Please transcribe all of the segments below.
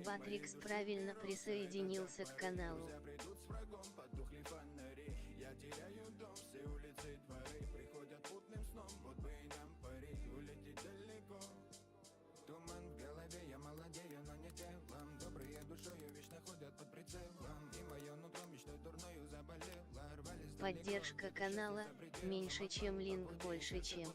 Ватрикс правильно присоединился к каналу. Поддержка канала, меньше чем линк, больше чем.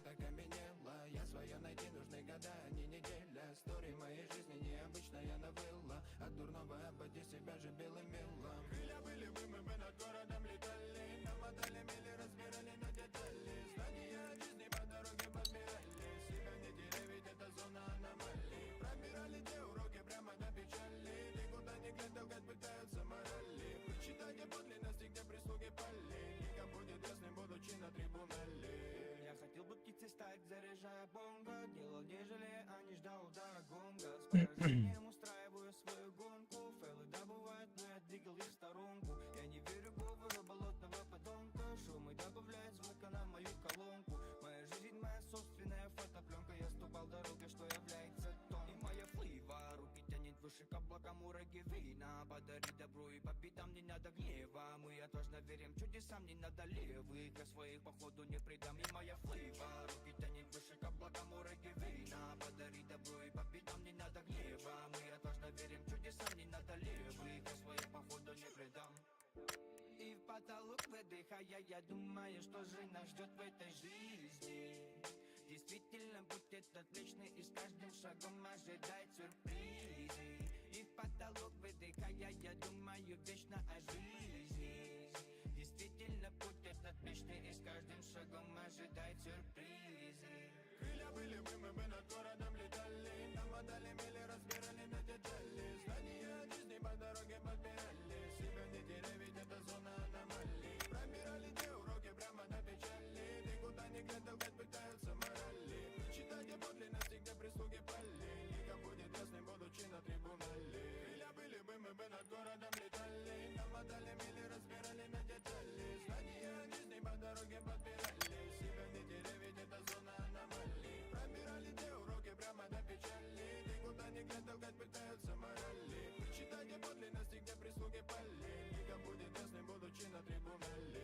Я хотел бы птицей стать, заряжая бонго. Делал дежели, а не ждал удара гонга. С поражением устраиваю свою гонку. Фейлы добывают, но я двигал их в сторонку. Я не верю говору болотного подонка. Шумы добавляют звука на мою колонку. Моя жизнь, моя собственная фотопленка. Я ступал дорогой, что является тон. И моя флива, руки тянет выше к облакам ураги вина. Подари добро и победам, не надо гнева. Мы отважно верим чудесам, не надо левых. Я своих походу не предам. И моя флива, руки тянет выше к облакам ураги вина. Подари добро и победам, не надо гнева. Мы отважно верим чудесам, не надо левых. Я своих походу не предам. И в потолок выдыхая, я думаю, что же нас ждет в этой жизни. Действительно, путь этот вечный, и с каждым шагом ожидает сюрпризы. И в потолок выдыхая, я думаю вечно о жизни. Действительно, путь этот вечный, и с каждым шагом ожидает сюрпризы. Крылья были бы, мы бы над городом летали. Нам отдали мили, разбирали на детали. Знания жизни по дороге подбирали. Себя не теряй, ведь это зона аномалий. Пробирали те уроки прямо до печали. Никуда не глядел, как пытаются морали. Читайте подлинности, где прислуги пали. Лига будет ясным, будучи на трибунале. Крылья были бы, мы бы над городом летали. Нам отдали мили, разбирали на детали. Знания жизни по дороге подбирали. Себя не теряй, ведь это зона аномалий. Пробирали те уроки прямо до печали. Никуда не глядел, как пытаются морали. Читайте подлинности, где прислуги пали. Лига будет ясным, будучи на трибунале.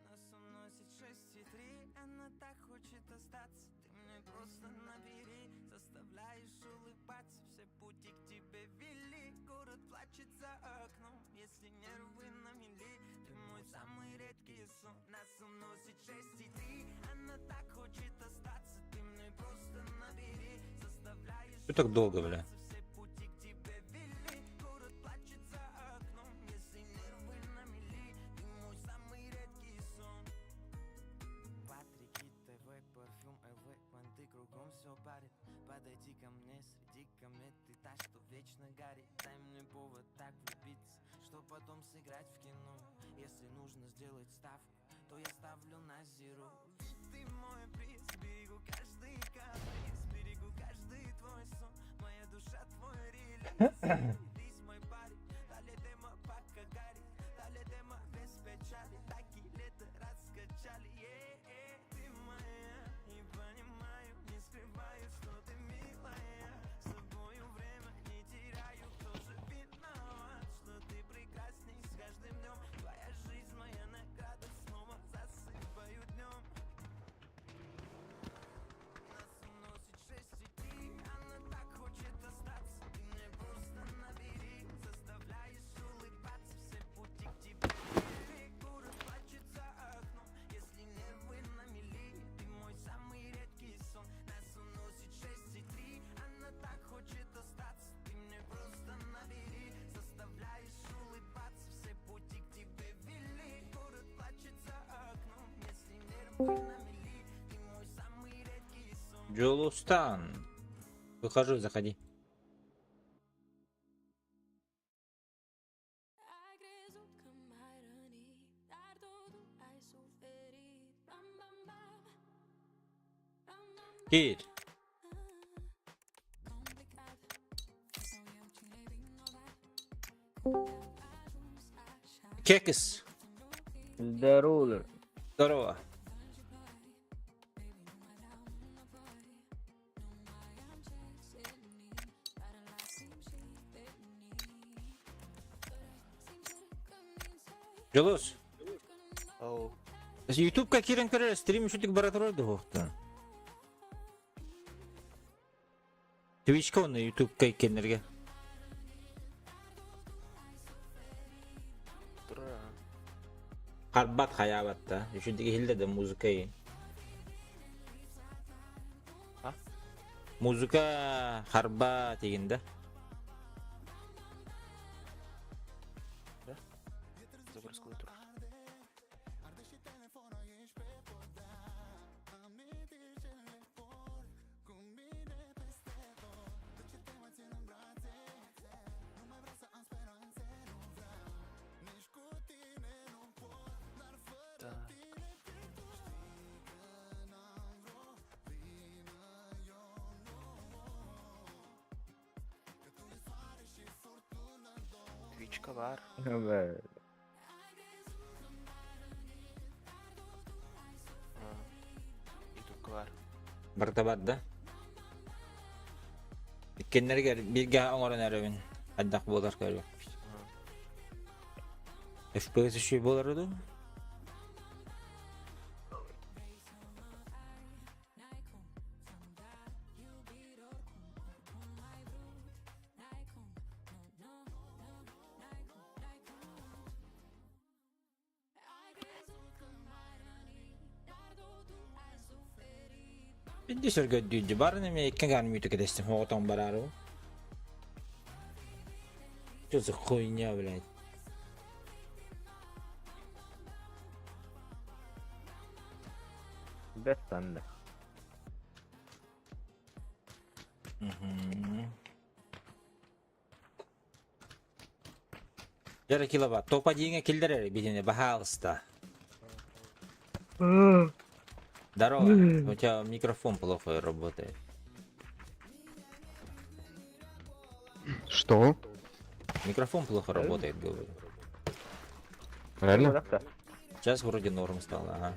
Нас уносит 6:3, она так хочет остаться. Ты мне просто набери, заставляешь улыбаться. Все пути к тебе вели, город плачет за окном. Если нервы на мели, ты мой самый редкий сон. Нас уносит 6:3, она так хочет остаться. Ты мне просто набери, заставляешь Что так долго, бля? все пути к тебе вели, город плачет за окном. Если нервы на мели, ты мой самый редкий сон. Патрики, ТВ, парфюм, понты кругом все парит. Подойди ко мне среди комет, ты та, что вечно горит. Дай мне повод так влюбиться, что потом сыграть в кино. Если нужно сделать ставку, то я ставлю на зеро. Ведь ты мой приз, берегу каждый каприз, берегу каждый твой сон. Моя душа твой релиз. Лись мой парень, дали демо пока горит. Дали демо без печали, так и лето раскачали. Ты моя, и понимаю, не скрываю, что ты милая. С тобою время не теряю, кто же виноват, что ты прекрасней с каждым днем. Твоя жизнь, моя награда, снова засыпаю днем. Нас уносит 6:3, она так хочет остаться. Ты мне просто набери, заставляешь улыбаться. Все пути к тебе вели, город плачет за окном. Если нервы на мели, ты мой самый редкий сон. Нас уносит 6:3, она так хочет остаться. Ты мне просто набери, заставляешь улыбаться. Все пути к тебе вели, город плачет за окном. Если нервы на мели, ты мой самый редкий сон. Джолустан. Выхожу, заходи. Gir. Кекс. Здорово. Здорово. Желос. Ау. YouTube-ка кирен көрер, стрим шутик баратырады хоқтан. Twitch-ка оны YouTube-ка екенлерге. Тұра. Харбат хаябатта. Шутик хилдеді музыкай. А? Музыка харба дегенде. Загрузка тұр. Твичка бар. Evet. Ютубка бар. Бартабат да. Иккенлерге бирге оңорон әрөбін. Аддақ болар көрі. FPS үші болар оду? Бинди сөргөддүйдü бар неме еккен ғаны мүйті кедестім. Оғытан барары о. Чөзі хуйня, блядь. Без санда. Жары килобат. Топа дейінге келдірер бедене бахалыста. Здорово. У тебя микрофон плохо работает. Что? Микрофон плохо работает, говорю. Реально? Сейчас вроде норм стало, ага.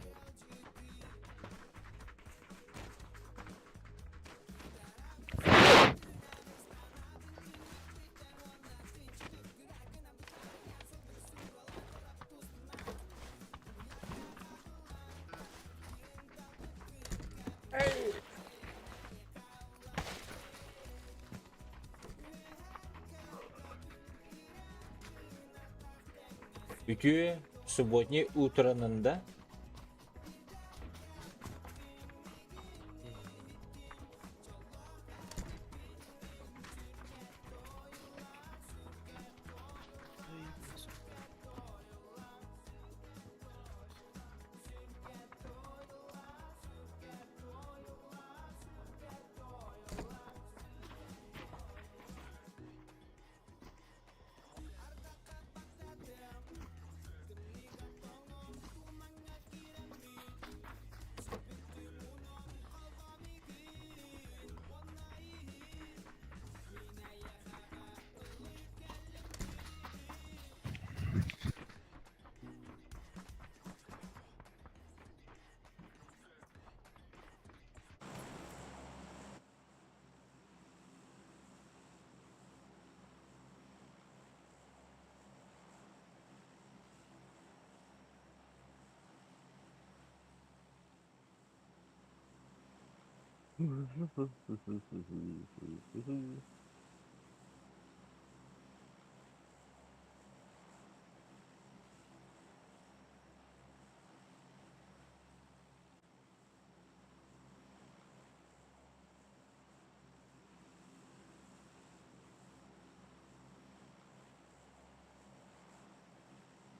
Ütü субботний утранында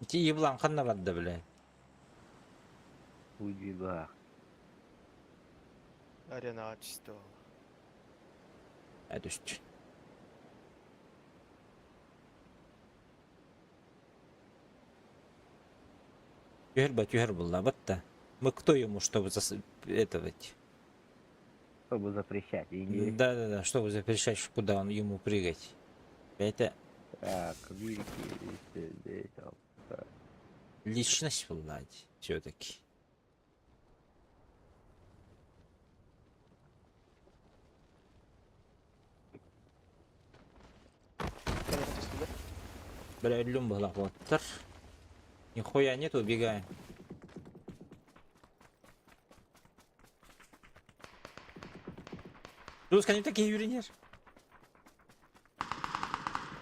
Ти еблан қанна бадда, блядь. Уйдиба. Арена чисто. Әдүст. Тюхер была, вот да. Мы кто ему, чтобы это ведь? Чтобы запрещать. И не... Да, чтобы запрещать, куда он ему прыгать. Это Так, вики, здесь, так. личность Владь, все-таки. Понятно, что да? Бля, люм была вот. Нихуя нет, убегаем. Русская не такие юринер.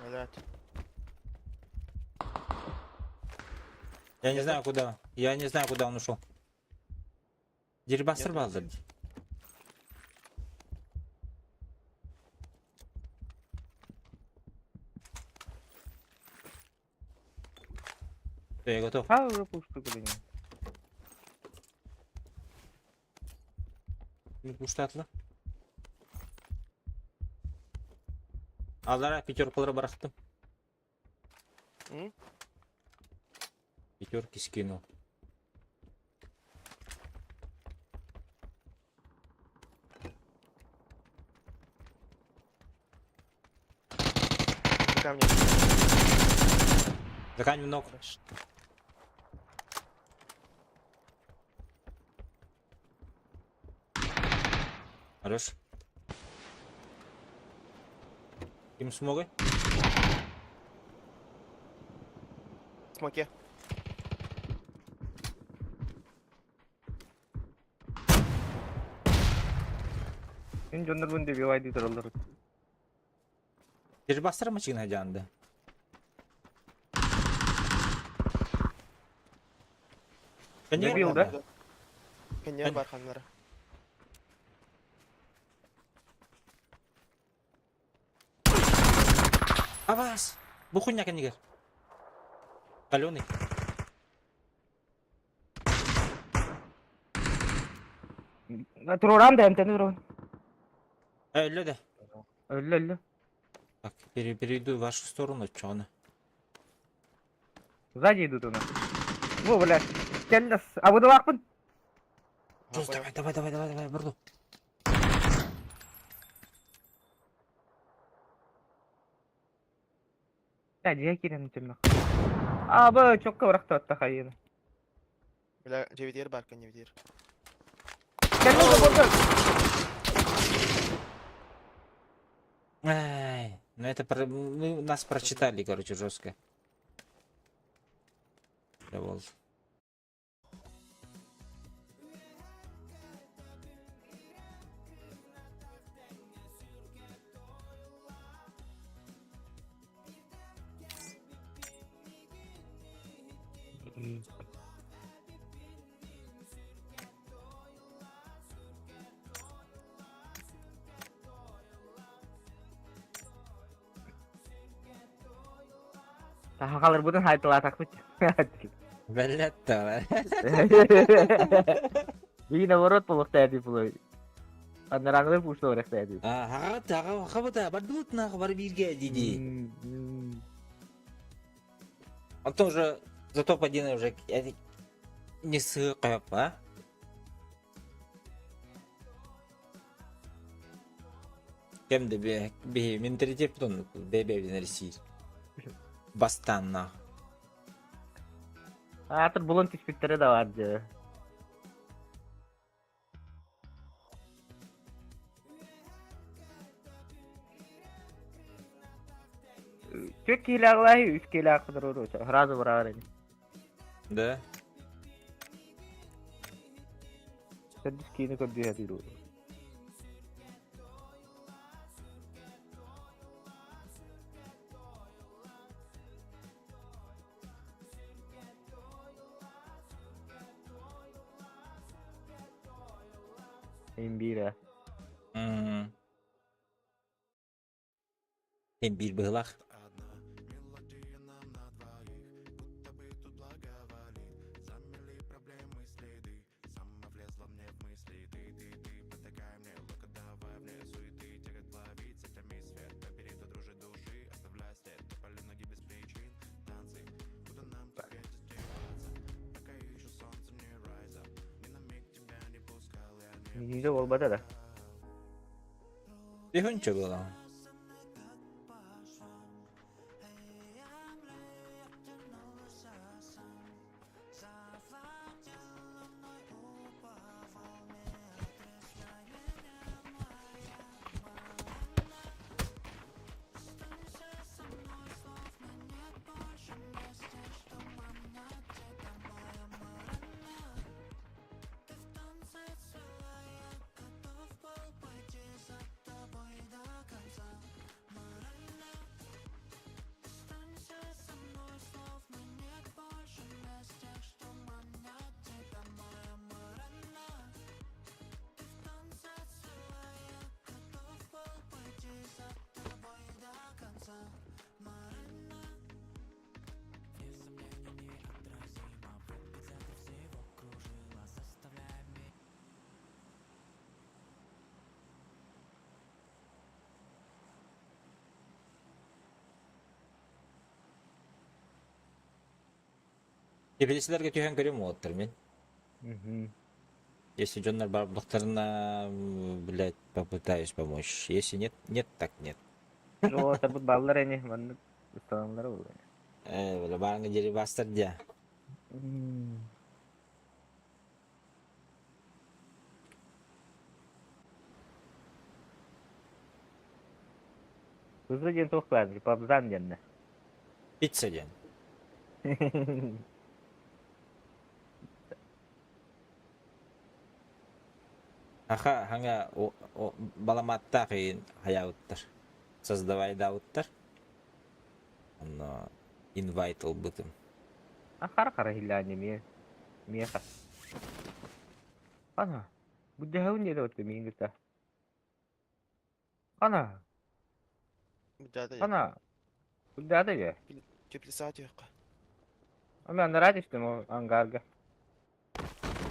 Блядь. Я не знаю куда. Я не знаю, куда он ушел. Дербастер балдыр. Я готов. А, уже пусто, блин. Пуштатлы. Алдара пятеркалары барақтым. М? Пятерки скинул. За камнем. За камнем ног. Хорошо. Хорош. Им смогай. В смоке. Мен жондар бүгінде бевай дейді олар. Дербастер мı çıkın candı? Ne bir yılda? Kenya barxanlari. Авас! Bu хуйня кенигер. Каленый. Тұрорам да әмтені тұрор. Öyle de. Өлі. Так, перейду в вашу сторону, чё она? Сзади идут у нас. Во, блядь. Келлес. А вы далақпын? Жуз, давай, бұрду. Ja, diye kirenin tülmek. Abi çok kıvrak da takayını. Бля, 9 бар, Kenya 9. Келлес de burada. Ай, ну это мы нас прочитали, короче, жестко. Давай. Taha kalır budun haytıla takmış. Белетта. Bir наоборот полох тәді бұлай. Анараңды пушты орек тәді. Ага, хабата, бардут нах бар бирге диди. Он тоже за топ-1 уже не сыкап, а? Кем де бе менталитет потом бебе России. Бастан нах. Атыр бұлын түспектері де бар жа. Тек келі ағылай, үш келі ақыдыр ұры. Разы бұра ғарайды. Да? Сәдіс кейіні көрді әдір ұры. Эмбира. Bir bığlaq. Yüzde olmadı da. Dehunça bolan. Тепелеслерге түйен көрем оттыр мен. Если Джоннар барбықтарына, блядь, попытаюсь помочь. Если нет, нет, так нет. O tabut ballar ini mana ustanlar oldu. Böyle barangı jeri bastır dia. Hızlı gen tok verdi. Pabzan genne. Pizza diyen. Аха, ханга баламатта кыйын хаяуттар. Создавай дауттар. Оно инвайт олбутым. Akar hilani mi khas. Ana. Bu dehun ya dot mi ngita. Ana. Müdahale ya. Ana. Bu da ya. Теплицат yok. Ama ben rahat istem o angarga.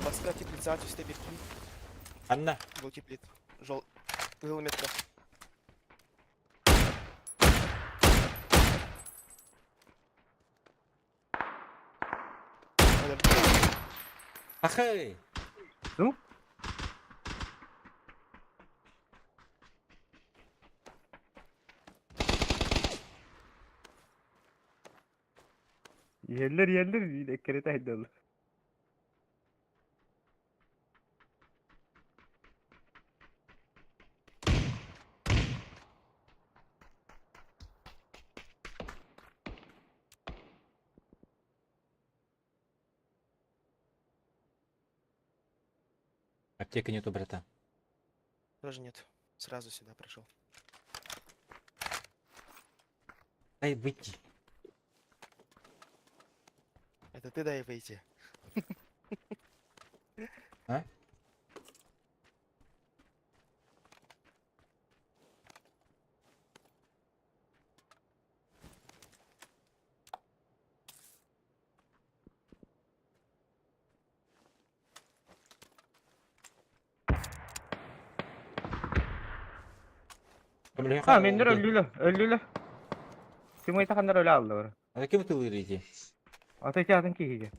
Басқа теплицат üstte bir kim? Анна, Был теплит. Гелметка. ахай! Ну? Yerler ekkerete haydalı. Аптека нету, брата. Тоже нет. Сразу сюда пришел. Дай выйти. Это ты дай выйти. А? Ha menler öldüler. Kim oyta kanlar öyle aldı oraya. А кем ты вырыйте? Ateş atın ki hiç.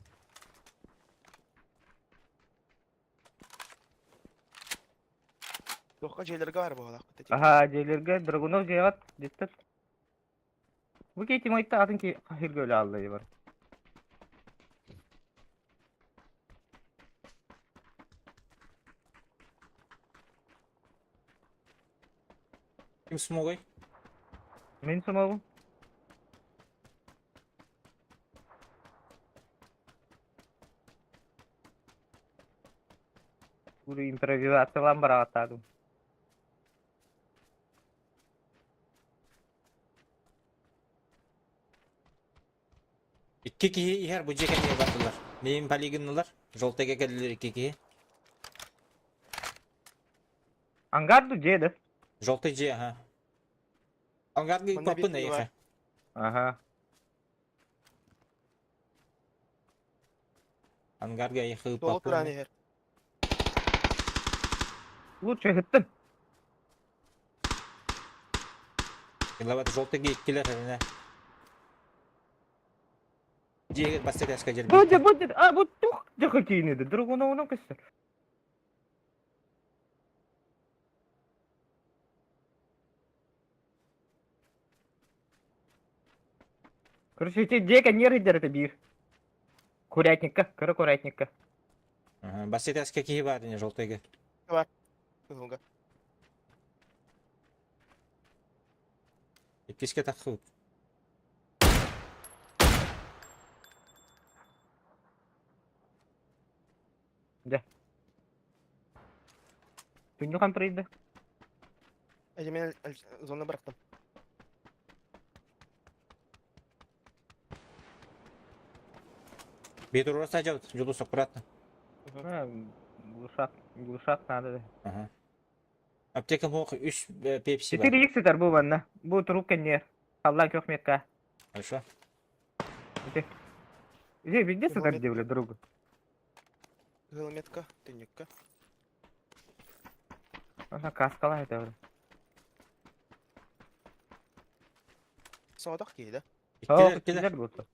Yok şeylerge var bu arada. Aha Celirge Dragunov cevat dittir. Bu ki kim oyta atın ki hayır öyle aldı var. Кем смогай? Men sumavum. Bunu improvizasyon var atadım. İki kişi her bu ceketeye baktılar. Neyim poligonlular? Жолтайга geldiler iki kişi. Angardu C'de. Желтый G, ага. Ангарги Он попы набит на пиво. их. Aha. Ангарга их Dolu попы. turan her. Лучше gittim. Лават желтый G ikkiler herine. G басты яшка жер. Bu. Bu çok çok iyi neydi? Dragunov'un kızı. Короче, дека не рейдер это бир. Курятникка, кыры курятникка. Ага, бассетяске киһи бар ине жолтойга. Ыгылга. Иккиске таххыбыт. Түнді қан прейді. Мен зона бырактым. Бет ураса жабыт, жолу сокуратны. Глушак надо. Ага. Аптека мох 3 пепси бар. 4 икситер бұл банна. Бұл трубка не. Аллан көк метка. Хорошо. Зе, везде сатар Момент. девле, другу. Гылметка, тынникка. Она каскала это уже. Соодак кейді. Иккилер, Килер иккилер. болса.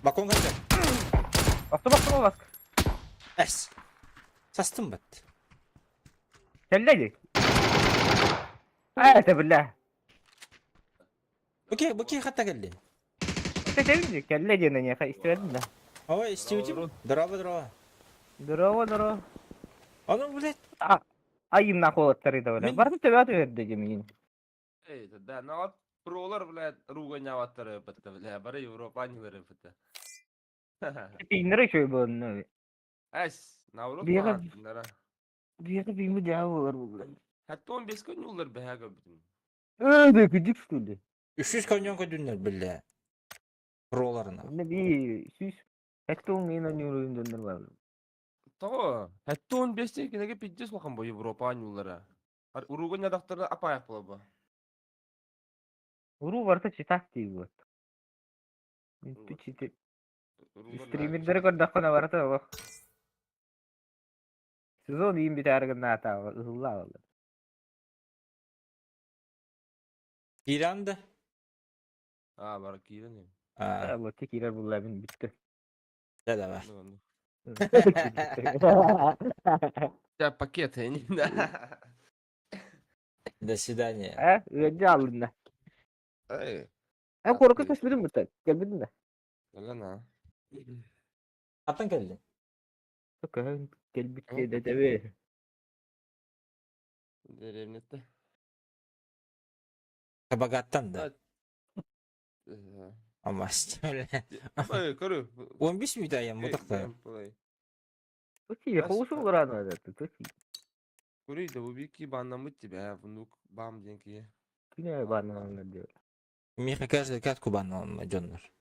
Бакон кайда? Басты ол басты. Әс. Састым бат. Келледи. Это бля. Буке хатта келди. Это девди, келледи на неха истедин да. Ой, истеудим. Здорово. Здорово. Ону, блядь. Айым нахолаттар иде бля. Мен- Барды төбөт берди жемин. Эй, да, ну вот пролар, блядь, руганяваттары бітті, бля, бары европанилары бітті. Пинер еще был. Әс, наурыз Бері- маған тіндері. Бері беймі жауы бар бұл. Хәтті 15 күн олар бәгі бітін. Да күдік что ли? 300 коньонка дүннер, бля. Роларына. Ne bir süs. Hekte olmayan ne oyundan var. Тағы, хәтті 15 кенеге 500 қоқан бұл европанилары. Руганядақтары апаяқ бұла бұл. Уру varsa çıtak değil bu. Bir çiti. Streamerleri kadar kana varsa bak. Sezon iyi bir tarihinde hata var. Hızlı aldı. İran'da. А, бар кейді не. Aa, Bu tekiler bunların bitti. ne de var. Ya пакет, я не знаю. До свидания. Ha, önce aldın da. Эй, Ha korku taşıdın mı tak? Gelmedin de. ладно. Atan geldi. Bakın gel bitti de tabii. Деревня-то. Kabagatan da. Ama öyle. Эй, көрі. 15 miydi ayağım bu takta? Toki hoşu olur anı da. Toki. Көрейді, бұл бекі баннан бұт тебе, внук бам деньки. Yine bana anlar diyor. Миха каждый катку банан Джоннер.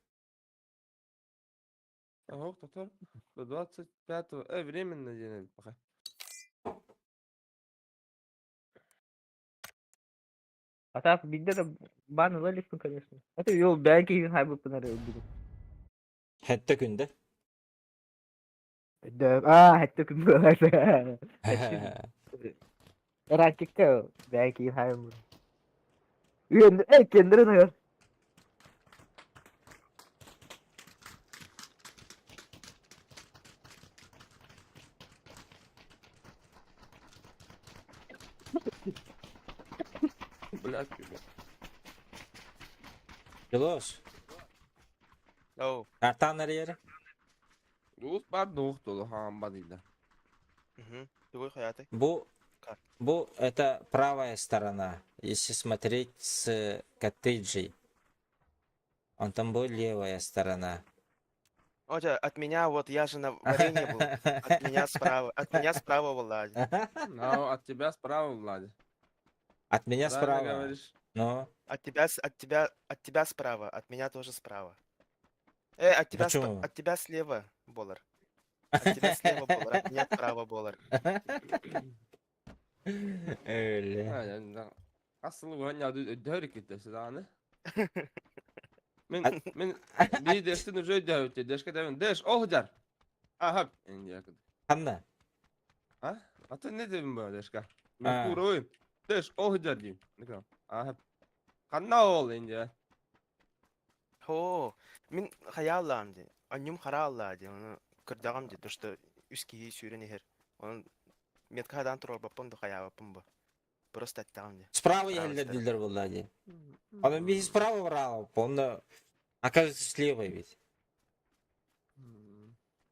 Ага, татар. До 25-го. Временно день пока. А так bizde de bana öyle конечно. Это yok belki haybu pınar öldürür. Hatta günde. Hatta kim böyle. Rakikte belki haybu. Kendine gör. Блядь. Yılos. Оу. Artan nereye? Улус бар доқ толы хамба дейді. Другой хаятый. Как? Это правая сторона. Если смотреть с коттеджей. Он там был левая сторона. Отя, от меня вот я же на варенье был. От меня справа Влад. Ну, от тебя справа, Влади. От меня Правильно справа. говоришь. Ну, От тебя справа, от меня тоже справа. Почему? От тебя слева, Болар. От тебя слева Болар, от меня справа Болар. öyle. Asıl bu hani adı ödür kitlesi daha ne? Men bir dersin уже ödür ki deşke devin deş olacak. Aha indi yakın. Anla. Ha? Atı ne dedim bu deşke? Ha. Men kuru oyun. Deş olacak diyeyim. Ne kadar? Aha. Kanna ol indi. Хо, мен хаяллам ди. Аннюм харалла ди. Оны кырдагам ди. То что үскии сүйрен ехер. Оны меткадан турар баппын да хаябаппын бу. Просто аттагам де. Справа Справа ехали стоит. дилер влади. Он без справа брал, он оказывается слева ведь.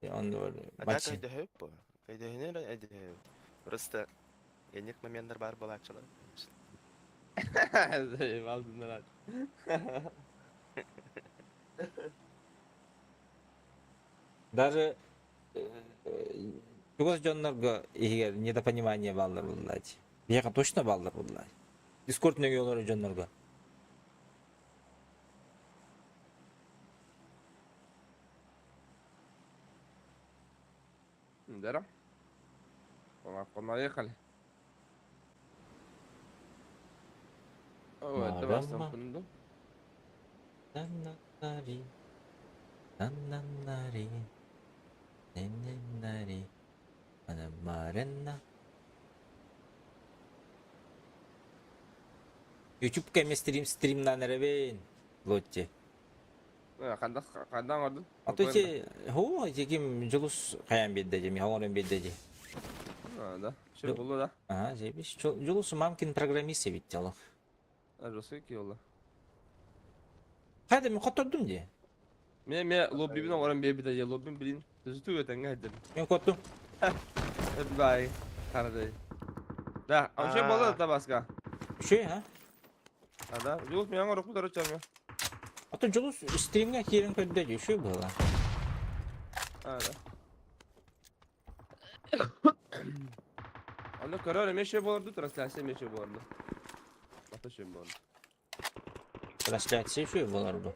И он А так матчи. өйдөһөп бу. Өйдөһүнөр өйдөһөп. Просто енек моменттер бар болачылар. Алдындар. Даже Югос Джоннорго егер недопонимание балдар влади. Яка точно балдар влади. Дискорд неге олар Джоннорго. Да. Понаехали. О, это вас там Мама. кунду. Наннанари. Наннанари. Неннари. Анамаренна. YouTube кеме стримнан эребейн. Лотти. Кандай ордун? А то хо жегим жулус каян бедде жеми хаңорен бедде же. Да. Что было, да? Ага, жебиш жулус мамкин программист бит жало. Жосой ки олла. Кайда мен коттордум же. Мен лоббибин оран бебиде же лоббин билин. Түзүтүп өтөнгө айдым. Мен коттум. Бай. Карадай. Да, а что было табаска? Шо, а? А да, жулус мен орок бутары чарма. А то жулус стримге кирен көддө же, шо было. А да. Аны көрөр эмеше болду, трансляция эмеше болду. Ата шем болду. Трансляция шо болар бу.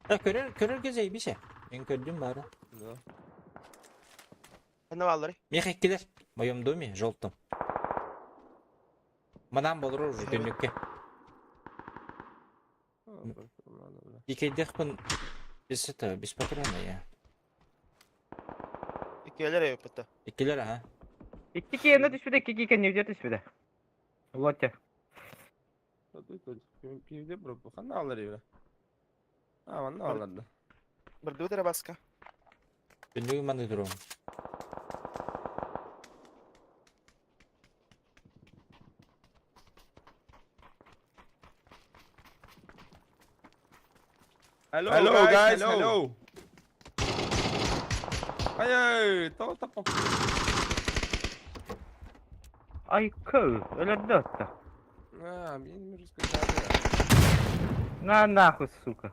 Көрөргө зейбише. Мен көрдүм бары. Да. Аны баллары. Мехеккилер, моем доме, желтом. Манан болор уже түнүккө. Икейдехпин без патрона я. Икелер өпөттө. Иккилер, ага. İki kiyene düşmedi, iki kiyene ne düşmedi. Lotte. Пивде броп, кандай алар эбе. А, мында аларды. Бир дутера баска. Түнүгү маны турум. Hello guys, hello. Ay, todo tapó. Ay kız, öyle dörtte. А, мен рассказали. На нахуй, сука.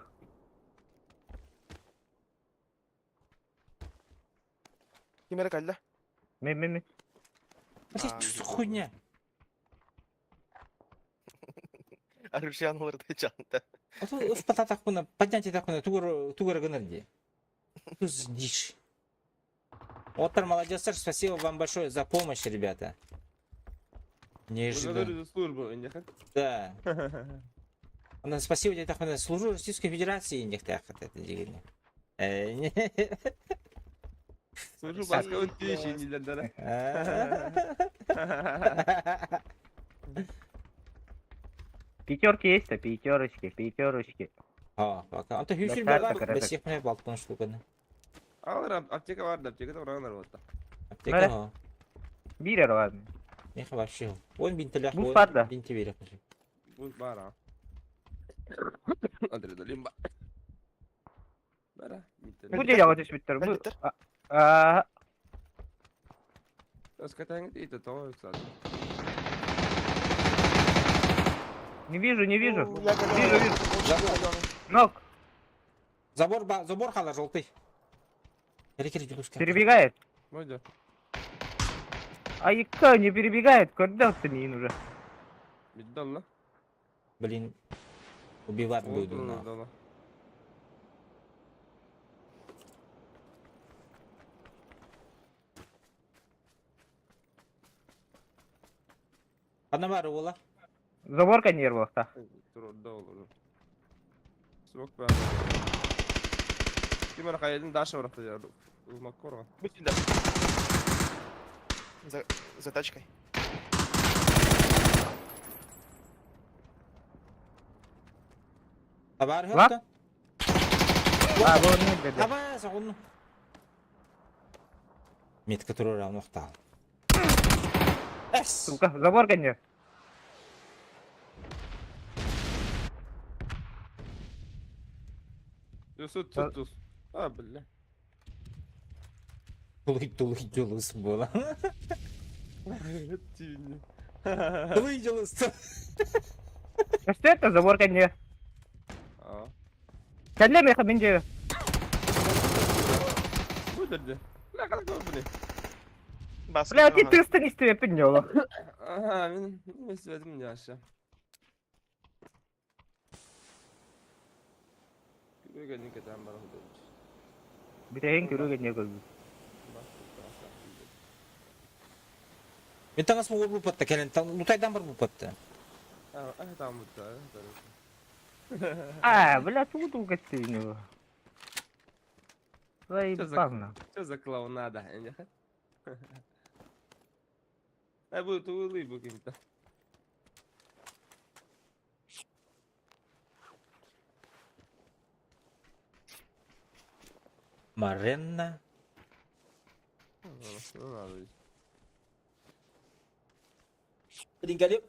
Кимере калда? Мен. Что за хуйня? Арушан оларды чанта. А то в пататакуна, поднятие такуна, тугора гынырди. Туз дичь. Отпер, молодец, спасибо вам большое за помощь, ребята. Неожиданно. Благодарю за службу, индяха. Да. Спасибо тебе, так, служу Российской Федерации, индяха, это дегенер. Служу баска өттү индилердер. Пятерки есть, а пятерочки. А, пока. Антон Хюссель Да, была, так, без всех моих балкон штука. Алар аптека барды, аптекада уранар болду. Аптека, Бирер ладно. Нех вообще. Он бинтелях, Бу фарда. бинтеверях. Бул бара. Адреналин ба. Бара. Bu diye düşmüştür. Bu. Bitter. Скатаем это то, кстати. Не вижу. Я Вижу. Ног. Забор хала желтый. Перебегает. Мойда. Ай ка не перебегает. Куда ты не уже? Биддалла. Блин. Убивать буду на. Дала. Одна ола. Заборка нервов, да. Дала. Смок ба. Кимер кайдын даша баракта я. Маккорга. Бүтүндө. За тачкой. Табар Ла? хопта. Bu ne dedi? Табар сагун. Мет который равно встал. Ас! Сука, забор конец. Тус. А, бля. Тулый жылыс бола. Тюнь. Тулый жылыс. А что это? Забор конец. А. Кәлле меха мен же. Бүдірді. Бля, қалай бұл не? Басқа Бля, ти жағынан. тыстын істеп пиньола. Ага, мен естідім не аша. Көрген кетен бар ғой. Битейін көру конец көзі. Мен таңас бұл бұпатты, кәлін лутайдан бар бұпатты. Там бұдда. А, бля, суду гостиную. Заебано. Что за клоунада? А будет улыбу каким-то. Маренна. Ну надо. Рингалеп.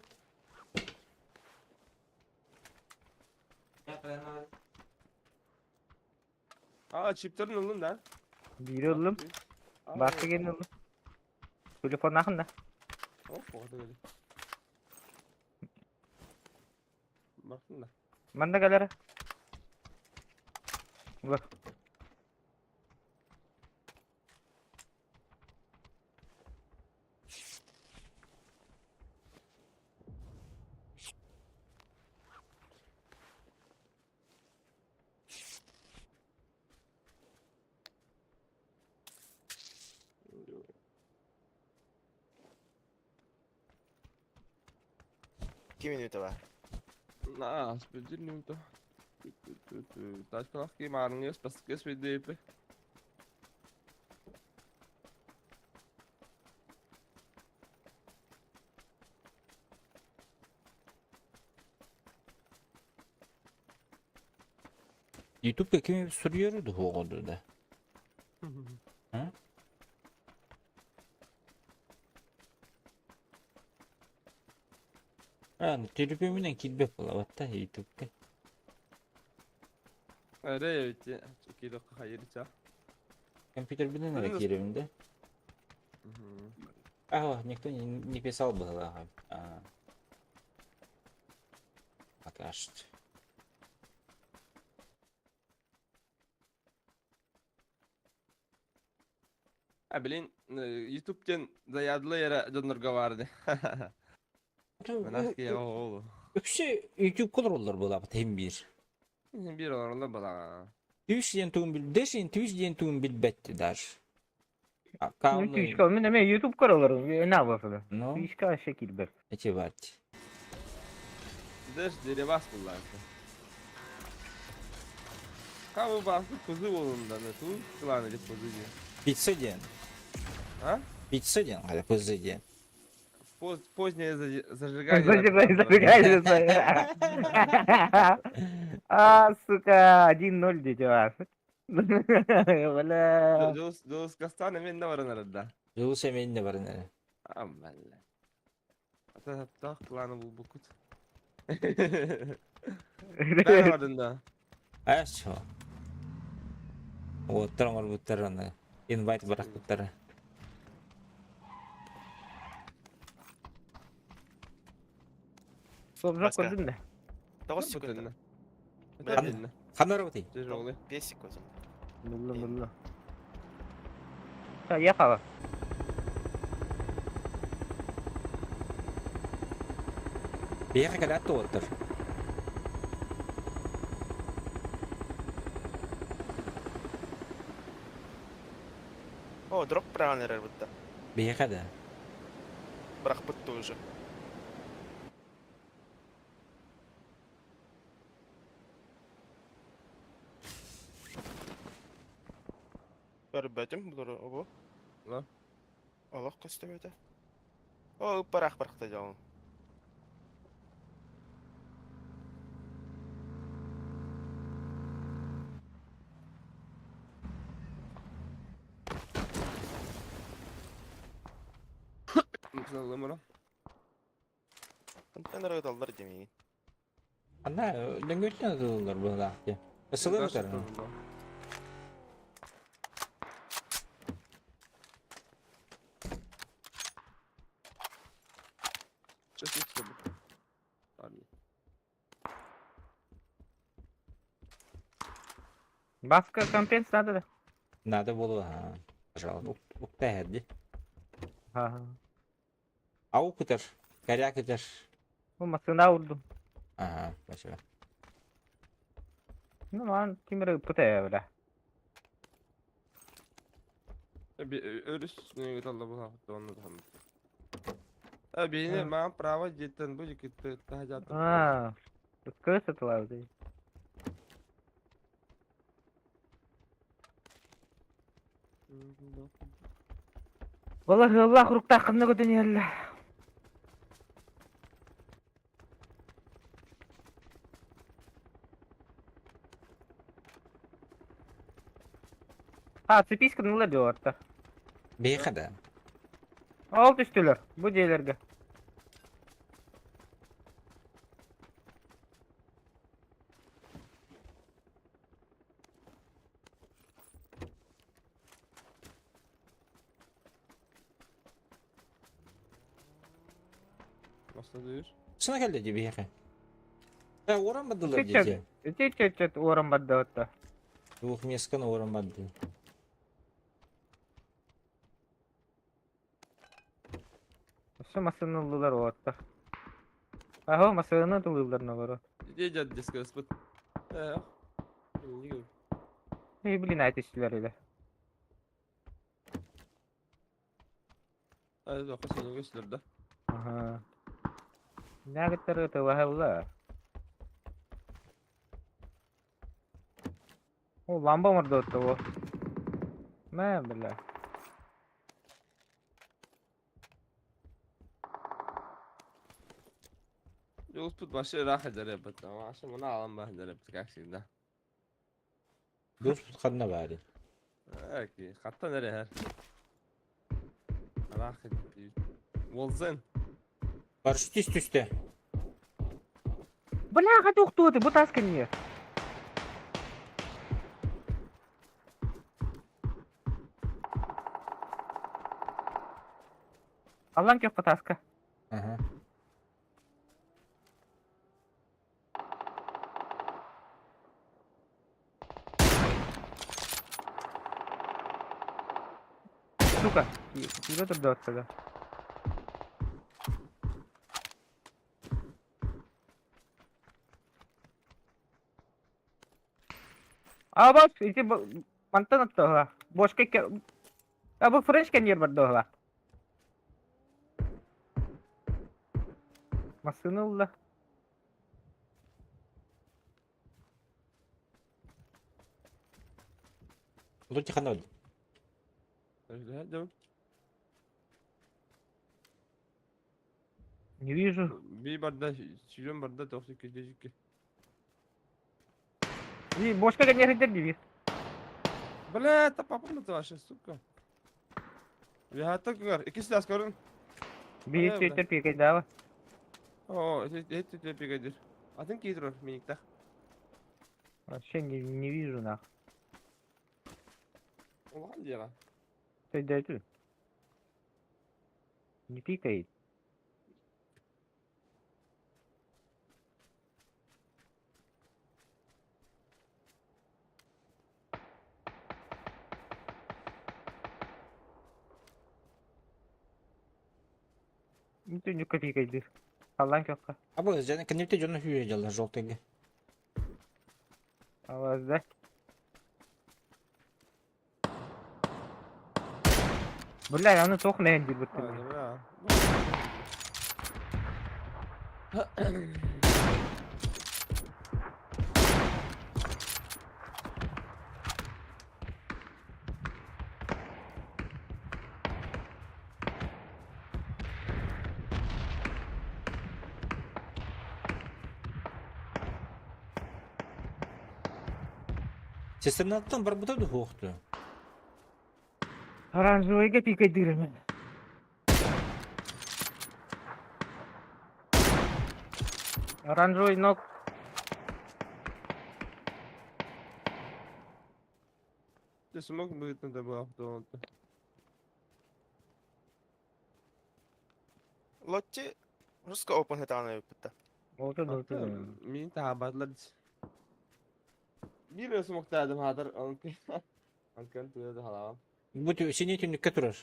Aa çiplerin olun da. Biri oğlum. Başka gelin oğlum. Telefon akında. Hop o da öyle. Baktın da. Manda galera. Bak. İki minutu var. Na, speldir nu da. Tak kalak ki marnges pas kes VDP. YouTube kimi sürüyordu hoğodu da. Hı? Yani telefoninden kilbe bulavatta YouTube'da. Öyle evet. Çok iyi dakika hayır ça. Компьютер биlen Блин, эле керевинде. А, никто не писал было. Пока что. Ha bilin YouTube'dan zayadlı yere dönürge vardı. Menak ya oğlu. Ökse YouTube kontroller bulavatta hem bir. Bir orada bala. Twitch diyen tuğun bil, deşin Twitch diyen tuğun bilbetti der. Twitch kal. Men YouTube kanalarım. Ne yapasın? No, Twitch kal şekil bir. эти варти. Деш дере бас kullandı. Kavı bastı kuzu olunda ne tu kullanıcı kuzu diye. 500 ден. Ha? 500 ден, когда позже ден. Позднее зажигание. Зажигай. А, сука, 1-0 дитя. Бля. Дос кастаны мен de varın arada. Жылы семейінде бар нәре. Аммалла. Ата kulağını bul bukut. Ben vardım da. А, чё? Вот, тұрыңыр бұттар аны. Инвайт барақ бұттары. Sol Başka. gördün de. 9 секунд. Ben Қандай работай? Тяжелый. 5 секунд. Булла. Та, ехала. Бияқы кәлі атты отыр. О, дроп правильно нерер будда. Бияқы да. Бірақ бутты уже. Бәрі бәтім бұлар оғы. Ла. Алақ қысты бәті. О, ұппарақ бірқті жалын. Sağlam ola. Контейнер ыдалдар демейин. Ана дөңгөттен атылар булакты. Ысылы бутар. Баска компенс надо да? Надо булу, ха. Пожалуйста. Укта хәдди. Ага. Ау кутар. Каря кутар. Bu masına vurdum. Ага, спасибо. Ну, lan kimere pıtaya öyle. Örüs ne Allah bu hafta onu da hamd. Beni ma prava jetten bu jikit tahajat. Ha. Kız satılar diye. Vallahi Allah kurukta hakkında götün yerler. Ha, списка нула diyor orta. Beyxada. Alt üstüler bu şeylerge. Nasıl diyor? Sana geldi diye beyxe. Ya uğramadılar Çet diye. çet oran badda orta. Двух меска на урамаdı. Şu masanın ulular orta. Aho masanın ulularına var o. Ne caddesi kısmet. İyi gör. Ne bileyim ait işçiler öyle. Hadi bak seni göster de. Aha. Ne kadar da vahalla. O lamba mı orada o? Ne bileyim. Yolput başı rahat eder yapıt ama şimdi bunu alan baheder yapıt kaçıydı. Dost kadına bari. Ki hatta nereye her. Rahat eder. Wolzen. Paraşüt üst üste. Бляха, ты кто ты? Бутаска не. Алан кёк потаска. Ага. Сука, кире турду отсюда. А бос, иди мантан оттоға. Бошка ке... А бұл френч кенер бар доға. Масыны улла. Лути ханод. Не вижу. Bir barda, şirin barda toksik gececik. И бошка кенер идер дивис. Bля, ta papamı taşı suka. Ya hatta kır, ikisi de askarın. Бейт Ага, четер пикай дава. O, et tepedir. Atın ki durur minikte. Вообще не вижу нах. Ulan diye lan. Ты дайте. Не пикает. Itu не пикает. Алан кёкка. А бұл және кінепте жоны хүйе жалды жолтығы. Авазда. Бля, аны токмайын деп Hadi өттім. bra. Сестернаттан бар бұтады хоқты. Оранжевыйга пикайдырмын. Оранжевый ног. Ты смог бы надо было автомата. Лотти Руска опен хетана өпітті. Oldu. Мин табатлар. Bir смог таадым хатыр. Анкан туяды халавам. Будь синий темникке турар.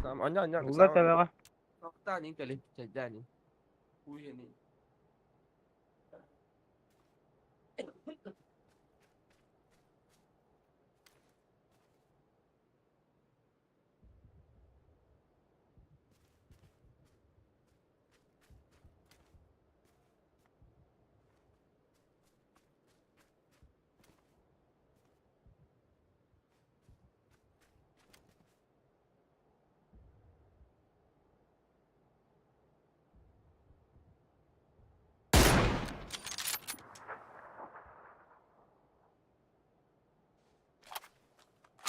Tamam, anya. Ulan tabii. Tani kali cajani. Uyeni.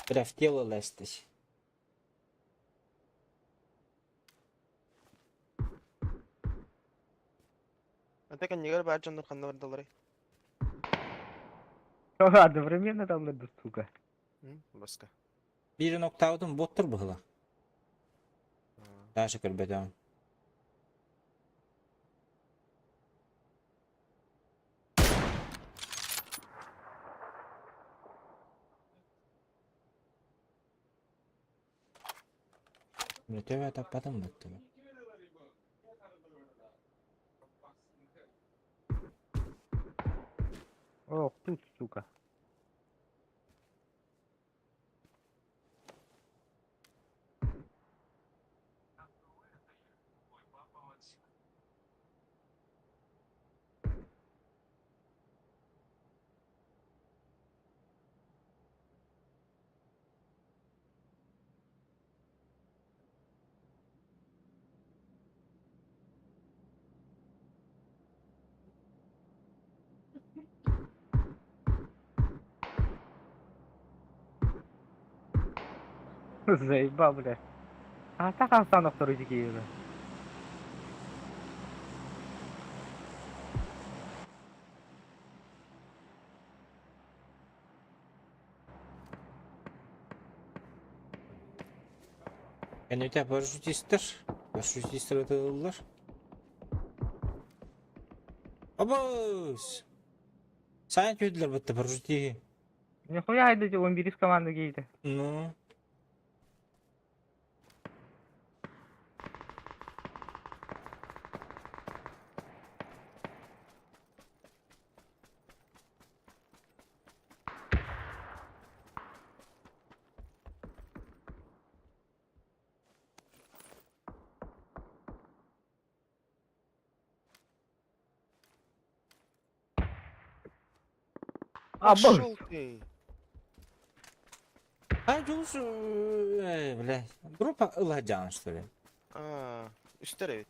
Прям в тело лестись. Антекен негер бәр жондар қанды бардалары. Одновременно там надо, сука. Басқа. Bir nokta aldım bottur bu hıla. Daha şükür bedava. Tövbe tapadım mı? Ох, тут, сука. Заебал, блядь. А так остану второй дикий уже. Yani öte paraşütistler. Paraşütistler atıldılar. Abos! Sen kötüler battı paraşütü. Нихуя эти он из команды гейта. Ну. А, бог. Шол ти. А, Джулс, блядь. Группа Ладян, что ли? Üstler evet.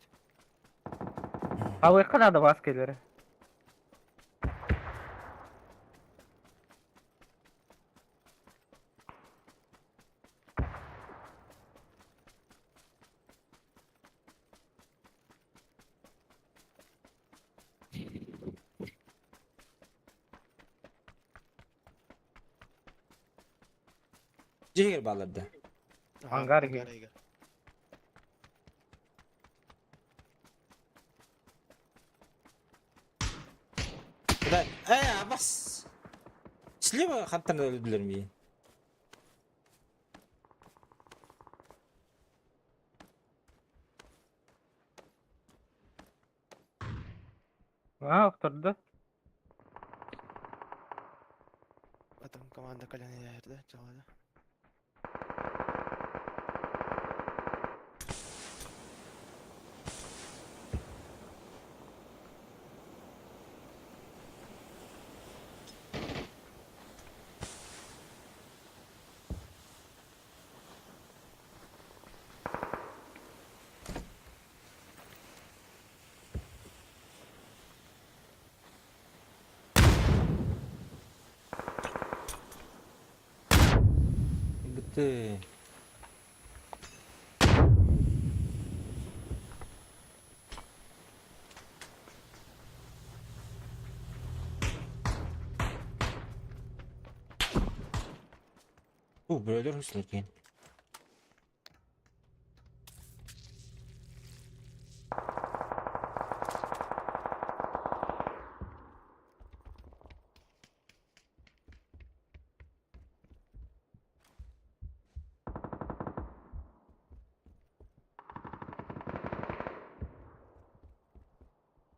А kadar da baskeleri. Cihir bağladı. Hangar gibi. Hangariga. Блядь, Аббас! Слева хаттан öldüler mi? А, oturdu. Adam komanda kalan yerde çaldı. ты. Біреулер өсілген.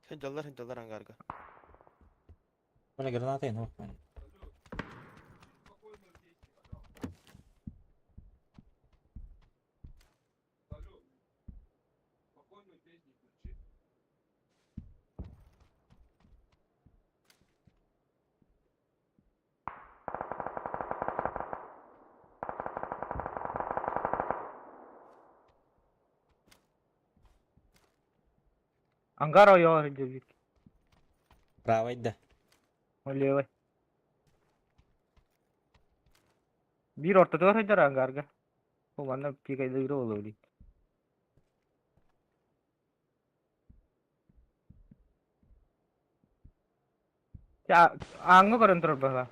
Хидалар ангарга. Бля, граната ин оқпен. Ангар аяğı gidiyor. Правайда. Levay. Bir ortada var hajar angarga. O bana bir kayda yürü olur. Ya angga karen terus bahwa.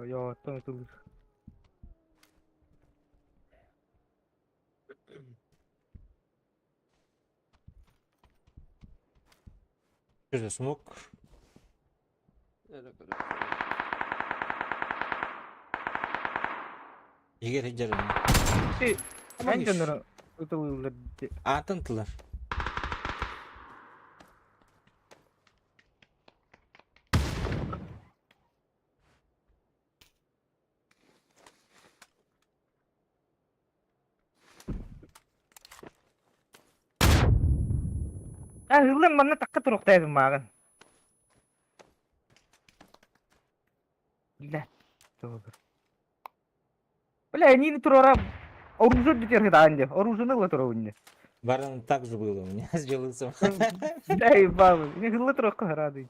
Yo, tuh. Что за смог? Егер хеджер. Şey, Ama ben iş. canları ıtılırlar. Атынтылар. Ya hızlı bana takka turuktaydım mağın. Gila. Tuh. Бля, они турора оружие дитер хитанде. Оружие нылы туровунде. Баран так же было у меня с Джелысом. Да и бабы. Не хызлы турокка рады.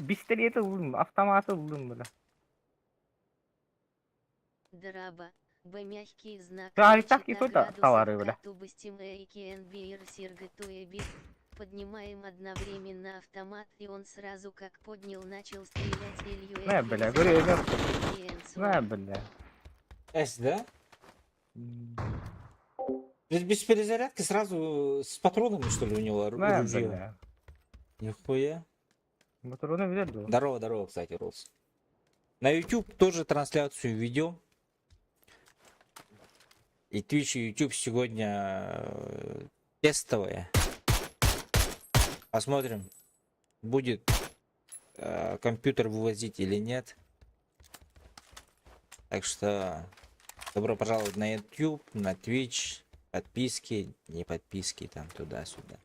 Пистолеты buldum, автоматы buldum бля. Драба. Б мягкий знак. Да, и речи, так, и та то, да, градусов, товары, бля. кату быстим эйки энбир сиргатуя бит. Поднимаем одновременно автомат, и он сразу как поднял начал стрелять Илью. Не, бля, говорю, Не, бля. Эс, да? Ведь без перезарядки сразу с патронами, что ли, у него Не, ружье? бля. Нихуя. Моторона видел? Здорово, кстати, Ролс. На YouTube тоже трансляцию ведем. И Twitch и YouTube сегодня тестовые. Посмотрим, будет компьютер вывозить или нет. Так что добро пожаловать на YouTube, на Twitch. Подписки, не подписки, там туда-сюда.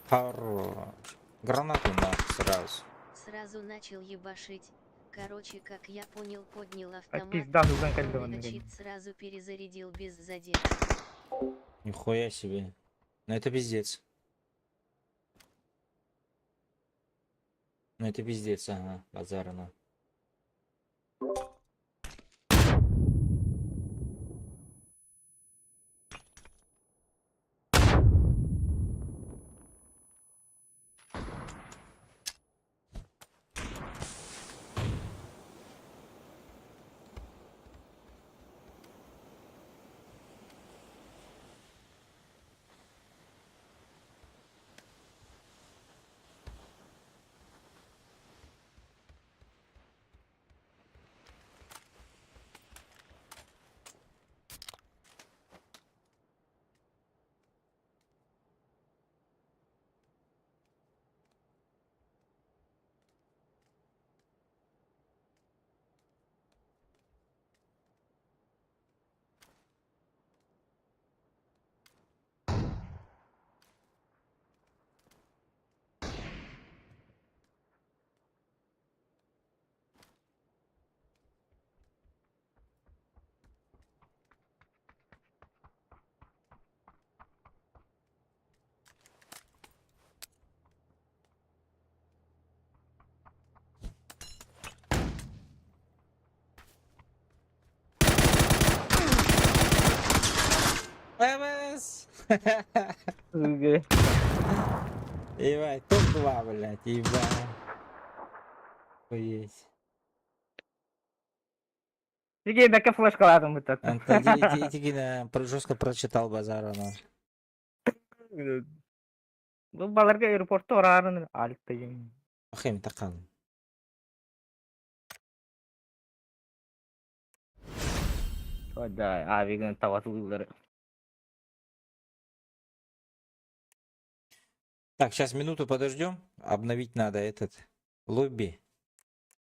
Хорош. Гранату на сразу. Сразу начал ебашить. Короче, как я понял, поднял автомат. пизда, хыздан патроны кальдован, щит сразу перезарядил без задержки. Нихуя себе. Ну это пиздец. Ну это пиздец, ага, базарно. Ге. Ебать, топ-2, блядь, ебать. Охуеть. Сергей, дака флешкаладым бутат. Антон, иди жестко прочитал базар, оно. Бұл баларға аэропортта орарын алып тайын. Ахим такал. Да, авиген таватылдары. Так, сейчас минуту подождем. Обновить надо этот лобби.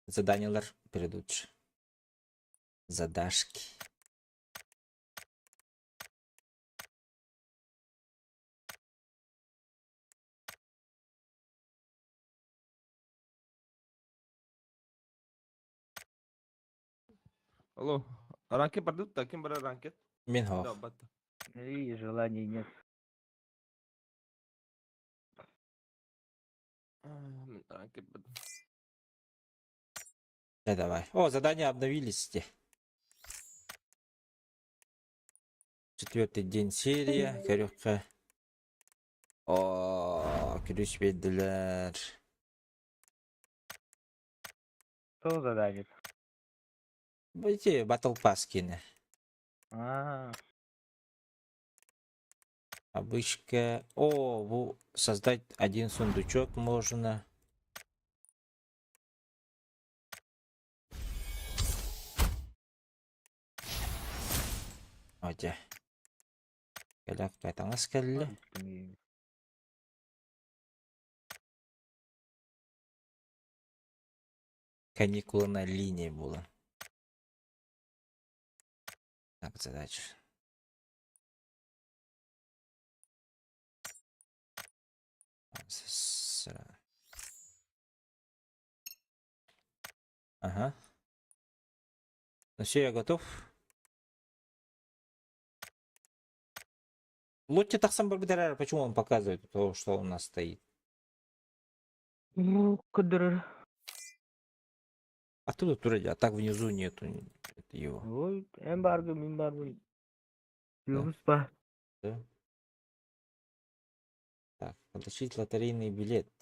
Заданиялар перейдут. Задашки. Алло. Ранкет барды да, ким бара ранкет? Мен Да, хох. батты. И желаний нет. Мен ранкет барды. Да, давай. О, задания обновились. 4-й день серия. Корюкка. О, күрүш бердилер. Что задание? Эти Battle Pass кине. Обычка. О, создать один сундучок можно. Оте. Калак кайтаңыз келді. Каникулы линии было. Так, задача. Ага. Ну все, я готов. Лотти таксам благодаря, почему он показывает то, что у нас стоит. Кыдырыр. Оттуда туради, а так внизу нету его. Ой, эмбарго, мимбарго. Да. Юспа. Да? Так, получить лотерейный билет.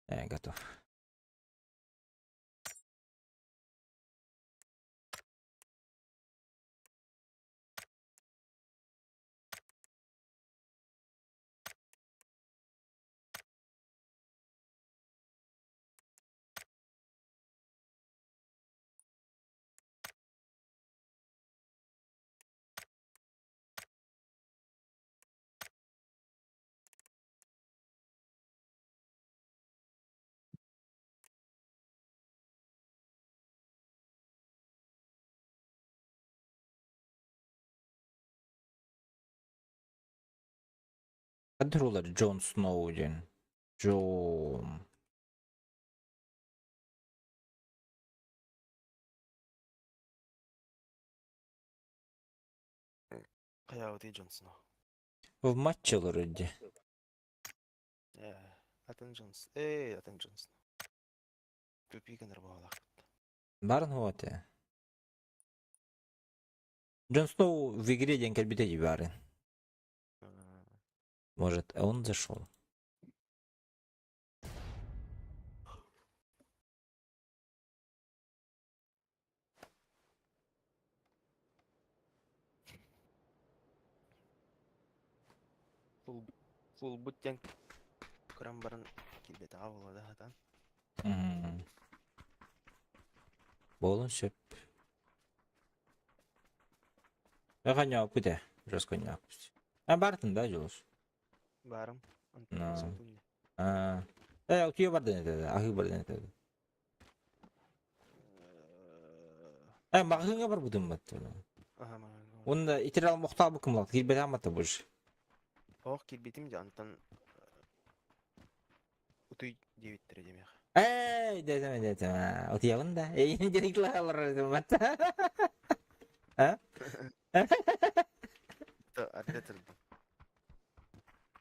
Я готов. Кадр Джон Сноуден. Джон. Каяуди Джонсон. В матче вроде. Атын Джонс. Атын Джонсон. Көпейгенер бағалақ. Барын хоте. Джон Сноу в игре день кальбитеji барын. Может, он зашел. Фул буттен көрім барын келбеті ауылады хатан. Болын сөп. Қаня өпіде. Жос қаня өпіде. Бартын да, Жолос. Барым. Утуя бардын етеді. Ағы бардын етеді. Мағыңа бар бұдың бәтті. Онда итерал мұқтабы кымлақ. Келбеті аматы бұш. Оқ келбетім де антан ұтый дебеттері демеқ. Детеме. Утуя бұнда. Деректі алар едім бәтті. Отдетірді.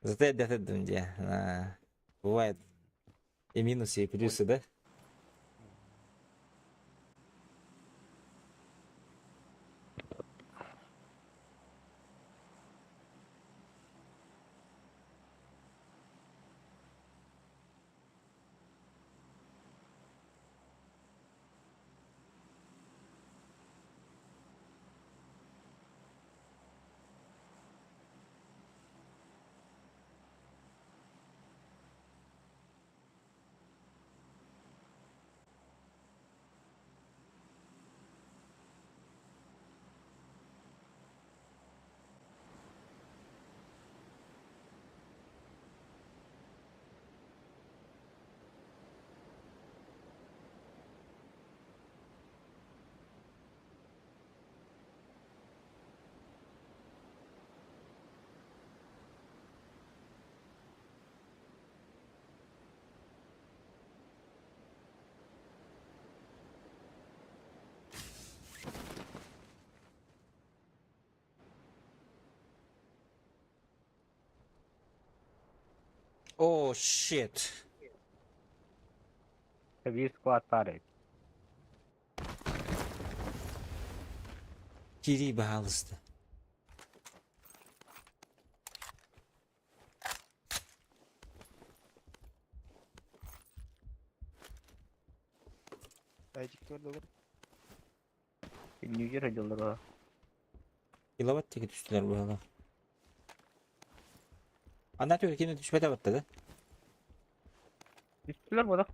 Зато я детедім де. Бывает и минусы, и плюсы, да? Oh shit. Bir squad var. Kiri bahalısdı. Aycık gördü olur. New Year acıları o. Kilowatt teki düştüler bu hala. Anlatıyor ki düşmede batladı. Üstüler bu da.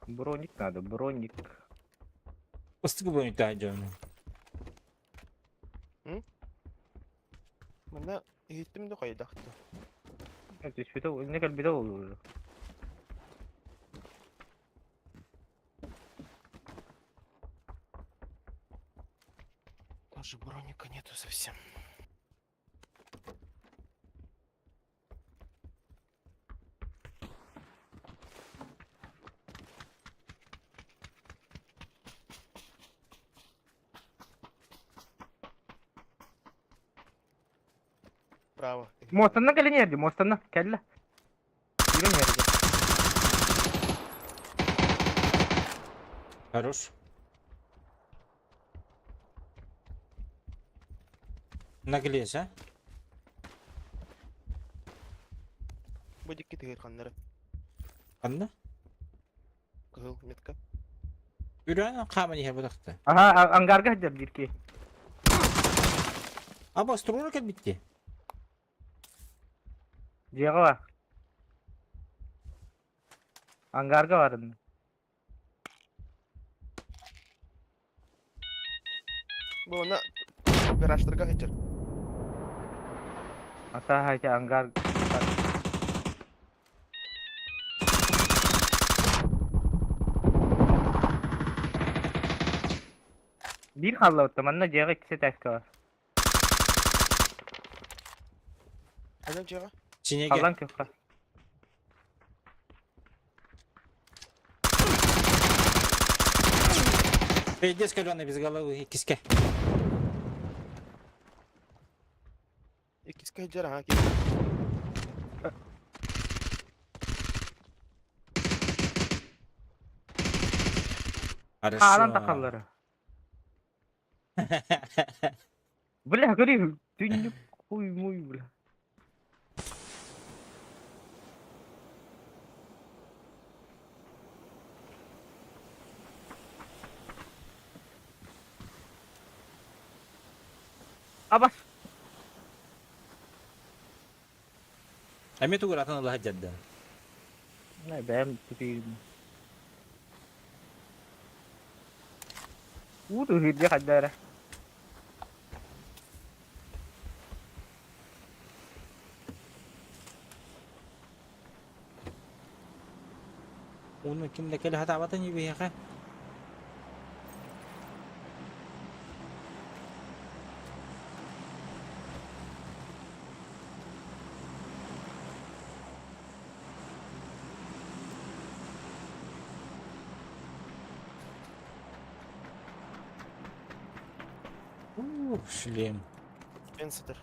Броник надо, броник. Istık bu boyunca daha canım. Bunda eğitim de koydaktı. Это что-то, не как беда уже. Даже броника нету совсем. Право. Mostandan gelin yerdi, mostandan. Kelle. Yürün yerdi. Хорош. Nagliyes ha? Bu dikkat tehir kanları. Anla? Kızıl metka. Ürün kamen yer bu taktı. Aha, angarga hajar bir ki. Ama strunu ket bitti. Ciğe var. Angarga var. Bu ona garajlarga geçer. Ata haja angar. Bir halla ottamanna ciğe ikisi tekke var. Hadi ceva. Çin'e gel. Hallan köfka. Иди скаленый без головы и киске. İkisi geçer ha. Хорошо. Alan takalları. Bıla görüyor. Dünyük huy muy bıla. Abas. Ами тугур атын Аллах жадда. Ne ben tutayım. Udah hidya kadar. Onu kimde kele hata vatan gibi ya. Шлем. En satır.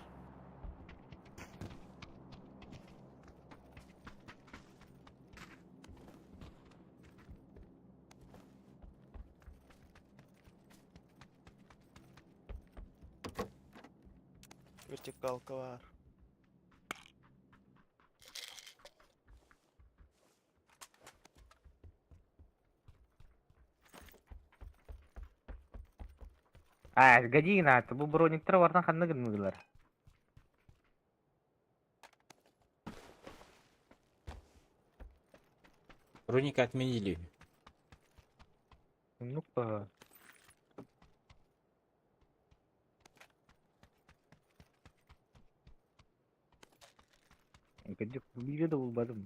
Vertikalka var. Gadina tuh bu bronik warna kan negara. Руника отменили. Ну-ка. Gıcık bir de bulmadım.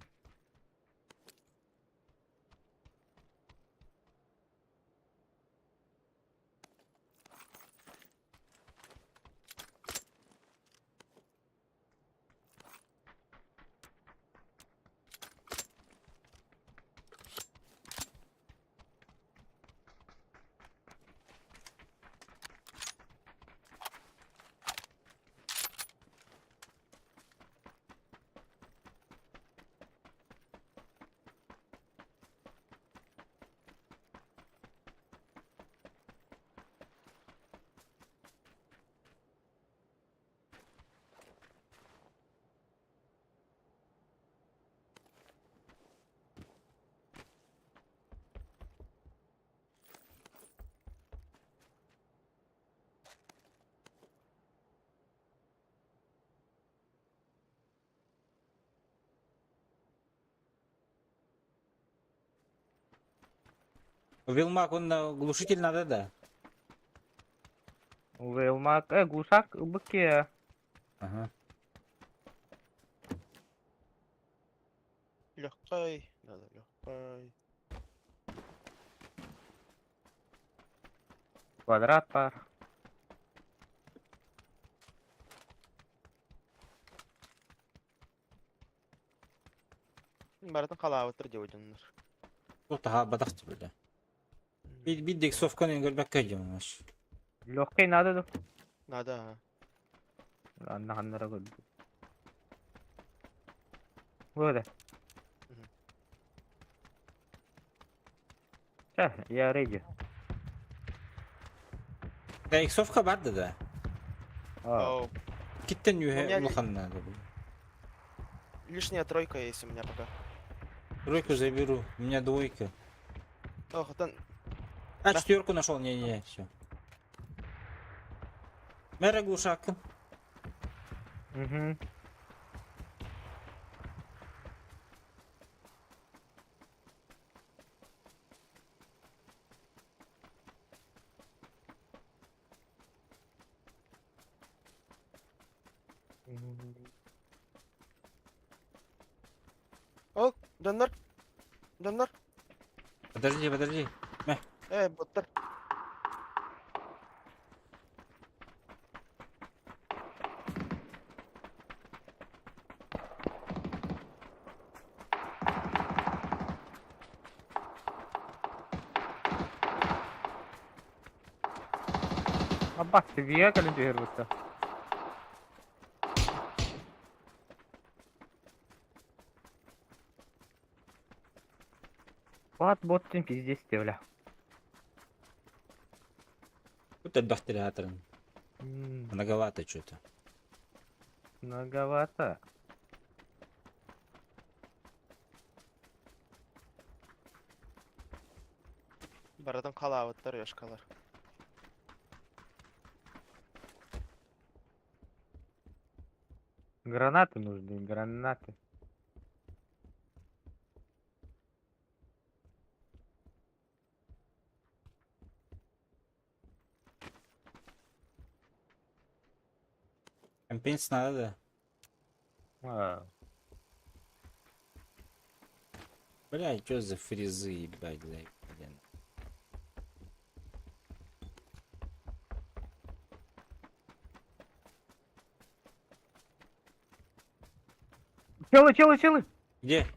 Вилмак, он глушитель надо, да? Велмак. Глушак быке. Ага. Легкой. Надо легкой. Квадрат бар. Баратын қалауыттыр деп ойдыңдар. Тут ага, бадахты бля. Биддик совканы көрбәк көйдем аш. Легкий надо да. Надо. Анна хандара гол. Вот. Мгм. Я рейди. Да, иксовка барды да. Оу. Киттен У меня юhe ли- улхан надо. Лишняя тройка есть у меня пока. Тройку заберу, у меня двойка. Ох, это... А, Да. четверку нашел, не, все. Мэра глушак. Угу. О, донор. Донор. Подожди. Боттар. Абба, seviyeye gelince hırvısı. Бот пиздец бля. Тут отдохтиратором. Многовато что-то. Многовато. Баратын қалауыттыр ешкалар. Гранаты нужны, гранаты. Компенс надо, да. А, Бля, что за фрезы, ебать, блин. Челы! Где?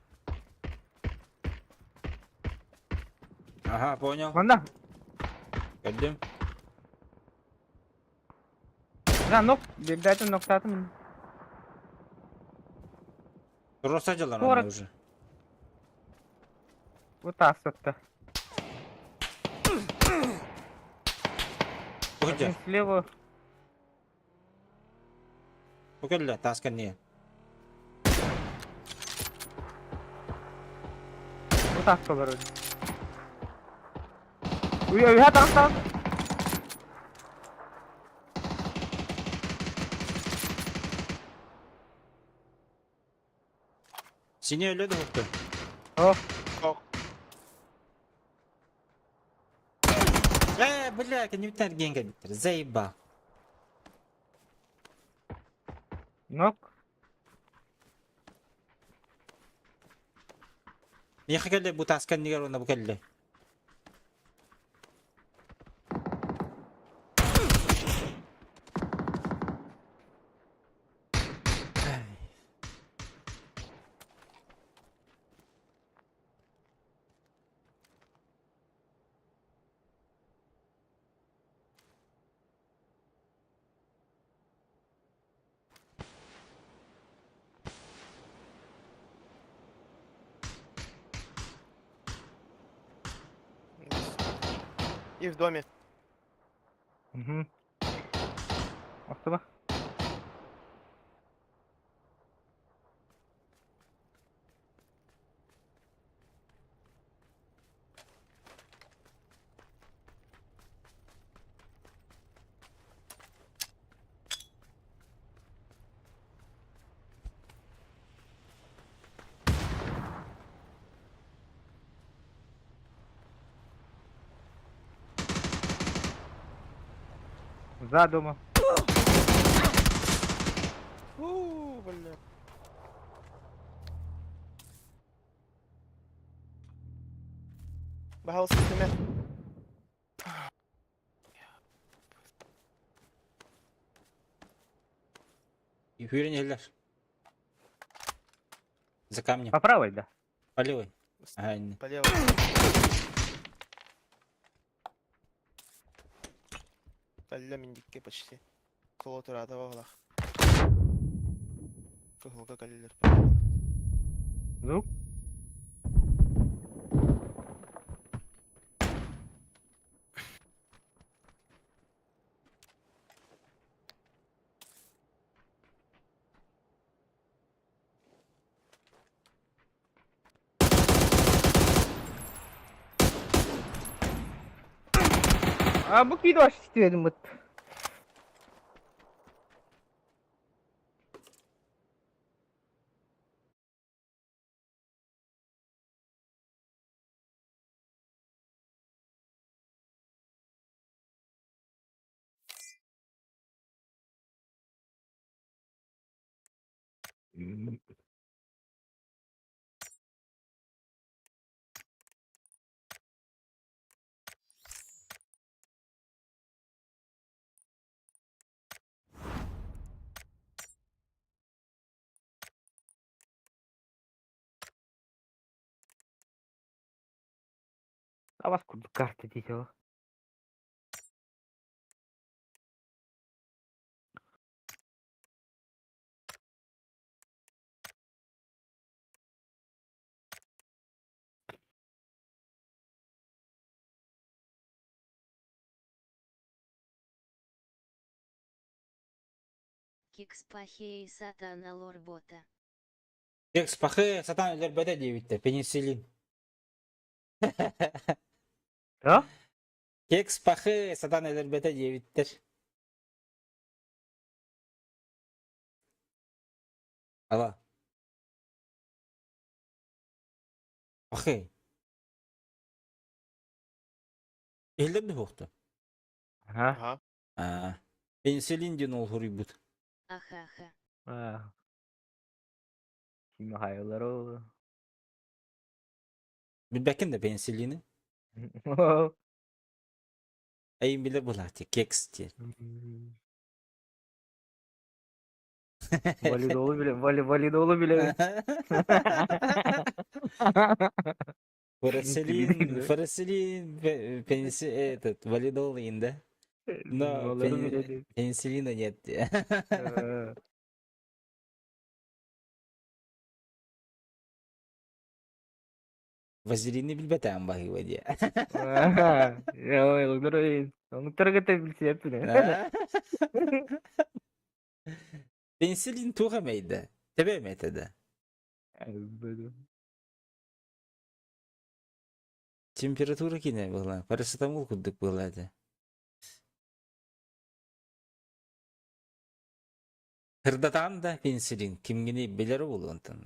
Ага, понял. Манда. Пойдем. Дайте ноктатым. Росадила Сорок. надо уже. Вот так вот-то. Где? Один слева. Покажи, таска не. Вот так поворот. Я там. Seni öyle de vurdu. О, Ох, Бля, не битер генге битер. Заеба. нок. Яхы келе bu taskan nigar ona bu kelle. и в доме. Угу. Автоба. За домом. Бля. Бахал системе. И Хюренеллер. За камнем. По правой, да. По левой. Ага, не. По левой. Калля миндикке почти. Соло турата бағалақ. Көхілгі каллелер. Ну, bu kıydı aç istedim mıt. А вас куда карта дитё? Кикспахе и сатана лорбота. Текст пахе, сатан ЛРБТ 9, пенициллин. Да? Текст пахе, сатан ЛРБТ 9. Ала. Пахе. Элдерді хоқты. Ага. Ага. Пенициллин ден ол хурибут. Ахаха. Şimdi hayırlar oldu. Bilbekin de penisilini. Ayın bilir bulatı. Keks diye. Validolu bile, validolu bile. Фараселин, пениси, этот, валидол инда. Но Onları bile değil. пенициллина нет. Вазелины билбетен бахи вади. Ya onları onları götürebilirsin hepsini. Пенициллин туға мейді. Тебе метеді. Температура кине была. Парацетамол куддык болады. Кырдатан да пенициллин. Кимгени белері болу онтан.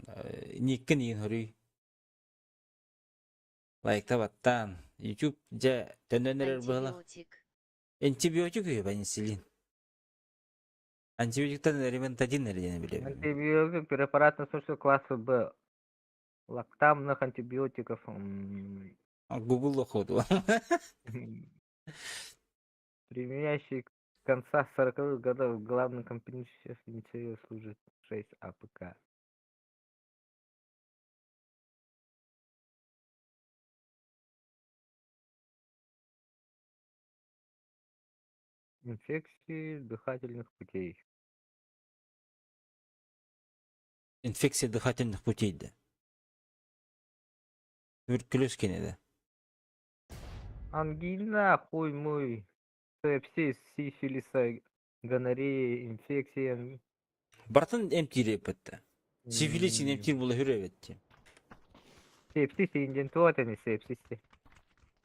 Никкін ең хүрүй. Лайкта баттан. YouTube жа төнөнерер была. Антибиотик. Антибиотик үйі пенициллин. Антибиотиктан элементадин нердені білем. Антибиотик препарат насущного класса Б. Лактамных антибиотиков. Google ходу. Применяющий к конца 40-х годов главным компонентом инициативы служит 6 АПК. Инфекции дыхательных путей. Инфекция дыхательных путей да. Туберкулез кенеді. Ангина, хуй мой, сепсис, сифилиса, гонорея, инфекция. Бартын эмтир епетті. Сифилисин эмтир бұла хүрі әветті. Сепсис индентуатами сепсиси.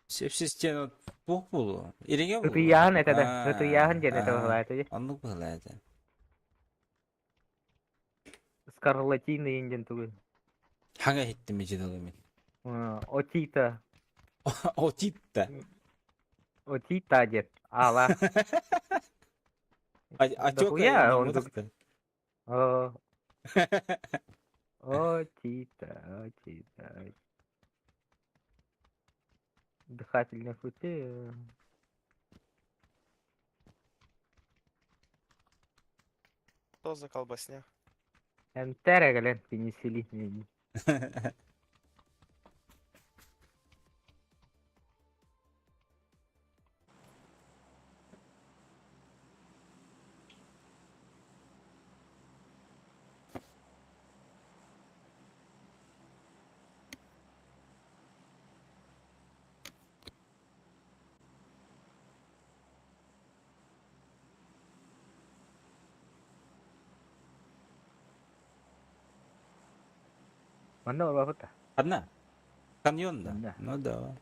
Сепсистен бұқ бұлу. Иреге бұлу. Гытыян это да, гытыян ден это бұлайды. Анлық бұлайды. Скарлатины индентуы. Хаңа хетті мечедалы мен. Отита. Отитта. Отита дед. Ала. Отека Дохуя, не он мудак-то. О, о, Тита, о, Тита. Дыхательные пути. Что за колбасня? Энтера, глянь, пенициллин. Mana apa tak? Одна? Каньон, да? Да. Ну да.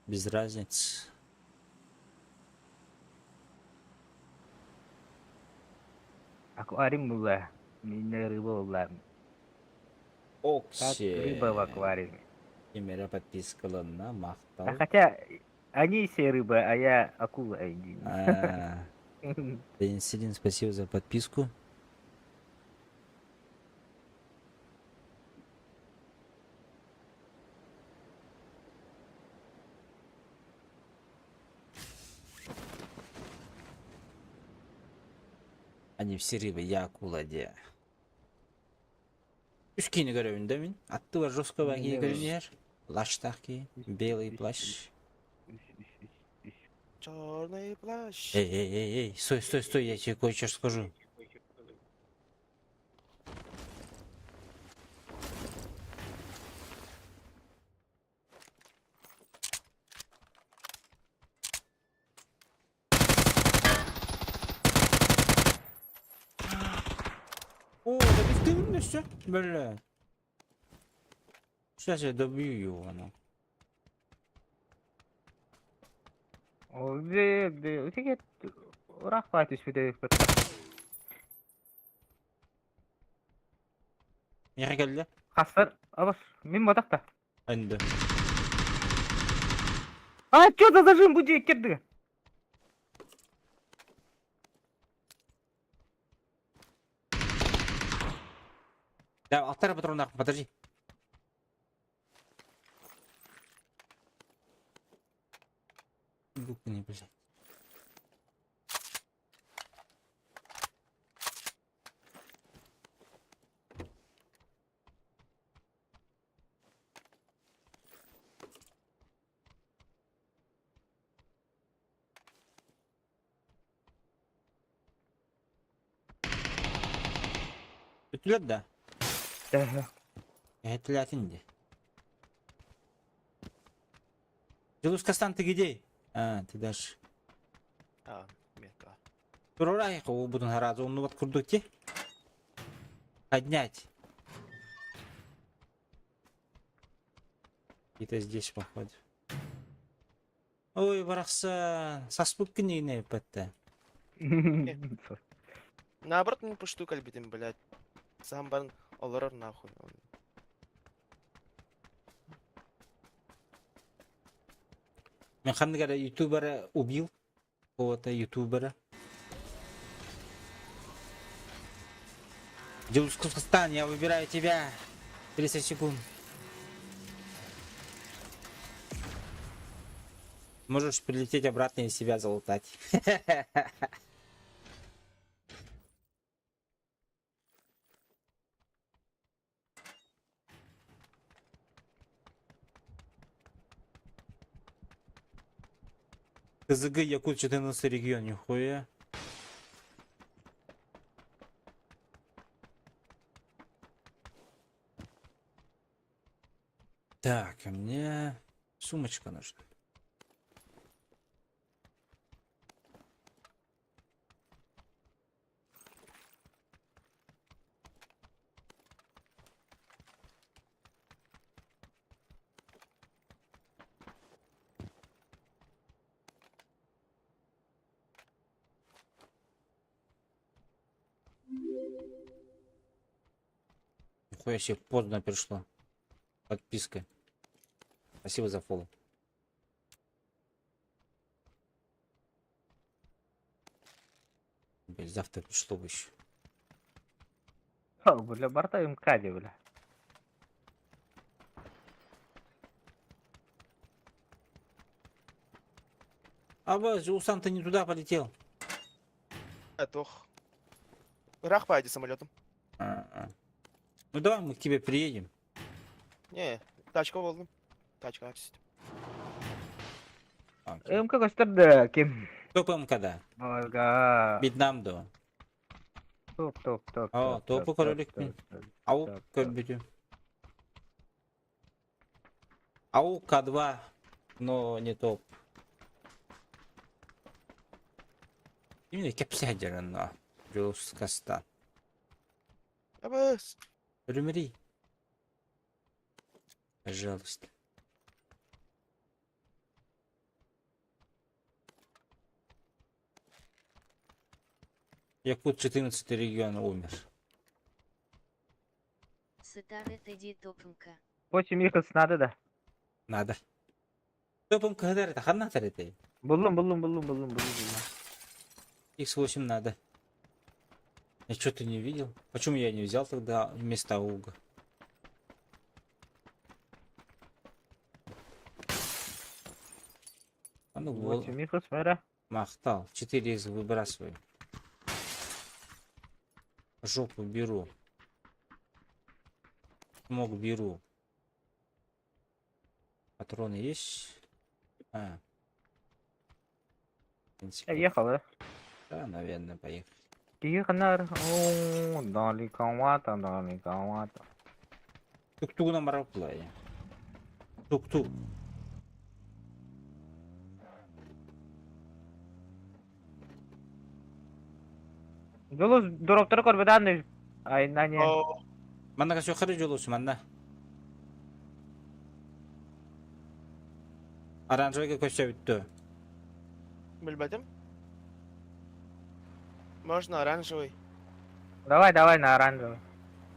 Без разницы. Akuarium mulai. Mina riba ular. Как рыба в Окси. аквариуме. Кемера подпискаларына А мактал. хотя они все рыбы, а я акула. Пенициллин, спасибо за подписку. Они все рыбы, я акула, де. Үш кийини көрөмүн да мен. Атты бар жесткого кийини көрүнөр. Плащтак ки, белый плащ. Черный плащ. Эй, стой, я тебе кое-что скажу. О, да ты все, бля. Сейчас я добью его, ну. Öteki Irak Fatih bir de Яка geldi? Hasar, abas, min batak da. Önde. А, что за зажим будет, кирды? Да, алтарь патронах, подожди. Буквы не блядь. Ütület da. Да. Ütületin de. Жылуш Кастан, ты где? А, ты даже. А, метка. Турорай, у будун харазу, он вот курдуте. Поднять. Где-то здесь, походу. Ой, варахса. Саспук не петте. Наоборот, мен пушту кальбитим, блядь. Сам барн олорор нахуй. Мен хандыгара ютубера убил. Кого-то ютубера. Жылуш Кастан, я выбираю тебя. 30 секунд. Можешь прилететь обратно и себя залутать. КЗГ Якут 14 регион, нихуя. Так, а мне сумочка нужна. Нихуя себе поздно пришло. Подписка. Спасибо за фоллоу. Блин, завтра пришло бы еще. О, бля, борта МК-де, бля. А вот Жусан-то не туда полетел. Тох. Рах поеди самолетом. А. Ну давай мы к тебе приедем. Не, тачка болдым. Тачка ачты. Окей. МК көстөрдү, ким? Топ МКда. Ага. Вьетнамда. Топ. О, топу көрөлүк мен. Ау топ. көрбүдү. Ау К2, но не топ. Именно кепсе жаранна. Жус каста. Абас. Умри. Пожалуйста. Якут 14 регион умер. Сытары теди топымка. 8 yıkıl sınadı da. Надо. Топом когда это? Хана это? Buldum. X8 надо. Я что-то не видел. Почему я не взял тогда вместо ауга? А ну вот, 8 yıkıl sınadı. махтал. 4 выбрасываю. Жопу беру. Мог беру. Патроны есть? А. В принципе, Ехал, да? да, наверное, поехали. Киїханар. О, далековато. Тук-тук на мараплае. Тук-тук. Жолу дороптары көрбөдөн. Айна не. О, Манна качо хары жолусу манна. Оранжевый көчө бүттү. билбедим. Можно оранжевый. Давай на оранжевый.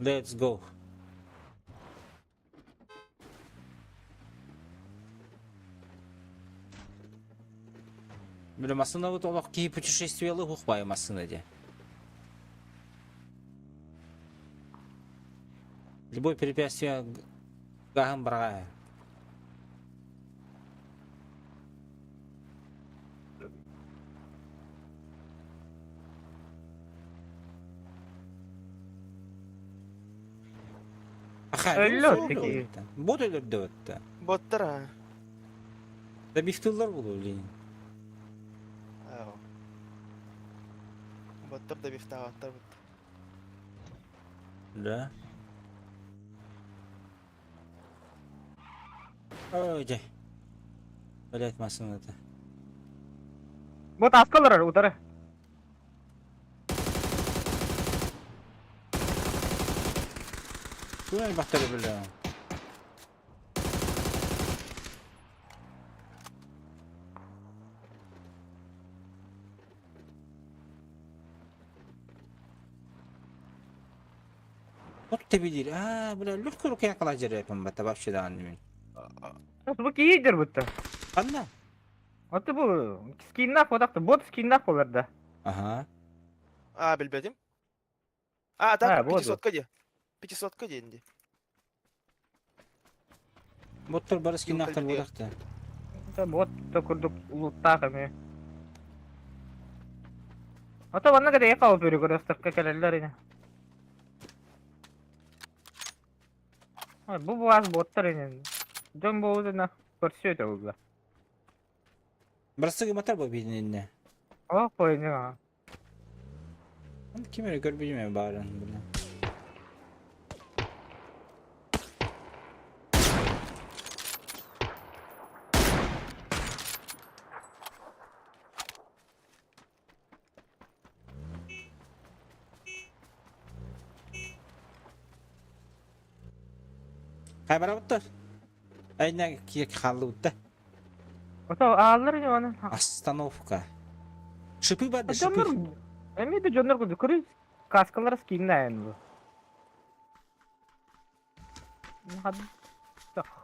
Let's go. Бля, масына вот олақ кей путешествиялы ұқпай масына де. Любое препятствие гахам брага. Өлі теки. Бот өлірді өтті. Боттар ha. Да бифтылар бұл өлейін. Ау. Боттар да бифтағаттар бут. Да. Ой, жай. Блять, масына-то. Вот аскалар утары. Куай бақтары білі. Вот ты видели. А, бля, легко руки акала жерепім бата вообще да анымен. Bu kiyidir butta. Анда? Аты bu скиннах одақты. Бот скиннах оларда. Ага. А, билбедим. А, так, вот, 500-ка де. 500-ка де инде. Боттар бары скиннақтар Юлка бодақты. Бот та курдук улуттақ эми. Ата ванна кеде калып өрү көрөстөркө келелер ине. Ай, бу аз боттар ине. Жон болуна көрсөтө була. Бірсігі матар бұл бейдініне. О, койну. Кемері көрбейдім мен барын. Бля. Қай бара бұттар? Айна кек қалды бұтта. Ата алар ине аны. Остановка. Шипы барды, Жоннор. шипы. Эмиде жоннор курду көрү. Каскалар скиннайын бу.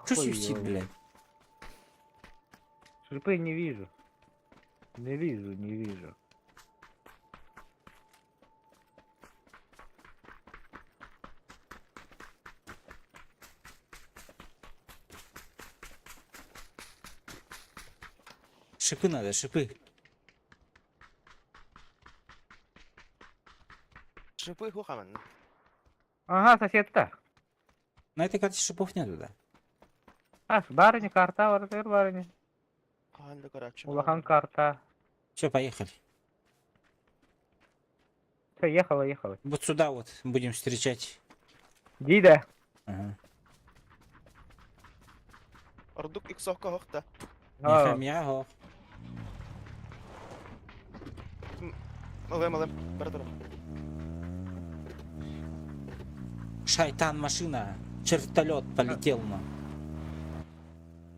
Что свистит, блядь? Шипы не вижу. Не вижу. Шипы надо, шипы. Шипы хухаман. Ага, соседка. На этой карте шипов нету, да? Барыня, карта var, ver барыня. Ханды карачы. Улахан карта. Все, поехали. Все, ехала. Вот сюда вот будем встречать. Диде. Ага. Ордук иксоққа хоқта. Мехам яго. Малым. Бір тұрып. Шайтан машина. Чертолет полетел на.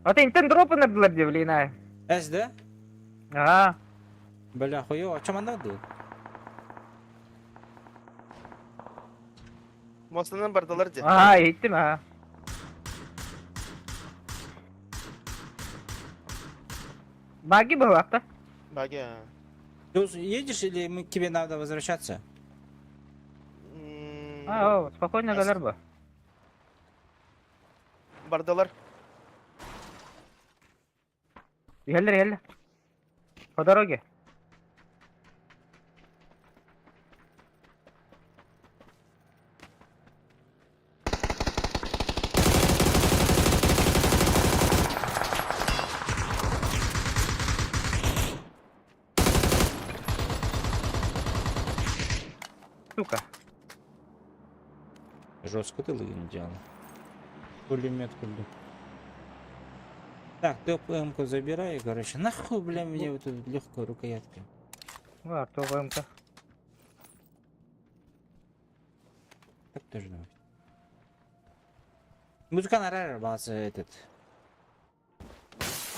А ты интен дропы набилар де, блин, а. Эс, да? Ага. Бля, хуёво. А чем она надо? Мостынан бардалар де. Ага, еттім, ага. Баги был, а-то? Баги. Ты едешь или мы к тебе надо возвращаться? О, спокойно, Галерба. Бардалар. Елдер. По дороге. Сука. Жестко ты лыгин делал. Пулемет куда. Так, ТПМ-ку забирай, короче. Нахуй, бля, мне вот эту легкую рукоятку. А, то ВМК. Так тоже давай. Музыка на база этот.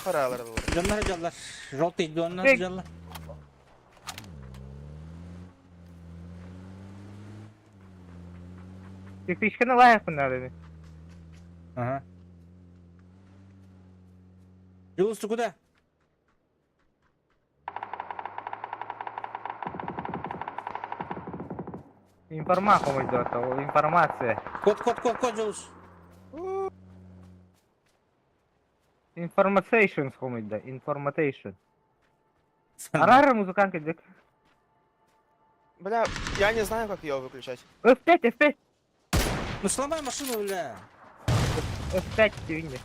Қаралар болар. Жанлар. Желтый донна Эй. жанлар. Кирпичканы лайықпын надо. Ага. Юлус, ты куда? Информация идет, информация. Код, Юлус. Information скомыйда, information. Арара музыкант идет. Бля, я не знаю, как ее выключать. F5. Ну сломай машину, бля. F5 видно.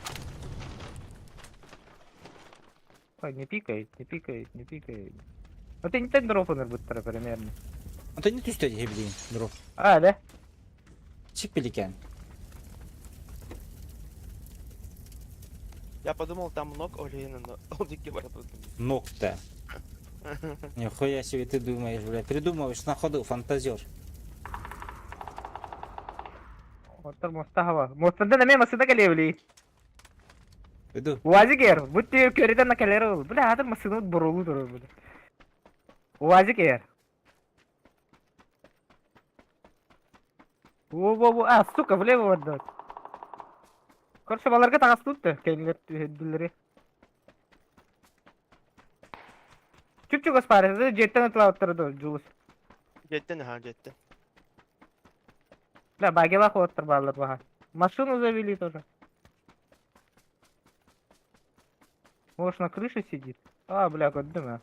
Ой, не пикает. Вот и не так дропанер быстро примерно. А ты не тустать, блин, друг. А, да? Чипеликян. Я подумал, там ног Олейна, но Олдики братан. Ног-то. Нихуя себе ты думаешь, бля. Придумываешь на ходу, фантазер. Вот там мостава. Мостанда на масыда калевли. Иду. Уазикер, будьте köreden на калеру. Бля, адам масыда бурулу durur бля. Уазикер. Во, а, сука, влево отдать. Короче, баларга тагас tuttu. Келгер heddileri. Чуп-чуп аспарады, жеттен ытлап отурду, жулус. Жетті. Бля, багела хоттыр балар баха. Машину завели тоже. Может, на крыше сидит? А, бля, көрдүм, а.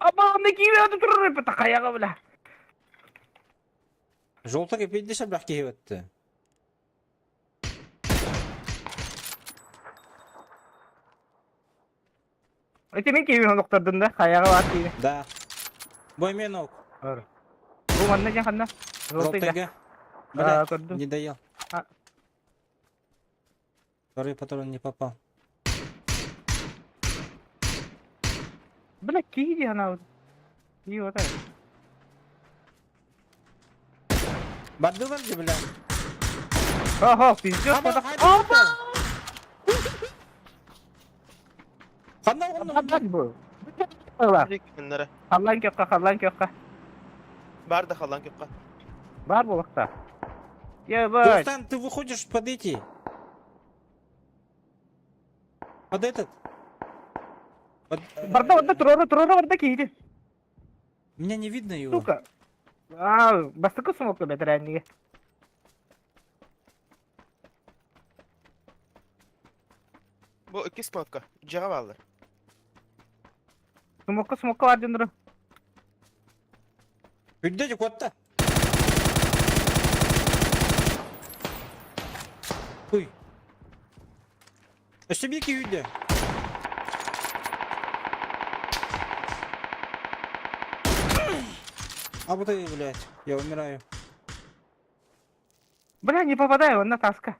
Абағымды киіп тұрыр, бұта қаяға, бля. Желтый кипит деші бірақ кейіп өтті. Өте мен киіп ондықтырдың да, қаяға бар кейі. Да. Боймен ок. Бұл маңна жан қанда? Желтыйга. А, Бля, көрдім. не доел. А. Второй патрон не попал. Бля, кейді анау. И вот это. Бардылар же, бля. Ого, пиздец, Ama это... haydi. Қандай Опа! орын? Бак бұл. Бар. Мінлері. Қаллан көкқа. Барды қалан көпқа. Бар болықта. Ебать. Рустам, ты выходишь под эти. Под этот. Барда, турора барда кейди. Меня не видно его. Сука. Бастыкы смокка бетерәнниге. Bu iki spotka. Cevap alır. Смокка бар жындыры. Үйде котта. Ой. Өстебеки үйде. Абытай, блядь, я умираю. Бля, не попадаю, он на таска.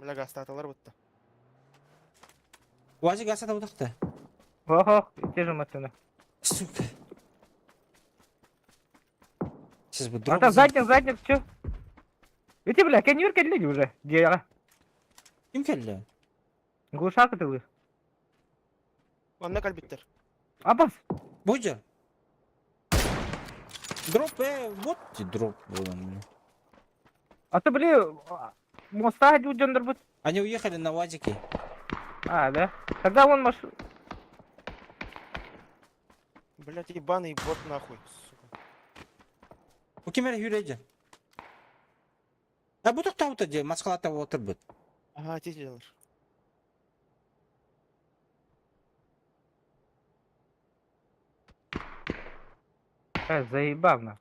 Bile gastatalar bitti. Вази гасата удахта. Ох, те же машины. Сука. Сейчас бы А дроп. там задник, чё? Эти, бля, конюр келлиди уже. Где? Kim keldi? Глушак ты вы. Onda kalbittir. Абас. Боджа. Дроп, вот и дроп был. А ты, бля, моста ходил жындыр. Они уехали на УАЗике. Да? Тогда вон маш... Блять, ебаный бот нахуй. Сука. У кемер юрейді. Bu toqta o'tadi, masxalata o'tir bit. Ага, тиз делаешь. Заебал на.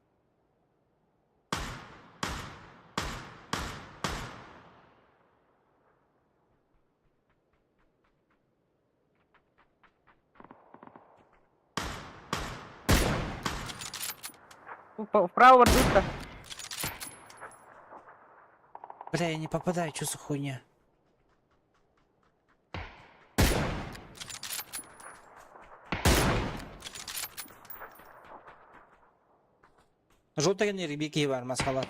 Вправо вордуться. Бля, я не попадаю, что за хуйня? Желтая ребеки var масхалат.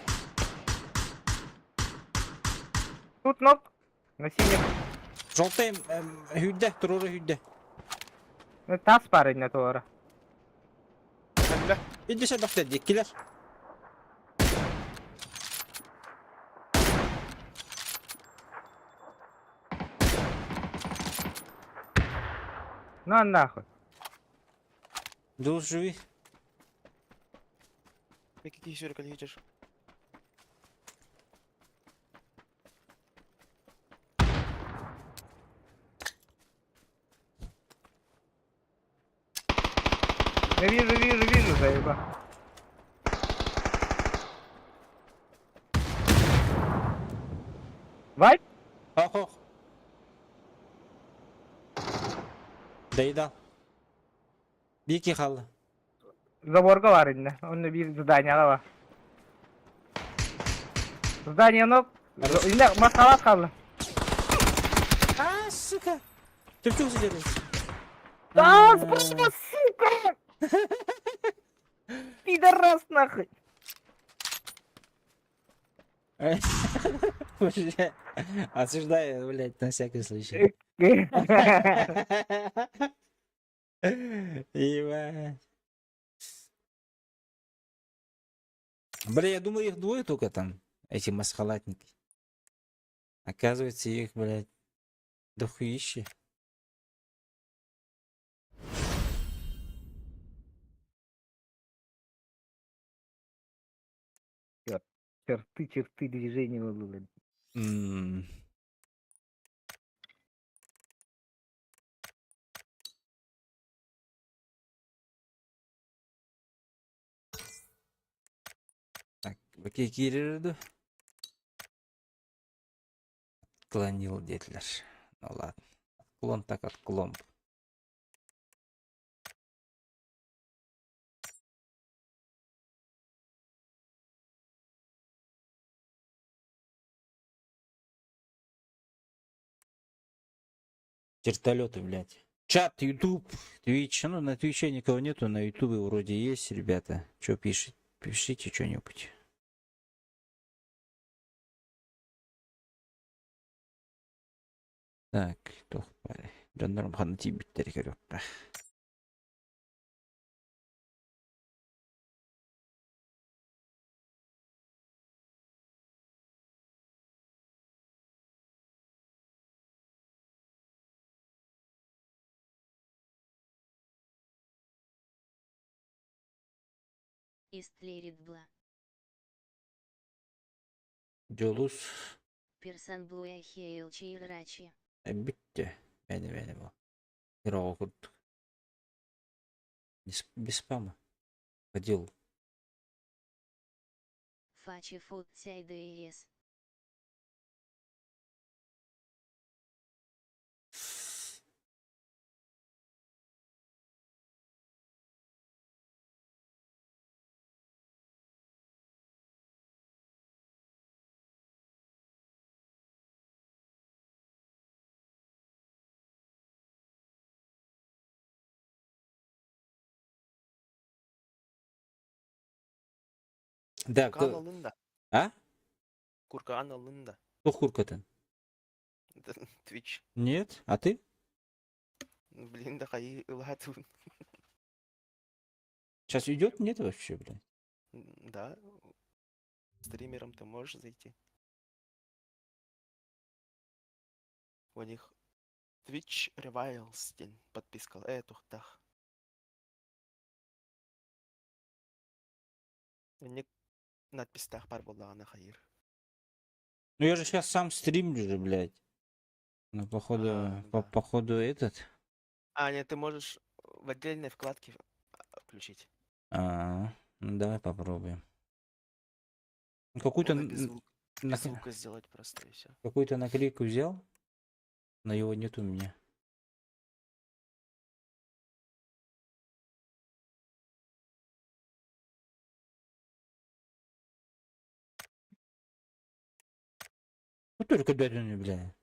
Тут ног. На синих. Желтая hüdde, tururu hüdde. Тас парень на тора. Hadi Bir dışarı bak dedi, ikiler. Ну нахуй. Дул живи. Peki kişi geçer. Вижу, заеба. Вайп? Ох. Deydi al. Bir iki kaldı. Заборга var indi. Onun bir zdanияға var. Здание ног. Indi maskalat kaldı. А, сука. Türkçe usul ediyoruz. Спасибо, сука! Пидорас нахуй. Осуждаю, блядь, на всякий случай. Ебать. Бля, я думал, их двое только там, эти масхалатники. Оказывается, их, блядь, дохуище. Черты движения было. М. Так, bakayım girerdi. Отклонил dediler. Ну ладно. Отклон так отклон. Вертолеты, блядь. Чат, YouTube, Twitch. Ну, на Твиче никого нету, на Ютубе вроде есть, ребята. Что пишет? Пишите что-нибудь. Так, тоқпай. Жандарым ханы тибиттер керек па. Истлерит бла. Jolus. Персан блуя хейл чейрачи. Bitti. Beni bu. Bir okuttuk. Без спама. Ходил. Фачи фут сяй ДС. Да, Kurkağın alında. а? Kurkağın alında. Кто Хуркатын? Twitch. Нет? А ты? Блин, да хаи ылатун. Сейчас идет? Нет вообще, блин. Да. Стримером ты можешь зайти. У них Twitch Revivals день подписка. Тухтах. У них надпись бар болдағана хайыр. Ну я же сейчас сам стримлю же, блядь. Ну, походу, А, да. походу этот. Нет, ты можешь в отдельной вкладке включить. Ну, давай попробуем. Ну, Какую-то Надо без на- звука сделать просто и все. какую-то наклейку взял, но его нет у меня. Ну только дай, бля.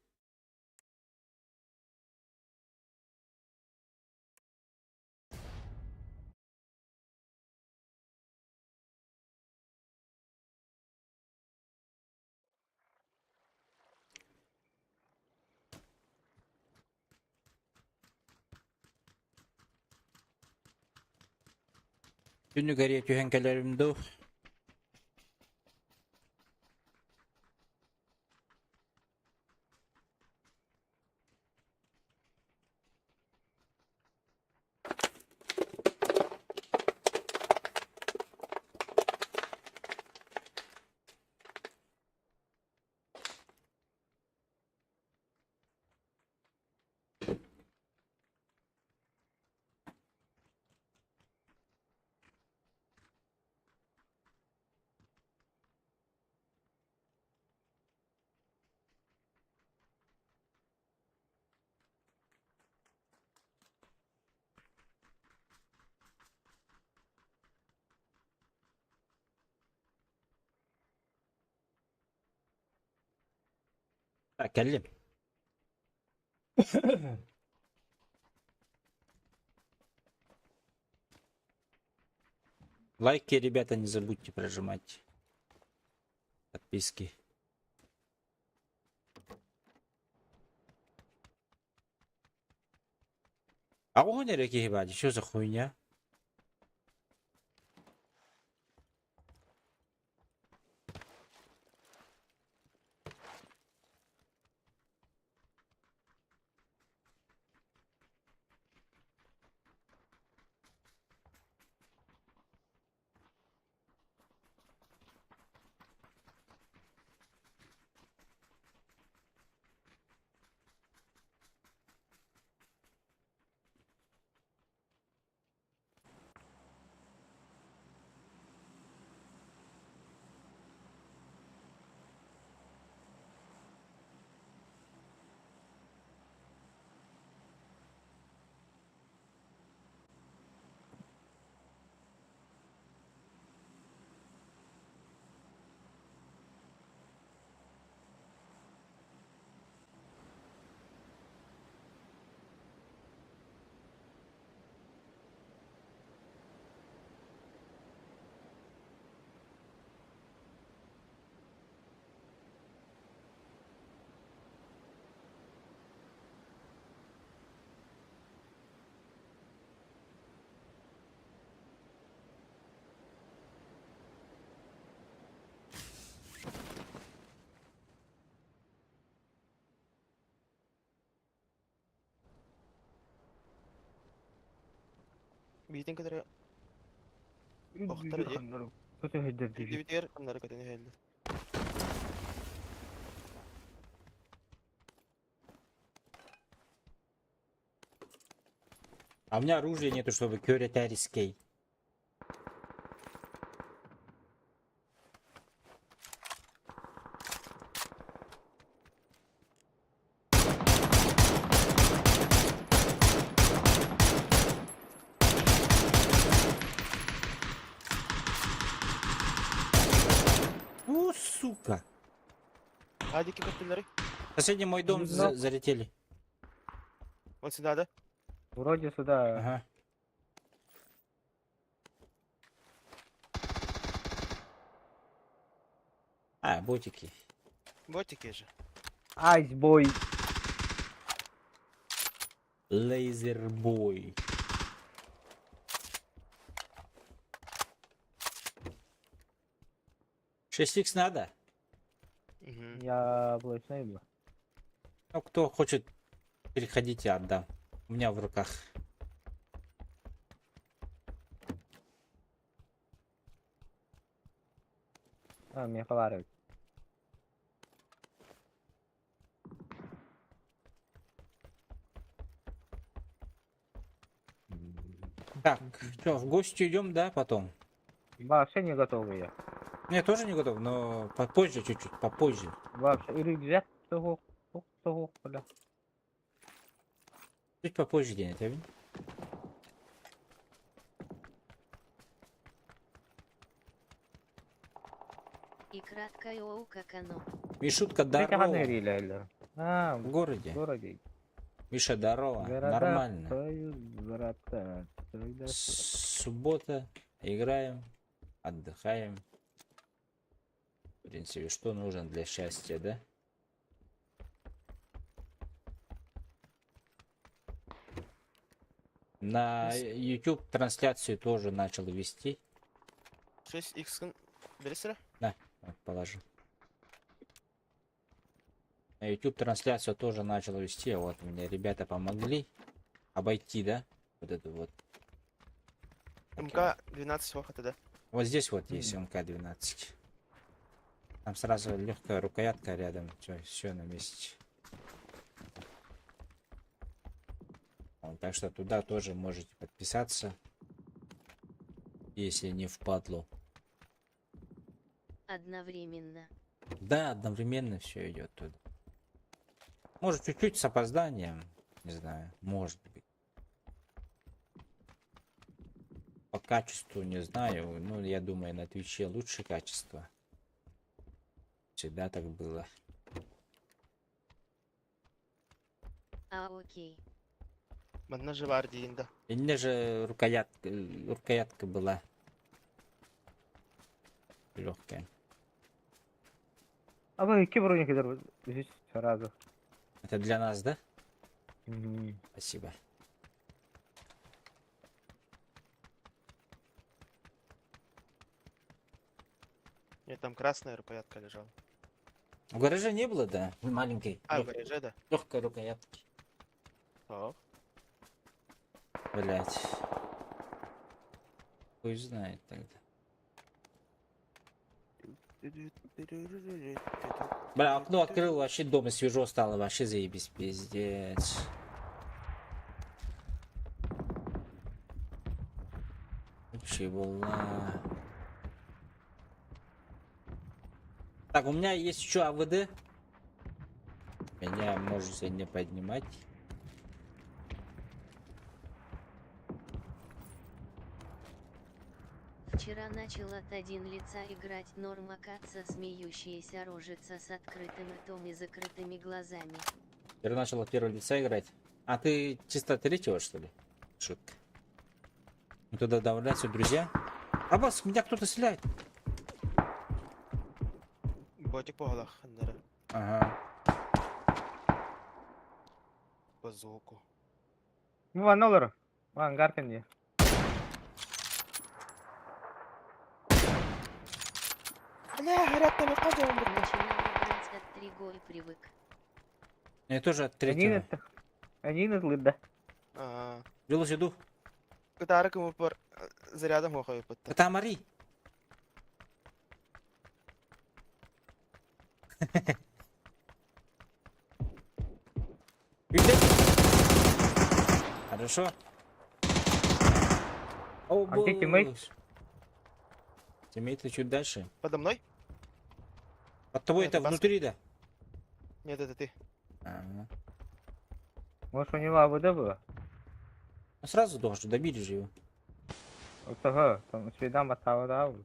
Günü gariye tühenkelerimde. Kellim. Лайки, ребята, не забудьте прожимать. Подписки. А он реки ебать, что за хуйня? Bildiğin kadarıyla Охтар, е. Kötü hediye değil. Битер аннары көтөнө хэлди. А у меня оружия нету, чтобы кёрить арискей. О, сука. Адики көттүлөр. Соседний мой дом Ну. залетели. Вот сюда, да? Вроде сюда. Ага. А, ботики. Ботики же. Айсбой. Лазербой. Шесть икс надо? Мгм. Яблочный был. Ну, кто хочет, переходите, отдам. У меня в руках. А, мне хватит. Так, что, в гости идем, да, потом? Вообще не готовы я. Я тоже не готов, но попозже, чуть-чуть, попозже. Вообще, и рюкзак того, бля. Чуть попозже день, это видно? И краткое оу, как оно. Мишутка, Третья здорово. ганерили, Эльдер. А, В в городе. городе. Миша, здорово. Города Нормально. поют, города, когда Суббота. Играем. Отдыхаем. В принципе, что нужно для счастья, да? На YouTube трансляцию тоже начал вести. 6x бересире? Вот, положу. На YouTube трансляцию тоже начал вести. Вот мне ребята помогли обойти, да? Вот эту вот. МК-12 вахата, да? Вот здесь вот есть МК-12. Там сразу легкая рукоятка рядом. Все на месте. Вот, так что туда тоже можете подписаться, если не впадлу. Одновременно. Да, одновременно все идет туда. Может, чуть-чуть с опозданием, не знаю, может быть. По качеству не знаю, ну, я думаю, на Твиче лучше качество. Всегда так было. А окей. Манна же бар дейін да. И мне же рукоятка была легкая. А вы какие броники здесь сразу? Это для нас, да? Мгм. Спасибо. Нет, там красная рукоятка лежала. В гараже не было, да? Маленькой. А, в гараже, да? Легкой рукоятки. Так. Блять. Пусть знает тогда. Бля, окно открыл, вообще дома свежо стало, вообще заебись, пиздец. Чего? Так, у меня есть еще АВД. Меня можете не поднимать. Вчера начал от один лица играть Норма Катца, смеющаяся рожица с открытым ртом и закрытыми глазами. Я начал от первого лица играть. А ты чисто третьего, что ли? Шутка. Ну туда добавляются друзья. А бас, меня кто-то стреляет. Ботик по голах, аннары. Ага. По звуку. Ван olur. Ван Гарпин diye. Бля, горят на легком. Начинал играть от 3 и привык. Я тоже от Один третьего. из один из лыда. Ага. Велосиду. Кытары кымы пар. зарядом хохой пытта. Там ори. Хорошо. О, А где тиммейт? боже. Тиммейты чуть дальше. Подо мной? Под тобой Это это баска. внутри, да? Нет, это ты. Ага. Может, у него АВД было? Ну сразу должен, добили же его. Вот того, там следам от АВД.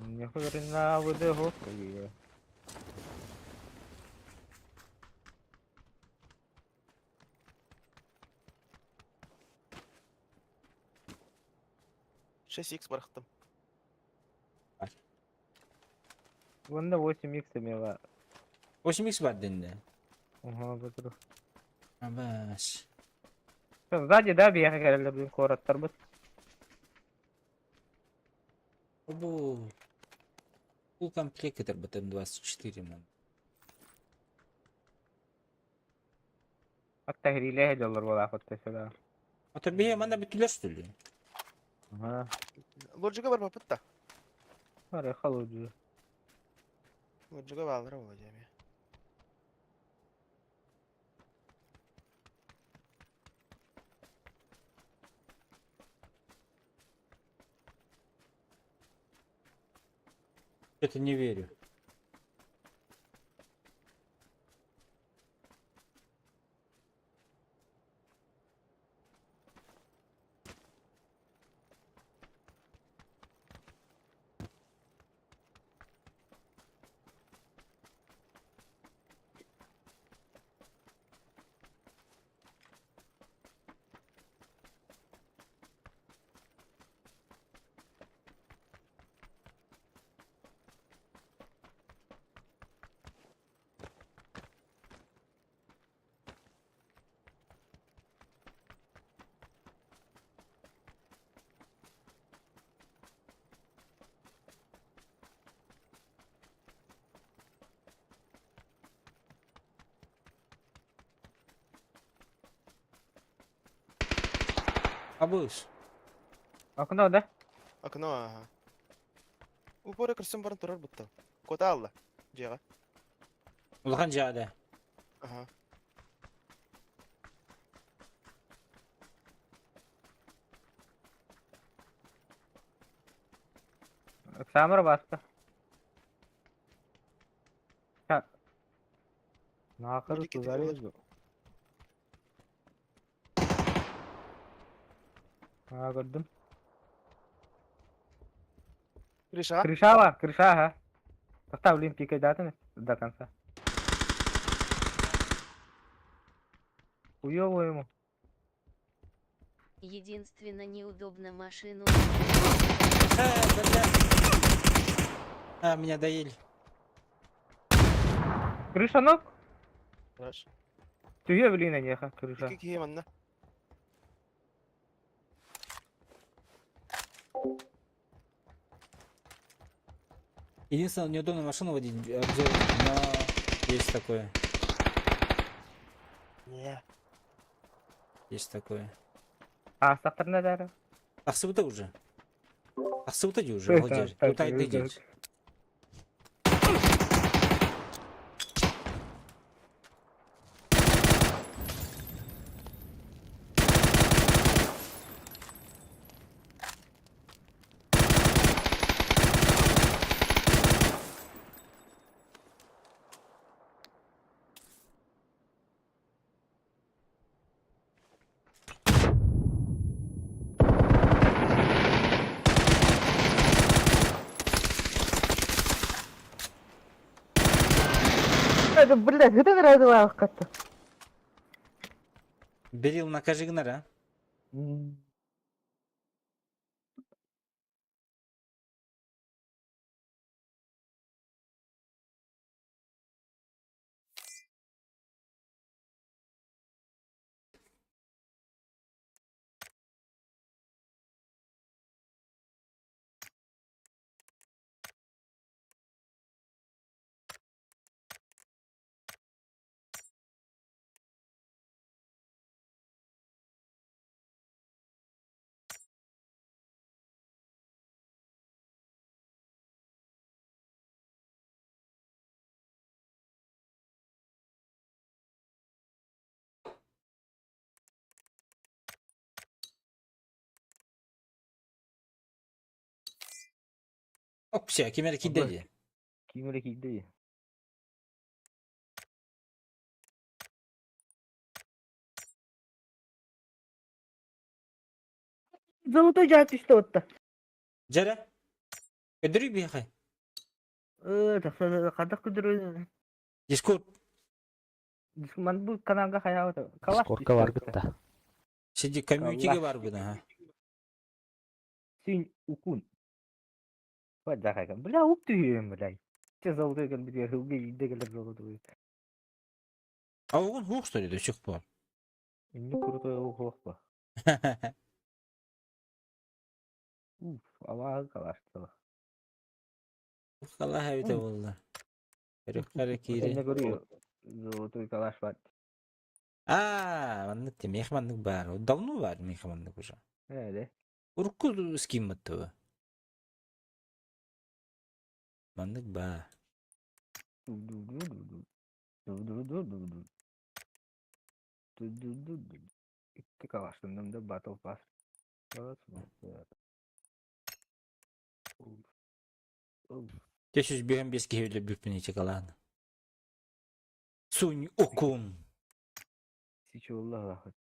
Не говори на АВД, господи. 6х барахтым. Вон на 8х имела. 8х var денде. Ага, бутыры. Абаш. Всё, сзади, да, бияка келелер, блин, кораттар бут. Обу. Full комплект это БТМ-24, man. Hatta hiriyle ediyorlar bu lafı mesela. А то бе, мана битүлер, что ли? Ага, Лоджига бар пытта. var ya kalıcı. Лоджига балдыра болажам я. Это не верю. Абыш. Akında o da. Окно, ага. Упоры кырсын барын турар бутта. Кота алла. Жега. Улхан жада. Ага. Samur bastı. Ya. Nakır Hadi gidin tuzarıyız bu. Ha gördüm. Криша? Крыша, ага. Поставь блин, пикай даты до конца. Хуёво ему. Единственно неудобно машину. Бля. А, меня доели. Крыша ног? Раш. Тüye блин, а неха, крыша. Ики кием анна. Единственное, неудобно машину водить, обзор, но есть такое. Не. Есть такое. А, сақтыр не дәрі? Ақсыбыта уже. Ақсыбыта де уже, Так, Владимир. так, Тут айтты так. дед. Это, блядь, это нравится как-то. Берил на кажигнара. Оп, все, кемер кидdedi. Кимере кийди. Золотой жаат düştü отта. Jara. Ödürü bir yakay. Такса кадак күдүрө. Discord. Дискман бу каналга хаяа. Калаш. Скорка бар гытта. Şimdi community'ge var buna ha. Син укун. Вот да как. Бля, ух ты, бля. Че золотой ган бизге хылгы үйдө келип золотой. А oğlum hoş story'de çık bu. Эмне крутой ух па. Уф, ала калашты. Allah evde valla. Herifler Эмне kiri. көрүyor? Золотой калаш бар. Anlık değil. Mehmanlık var. O davno var mehmanlık уже. Öyle. Urku skimmetті bu. Mehmanlık var. İki kalaştım da Battle Pass. Geçiş bir hem beski evle büyüpmeni çakalan. Sun okun. Сичулла лахат.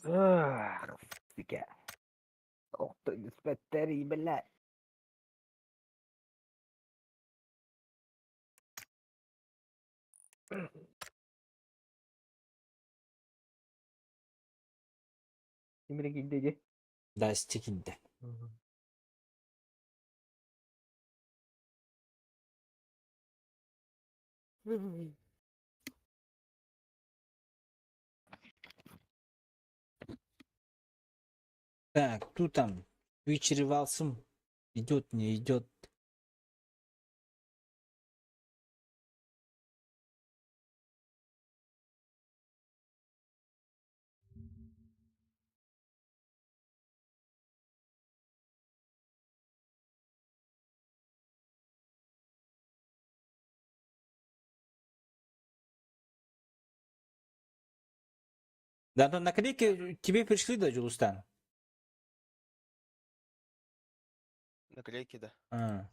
Ах, сика. Ох ты, спеттери, бля. Kimire gidecek? Da stekinde. Так, кто там? Вечеревалсом. Идет, не идет. Да, ну наклейки тебе пришли, да, Джулустан? Наклейки, да. А.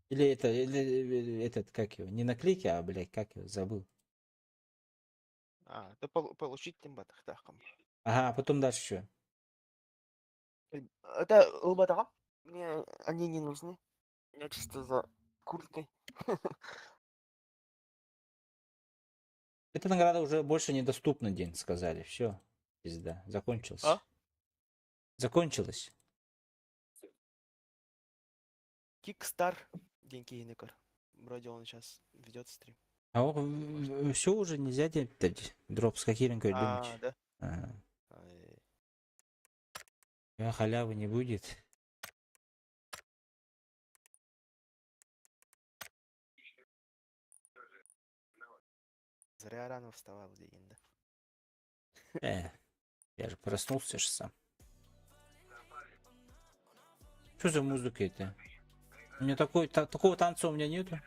Или этот, как его? Не наклейки, а, блядь, как его, забыл. Да получить тем батахтахом. Ага, а потом дальше что? Это лобота. Мне они не нужны. Я чисто за курткой. Эта награда уже больше недоступна, день, сказали. Все, пизда, закончилось. А? Закончилось. Кикстар. Деньги Инекор. Вроде он сейчас ведет стрим. А все уже нельзя делать. Дроп с каким думать. Да. Ага. Халявы не будет. Зря рано вставал, Дегин, да. Я же проснулся же сам. Что за музыка это? У меня такого танца у меня нету.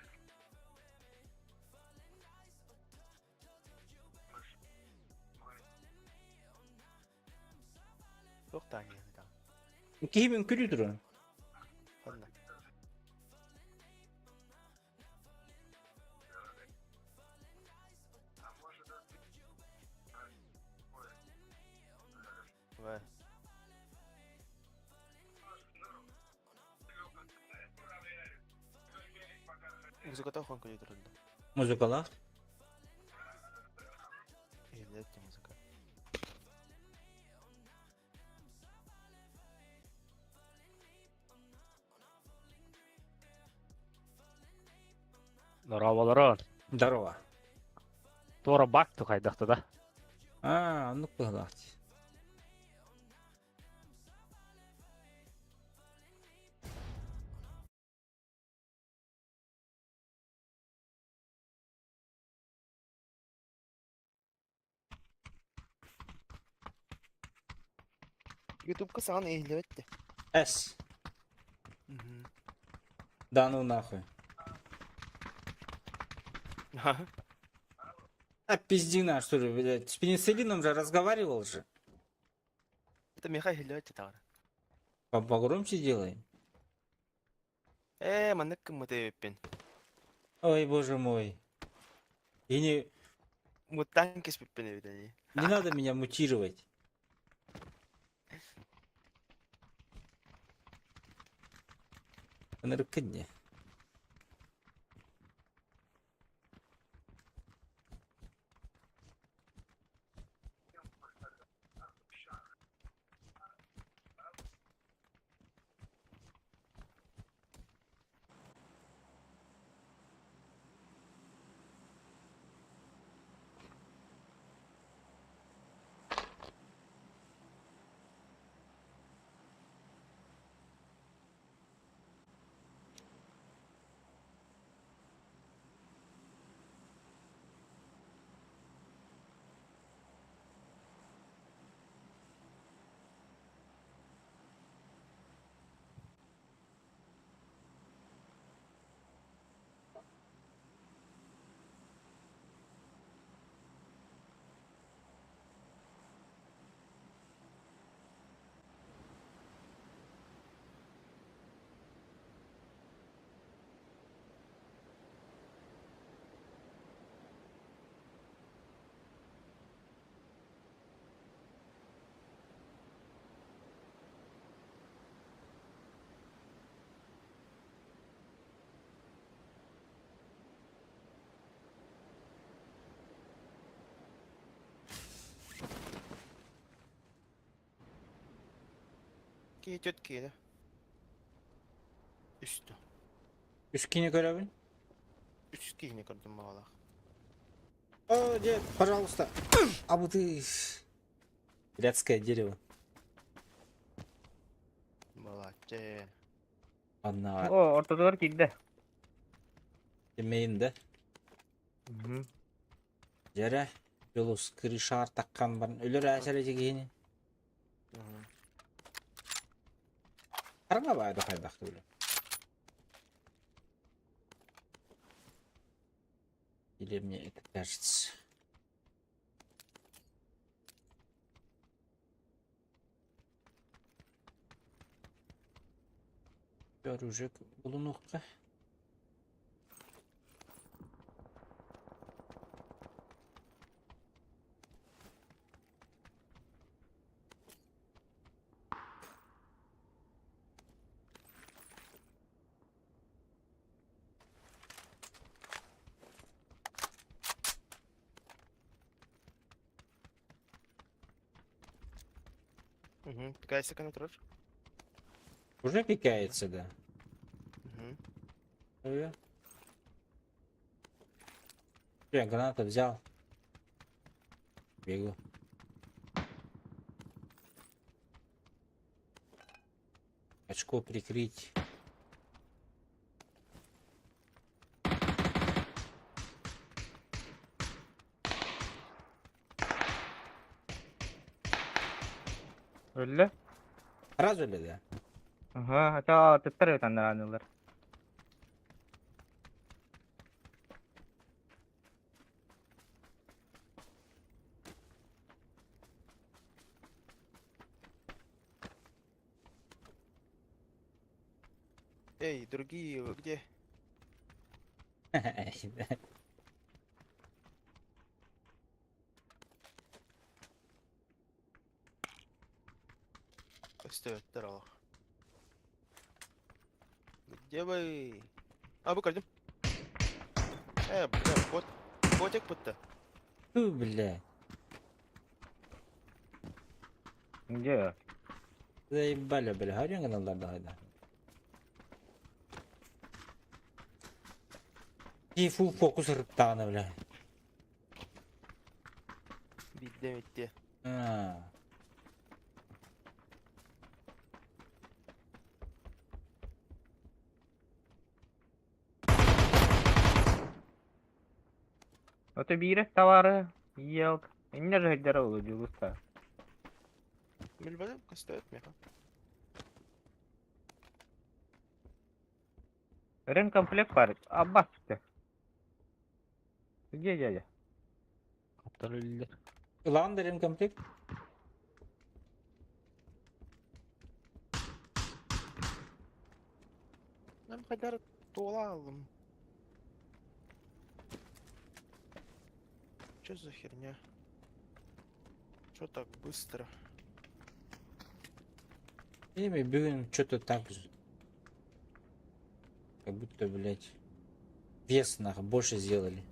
Yok tane там. Kimin külüdür o? Ладно. Ouais. Музыката хон көйдір өлді. Музыкалар. Елдетті музыка. Нұрабалары Здорово. тура бақты қайдақты да. Ну погладь. Ютубка саған елдетті. С. Да ну нахуй. А пиздина, что ли, блядь. С пенициллином же разговаривал же. Это Михаил елдетті тағыр. Погромче делай. Маннык кыммы тейбеппин. Ой, боже мой. И Муттан кеспеппин эбитени. не надо меня мутировать. Нырканье. Кейтет кейді. Үсті. Üskini görebil. Үс кейіне көрдім бағалақ. О, дед, пожалуйста. А вот ты... Рядское дерево. Балатче. Одна О, ортодор килди. демейін да. Жара. Жолус крышар таккан барын. Өлөр әсер етегені. Қарыңа байды қайдақты өлі. Или мне это кажется. Оружек булунукка. Пікайся канатрор. Уже пикается, да. Я гранату взял. Бегу. Очко прикрыть. Öldü. Раз öyle de. Aha, hatta tıttırıyor tane anılar. Эй, другие, вы где? Өстөттөр алах. Где вы? А, вы кардым. Бля, ботик бутта. Фу, бля. Где? Заебали, бля. Горен каналlarda hayda. И фул фокус рыптағаны, бля. Бидде. А. Это бире товары. Елк. Инне же здорово, Джугуста. Билбедим, кастает меха. Ренкомплект парит. Аббас ты. Где дядя? Aptal ölüler. Ulan derim komplekt. Ben kadar tuğla aldım. Что за херня? Что так быстро? Или бюн что-то так же. Как будто, блядь, вес нах больше сделали.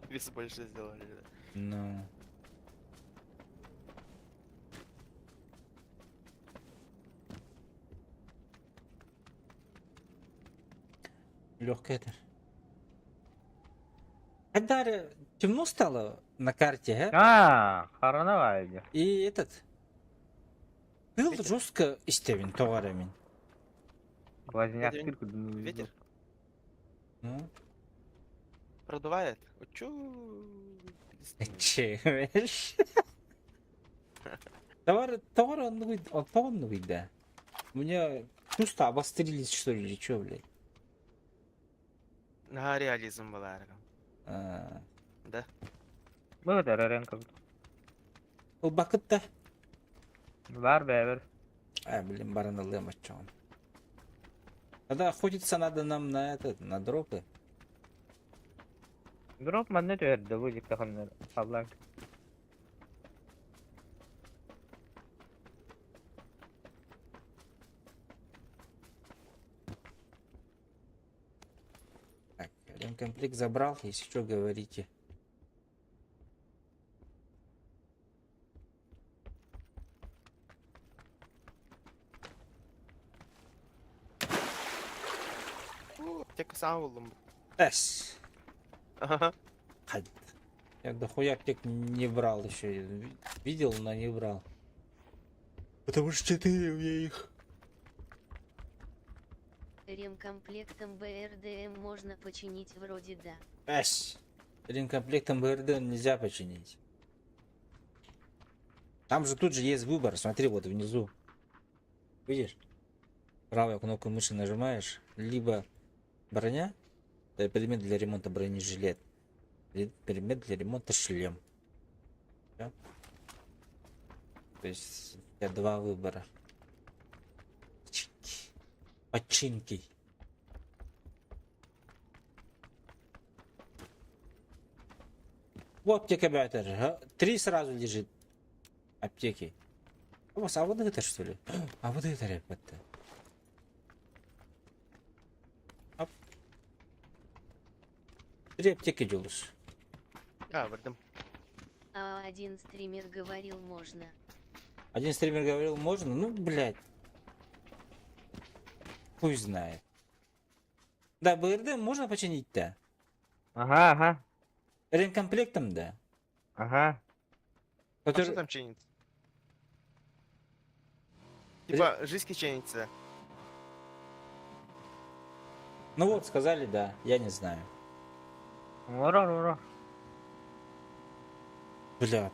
Вес больше сделали, да. Ну. Легко это. Когда темно стало на карте, а? Карана вайди. И этот. Был Ветер. жестко истевин товарами. Глазняк Ветер. тирку. Ветер Ну. продувает. Чу. Че, видишь? Товар он выйдет, да. У меня чувства обострились, что ли, или что, блядь? На реализм была. А, Да. Bu kadar renk. Ол бақытта. Var be. Блин, бараналы мачон. Надо охотиться надо нам на этот, на дропы. Drop manne törde bu jikta xanlar. Allah. Так, ремкомплект забрал, если что, говорите. Аптека сам buldum. Эс. Ага. Хай. Я дохуя аптек не брал еще. Видел, но не брал. Потому что 4 у меня их. Ремкомплектом БРДМ можно починить вроде да. Эс. Ремкомплектом БРД нельзя починить. Там же тут же есть выбор. Смотри, вот внизу. Видишь? Правую кнопку мыши нажимаешь. Либо броня. Это предмет для ремонта бронежилет. Предмет для ремонта шлем. Всё. То есть у тебя два выбора. Починки. Вот аптека бятер. 3 сразу лежит. Аптеки. А вот это что ли? А вот это ребята. Оп. 3 аптеки делаешь. Bildim. А один стример говорил можно. Один стример говорил, можно? Ну, блядь. Хуй знает. Да, БРД можно починить-то. Ага, ага. Ремкомплектом, да. Ага. А Который... что там чинится? Типа, жизнь чинится. Ну вот, сказали, да. Я не знаю. Ура. Бля.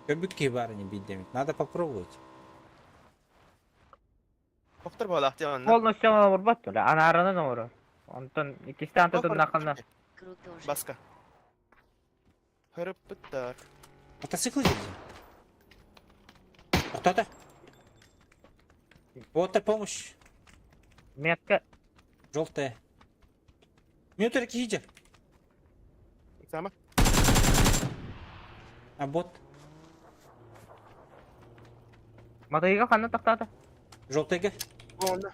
Köpük var не бить демит. Надо попробовать. Doktor bu lahti anla. Полностью урбат öyle. Anarını da vurur. Ondan ikisi de antadın nakılına. Круто же. Баска. Hırıpıttar. Мотоцикл едем. Кто-то. Вот-то помощь. Метка. Желтая. Минуту едет. Sama. А бот. Matayıga kanı taktı. Желтая. Onda.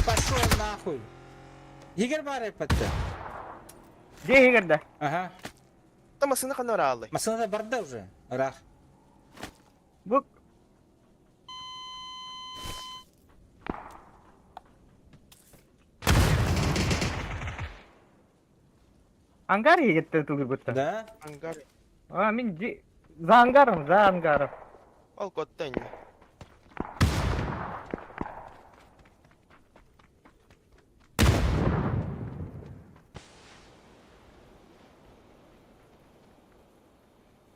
Пошел нахуй. Игорь Барай подта. Где girdi? Ага. Там masını kanı aldı. Масана барда уже. Рах. Bu Angarya gitti tuğ gitti. Да? Hangar. Aa min zangarım. Al kotten ya.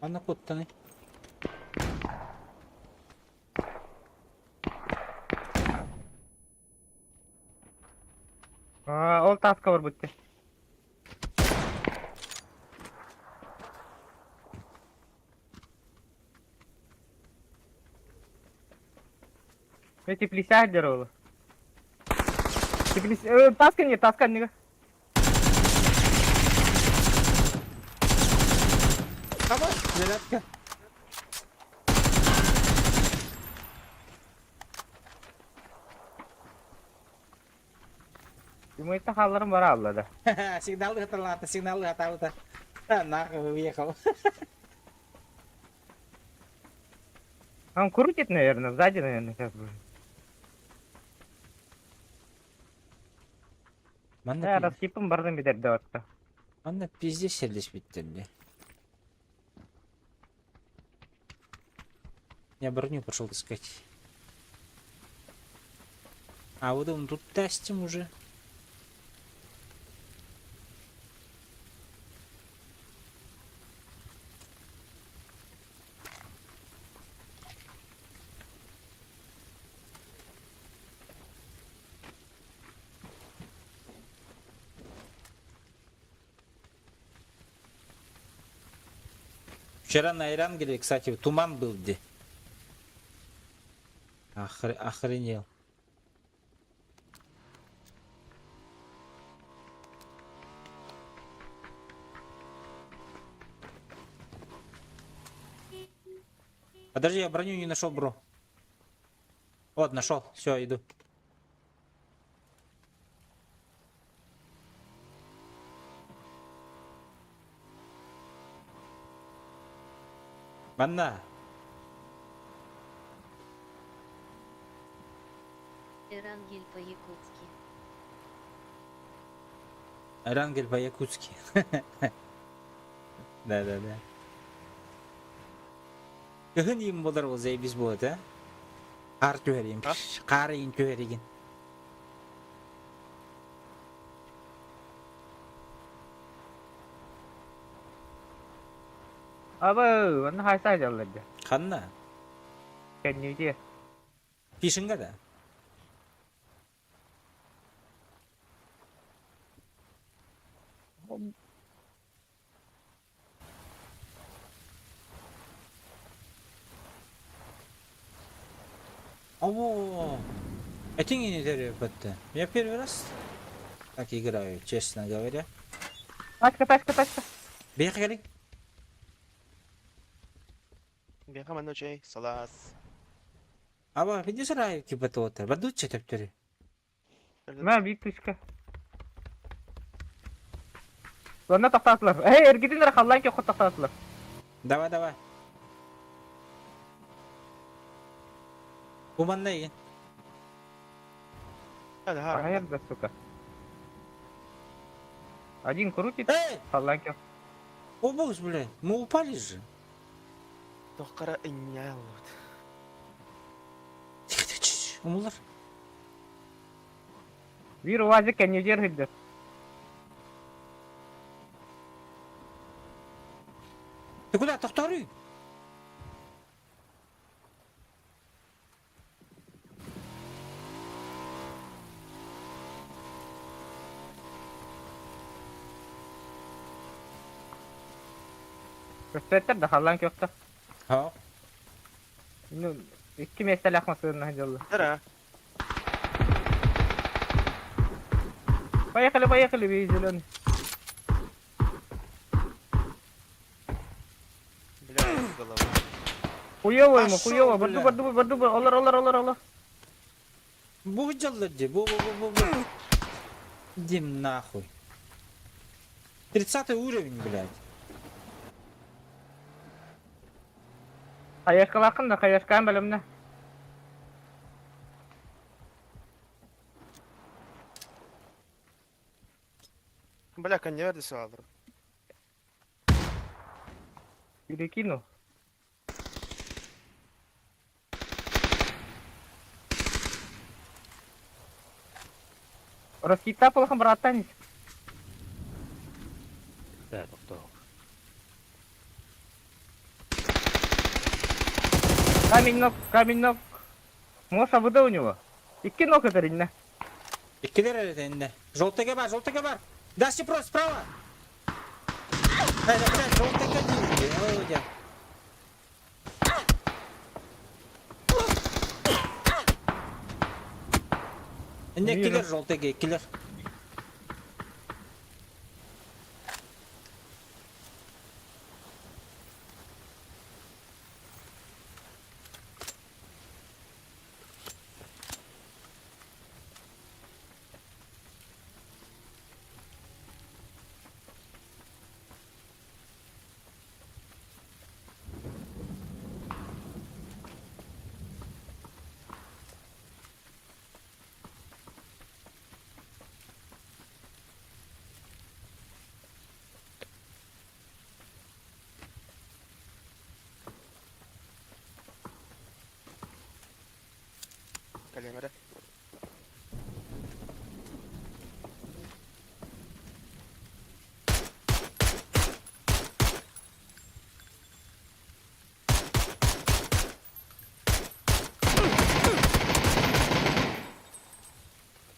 Ana kottani. Aa ol taska var bitti. Теплися дереву. Таскан не, таскан не. Tamam. Зарядка. Тимойтта халларым бара аллада. Сигналы хатırlattı. Сигналы хатırlattı. Да, нахуй уехал. Он крутит, наверное, сзади, наверное, сейчас будет. Да, раскипым бардым бидерде отта. Анда пиздец сердись биттерди. Я броню пошел искать. А вот он тут тестим уже. Вчера на Ирангеле, кстати, туман был где. Охренел. Подожди, я броню не нашел, бро. Вот, нашел. Все, иду. Манна. Эрангель по-якутски. Рангель по-якутски. Да. Кыгын им болар ол зайбиз болот, а? Кар төөрейм. А? Кар ин төөреген. Абы, оны хайсай жаллады. Ханна. Кеннеде. Пишинга да. О, это не терпит. Я первый раз так играю, честно говоря. Тачка. Бегали. Бияка ночей, салас. Аба, иди сюда, типа то-то. Бадут что теперь? Мә, бик тышка. Сонда тоқтатылар. Эргидинлер халлан ке тоқтатылар. Давай. Кумандай. Hadi har. Hayırdır, сука. Один крутит, Эй, халлан ке. о бокс, блядь, мы упали же. Тохкара инял вот. Тихо, умулар. Бир уазы кеннеде эргиддер. Ты куда, тохтары? Köstеттер да халлан кеқта. Ha. Ну, iki mesele akmasını hacallah. Tara. Поехали, зеленый. Бля, голова. Хуёво ему, Пошёл, хуёво. бля. Барду. Олар. Бу делать, бу. Иди нахуй. 30 уровень, блядь. Каяшка бақын да, каяшкан білімні. Бля, конь верди салдыр. Перекину. Раскита полохом братанец. Да, тоқтау. Камень ног. Моша выда у него. Икки ног это ринна. İkiler elinde. Желтый бар. Дальше просто справа. Блядь, желтый değil. Не, Вижу. киллер желтый гей, киллер. Калемере.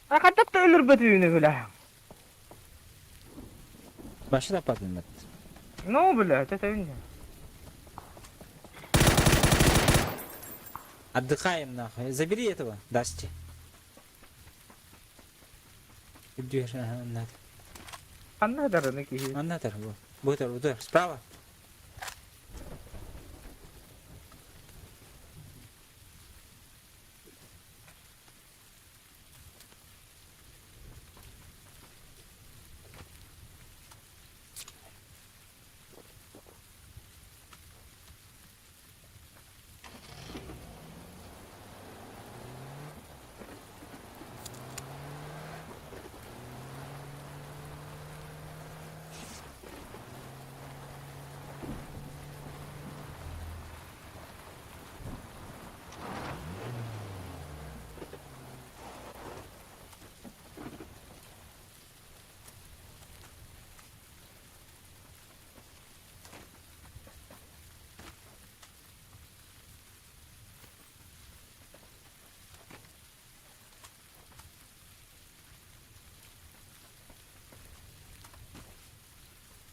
Hakikaten de ölür bedüğünü bile. Başı da patladı. Ne o bile? Tetevинce. Отдыхаем нахуй. Забери этого, Дасти. Дверь, ага, надо. Anladarını ki. Он надо, вот. Будет, справа.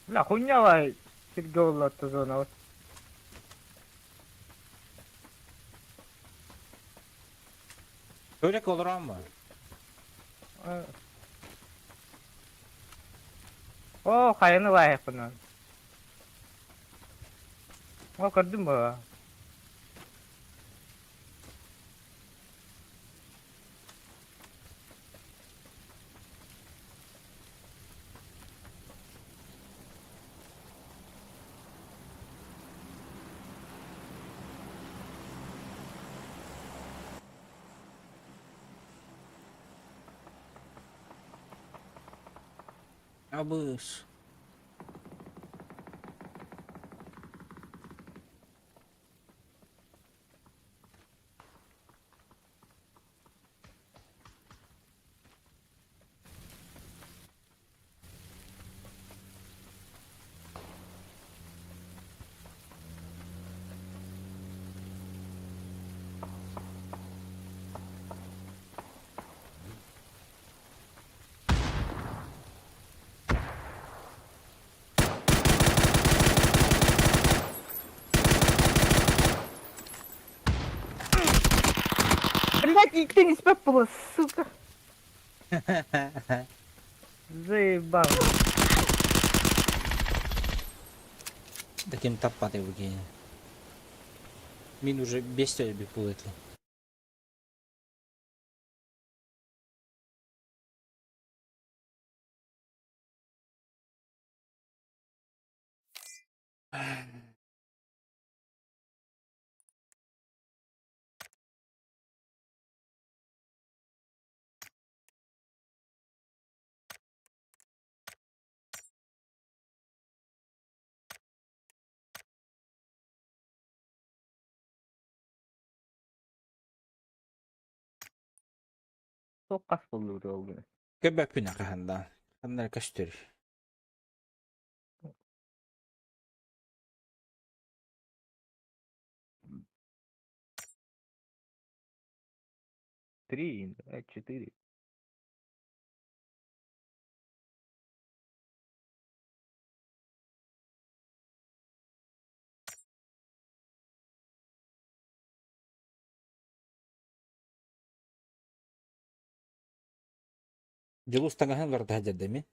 La хуйня var. Sirge olattı zona. Öyle olur ama. O kayanı var hep bunun. O gördün mü? Абыш. Блять, ты не спепала, сука. Заебал. Таким тапаты выкине. Мин уже без тебя бипулет. Çok kas bulur oldu. Köbek pina kahanda. Kanlar kaçtır. Три, 4. Жылу стагаһын ларда хаджардами.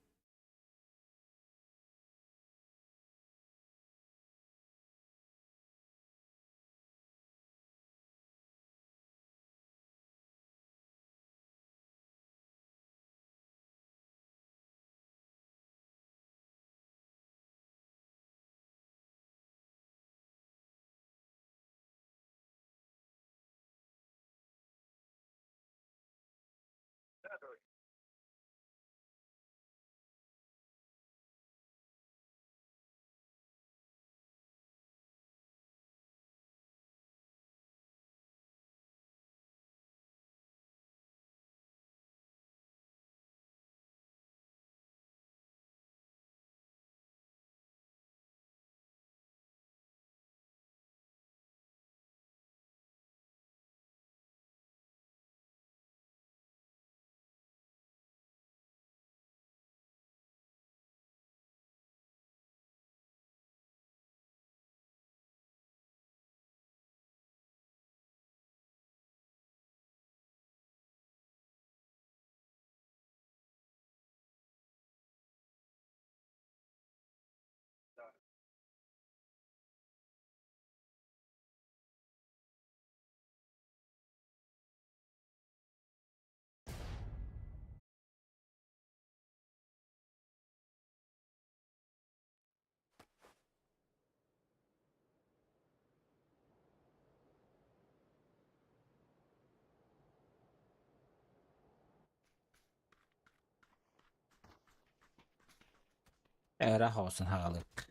Erah olsun hagalık.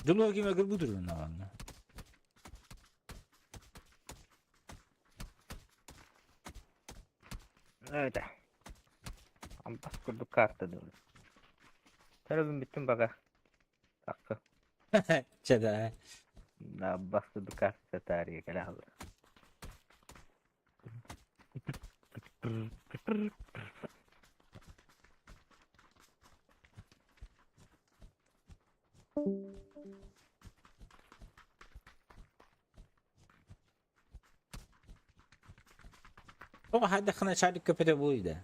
Жылу кеме кір бұдыр нағанна. Öyle. Ambas kurduk kartı diyorum. Tarafım bittim baka. Hakkı. Çeda. Ambas kurduk kartı tarihi gel abi. O hadi xına çarlık köpede buydu.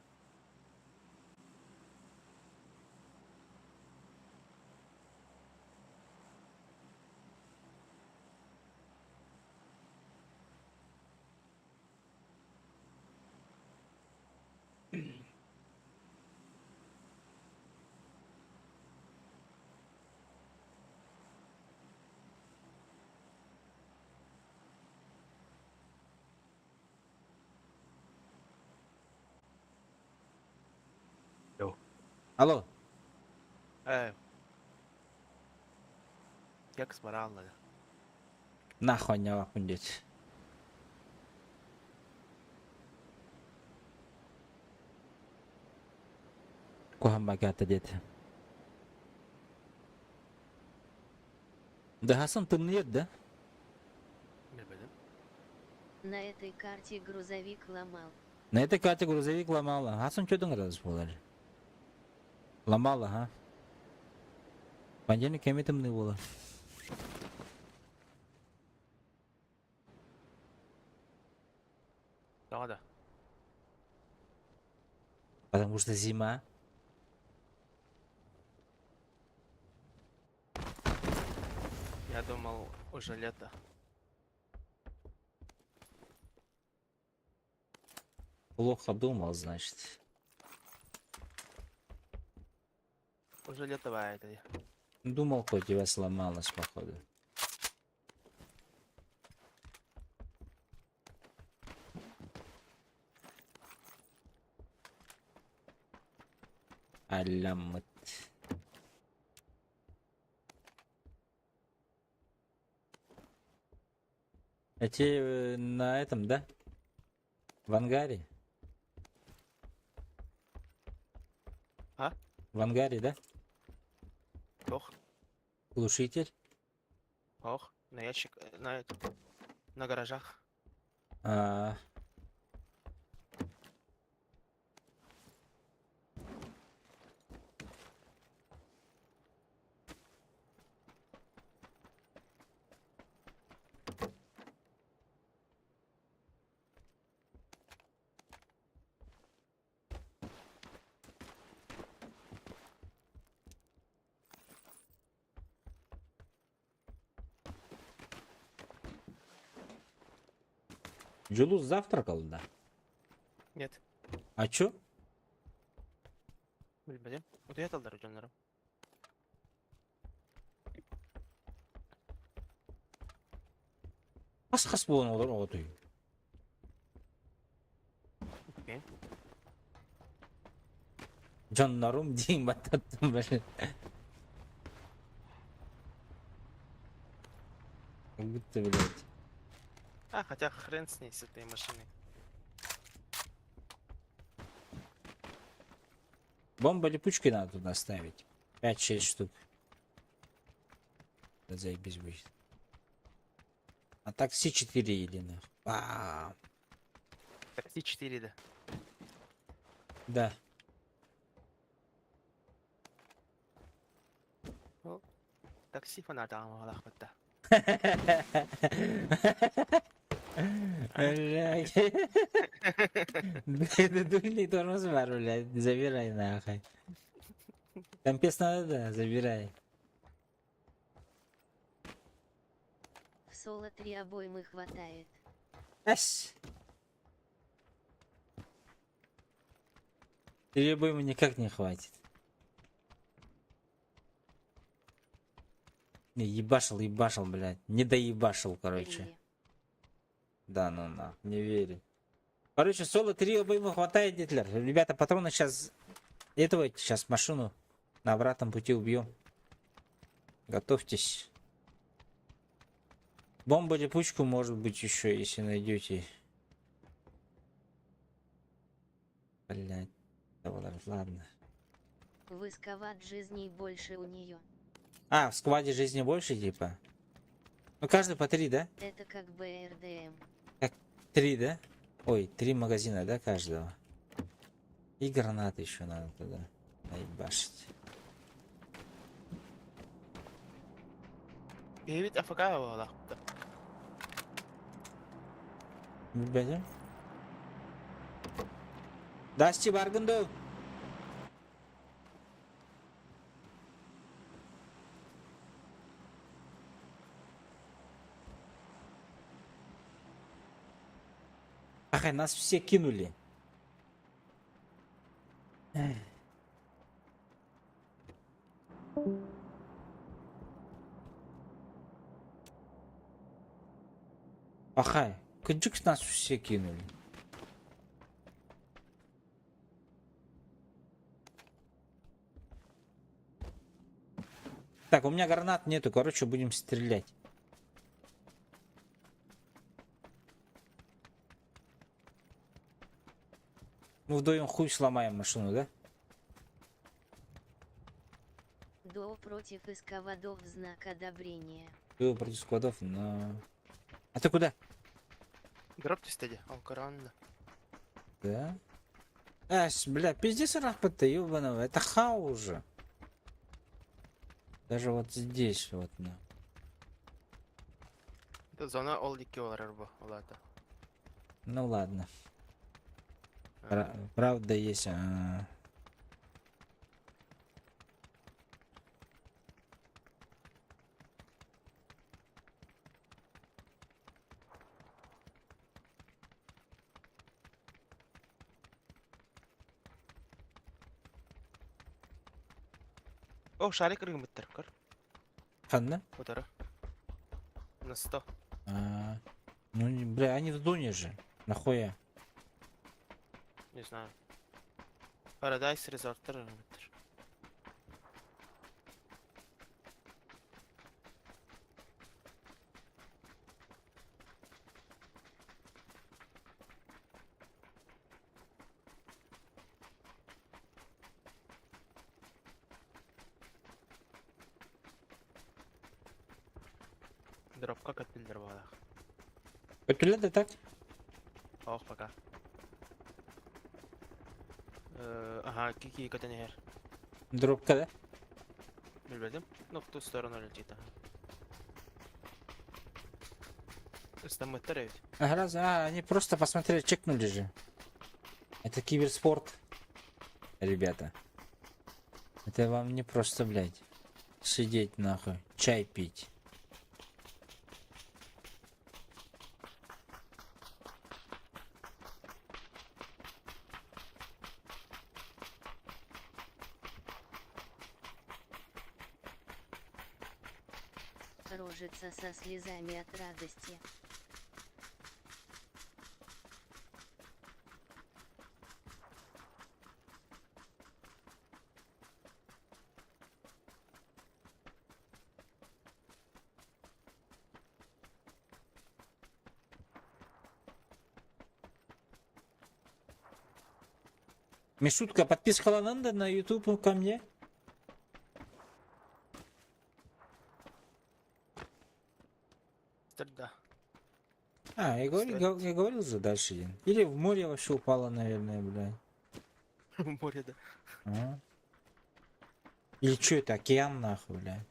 Alo. Як смаралла. Нахуй не вакундеть. Кухам багата дед. Да Хасан ты мне, да? Bilmedim. На этой карте грузовик ломал. На этой карте грузовик ломала. Хасан что раз болар? Ломала, а? Понедельник кем это мне было? Daha da. Потому что зима. Я думал, уже лето. Плохо думал, значит. Уже летовая это. Думал, хоть тебя сломалось, походу. Алямыт. Эти на этом, да? В ангаре? А? В ангаре, да? Ох, Глушитель? ох, на ящик, на это, на гаражах. А, Джулус завтракал, да? Нет, А чё? билбедим. Утуяталдар жонлорум. Қас болған олар отой. Окей. Жаннарым дейін баттаттым бір. Как будто, блядь. А, хотя хрен с ней, с этой машиной. Бомба-липучки надо туда ставить. 5-6 штук. Да заебись будет. А такси 4 или нахуй. Такси 4, да. Да. Такси фанатам алахматта. Блядь. Это дуйный тормоз бар, блядь. Забирай нахуй. Там пес надо, да, забирай. В соло 3 обоймы хватает. Ась. Перебой ему никак не хватит. Не, ебашил, блядь. Не доебашил, короче. Три. Да, ну на, не верю. Короче, соло 3 обоймы хватает, Дитлер. Ребята, патроны сейчас... Этого сейчас машину на обратном пути убьем. Готовьтесь. Бомба-липучку, может быть, еще, если найдете. Блядь. Да ладно. В сквад жизней больше у нее. А, в скваде жизни больше, типа? Ну, каждый по 3, да? Это как БРДМ. 3, да? Ой, 3 магазина, да, каждого? И гранаты еще надо туда наебашить. Бейбит афакая алахматта. Ребята? Дасти баргынды. Ах, нас все кинули. Эх. Ахай, кыджик нас все кинули. Так, у меня гранат нету, короче, будем стрелять. Мы вдвоем хуй сломаем машину, да? До против сквадов знак одобрения. Ты против складов, но... А ты куда? Дропти стеди, алкаранна. Да? Бля, пиздец рахпата, ёбаного, это хау уже. Даже вот здесь вот, на. Это зона all дики оларарба, олата. Ну ладно. Правда есть. О, шарик рыгмыттар, кар. Ханна? Утара. На 100. Ну, бля, они в Дуне же. Нахуя? Не знаю. Paradise Resort'ta rıgmıttır. Дропка көтүлдүр бала. Көтүледі так? Ох, пока. Ага, кики көтөне хер. Дропка, да? Билбедим. Ну, в ту сторону летит. Стамыттар ведь. Они просто посмотрели, чекнули же. Это киберспорт, ребята. Это вам не просто, блядь, сидеть нахуй, чай пить. рожица со слезами от радости. Мишутка, подписка надо на YouTube ко мне? Да. А, я говорил же дальше. Или в море вообще упала, наверное, блядь. В море, да. А? Или что это, океан нахуй, блядь.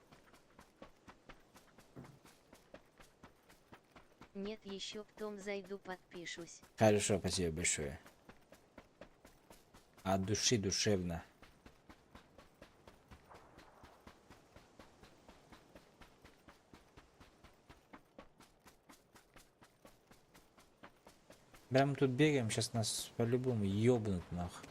Нет, еще потом зайду подпишусь. Хорошо, спасибо большое. От души душевно. Прям мы тут бегаем, сейчас нас по-любому ёбнут нахуй.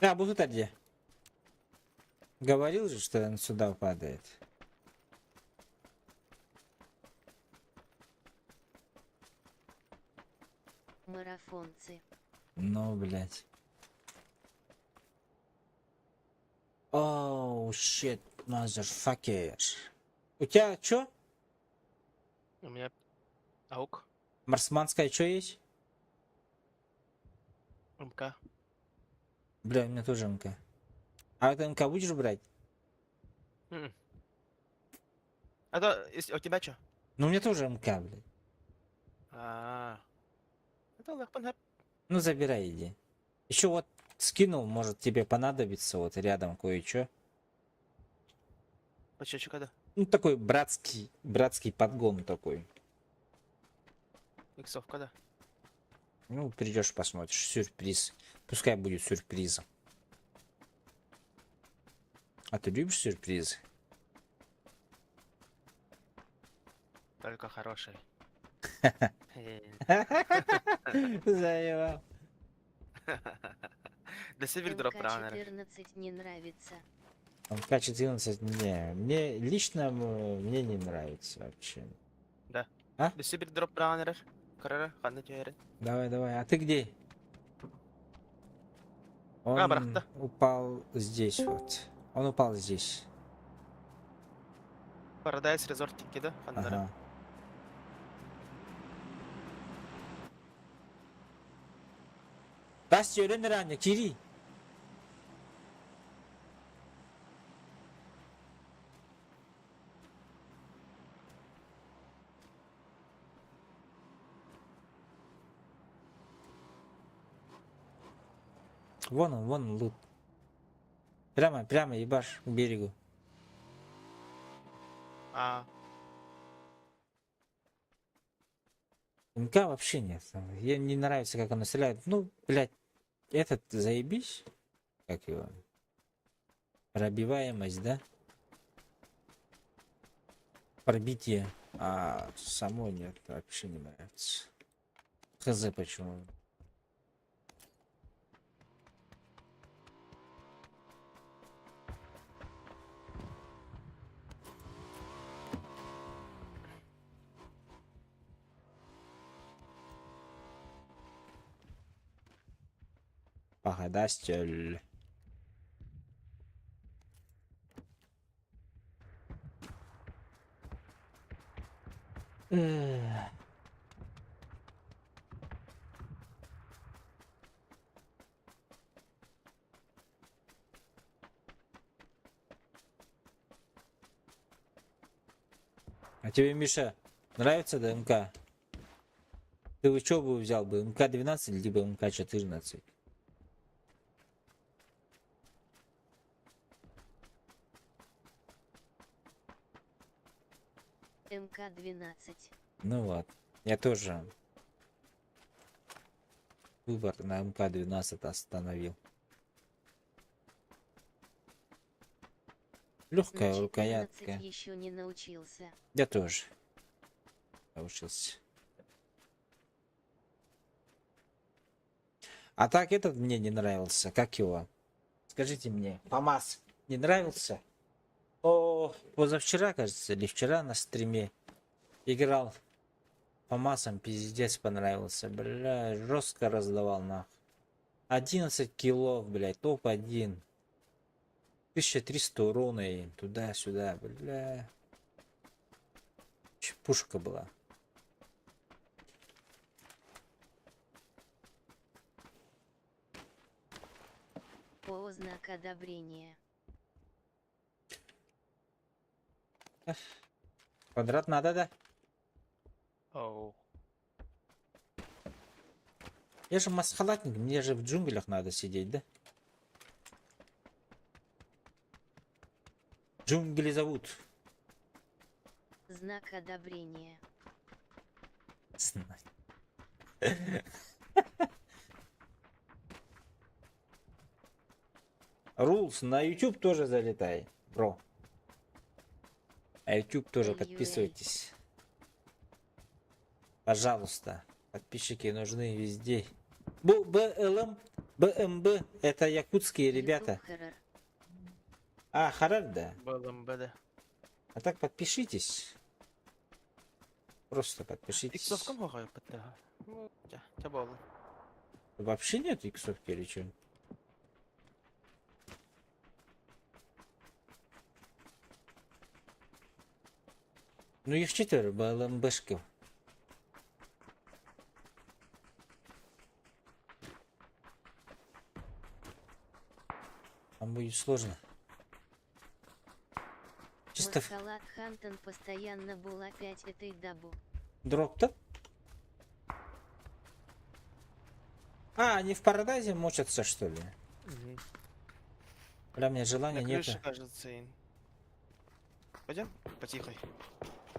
Да, будут где? Говорил же, что он сюда падает. Марафонцы. Ну, блядь. Оу, shit, motherfucker. У тебя чё? У меня аук, Марсманская чё есть? МК. Бля, у меня тоже МК. А это МК будешь брать? М-м. А то, у тебя что? Ну, у меня тоже МК, блядь. Это легко. Ну, забирай, иди. Еще вот скинул, может тебе понадобится, вот рядом кое-что. Почему когда? Ну, такой братский подгон такой. Иксов когда? Ну, придешь, посмотришь. Сюрприз. Пускай будет сюрпризом. А ты любишь сюрпризы? Только хороший. Заебал. До север дроп раннер. МК-14 не нравится. МК-14 мне лично мне не нравится вообще. До север дроп раннер. Карара, ханна тюрен. Давай. А ты где? Он брахта. упал здесь вот. Он упал здесь. Парадайз резорт кида, ханнара. Ага. Тас öğrenir anne Kiri. Вон он, лут. Прямо ебашь к берегу. МК вообще нет. Мне не нравится, как он стреляет. Ну, блядь, этот заебись. Как его? Пробиваемость, да? Пробитие. А само нет, вообще не нравится. Хз почему. Погодастель. А тебе, Миша, нравится ДМК? Ты бы что бы взял бы? МК-12 либо МК-14? МК-12. Ну вот. Я тоже выбор на МК-12 остановил. Легкая На 14 рукоятка. еще не научился. Я тоже научился. А так этот мне не нравился. Как его? Скажите мне, ФАМАС не нравился? О, позавчера, кажется, или вчера на стриме играл ФАМАСом, пиздец понравился. Бля, жестко раздавал нахуй. 11 киллов, блядь, топ-1. 1300 урона и туда-сюда, бля. Пушка была. ООО знак одобрения. Квадрат надо, да? Оу. Я же масхалатник, мне же в джунглях надо сидеть, да? Джунгли зовут. Знак одобрения. Рулс, на YouTube тоже залетай, бро. А YouTube тоже Ой-ой. подписывайтесь. Пожалуйста. Подписчики нужны везде. БЛМ, БМБ, это якутские ребята. YouTube Horror. А, Харар, да. БЛМБД. А так подпишитесь. Просто подпишитесь. Иксовкам хохай паттага. Ну, чабалы. Вообще нет иксовки или что? Ну их 4 БЛМБшков. Там будет сложно. Чисто Маскалат Хантон постоянно был опять этой дабу. дроп-то? А, они в Парадайзе мочатся, что ли? Бля, мне желания На нет. крыше, кажется, им. Пойдем? Потихой.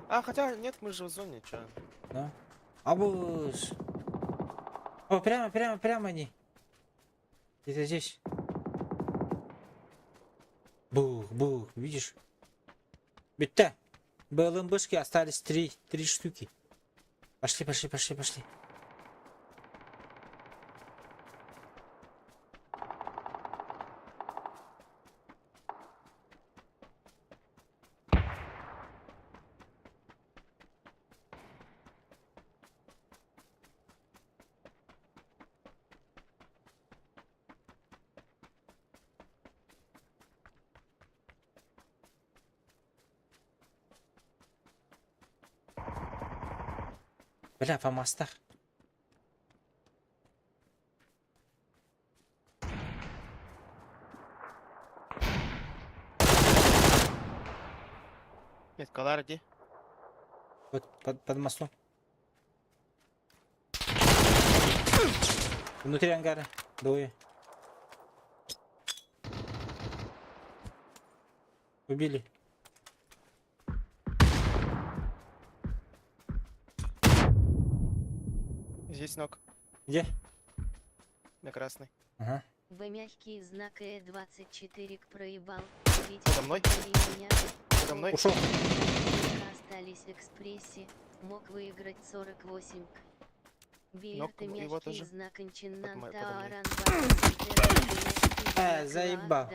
А, хотя нет, мы же в зоне, чё? Да? Абуз. О, прямо они. Где-то здесь. Бух, видишь? Битта. БЛМБшки остались 3 штуки. Пошли. Бля, по мостах. Нет, Каларди. Вот под мостом. Внутри ангара. Двое. Убили. Здесь ног. Где? На красный. Ага. В мягкий знак Э24 к проебал. Ведь Подо мной? меня Подо мной. Ушел. остались экспрессе. Мог выиграть 48 к. Биер Ног ты его мягкий тоже. знак Подо инчинанта мной. аран заебал.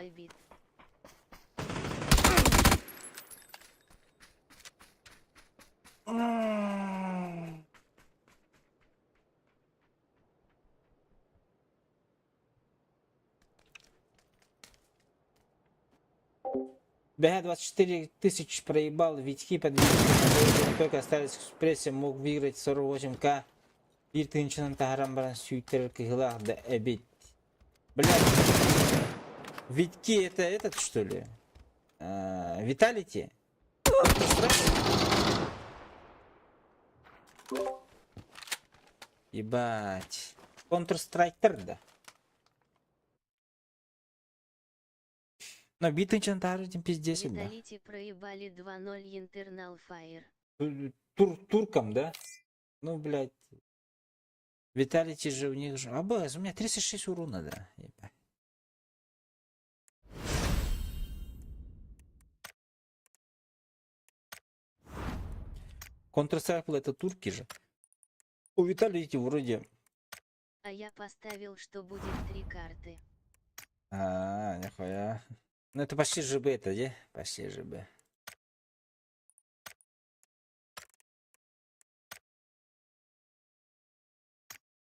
БГ 24 тысяч проебал, Витьки под только остались в экспрессе, мог выиграть 48к. Bir тынчынан тахарамбаран сүйттер кыгылах да эбит. Блядь. Витьки это этот что ли? Виталити? Ебать. Counter-Striker, да. Но битый чантар этим пиздец, да. Виталити проебали 2-0 Internal Fire. Туркам, да? Ну, блядь. Виталити же у них же... Абаз, у меня 36 урона, да. Ебать. Counter-Strike это турки же. У Виталити вроде... А я поставил, что будет 3 карты. Нихуя. Ну, это почти ЖБ, это, да? Почти ЖБ.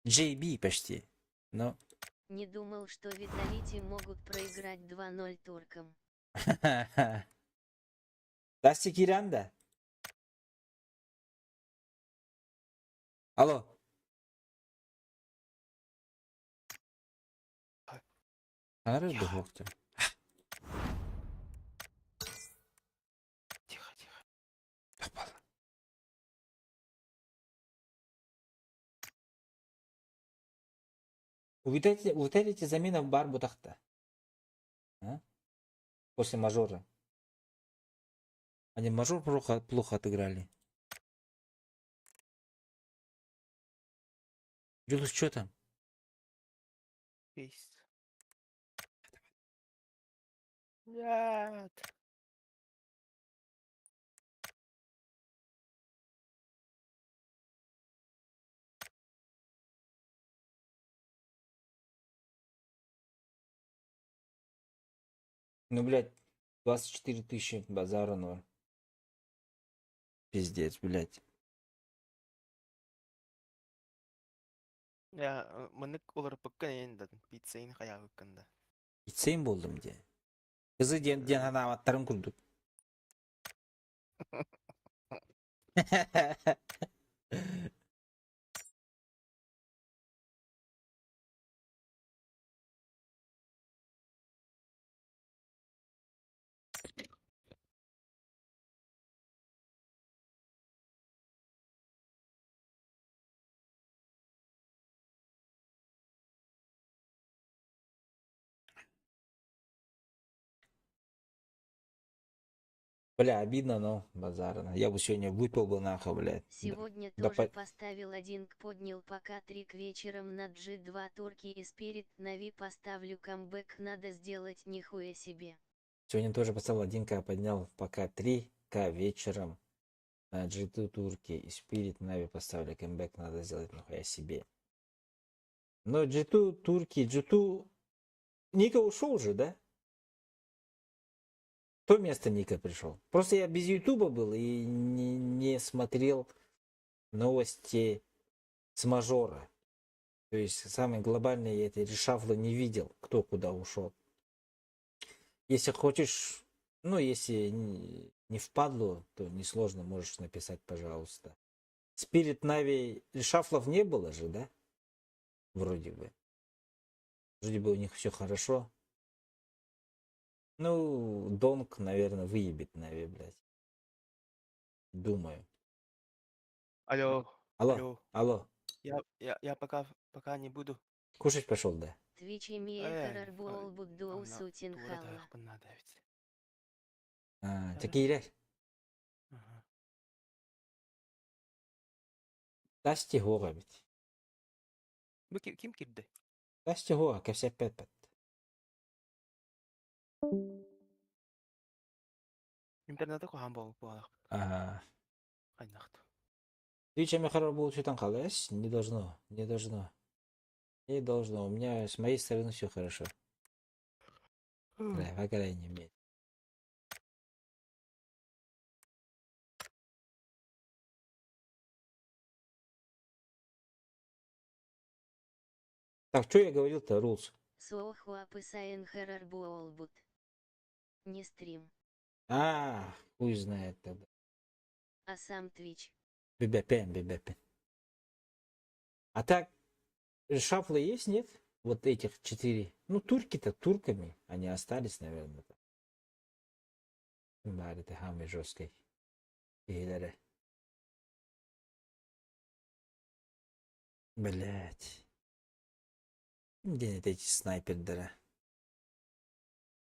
JB почти. Ну... Не думал, что Виталити могут проиграть 2-0 туркам. Дасти Киранда. Алло. Арыз Тихо. бухлоқты. Тихо, тихо. У Виталити замена в бар бутахта. А? После мажора. Они мажор плохо отыграли. Юлус, что там? Есть. Нет. Ну, блядь, 24 тысячи базара ноль. Пиздец, блядь. Я мынык олар пыккан енді пиццейн қая өкканда. İçseyim buldum diye. Kızı diyen hanavatlarım kurduk. Бля, обидно, но базарно. Я бы сегодня выпил бы нахуй, блядь. Сегодня да тоже по- поставил 1 к поднял пока 3 к вечером на G2 турки и Spirit Нави поставлю камбэк надо сделать нихуя себе. Сегодня тоже поставил 1К, поднял пока 3К вечером. На G2 турки и Spirit Нави поставили кэмбэк, надо сделать нахуя себе. Но G2 турки, G2... Ника ушел же, да? Кто вместо Ника пришел? Просто я без Ютуба был и не смотрел новости с мажора. То есть самые глобальные эти решафлы не видел, кто куда ушел. Если хочешь, ну если не впадло, то несложно, можешь написать, пожалуйста. Спирит Нави решафлов не было же, да? Вроде бы. Вроде бы у них все хорошо. Ну, Донг, наверное, выебет Нави, блядь. Думаю. Алло. Алло, Алло. алло. Я пока не буду. Кушать пошел, да? Twitch имея карарбуол буддоу сутин Тура хала. таяқпын надо ведь. Такие ряд. Ага. Дасти гога бит. Бұл ким кирді? Дасти гога, кәсеп пәт. Интернеті қоған болық. Ага. Қайнақты. Твичами хорошо было что там халась? Не должно. Не должно. Не должно. У меня с моей стороны все хорошо. Бля, по крайней мере. Так, что я говорил-то, Рулс? Соохуа пысаен карарбуол буд. Не стрим, Хуй знает тогда. а сам Twitch. Бебепен. А так, шафлы есть, нет? Вот этих 4. Ну, турки-то турками. Они остались, наверное. Bunlar da hamle жесткой. Ийлері. Блять. Где эти снайпердері?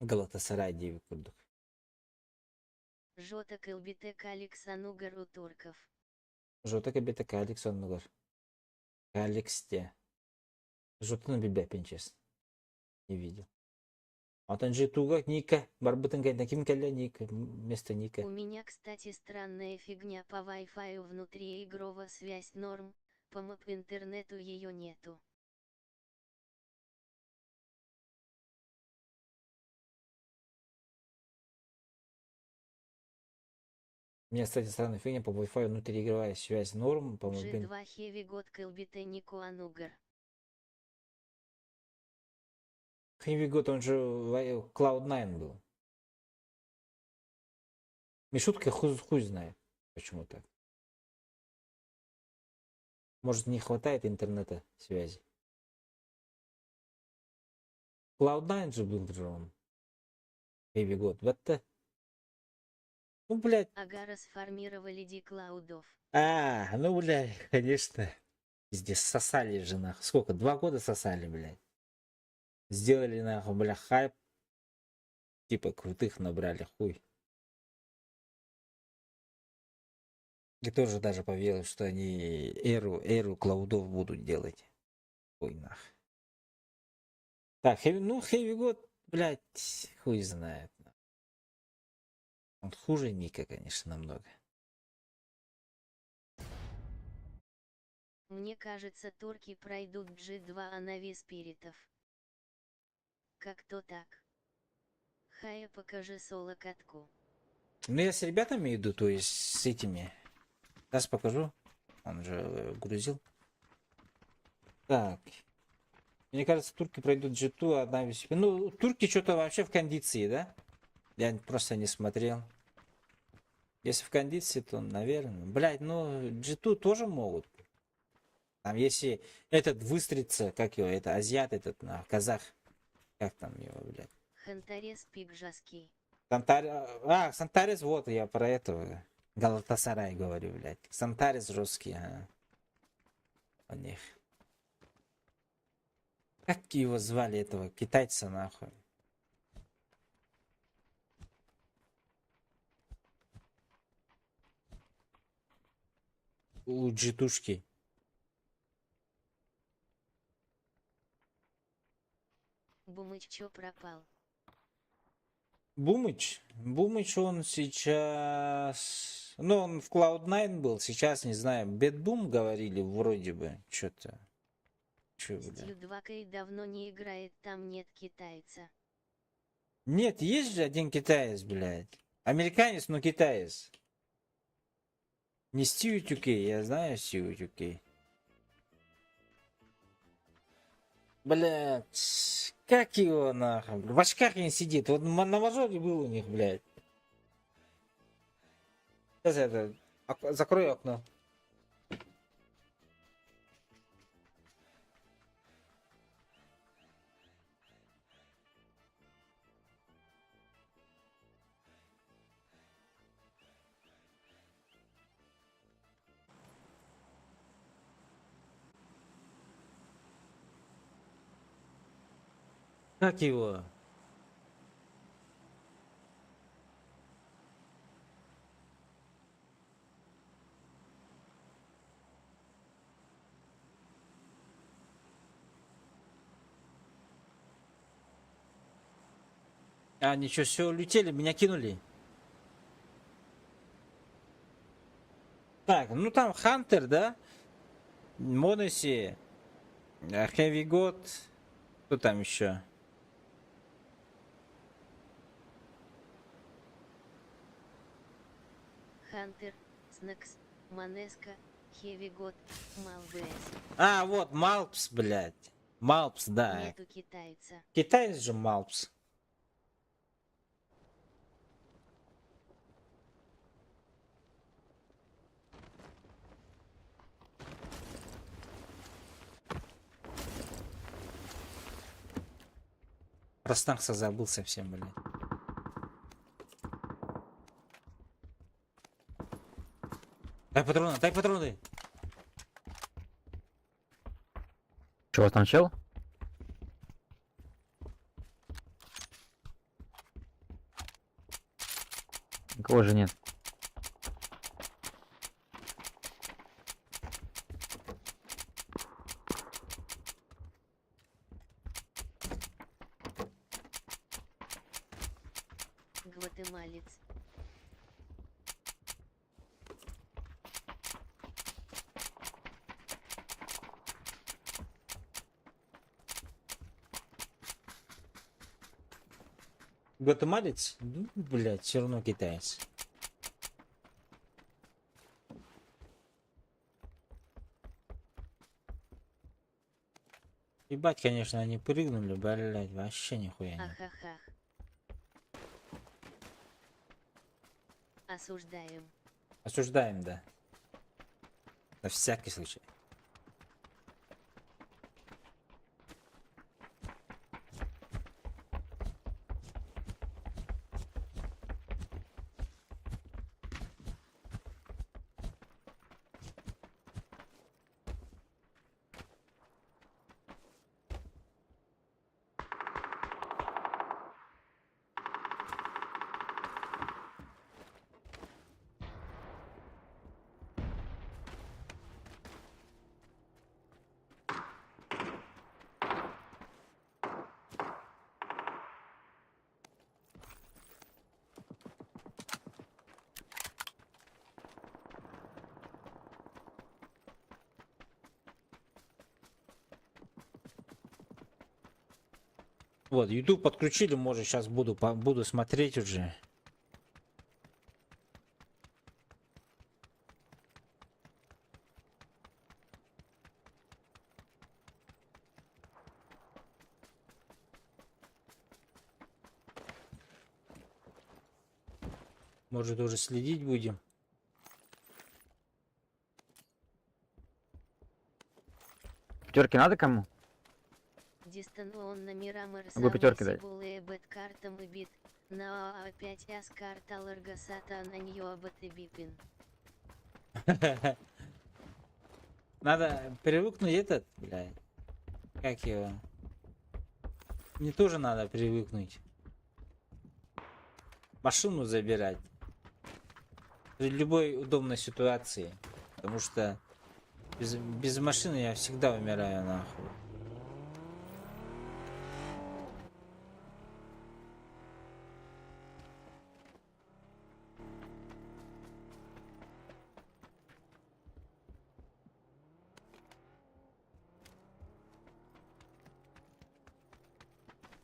Галатасарай деві курдук. Жота кылбите каликсану гору турков. Жота кебете Каликс оннугар. Каликсте. Жотаны билбеппин, честно. Не видел. А там же туга Ника. Барбытын кайда ким келе Ника. Вместо Ника. У меня, кстати, странная фигня по Wi-Fi внутри игровая связь норм, по МП интернету ее нету. У меня, кстати, странная фигня по Wi-Fi внутриигровая связь норм, по-моему, блин. G2 Heavy God Кэлбите Нику Анугар. Heavy God, он же Cloud9 был. Мишутка хуй знает, почему так. Может, не хватает интернета связи. Cloud9 же был же он. Heavy God. Вот-то. Ну, блядь. Ага, расформировали Ди Клаудов. Ну, блядь, конечно. Здесь сосали же, нахуй. Сколько? 2 года сосали, блядь. Сделали, нахуй, бля, хайп. Типа крутых набрали, хуй. И тоже даже поверил, что они эру клаудов будут делать. Хуй нахуй. Так, Heavy God, блядь, хуй знает. Он хуже Ника, конечно, намного. Мне кажется, турки пройдут G2 а Нави Спиритов. Как-то так. Хая, покажи соло катку. Ну, я с ребятами иду, то есть с этими. Сейчас покажу. Он же грузил. Так. Мне кажется, турки пройдут G2, а Нави Спиритов. Ну, турки что-то вообще в кондиции, да? Я просто не смотрел. Если в кондиции, то, наверное. Блядь, ну, G2 тоже могут. Там, если этот выстрелится, как его, это азиат, этот, казах. Как там его, блядь? Хантарес Пикжаский. Сантарес, вот, я про этого. Галатасарай говорю, блядь. Сантарес русский, ага. У них. Как его звали, этого китайца, нахуй? У Джитушки. Бумыч чё пропал? Бумыч, он сейчас... Ну, он в Cloud9 был, сейчас, не знаю, Бедбум говорили вроде бы, что-то. Чё, С бля. Дью-2 давно не играет, там нет китайца. Нет, есть же один китаец, блядь. Американец, но китаец. Не Стью Тюкей, я знаю Стью Тюкей. Блядь, как его нахуй? В очках не сидит. Вот на мажоре был у них, блядь. Сейчас это... Закрой окно. Как его? Ничего, все, улетели, меня кинули. Так, ну там Хантер, да? Моноси. Heavy God. Кто там еще? Хантер, Снекс, Манеска, Хеви Год, Малбэс. Вот, Малпс, блядь. Малпс, да. Нету китайца. Китаец же Малпс. Про Снакса забыл совсем, блядь. Дай патроны, дай патроны. Чего там чел? Никого же нет. Гватемалец? Ну, блядь, все равно китаец. Ебать, конечно, они прыгнули, блядь, вообще нихуя нет. Ахахах. Осуждаем. Осуждаем, да. На всякий случай. Вот, YouTube подключили, может, сейчас буду смотреть уже. Может, уже следить будем. Пятерки надо кому? Дистанционно мирамер Могу пятерки дать. сибулы бет картам и бит. На опять с карта ларгасата на нее бипин. Надо привыкнуть этот, блядь. Как его? Мне тоже надо привыкнуть. Машину забирать. При любой удобной ситуации. Потому что без машины я всегда умираю нахуй.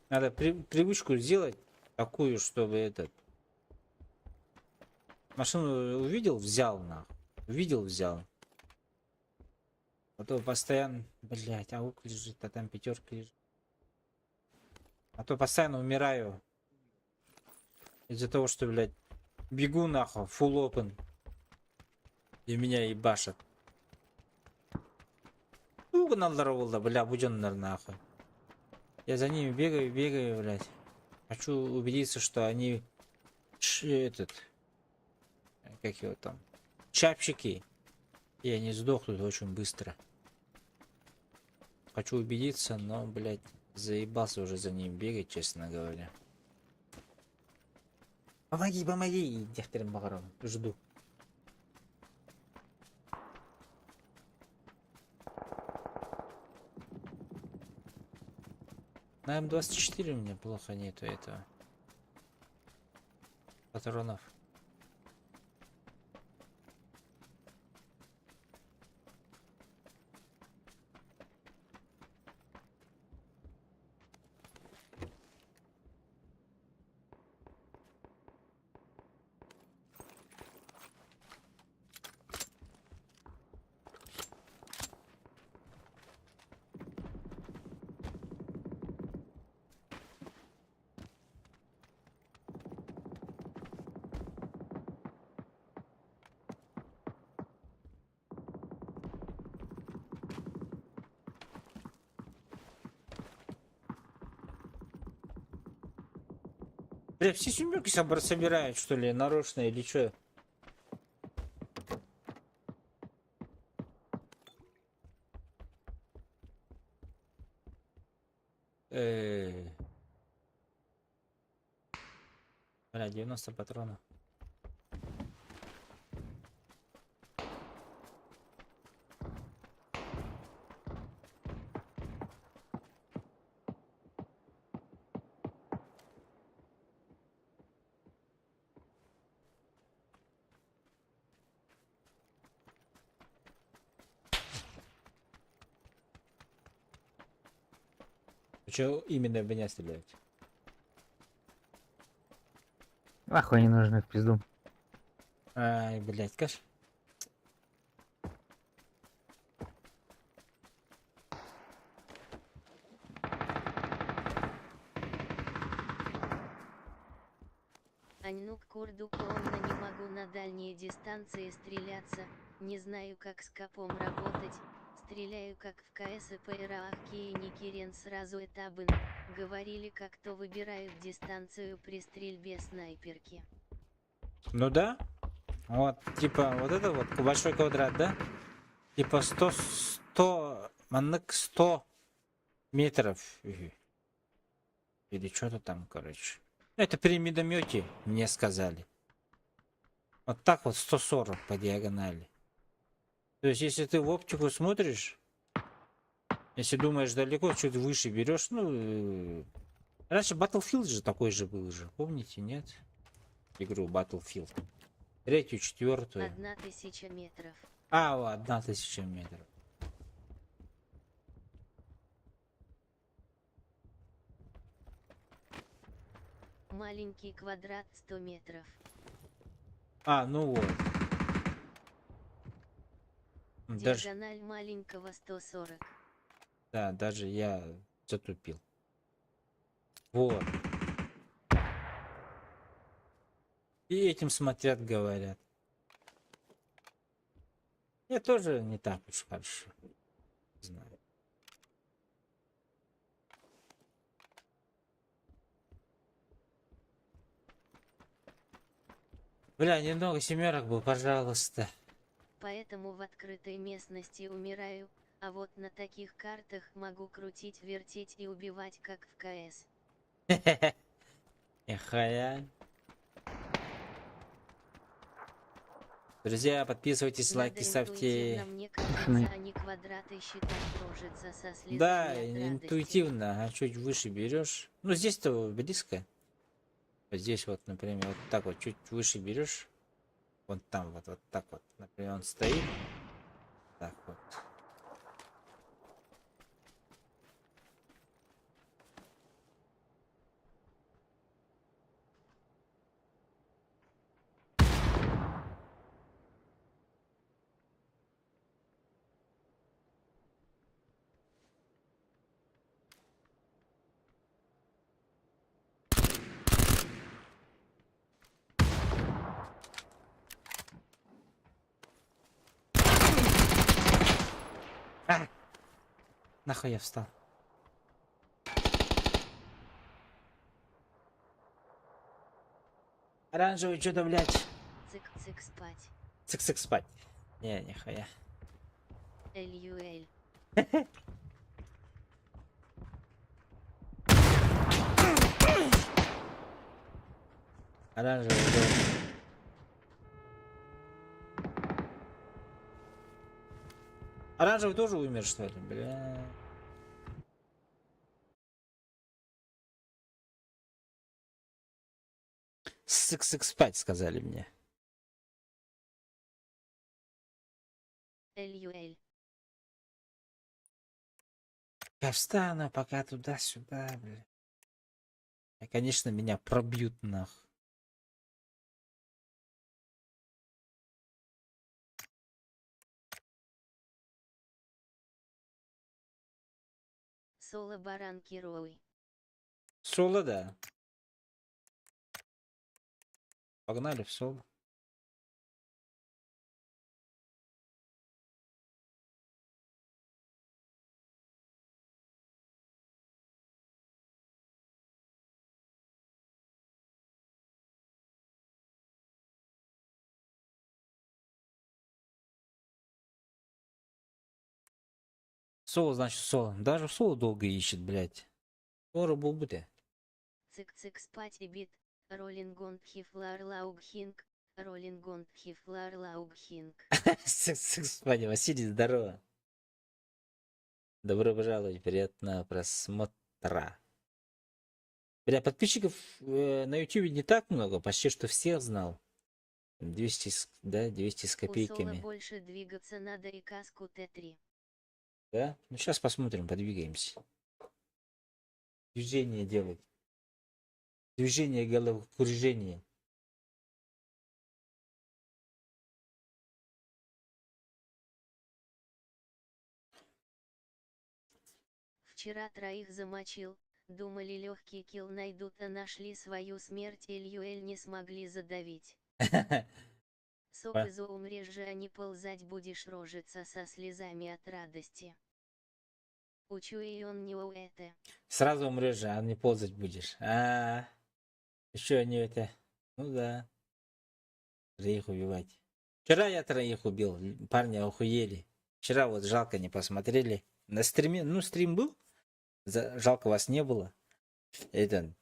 Надо привычку сделать такую, чтобы этот машину увидел, взял нахуй. Увидел, взял. А то постоянно, блять, аук лежит, а там пятерка лежит. А то постоянно умираю. Из-за того, что, блядь, бегу нахуй, full open. И меня ебашат. Угнал болды, бля, будённар нахуй. Я за ними бегаю, блядь. Хочу убедиться, что они этот, как его там, чапчики. И они сдохнут очень быстро. Хочу убедиться, но, блядь, заебался уже за ним бегать, честно говоря. Помоги, помоги, Дехтерин Багаров, жду. На М24 у меня плохо нету этого. Патронов. Бля, все семерки собирают, что ли, нарочно или что? Бля, 90 патронов. Че именно в меня стреляют? Нахуй не нужны в пизду. Ай, блядь, каш. Аньнук Курдуковна, не могу на дальние дистанции стреляться, не знаю как с капом работать, стреляю как в КС и ПРА и Никерен сразу этабын, говорили как то выбирают дистанцию при стрельбе снайперки. Ну да. Вот, типа, вот это вот большой квадрат, да? Типа 100 маннык 100 метров. Или что-то там, короче. Это при медомете мне сказали. Вот так вот 140 по диагонали. То есть, если ты в оптику смотришь, если думаешь далеко, чуть выше берешь, ну... Раньше Battlefield же такой же был же, помните, нет? Игру Battlefield. Третью, четвертую. 1000 метров. А, вот, 1000 метров. Маленький квадрат 100 метров. А, ну вот. Даже, Диагональ маленького 140. да, даже я затупил. Вот. И этим смотрят, говорят. Я тоже не так уж хорошо знаю. Бля, немного семерок был, пожалуйста. Поэтому в открытой местности умираю, а вот на таких картах могу крутить, вертеть и убивать как в КС. Эхая. Друзья, подписывайтесь, лайки Надо ставьте. интуитивно, мне кажется, они квадраты считать кружится со слезами Да, от радости. интуитивно, а чуть выше берешь. Ну, здесь-то близко. Вот здесь вот, например, вот так вот, чуть выше берешь. Вот там вот, вот так вот. Например, он стоит. Так вот. А! Нахуй я встал. Оранжевый, что-то, блядь. Цик-цик спать. Цик-цик спать. Не, нихуя. Эль-Юэль. Оранжевый, да. Оранжевый тоже умер, что ли? Бля. Цик-цик спать, сказали мне. Эль-Юэль. Я встану пока туда-сюда, бля. И, конечно, меня пробьют нах. Соло баранки роуи. Соло, да. Погнали в соло. Соло, значит, соло. Даже соло долго ищет, блядь. Скоро будет. Цик-цик спать и бит. Роллингонд хифлар лаугхинг. Роллингонд хифлар лаугхинг. Цик-цик спать. Василий, здорово. Добро пожаловать, приятного просмотра. Бля, подписчиков на YouTube не так много, почти что всех знал. 200, да, 200 с У Соло копейками. больше двигаться надо и каску Т3. Да? Ну сейчас посмотрим, подвигаемся. Движение делать. Движение головокружения. вчера троих замочил, думали легкий килл найдут, а нашли свою смерть, Эльюэль не смогли задавить. Соп Ба. изо умрешь же, а не ползать будешь рожиться со слезами от радости. Учу и он не у это. Сразу умрешь же, а не ползать будешь. Еще они это. Ну да. Троих убивать. Вчера я троих убил. Парни охуели. Вчера вот жалко не посмотрели. На стриме, ну стрим был. Жалко вас не было. Это.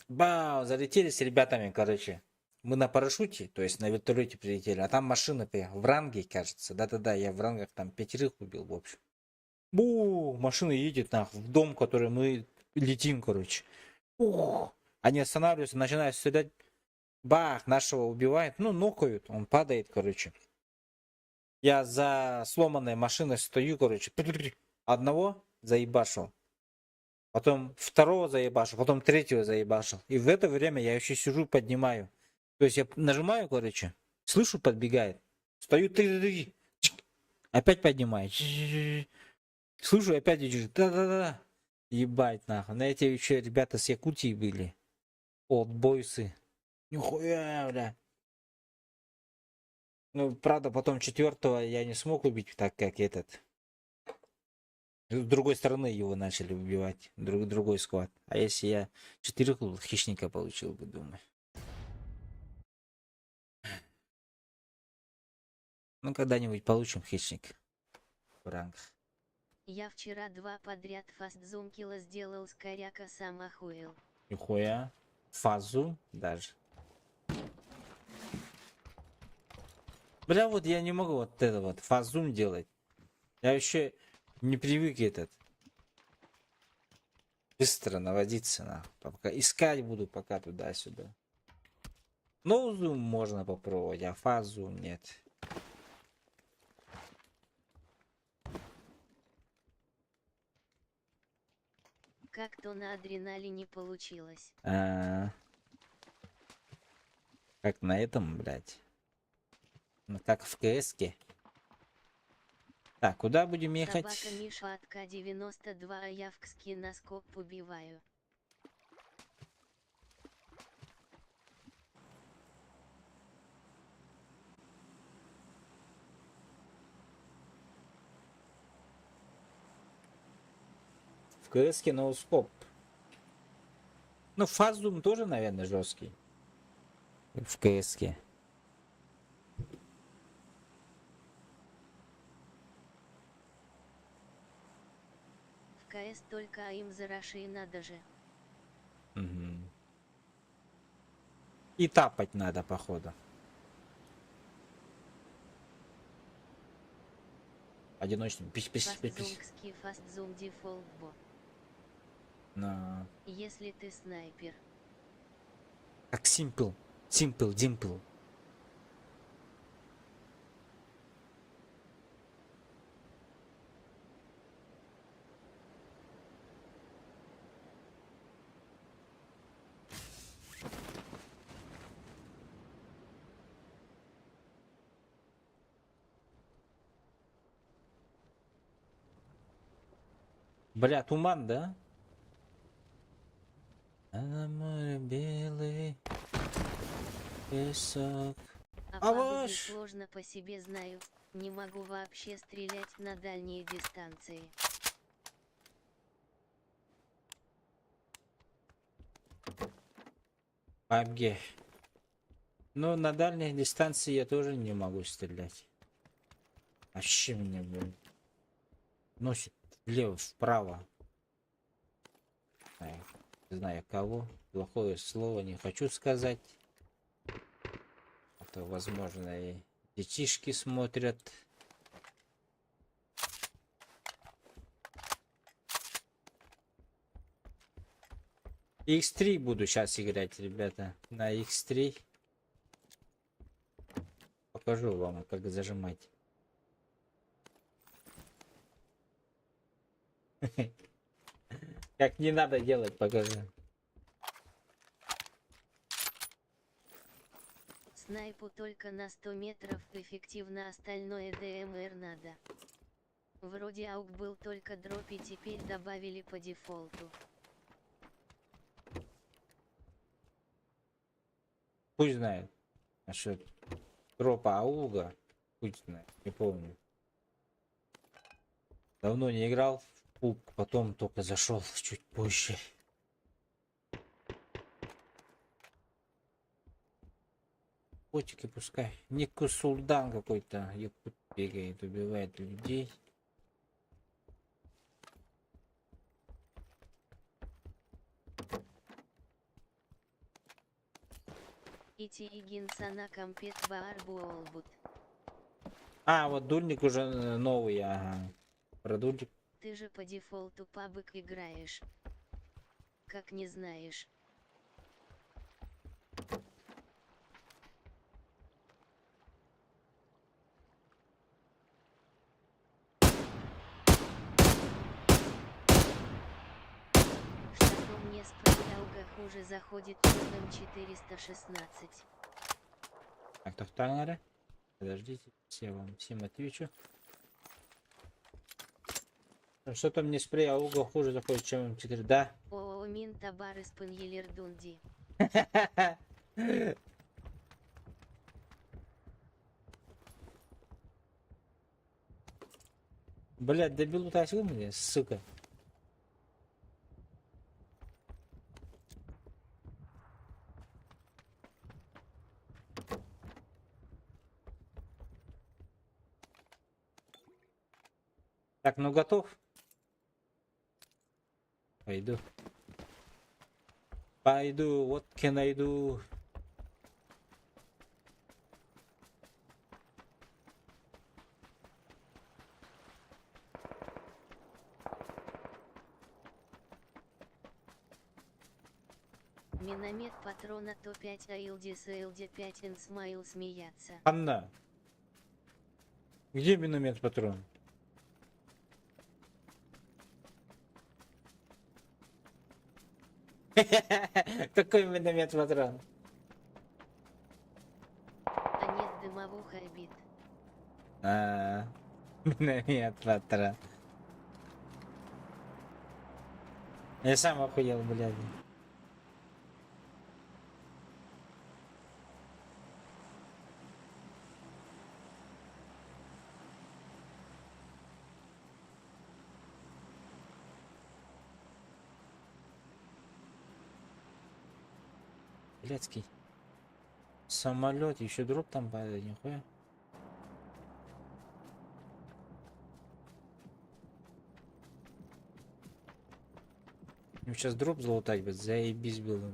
Бау, залетели с ребятами, короче. Мы на парашюте, то есть на вертолете прилетели, а там машина в ранге, кажется. Да-да-да, я в рангах там 5 убил, в общем. Бу, машина едет нахуй в дом, который мы летим, короче. Ух, они останавливаются, начинают стрелять. Бах, нашего убивает, ну, нокают, он падает, короче. Я за сломанной машиной стою, короче. Одного заебашил. Потом второго заебашил, потом третьего заебашил. И в это время я еще сижу, поднимаю. То есть я нажимаю, короче, слышу, подбегает. Стою, опять поднимаю. Слышу, опять идет. Да-да-да. Ебать, нахуй. На эти еще ребята с Якутии были. Олдбойсы. Нихуя, бля. Ну, правда, потом четвертого я не смог убить, так как этот. С другой стороны его начали убивать. Другой склад. А если я 4 хищника получил бы, думаю. Ну, когда-нибудь получим хищник в рангах. Я вчера 2 подряд фастзумкила сделал с коряка, сам охуел. Нихуя. Фазу даже. Бля, вот я не могу вот это вот фазум делать. Я еще не привык этот. Быстро наводиться на. Пока искать буду пока туда-сюда. Ну, зум можно попробовать, а фазу нет. Как-то на адреналине получилось. Как на этом, блядь? Ну, как в КС-ке. Так, куда будем ехать? Собака Миша от К-92, а я в кски на скоп убиваю. В КС-ке ноускоп. Ну, фазум тоже, наверное, жесткий. В КС-ке. В КС только им зараши и надо же. Мгм. И тапать надо, походу. Одиночный. Фастзум кски, фастзум дефолт бо. На. Если ты снайпер. Как Simple. Simple, Dimple. Бля, туман, да? А на море белый песок. А А PUBG ваш? сложно по себе знаю. Не могу вообще стрелять на дальние дистанции. PUBG. Ну, на дальней дистанции я тоже не могу стрелять. Вообще меня, блин, носит влево, вправо. Не знаю кого. Плохое слово не хочу сказать. А то, возможно, и детишки смотрят. X3 буду сейчас играть, ребята. На X3. Покажу вам, как зажимать. Как не надо делать, покажу. Снайпу только на 100 метров, эффективно, остальное ДМР надо. Вроде аук был только дроп и теперь добавили по дефолту. Пусть знает. Насчет дропа ауга. Пусть знает. Не помню. Давно не играл в пук, потом только зашел чуть позже. Котики пускай. Нику Сулдан какой-то якут бегает, убивает людей. Ити Игинсана компет баар буолбут. А, вот дульник уже новый, ага. Про дульник. Ты же по дефолту пабык играешь. Как не знаешь. Что мне с проявга хуже заходит кодом 416. Так, тоқтаңдар. Подождите, я вам всем отвечу. Что-то мне спрей ауга хуже заходит, чем М4. Да. ООО Минтабар из Паньелердунди. Блять, добил утащил меня, сука. Так, ну готов? Пойду. Пойду, водки найду. Миномет патрона ТО-5 Аилдис АЛД-5 Инсмаил смеяться. Анна. Где миномет патрон? Какой миномет патрон? А нет дымовух обид. Миномет патрон. Я сам охуел, блядь. Блядский. Самолет, еще дроп там падает, нихуя. Ну сейчас дроп залутать, блядь, заебись было.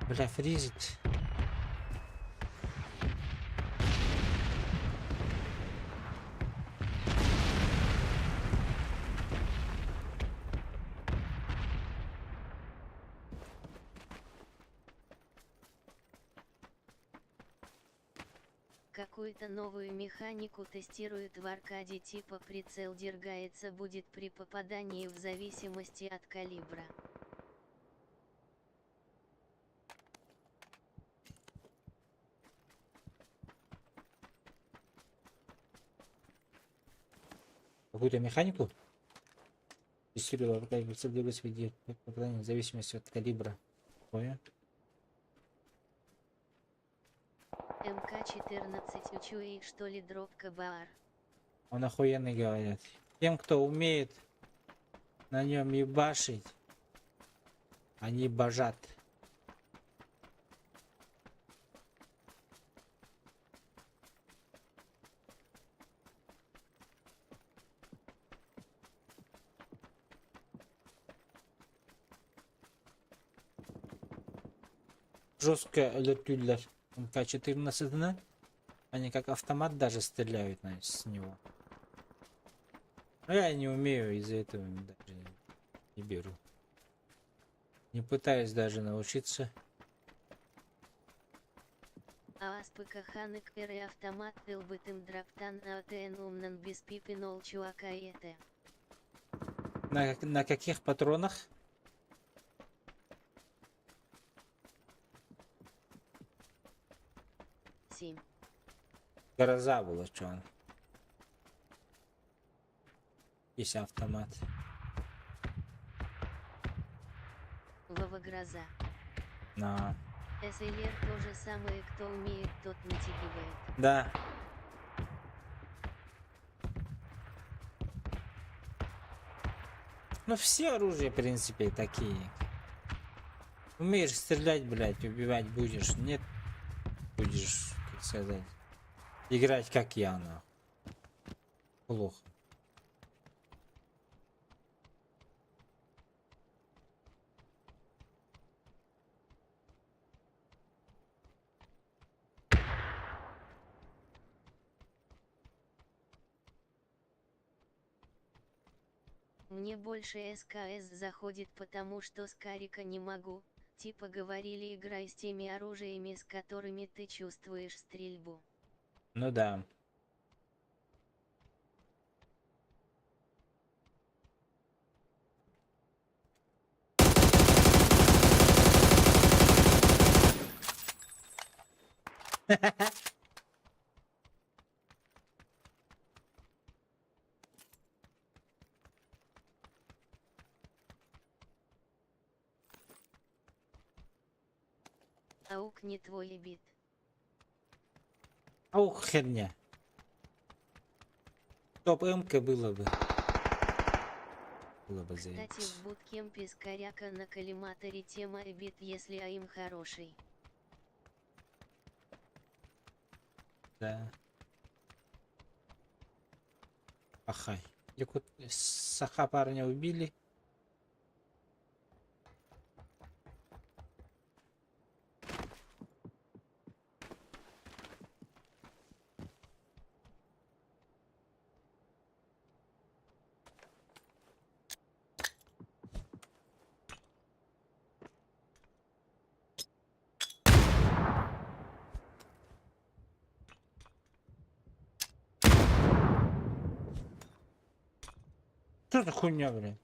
Бля, фризит. Какую-то новую механику тестируют в аркаде, типа прицел дергается будет при попадании в зависимости от калибра. Какую-то механику? Тестирую аркаде, прицел двигается виде попадания в зависимости от калибра. Понял? МК-14 учуей, что ли, дробка баар. Он охуенный, говорят. Тем, кто умеет на нем ебашить, они божат. Жестко летюллер МК-14, они как автомат даже стреляют с него. Но я не умею, из-за этого даже не беру. Не пытаюсь даже научиться. Ааспыка ханек эры автомат тылбытым драптан атн умнан без пипинол чувака это. На каких патронах? Сим. Гроза была, что он. Есть автомат. Вова гроза. На. СЛР то же самое, кто умеет, тот натягивает. Да. Ну все оружия, в принципе, такие. Умеешь стрелять, блядь, убивать будешь. Нет, будешь, как сказать, играть как я, нахуй. Плохо. Мне больше СКС заходит, потому что с карика не могу. Типа говорили, играй с теми оружиями, с которыми ты чувствуешь стрельбу. Ну да. Аук не твой бит. Ох, херня. Топ МК было бы. Было бы Кстати, заебись. в буткемпе с коряка на коллиматоре тема бит, если аим хороший. Да. Ахай. Якут Саха парня убили. Что за хуйня, блин?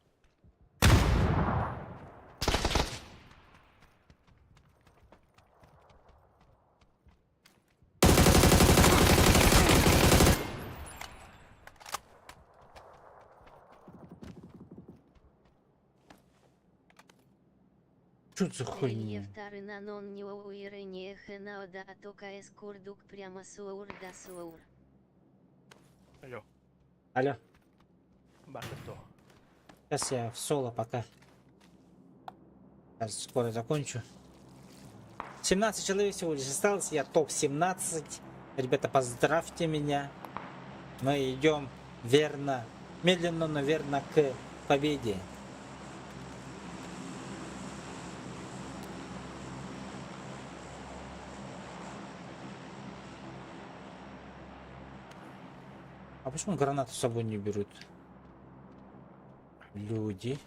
Что за хуйня? Рельеф тары нон не уирение хенаода атока эскурдук прямо суаур да суаур. Алло, Алло, башка что? сейчас я в соло пока. Сейчас скоро закончу. 17 человек всего лишь осталось, я топ-17. Ребята, поздравьте меня. Мы идем верно, медленно, но верно к победе. А почему гранату с собой не берут? Люди.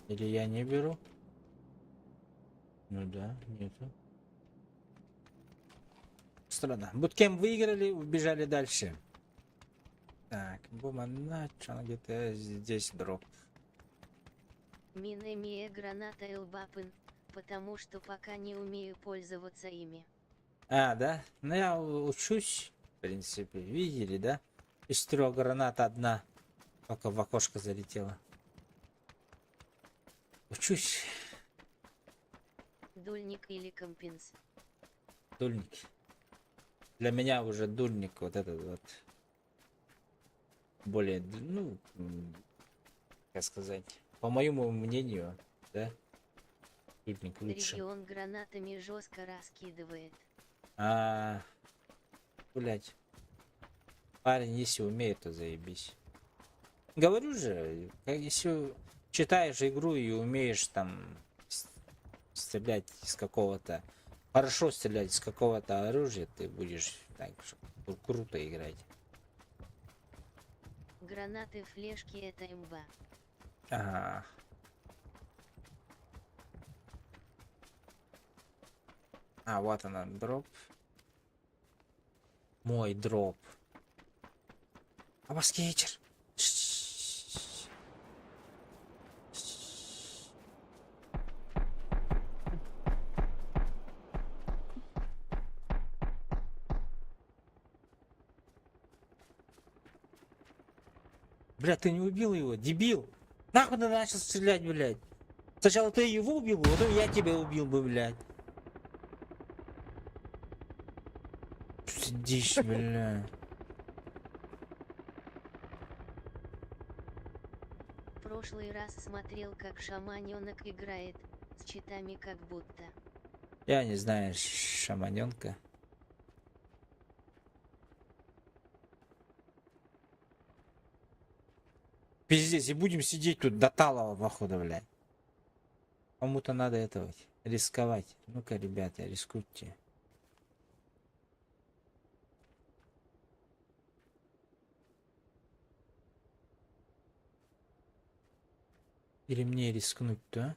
Или я не беру? Ну да, нету. Странно. Буткемп выиграли, убежали дальше. Так, бума начал где-то здесь дроп. Минемия граната элбапын, потому что пока не умею пользоваться ими. А, да? Ну я учусь, в принципе. Видели, да? Из 3 гранат одна только в окошко залетела. Учусь. Дульник или компенс. Дульник. Для меня уже дульник вот этот вот. Более, ну, как сказать, по моему мнению, да? Дульник лучше. Регион гранатами жестко раскидывает. А, блять. Парень, если умеет, то заебись. Говорю же, если читаешь игру и умеешь там стрелять из какого-то, хорошо стрелять из какого-то оружия, ты будешь так круто играть. Гранаты, флешки — это имба. Ага. А, вот она, дроп. Мой дроп. Абаскетер. Бля, ты не убил его, дебил. Нахуй ты начал стрелять, блядь. Сначала ты его убил, а потом я тебя убил бы, блядь. Дичь, бля. Прошлый раз смотрел, как шаманенок играет, с читами как будто. Я не знаю, шаманенка. Пиздец, и будем сидеть тут до талого, походу, блядь. Кому-то надо этого рисковать. Ну-ка, ребята, рискуйте. Или мне рискнуть-то, а?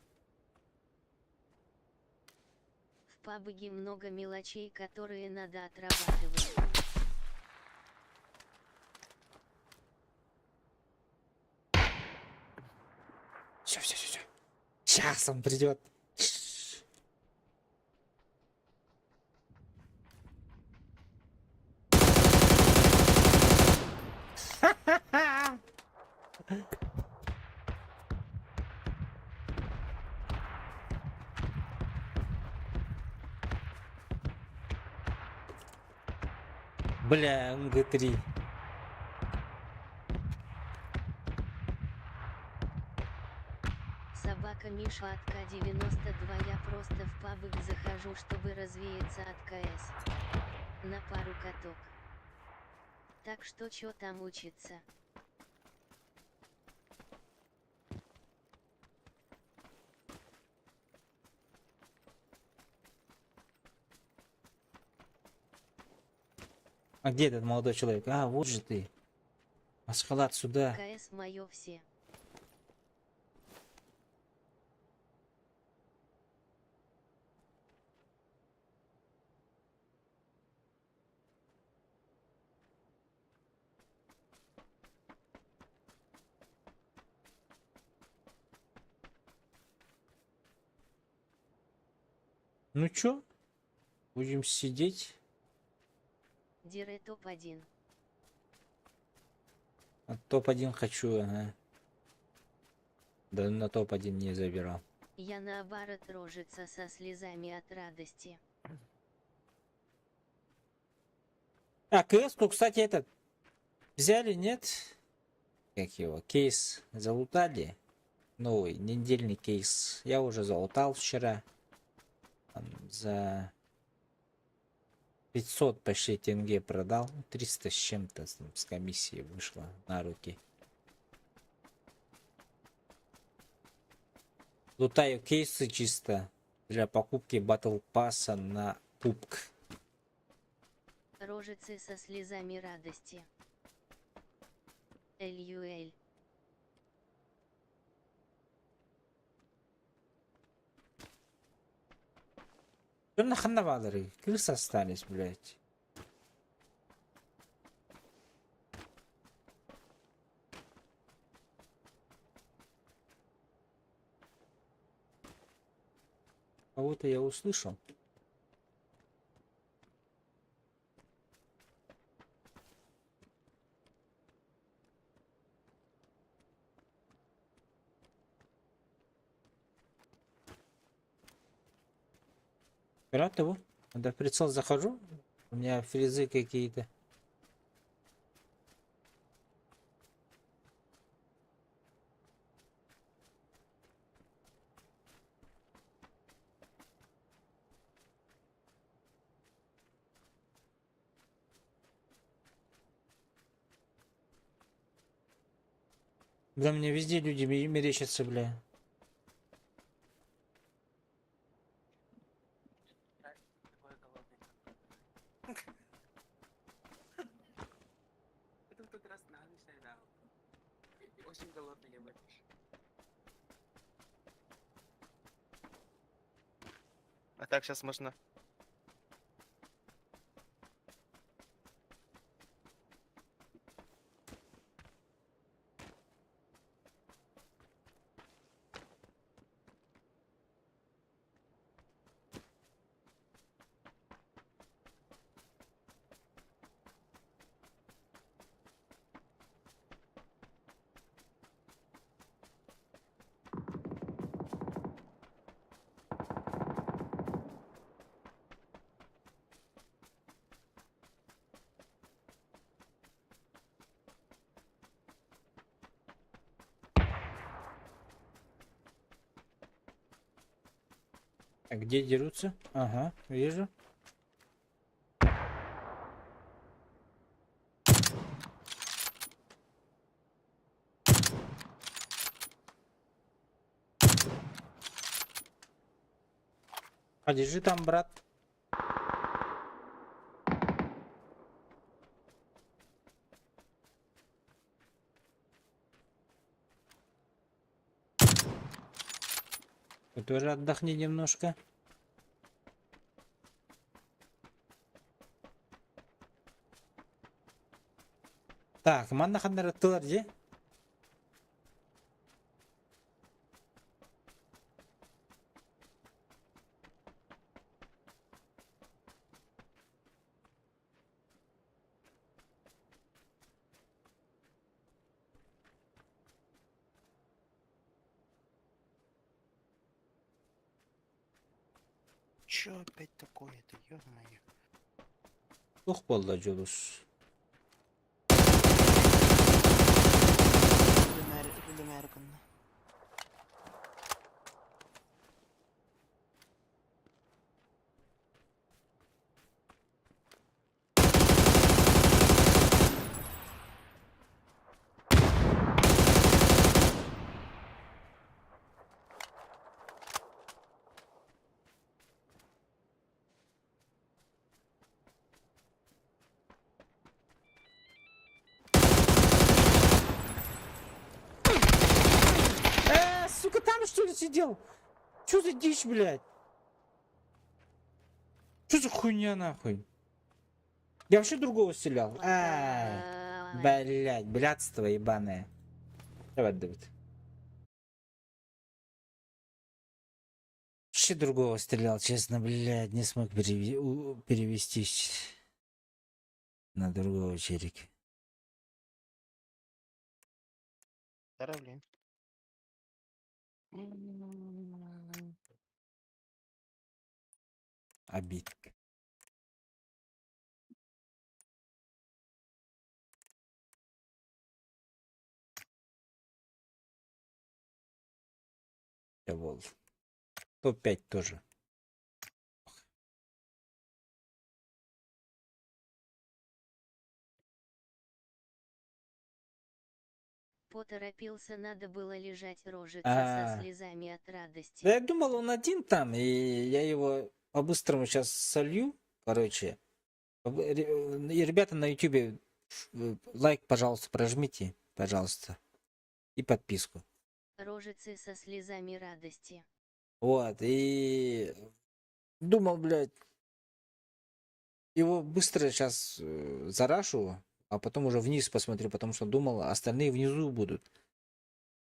В пабге много мелочей, которые надо отрабатывать. Все. Сейчас он придет. Бля, МГ3. Собака Миша от К-92. Я просто в пабг захожу, чтобы развеяться от КС. На пару каток. Так что чё там учиться? А где этот молодой человек? А, вот же ты. Масхалат сюда. КС моё все. Ну чё? Будем сидеть. Дире топ-1. А топ-1 хочу, ага. Да на топ-1 не забирал. Я наоборот рожица со слезами от радости. А, КС-ку, кстати, этот... Взяли, нет? Как его? Кейс залутали? Новый, недельный кейс. Я уже залутал вчера. Там за 500 почти тенге продал. 300 с чем-то с комиссии вышло на руки. Лутаю кейсы чисто для покупки батл пасса на пупк. Рожицы со слезами радости. Эль-Юэль. Что на ханавалеры? Крысы остались, блядь. Кого-то я услышал. Пират его? Когда в прицел захожу, у меня фрезы какие-то. Да мне везде люди мерещатся, бля. Это в тот раз на ночь наедал. Очень голодный я был. А так сейчас можно А где дерутся? Ага, вижу. А держи там, брат. Ты тоже отдохни немножко. Так, манда хандар аттылар же. Чё опять такое-то, ё-моё. Ух, болла жолуш. Ölüm erkin. Сука, там что ли сидел? Чё за дичь, блядь? Чё за хуйня, нахуй? Я вообще другого стрелял. Блядь, блядство ебаное. Давай, Давид. Вообще другого стрелял, честно, блядь. Не смог перевестись на другого черика. Здоровлю. Обидка. Я вол. Топ-5 тоже. Поторопился, надо было лежать рожица А. со слезами от радости. Да я думал, он один там, и я его по-быстрому сейчас солью. Короче. И ребята на ютубе лайк, пожалуйста, прожмите, пожалуйста. И подписку. Рожицы со слезами радости. Вот, и думал, блядь, его быстро сейчас зарашу, а потом уже вниз посмотрю, потому что думал, остальные внизу будут.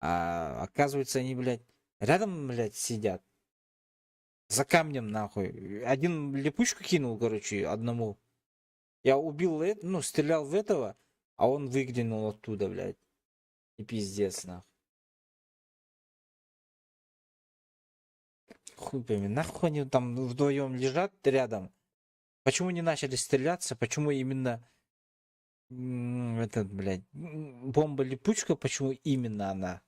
А оказывается, они, блядь, рядом, блядь, сидят. За камнем, нахуй. Один липучку кинул, короче, одному. Я убил, ну, стрелял в этого, а он выглянул оттуда, блядь. И пиздец, нахуй. Хуй пойми, нахуй они там вдвоем лежат рядом. Почему не начали стреляться? Почему именно этот, блядь, бомба-липучка, почему именно она?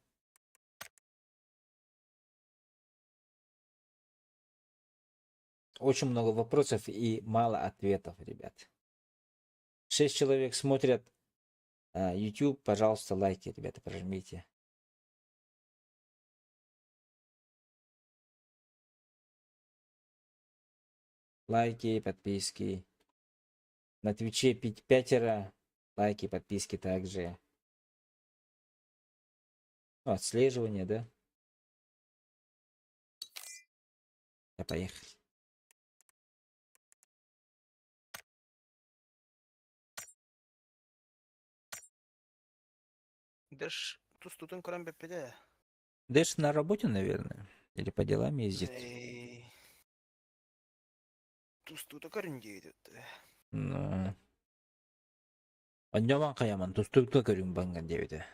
Очень много вопросов и мало ответов, ребят. 6 человек смотрят YouTube. Пожалуйста, лайки, ребята, прожмите. Лайки, подписки. На Твиче 5 лайки, подписки также. Ну, отслеживание, да? Я поехал. Дыш, тустутun kurang bepede. Дэш на работе, наверное. Или по делам ездит. Тустута karıncaydı. Ну. Анняман каяман, тустукта көрүм банган дебеде.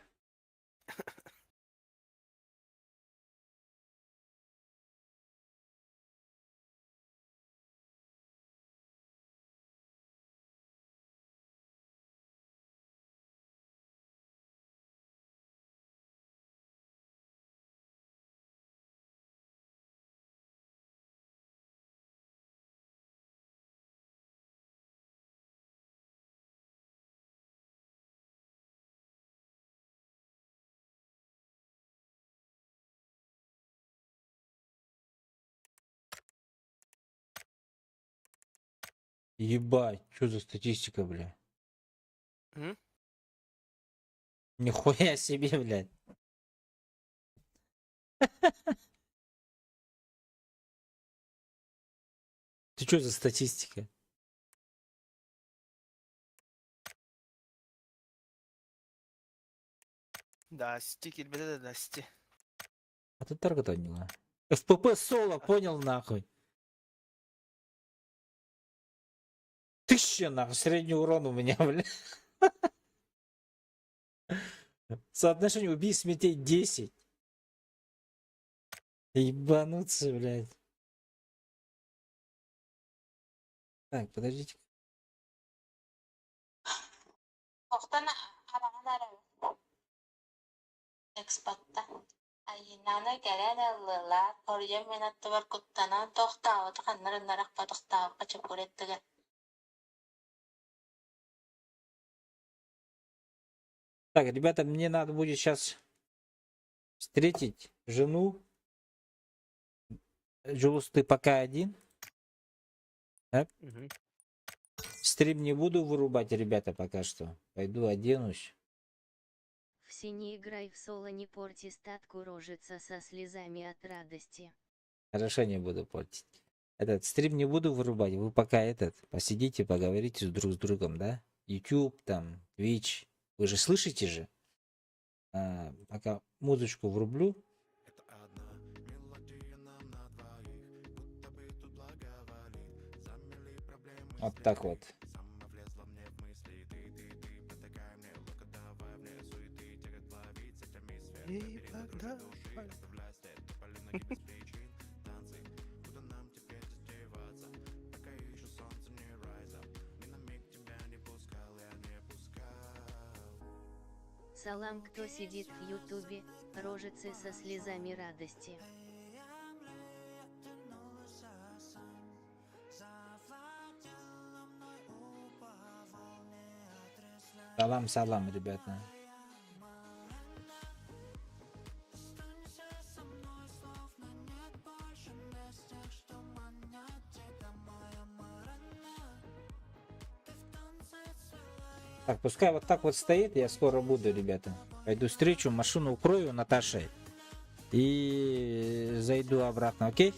Ебать, что за статистика, бля? М? Нихуя себе, блядь. Ты что за статистика? Дасти, килбеде дасти. А ты таргет не ФПП соло, понял нахуй. 1000 нахуй, средний урон у меня, бля. Соотношение убийств смертей 10. Ебануться, блядь. Так, подождите. Экспорта. Ayinana gelen ıllılar, oraya menattı var kuttanan tohtağı tıkanların narak patıqtağı kaçıp kurettiler. Так, ребята, мне надо будет сейчас встретить жену. Джулус, ты пока один. Мгм. Стрим не буду вырубать, ребята, пока что. Пойду оденусь. Все не играй в соло, не порти статку, рожица со слезами от радости. Хорошо, не буду портить. Этот стрим не буду вырубать. Вы пока посидите, поговорите друг с другом, да? YouTube, там, Twitch. Вы же слышите же? Пока музычку врублю. Вот так вот. И тогда... Салам, кто сидит в ютубе, рожицы со слезами радости. Салам, салам, ребята. Так, пускай вот так вот стоит, я скоро буду, ребята. Пойду встречу, машину укрою Наташей. И зайду обратно, окей?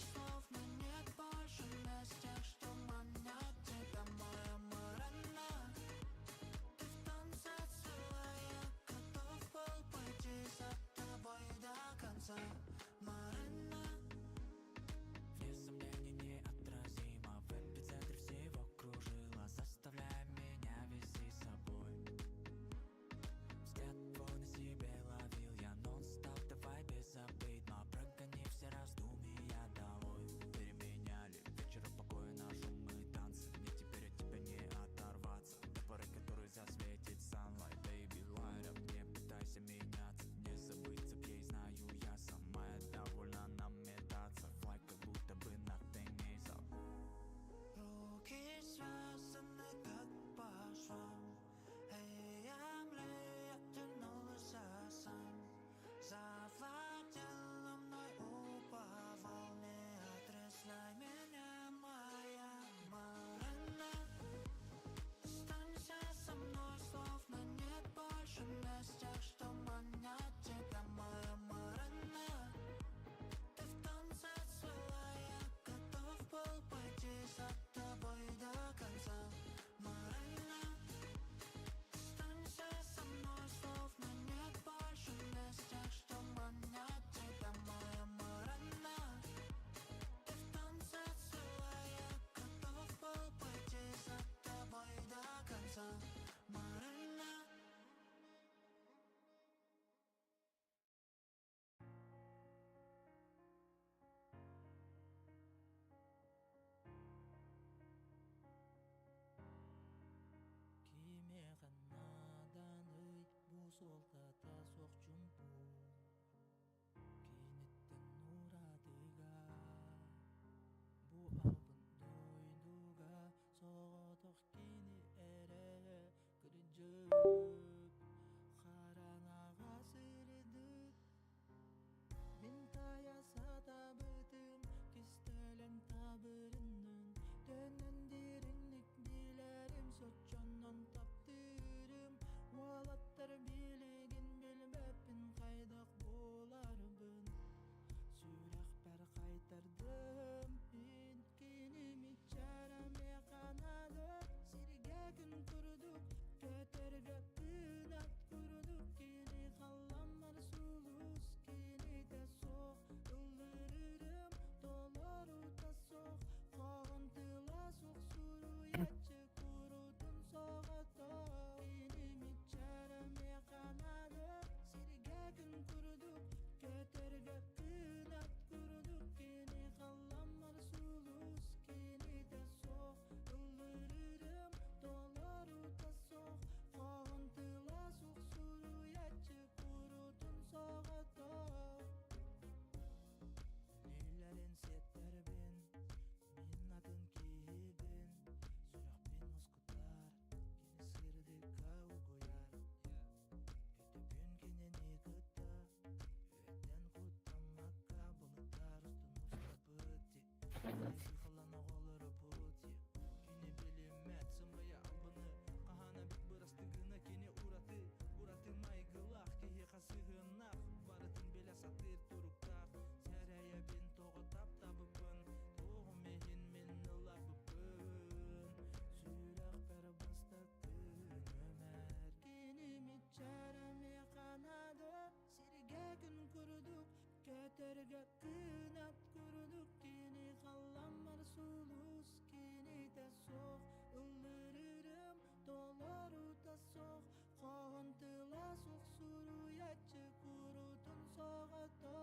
сулус кенете соқ өмірірім долару да соқ қоғынтыла соқ суруячы күрутын соғато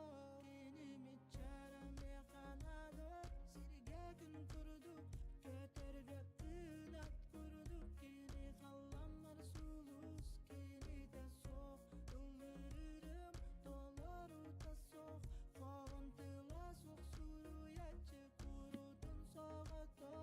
кенеме чараме қанады сирге күн күрдік көтерге үнат күрдік кене қаламар сулус кенете соқ өмірірім долару да соқ қоғынтыла соқ суруячы күрутын соғато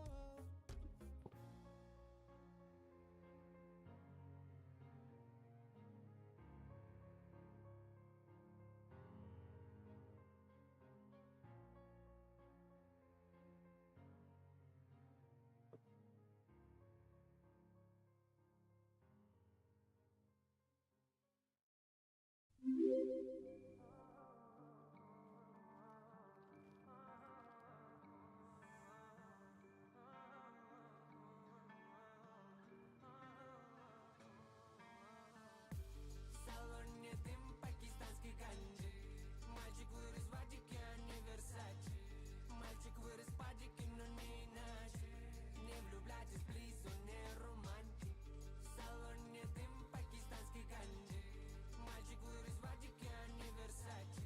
салоне дым пакистанский канди. Мальчик вырос в адике, а не Версачи. Мальчик вырос в падике, но не иначе. Не влюбляйтесь, плиз, он не романтик. В салоне дым пакистанский канди. Мальчик вырос в адике, а не Версачи.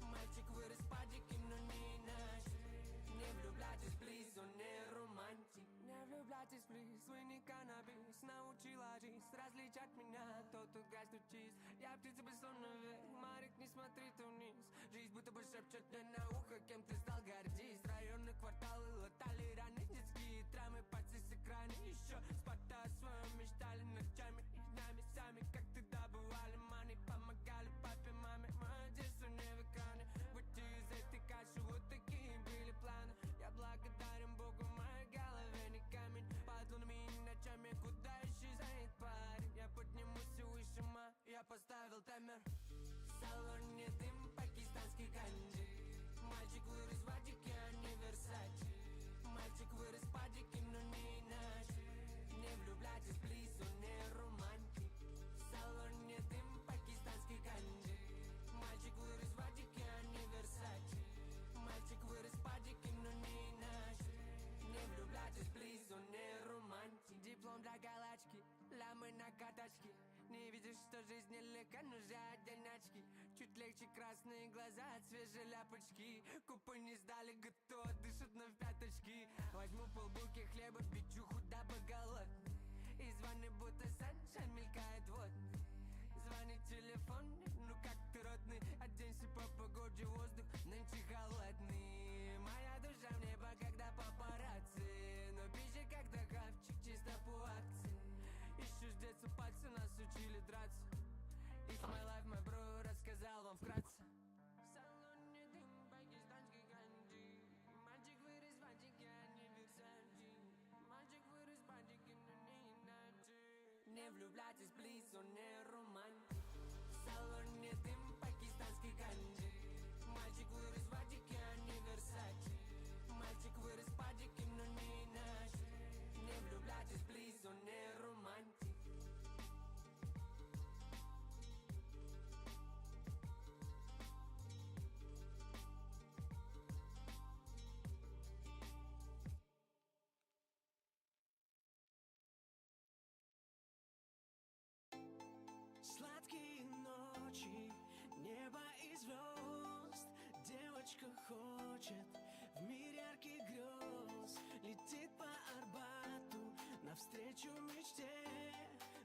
Мальчик вырос в падике, но не иначе. Не влюбляйтесь, плиз, он не романтик. Не влюбляйтесь, плиз, вы не каннабис. Научила жизнь различать меня, тот, кто грязь, тут чист. Я птица без вверх, Марик, не смотри ты вниз. Жизнь будто бы шепчет мне на ухо, кем ты стал, гордись. Районные кварталы латали раны, детские травмы, пальцы с экрана. Еще спорта о своем мечтали ночами и днями сами. Как ты добывали мани, помогали папе, маме. Мое детство не в экране. Выйти из этой каши, вот такие были планы. Я благодарен Богу, в моей голове не камень. Под лунами и ночами, куда исчезает парень. Я поднимусь все выше, я поставил таймер. В салоне дым пакистанский канди. Мальчик вырос в адике, а не Версачи. Мальчик вырос в падике, но не иначе. Не влюбляйтесь, плиз, он не романтик. В салоне дым пакистанский канди. Мальчик вырос в адике, а не Версачи. Мальчик вырос в падике, но не иначе. Не влюбляйтесь, плиз, он не романтик. Диплом для галочки, лямы на каточке. Не видишь, что жизнь нелегка, нужны отдельнячки. Чуть легче красные глаза от свежей ляпочки. Купы не сдали, готово, дышат на пяточки. Возьму полбуки хлеба, печуху, дабы голодный. И звони, будто саншайн мелькает, вот. Звонит телефон, ну как ты, родный? Оденься по погоде, воздух нынче холодный. Моя душа в небо, когда папарацци. Но пища когда хавчик, чисто по акции. Еще с детства пальцы нас учили драться. It's my life, my bro, рассказал вам вкратце. В салоне дым пакистанский канди. Мальчик вырос в адике, а не Версачи. Мальчик вырос в адике, но не иначе. Не влюбляйтесь, плиз, он не романтик. В салоне дым пакистанский канди. Мальчик вырос в адике, а не Версачи. Мальчик вырос в адике, но не иначе. Не влюбляйтесь, плиз, он не романтик. Сладкие ночи, небо и звезд. Девочка хочет в мир ярких грез. Летит по Арбату навстречу мечте,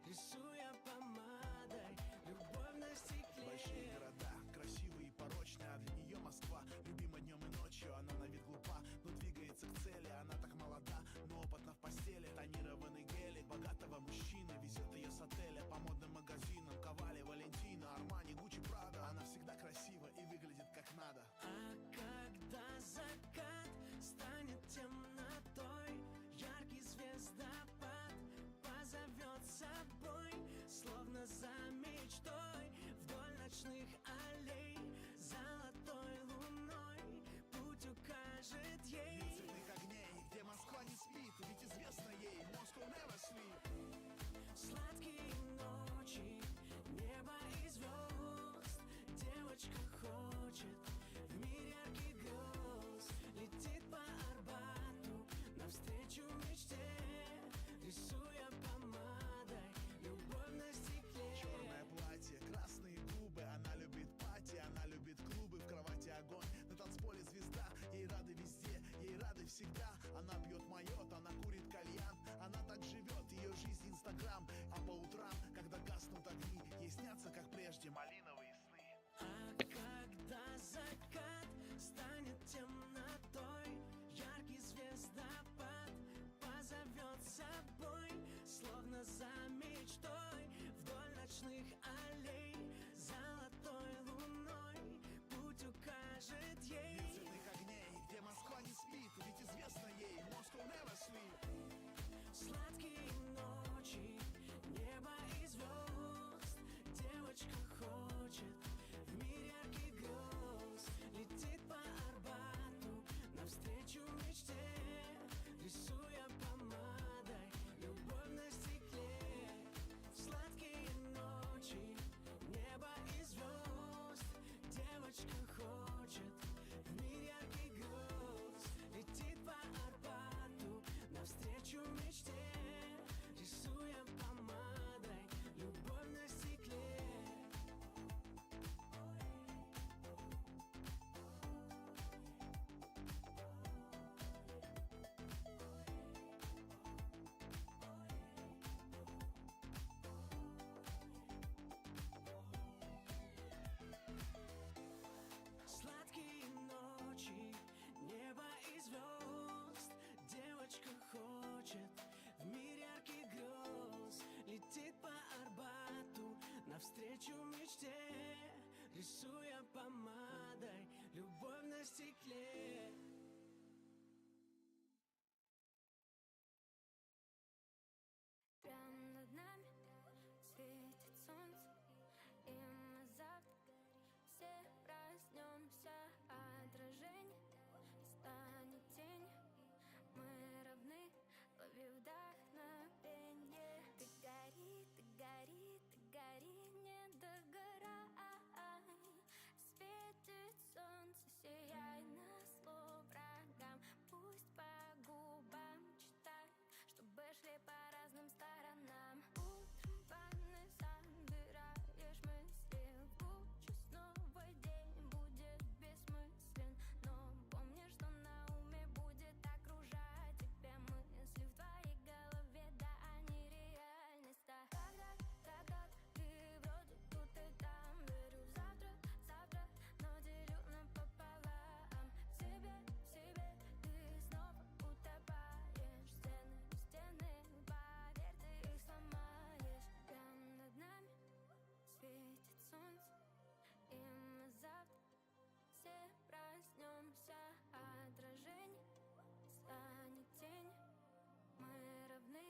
рисуя помадой любовь на стекле. Большие города, красивые и порочные, а для нее Москва любима днем и ночью. Она на вид глупа, но двигается к цели. Она так молода, но опытна в постели. Тонированный гелик богатого мужчины везет ее с отеля по модным магазинам. Ковали, Валентина, Армани, Гуччи, Прада. Она всегда красива и выглядит как надо. А когда закат станет темнотой, яркий звездопад позовет с собой, словно свечу в мечте, рисуя помадой любовь на стекле. Прямо над нами светит солнце, и мы завтра все проснемся. Отражение станет тень, мы равны, лови вдохновенье. Ты гори, ты гори, ты гори, не догорай. Светит солнце, сияй на зло врагам. Пусть по губам читай, чтобы шли по разным сторонам. Утром в ванной собираешь мысли в кучу, снова день будет бессмыслен. Но помни, что на уме будет окружать тебя мысли в твоей голове, да они реальность. Так как ты вроде тут и там, верю в завтра, но делю напополам. В себе ты снова утопаешь. Стены, поверь, ты их сломаешь. Прямо над нами светит солнце, и мы завтра все проснемся. Отражение станет тень, мы равны,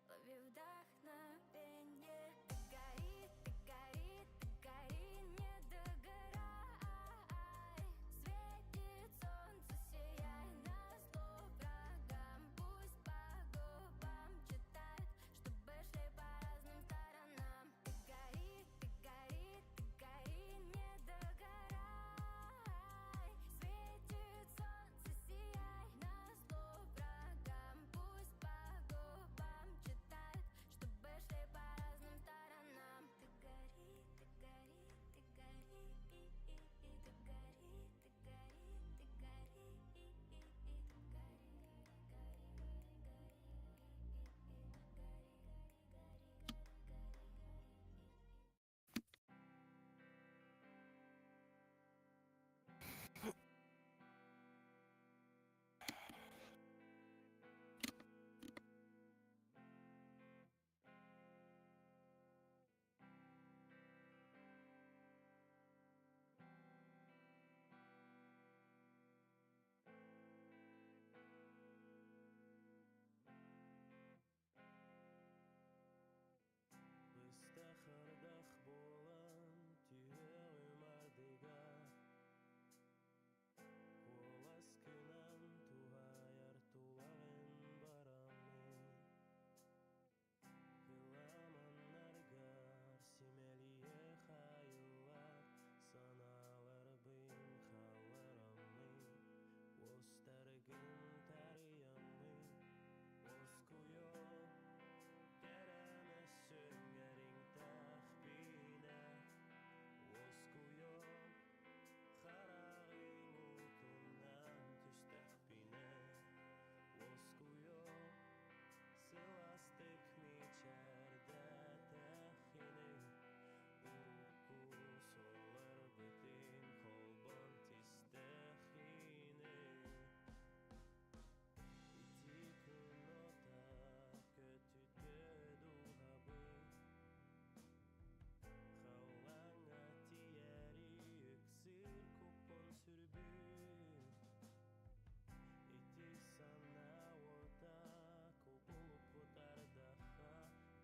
лови вдохновенье. Ты гори, ты гори, ты гори, не догорай. Светит солнце, сияй на зло врагам. Пусть по губам читают, чтобы шли по разным сторонам. Ты гори, ты гори, ты гори, не догорай. Светит солнце, сияй на зло врагам. Пусть по губам читают, чтобы шли по разным сторонам. Ты гори, ты гори, ты гори, ты гори, ты гори, ты гори, ты гори, Выстахардах болан түйеуі мардыга. Олас кынан туғайар туағын барамы. Пиламаннарға семелие хайылар, саналар бын халарамы. Остаргын тарыямы, оскуё кереме сөңерин тахпина. Оскуё харағын утунан түстәхпина. Оскуё сыластык мичәрдә тәхине. Уку солар бітін қолбан тістәхине. Ити күнота көтүтө дуғабы. Халаңа тиәри үксір купон сүрбүр. Ити сана ота купулуп отардаха.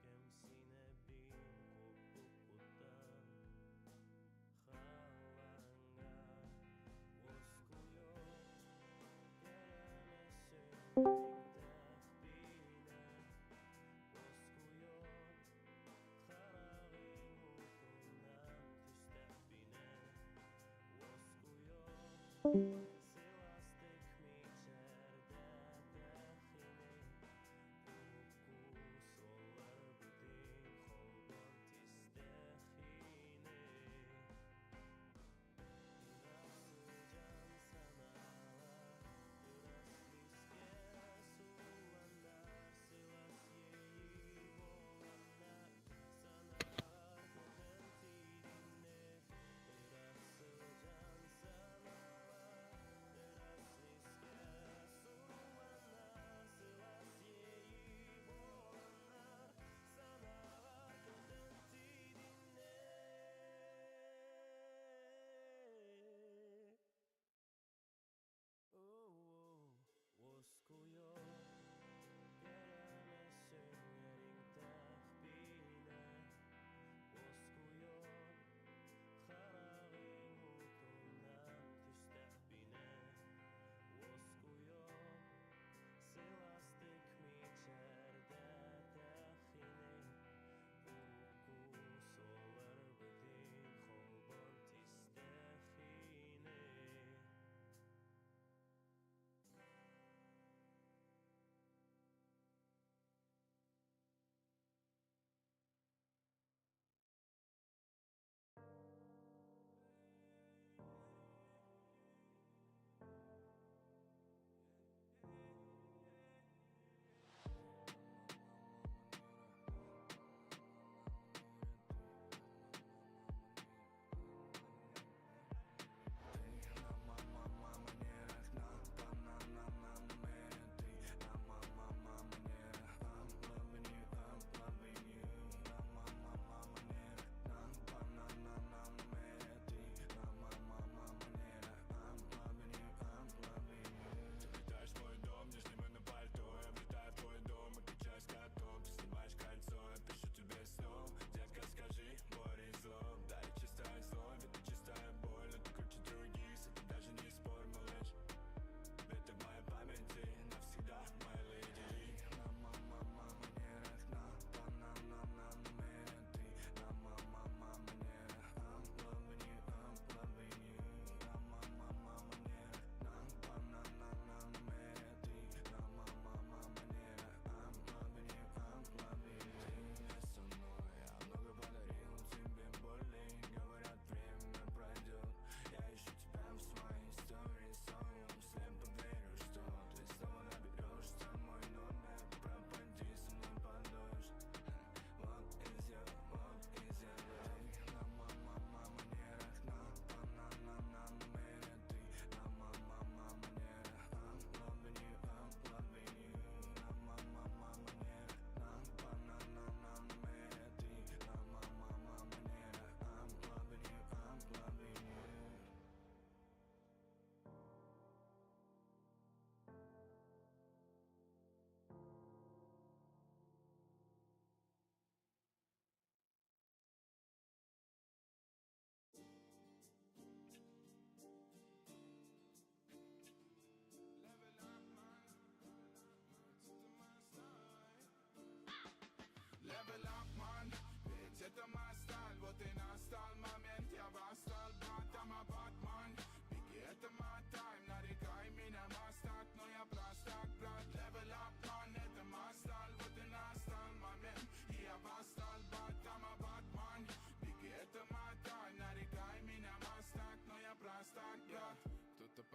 Кем сине бин купуп отан. Халаңа оскуё кереме сөңерин тахпина. Оскуё харағын утунан түстәхпина. Оскуё сыластык мичәрдә тәхине. Уку солар бітін қолбан тістәхине. Ырасы жан санала, ырас биске суландар. Сылас ейі боландар, саналар көтін тидинне. Ырасы жан санала,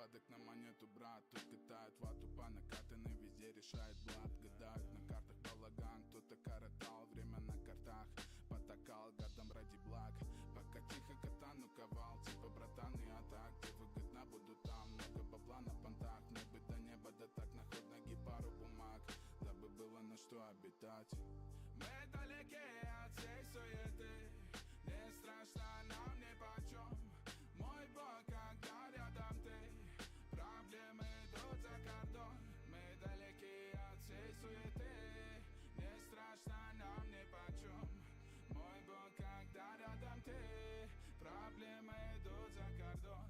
падок на монету, брат. Тут катают вату по накатанной, везде решает блат. Гадают на картах балаган, кто-то коротал время на картах. Потакал гадом ради благ. Пока тихо катану ковал, типа братан, я так. Где выгодно буду там, много бабла на понтах. Мне бы до неба, да так на ход ноги пару бумаг. Дабы было на что обитать. Мы далеки от всей суеты. Не страшно нам ни почем. Мой бог, когда рядом ты. Проблемы идут за кордон. Мы далеки от всей суеты. Не страшно нам ни почем. Мой бог, когда рядом ты. Проблемы идут за кордон.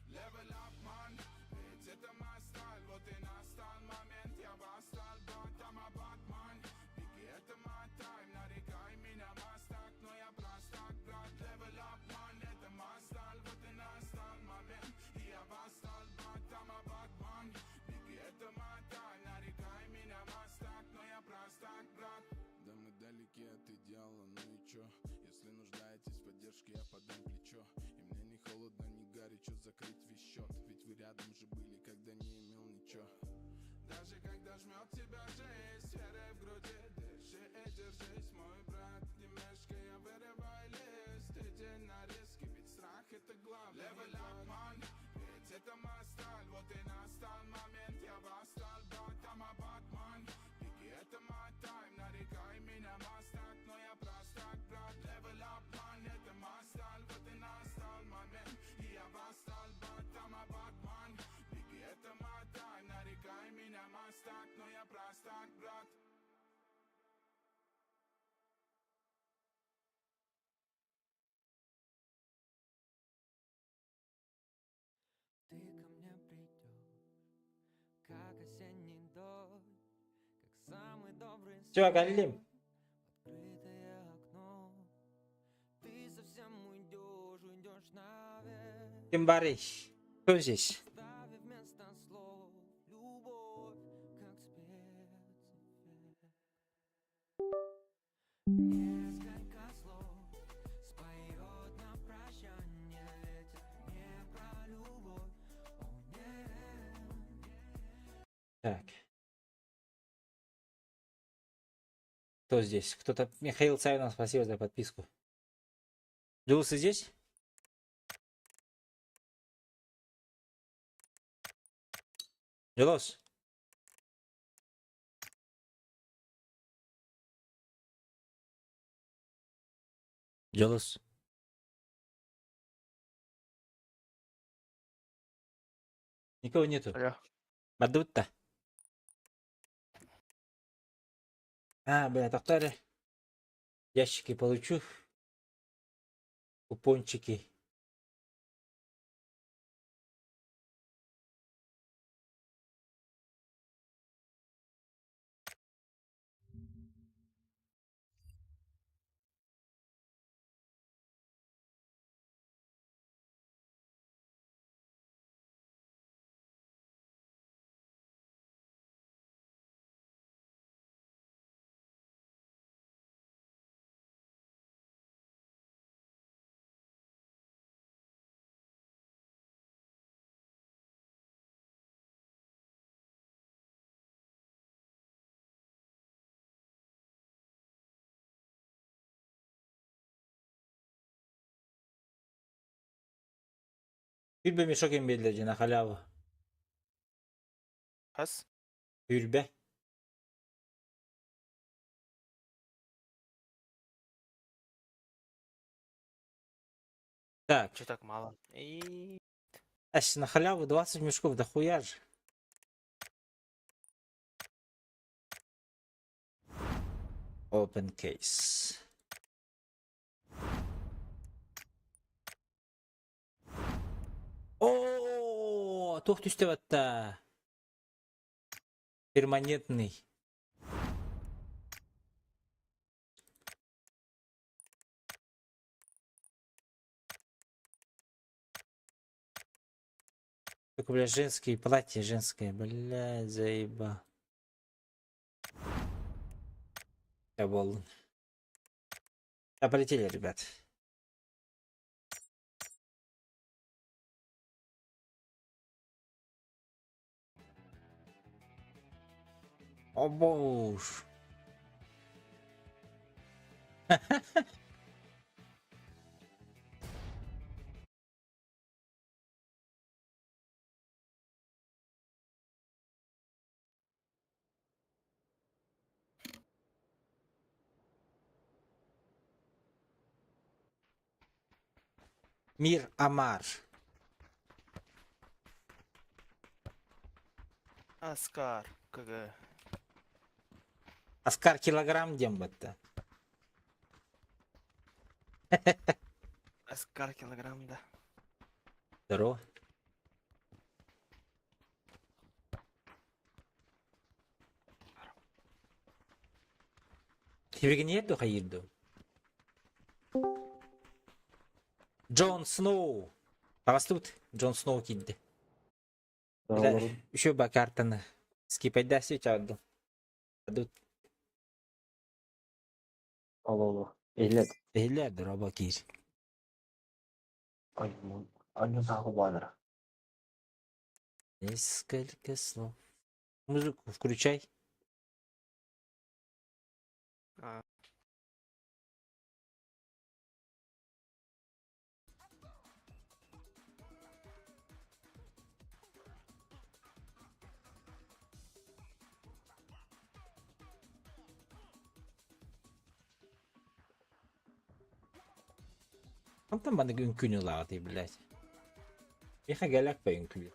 Level up, man. Ведь это мой сталь. Вот и настал момент. Я восстал, ботом, а Батман. Беги, это мой тайм. Нарекай меня мастак, но я простак, брат. Level up, man. Это мой сталь. Вот и настал момент. И я восстал, ботом, а Батман. Беги, это мой тайм. Нарекай меня мастак, но я простак, брат. Да мы далеки от идеала, ну и чё? Если нуждаетесь в поддержке, я подам плечо. И мне не холодно, не горячо закрыть весь счет. Ведь вы рядом же были, когда не имел ничего. Даже когда жмет тебя жизнь, верой в груди. Держи и держись, мой брат. Не мешкай, я вырывай лист. Иди на риски, ведь страх это главное. Level up, man. Ведь это мой сталь. Вот и настал момент. Я восстал, ботом, а Батман. Беги, это мой тайм. Нарекай меня мастак, но я простак, брат. Level up, man. Это мой сталь. Вот и настал момент. И я восстал, ботом, а Батман. Беги, это мой тайм. Нарекай меня мастак, но я простак, брат. Ты ко мне придешь, как осенний дождь, как самый добрый Чё, Галим? открытое окно. Ты совсем уйдешь наверх, Кимбарей. Кто здесь? оставив вместо слов любовь, как спецэффект. Несколько слов споет на прощанье ветер, не про любовь, о нет. Так. Кто здесь? Кто-то... Михаил Царинов, спасибо за подписку. Джулс, ты здесь? Джулс? Джулс? Никого нету. Алло. Мадутта. Бля, тоқтар. Ящики получу. Купончики. Hürbe мешок белдерди на халяву. Хас? Hürbe. Так, Че так мало? И на халяву 20 мешков, да хуя же. Open case. О, тоқ түстеп атта. Перманентный. Только, бля, женские платья, женское, бля, заеба. Я был. Да, полетели, ребят. О боже. Мир Амар. Аскар, КГ. Аскар килограмм дем бітті. Аскар килограммда. Здорово. Тебе не ету хайырду? Джон Сноу. Павастут Джон Сноу кидді. Еще ба картаны. Скипайда сечадды. Адут. Allah. Ehliyet. Ehler дроба кир. Anne sağ bağlara. Несколько слов. Музыку включай. А. Там бana ünkünü lağıtı блядь. Иха галяк по ünkülü.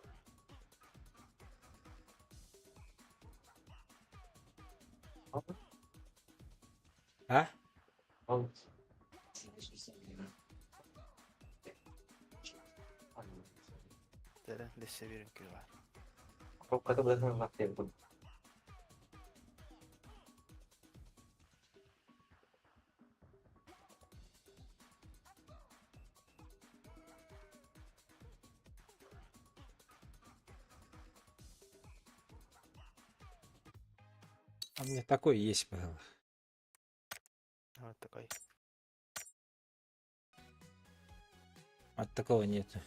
А? Tere, desse bir ülke var. Kata bırakın vakti bu. А у меня такой есть, пожалуй. Вот такой. От такого нету.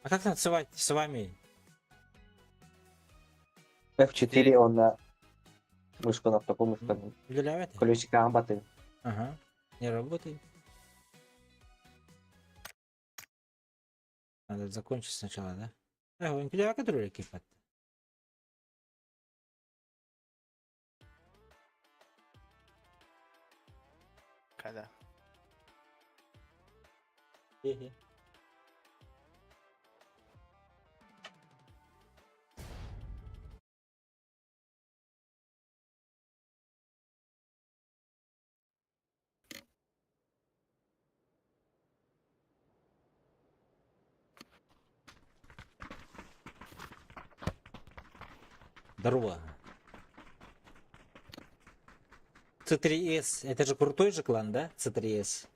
А как танцевать с вами? F4 onunla мышку на такую мышку. Уделяет? Колесико амбаты. Ага. Не работает. Надо закончить сначала, да? Он куда который кипат? Когда? Здорово. C3S, это же крутой же клан, да? C3S.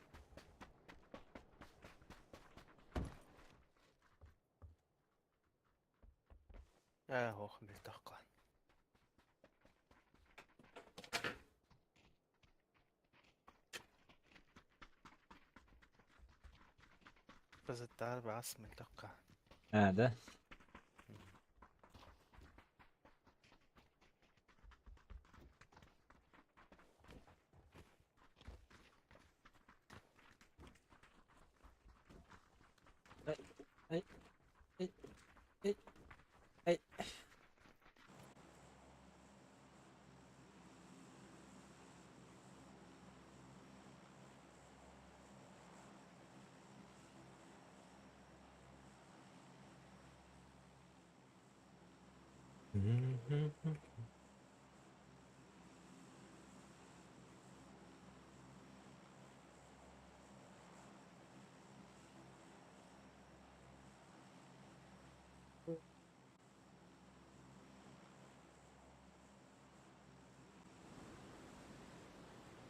Ох, bir dakika. Kızıtlar bas bir dakika. А, да? Ай, ай, ай, ай.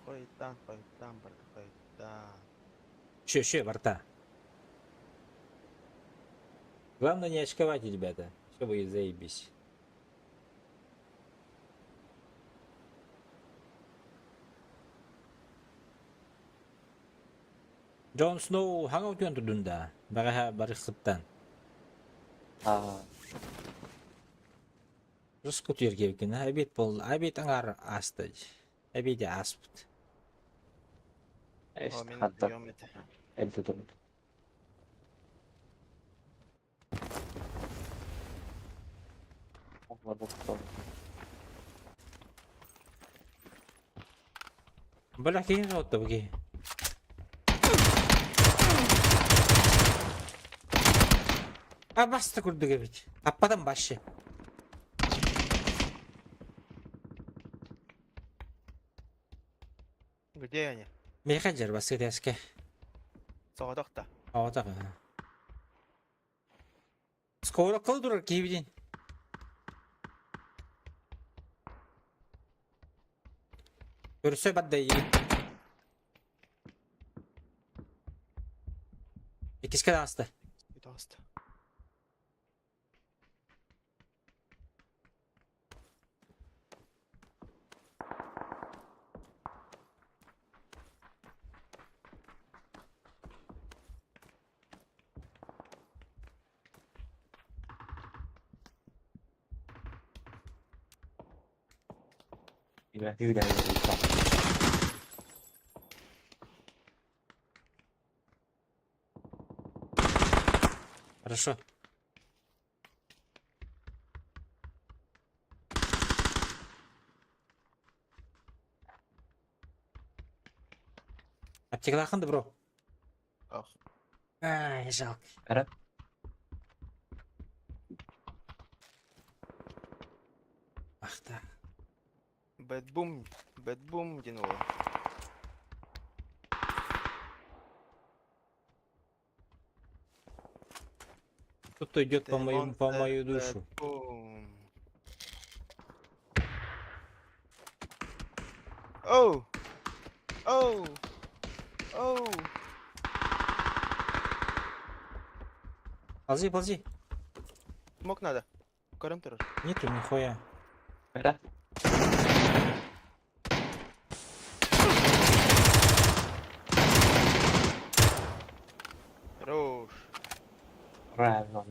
Koydan, bir koydan. Еще, ворта. Главное не очковать, ребята. Все будет заебись. Джон Сноу хаңа өтен тұрдында. Баға бары қыптан. Рус көтер кебкен. Әбет бол. Әбет аңар асты. Әбеде аспыт. О, мен Hatta biliyorum eti. elde durun. Onlar bu. Бәлі кейін қауытты бұге. Басты күрді кебет. Аппадан башы. Где они? Мейқа жер басы дәске. Соғадақта. Ауатаға. Скоро қыл тұрар кейбеден. Көрсе баддай егін. Екеске дағысты. Bir de hasta. Yürü. Хорошо. Аптекада ақынды, бро. Ah. Ай, жалко. Арап. Ахта. Бэтбум. Бэтбум, Дино. Кто-то идет по мою душу. Бэтбум. Оу! Оу! Оу! Ползи, ползи. Смог надо. Карантер. Нету нихуя. Арап. Хорош. Правильно.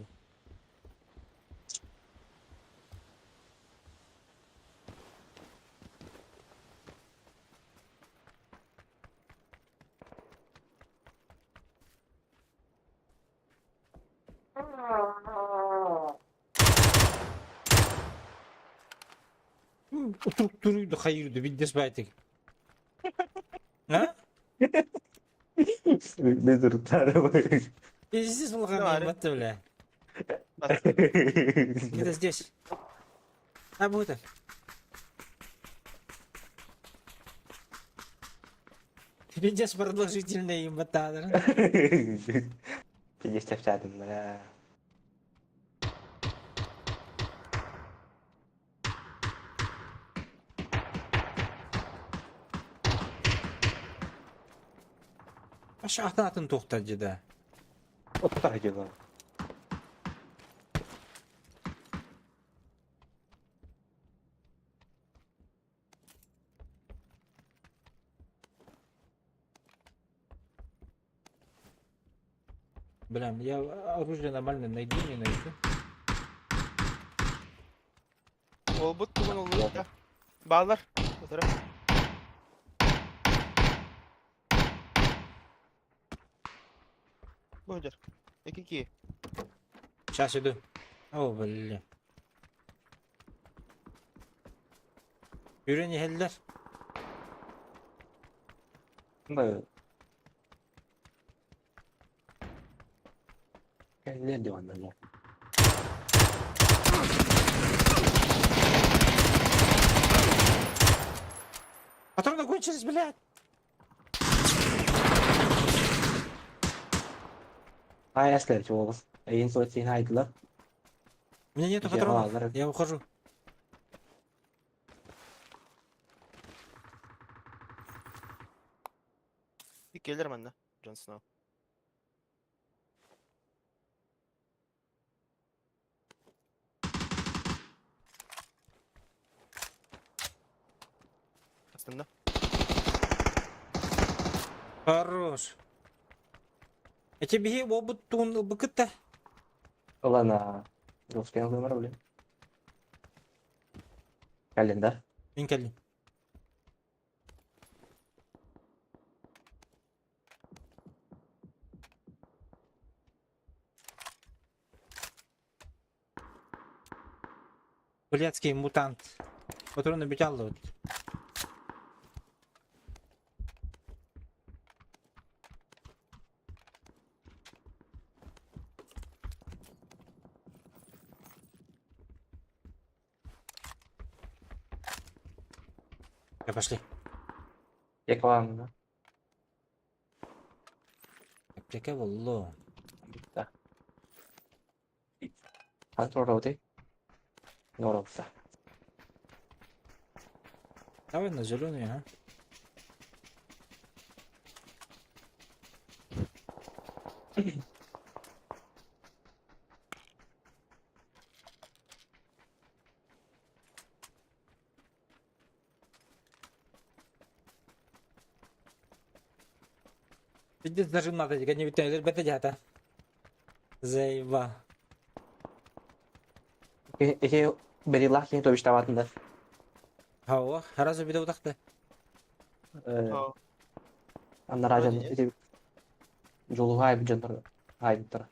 Oturup duruyordu, hayırdı, bildes baytık. Ha? Ne durumlar var? Здесь был Ну, хамин, аре. батта, бля. Где-то здесь. А, вот он. Видишь, продолжительный им батадр. Есть рядом, бля. Aşağı atın toxtacı da. O da gidiyorlar. Блин, я оружие нормально найду, не найду. Olbut tuğun olur ya. Bağlar. Bu taraf. Бонжар. Какие? Сейчас иду. О, блин. Yürüyen yeğenler. Mà cái lên đường này. Патроны кончились, блядь. Hai Asler чего? Один сотни найдла. У меня нету Я патронов. ладно. Я ухожу. Bir gelir bende. Jon Snow. Aslında. Хорош. Эти беги обут тун быкытта. Ладно, русский номер, блин. Календарь. Мен келдим. Блядский мутант. Патроны бить алды вот. Пошли. Якован. Аптека болло. Да. Контроль роуты. Норокса. Давай на зеленый, а. Пиздец, даже надо, не витаю, бета. Заеба. Эти берилах не то бештаватында. Хауа, разве биде утақты? О, Анда ражан Вроде эти жолуга айып жонтор айыптыр.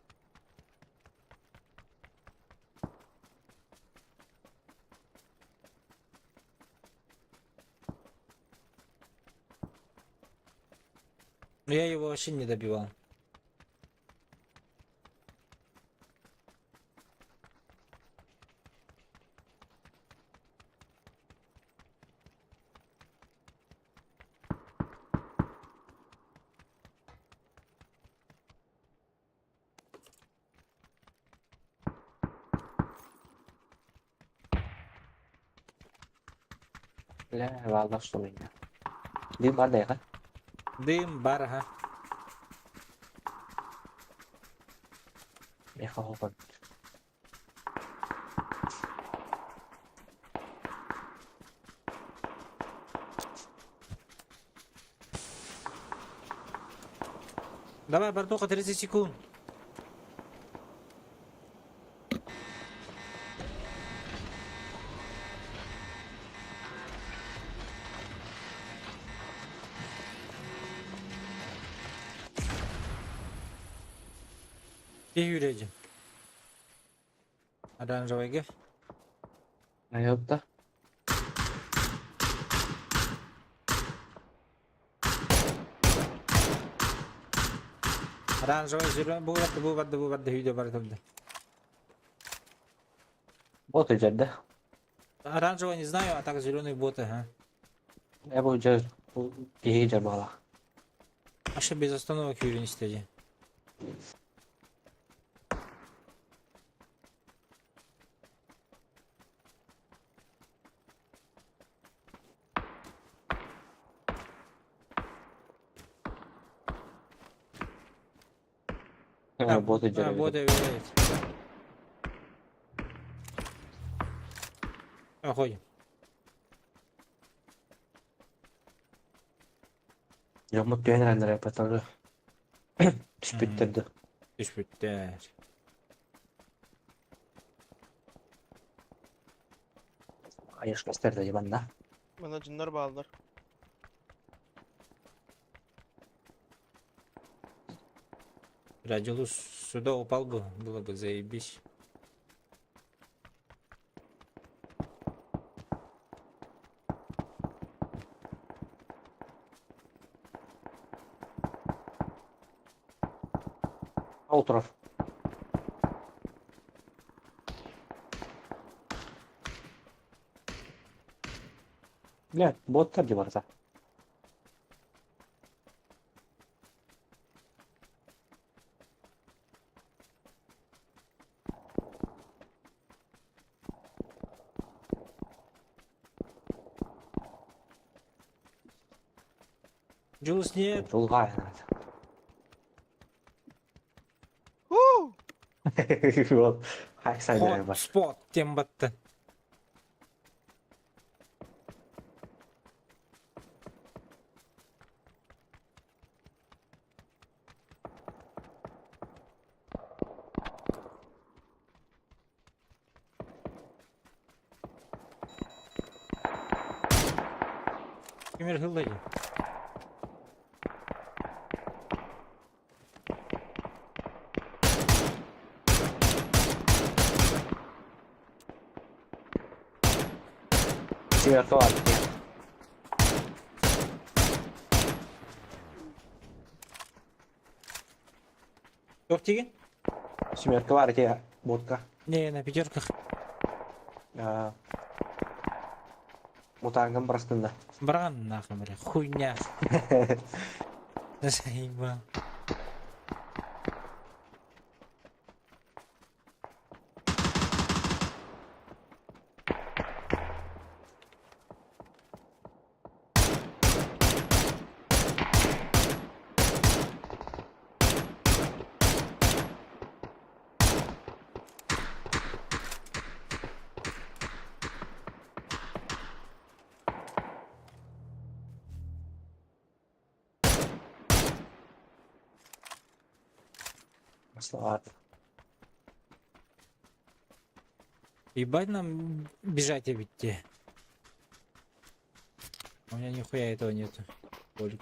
Но я его вообще не добивал. Ля, валда что меня. Дим бар дейга. Дым, бар, ага. Меха хопан. Давай, бартуха, 30 секунд. И юридим. Оранжевый. Айыпта. Оранжевый, зеленый, bu vardı, video var tabii. Вот и жерде. Оранжевый не знаю, а так зеленый бот, ага. Я бу жер. Бу кеги жер бала. Аша без остановок юрин istedi. Вот и Ha, жер. bot evet. Koy. Жомут түйенрендер япатары. Түспүттерді. Düşbütter. Айышкастерді ебанда. Bana cinler bağlılar. Радиолус сюда упал бы, было бы заебись. Ал тұрар. Бля, боттар де барса. Джулс нет. Жолға айналады. Вот. Хай сайдер Хот бар. спот тем батты. Кемер хыллайды. Семерка var. Yok деген? Семерка var ya. Ботка. Не, на пятерках. Мутанган простында. Барған нахуй, бля, хуйня. Заебал. Слава. Ебать нам бежать обидте. У меня нихуя этого нету. Толик.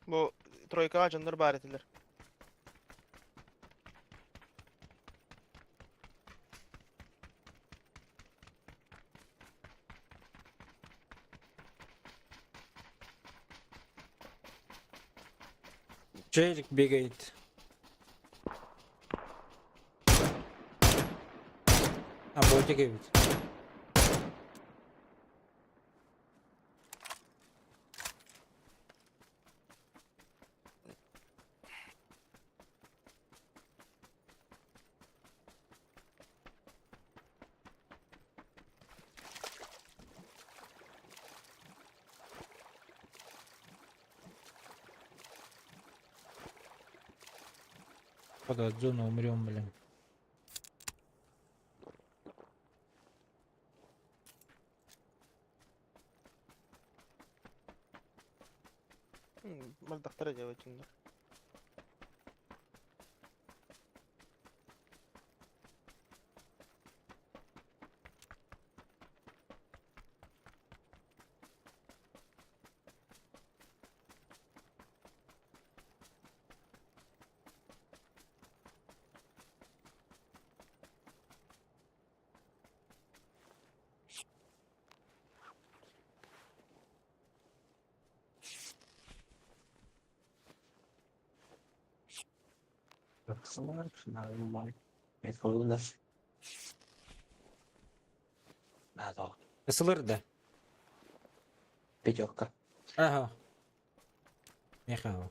Bu troyka ajanlar bar etiler. Челик бегает. А, ботик ведь. Под от зоны умрем, блин. Mardaqtara делать şimdi. Нормально. Это колонна. Надо. СЛР, да. Пятерка. Ага. Михаил.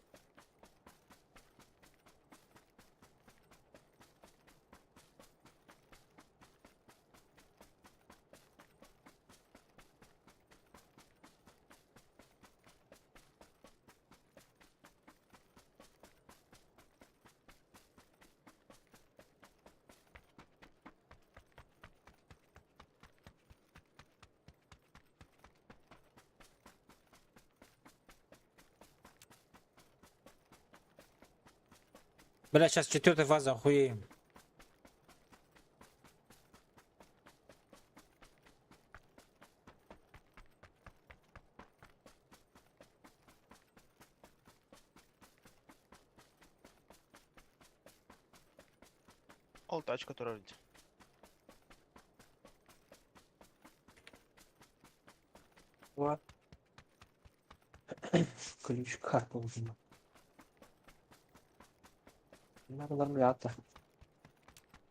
Бля, сейчас 4-я фаза, охуеем. Al tachka turar idi. Вот. Ключ карта нужна. Надо нормально.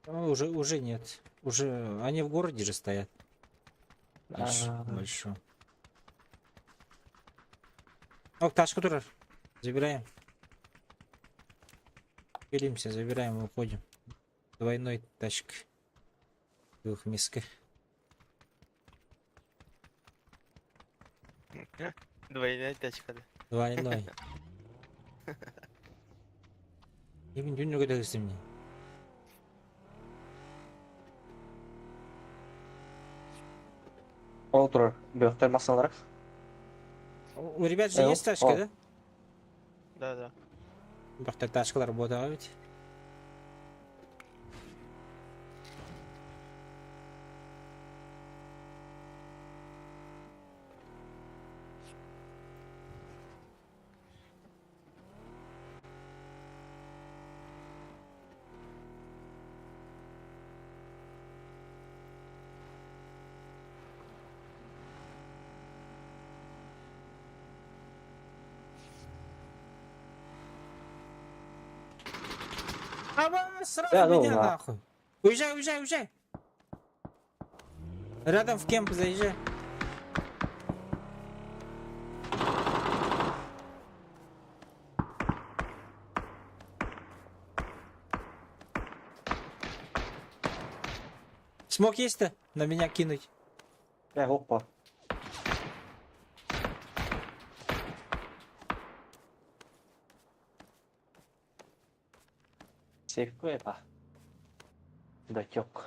Уже нет. Уже они в городе же стоят. А. Большой. О, тачку турар. Забираем. Пилимся, забираем, уходим. Двойной тачка. Двухместка. Двойная тачка, да. Двойной. Even junior gue dari sini. Олтур, бөхтер масалар. У ребят же Эл, есть тачка, о. да? Да, да. Бөхтер тачкалар бода ведь. А вам сразу Да, ну, меня да. нахуй. Уезжай, уезжай, уезжай. Рядом в кемп заезжай. Смог есть-то? На меня кинуть. Опа. Сейф это. Датек.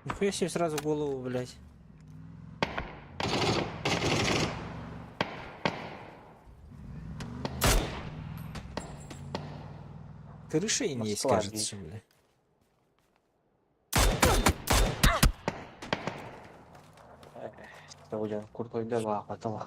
Нихуя себе сразу в голову, блядь. Крыша и не есть, Москва, кажется, блядь. Сегодня крутой дела, потом.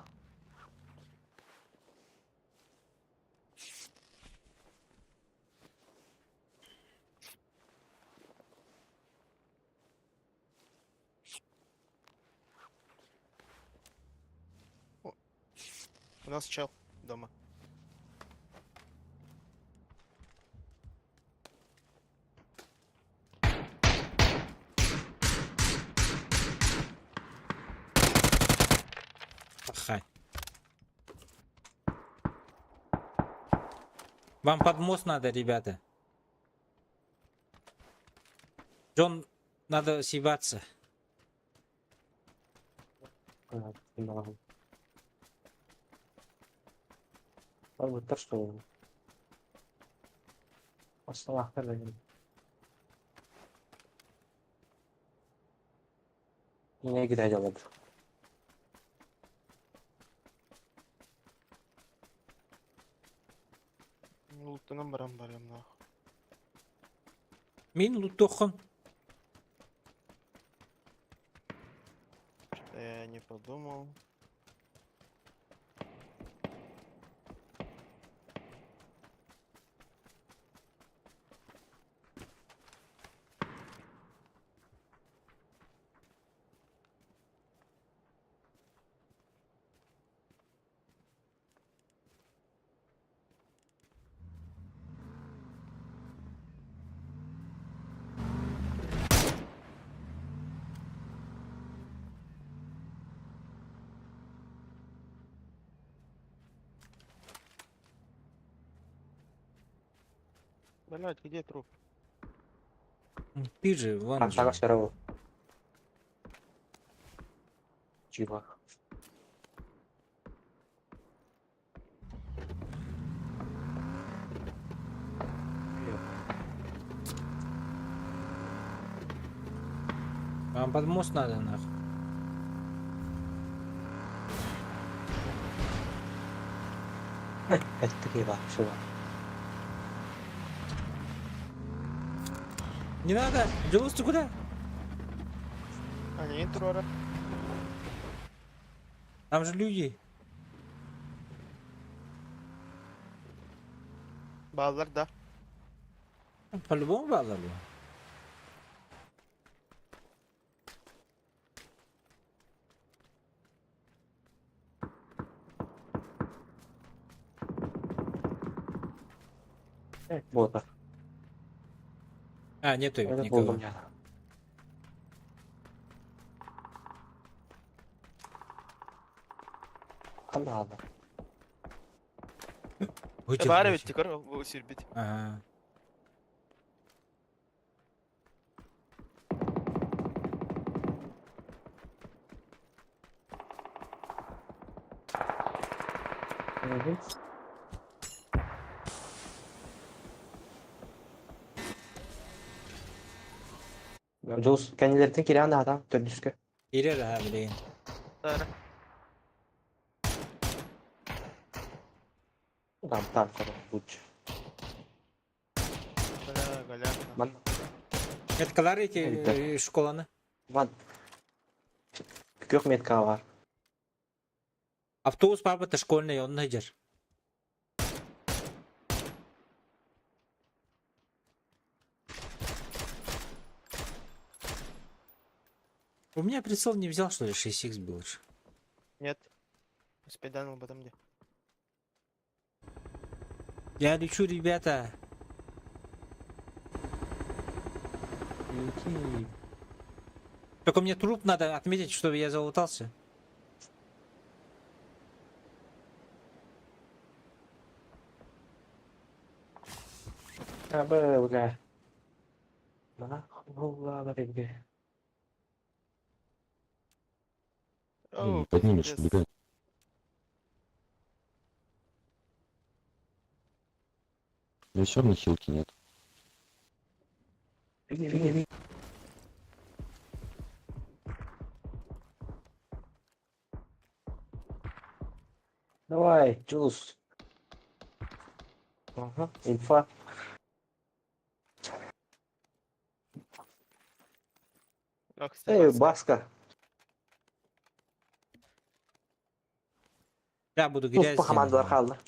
У нас чел дома. Ахай. Вам под мост надо, ребята. Джон, надо съебаться. Вот то, что... Основах не глядел. Лутунан барам нахуй. Мин лутохон. Что я не подумал. Блять, где труп? Ты же, вон Там же. шага серого. Чего? Вам под мост надо, нахуй. Это криво, все. Не надо. Джоус, ты куда? А, не интрора. Там же люди. Баллар, да. По-любому баллар. Вот. А, нету Это никого. было. Ладно. Вытер, Бары вытер. ведь тикар сирбит. Ага. Джулс, кәнелерден кире анда адам, төрдүскө. Ирер, ha bileyim. Тара. Там, лучше. Галя, галя. Ван, Metkalar iki şokolanı. ван. Көк метка бар. Автобус бар быты школьный, он найдер. У меня прицел не взял, что ли, 6х был же. Нет. Спиданул потом где. Я лечу, ребята. Лети. Только мне труп надо отметить, чтобы я залутался. бля. Нахуй, ладно, ребят. Оу, Поднимешь, пиздец. убегай. Да все равно хилки нет. Давай, чус. Ага, инфа. Ох, Эй, Себастьян. Баска. Я буду Тус грязь по командаlar делать. kaldı.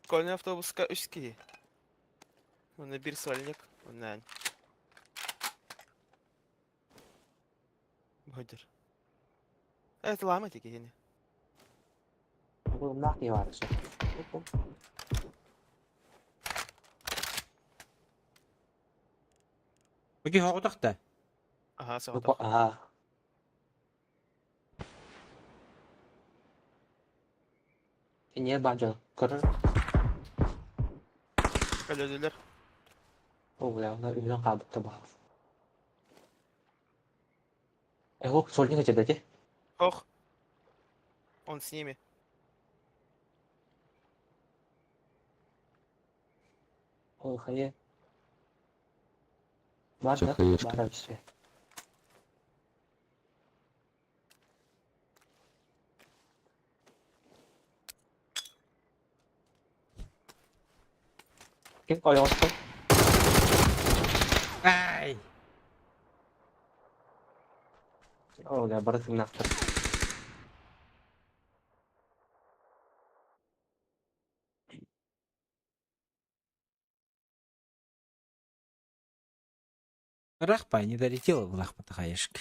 Школьный автобуска 3 киһи. Уонна бир свальник. Уоннаан. Бөдөр. Лама тики хини. Bu nak ya var. Peki hoqdaqda. Aha, Bu soğutak. aha. Niye bence kırır? Kalödüler. O ya onlar ürün kaldık da bak. O solun geçirdi. Ох. Он с ними. O hayır. Var Çok da hayır. var bir şey. Kim ayağı tuttu? Ay. O ya barı naktır. Рахпай не долетела в лахматахаешек.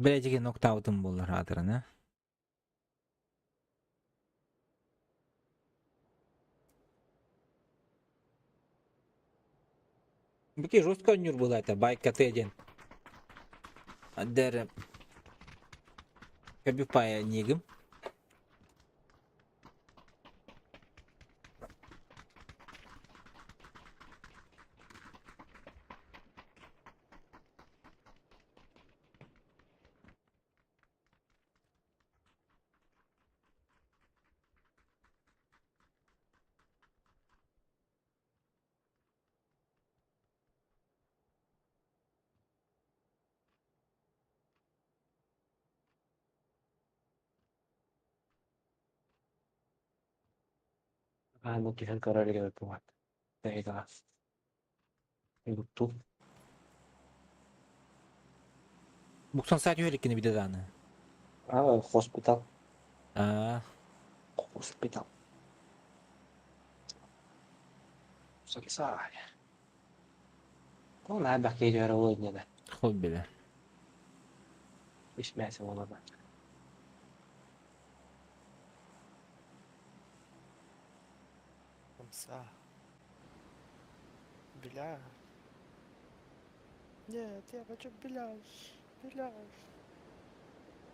Білетеге ноктаутым болар атырына. Бики жестко нюр была это байка Т1. Дер кабипая нигим. Ben bu kişinin kararı geldi bu mat. Neydi? Yuttu. Буксан саат юрикini bir de dana. Aa, hospital. Aa, Hospital. Saksa. O ne bak geliyor o oyunda da. хуй бile. İşmeyse ona da. Комса. Бля. Нет, я хочу беляш. Беляш.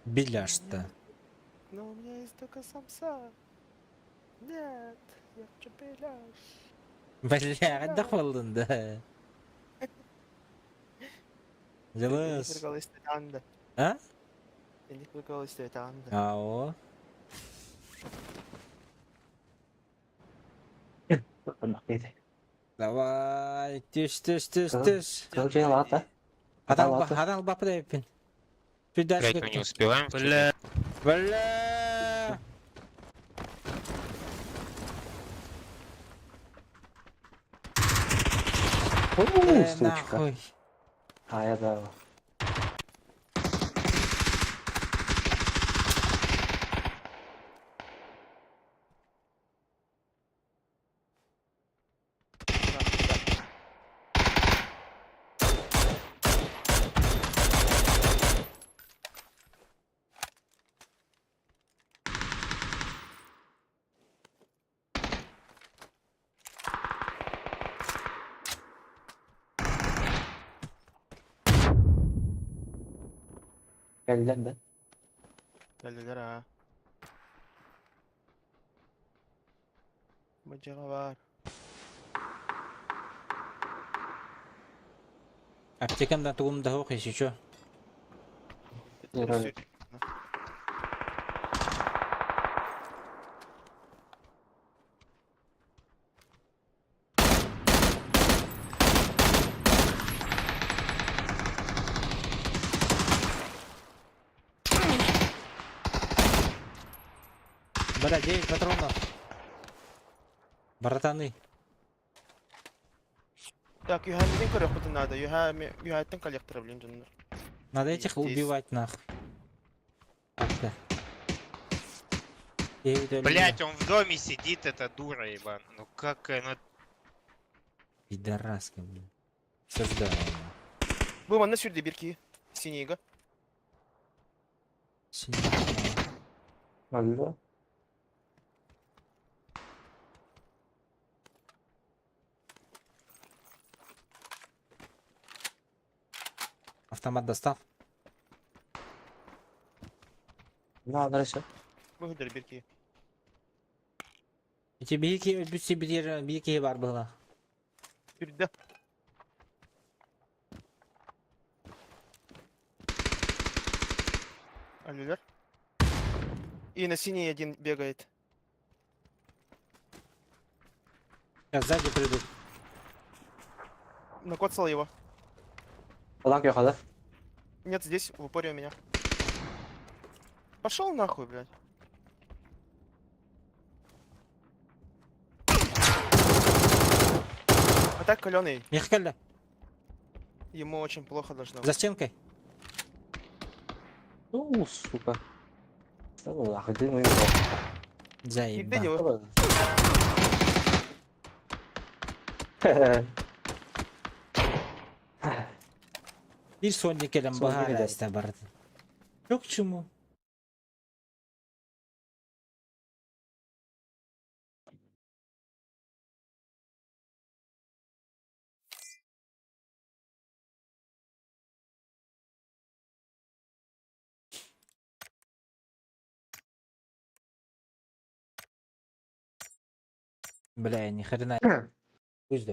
Биляшта. Но у меня есть только самса. Нет, я хочу беляш. Бля, отдох болдun da. Жалыс. Прикол istedi anda. Ha? Beni prikol istedi anda. Aa, Bak neydi? Давай. Тыш, тыш, тыш, Кыл- тыш. Кылчай лата. Адам бапы да еппин. Чуть дальше Блять, мы не кеткен. успеваем. Бля. Бля. Сучка. Нахуй. А, я да. Geldiler de. Geldiler ha. Bacağı var. Аптекамда тугумда ох, если чё. Нормально. Бля, 9 патронов. Братаны. Так, юхамидин корректор надо. Юхамидин коллектор, блин, джуннер. Надо этих Здесь. убивать нахуй. Как-то. 9 өлі. Блять, он в доме сидит, эта дура, ебан. Ну как, ну Пидораска, блин. Сождаю. Bu bana sürdü bir ki. Siniga. Öldü. Автомат достал. Ne adresi? Bu hüdür bir ki. Эти бики бар было. Sürdü. Аллилер. И на синий один бегает. Сейчас сзади придут. Накоцал его. Adam yakaladı. Нет, здесь, в упоре у меня. Пошел нахуй, блядь. А так каленый. Мехкалля, Ему очень плохо должно за быть. стенкой. Сука. Allah gıdı mı? Нигде Заебал. не вы. Bir sonraki elem Sonraki bahara elem. iste bardı. Yok çumu. Бля, ни хрена. Пусть.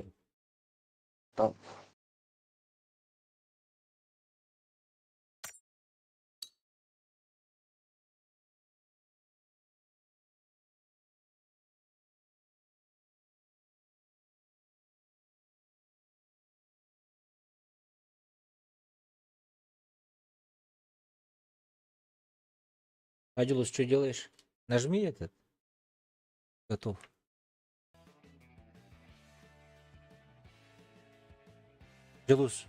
Tamam. Адилус, что делаешь? Нажми этот. Готов. Дилус.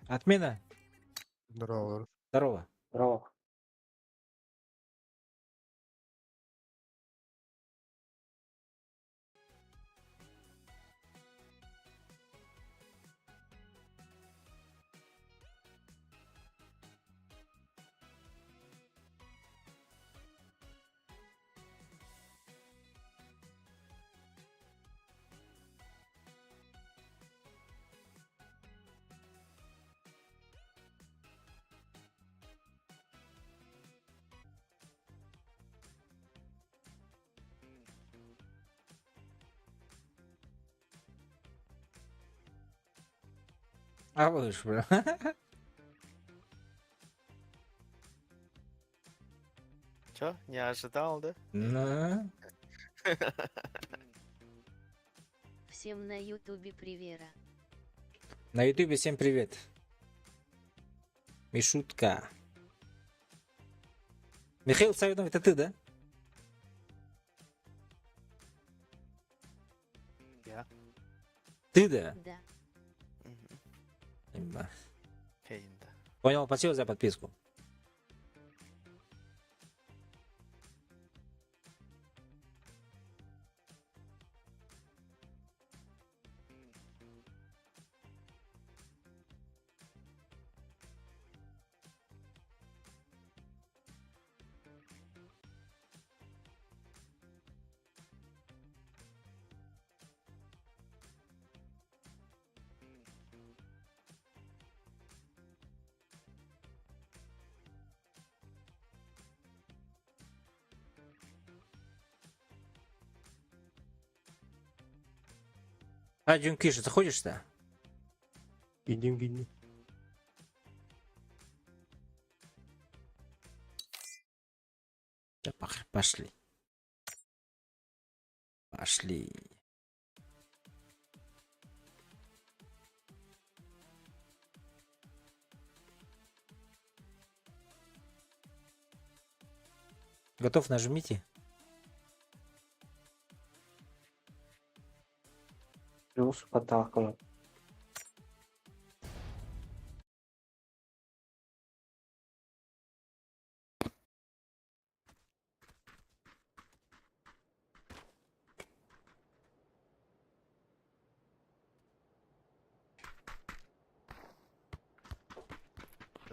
Отмена. Здорово. Здорово. Bravo. А вы ж, бля. Чё, не ожидал, да? Ну, Всем на ютубе привера. на ютубе всем привет. Мишутка. Михаил Савинов, это ты, да? Я. Ты, да? Да. Имба. Хейн, да. Понял, спасибо за подписку. А, Джункиш, заходишь-то? Гидим. Да, пошли. Пошли. Готов, нажмите. Плюс потаком.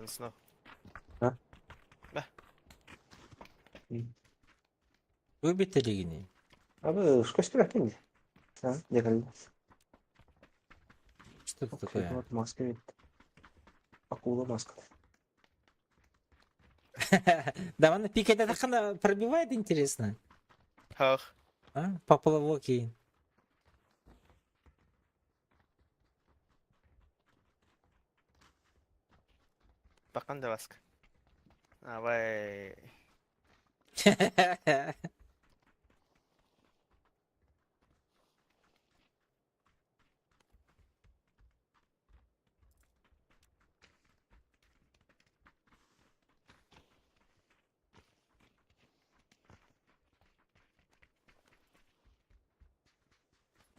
Снова. Вы биттеригни. Abi şu kaçtı bakayım. Ha, geldi. Что это такое? Вот маска ведь. Акула маска. Да, она пикает, это она пробивает, интересно. Хах. А? Поплавоки. Bakın da bask. Vay.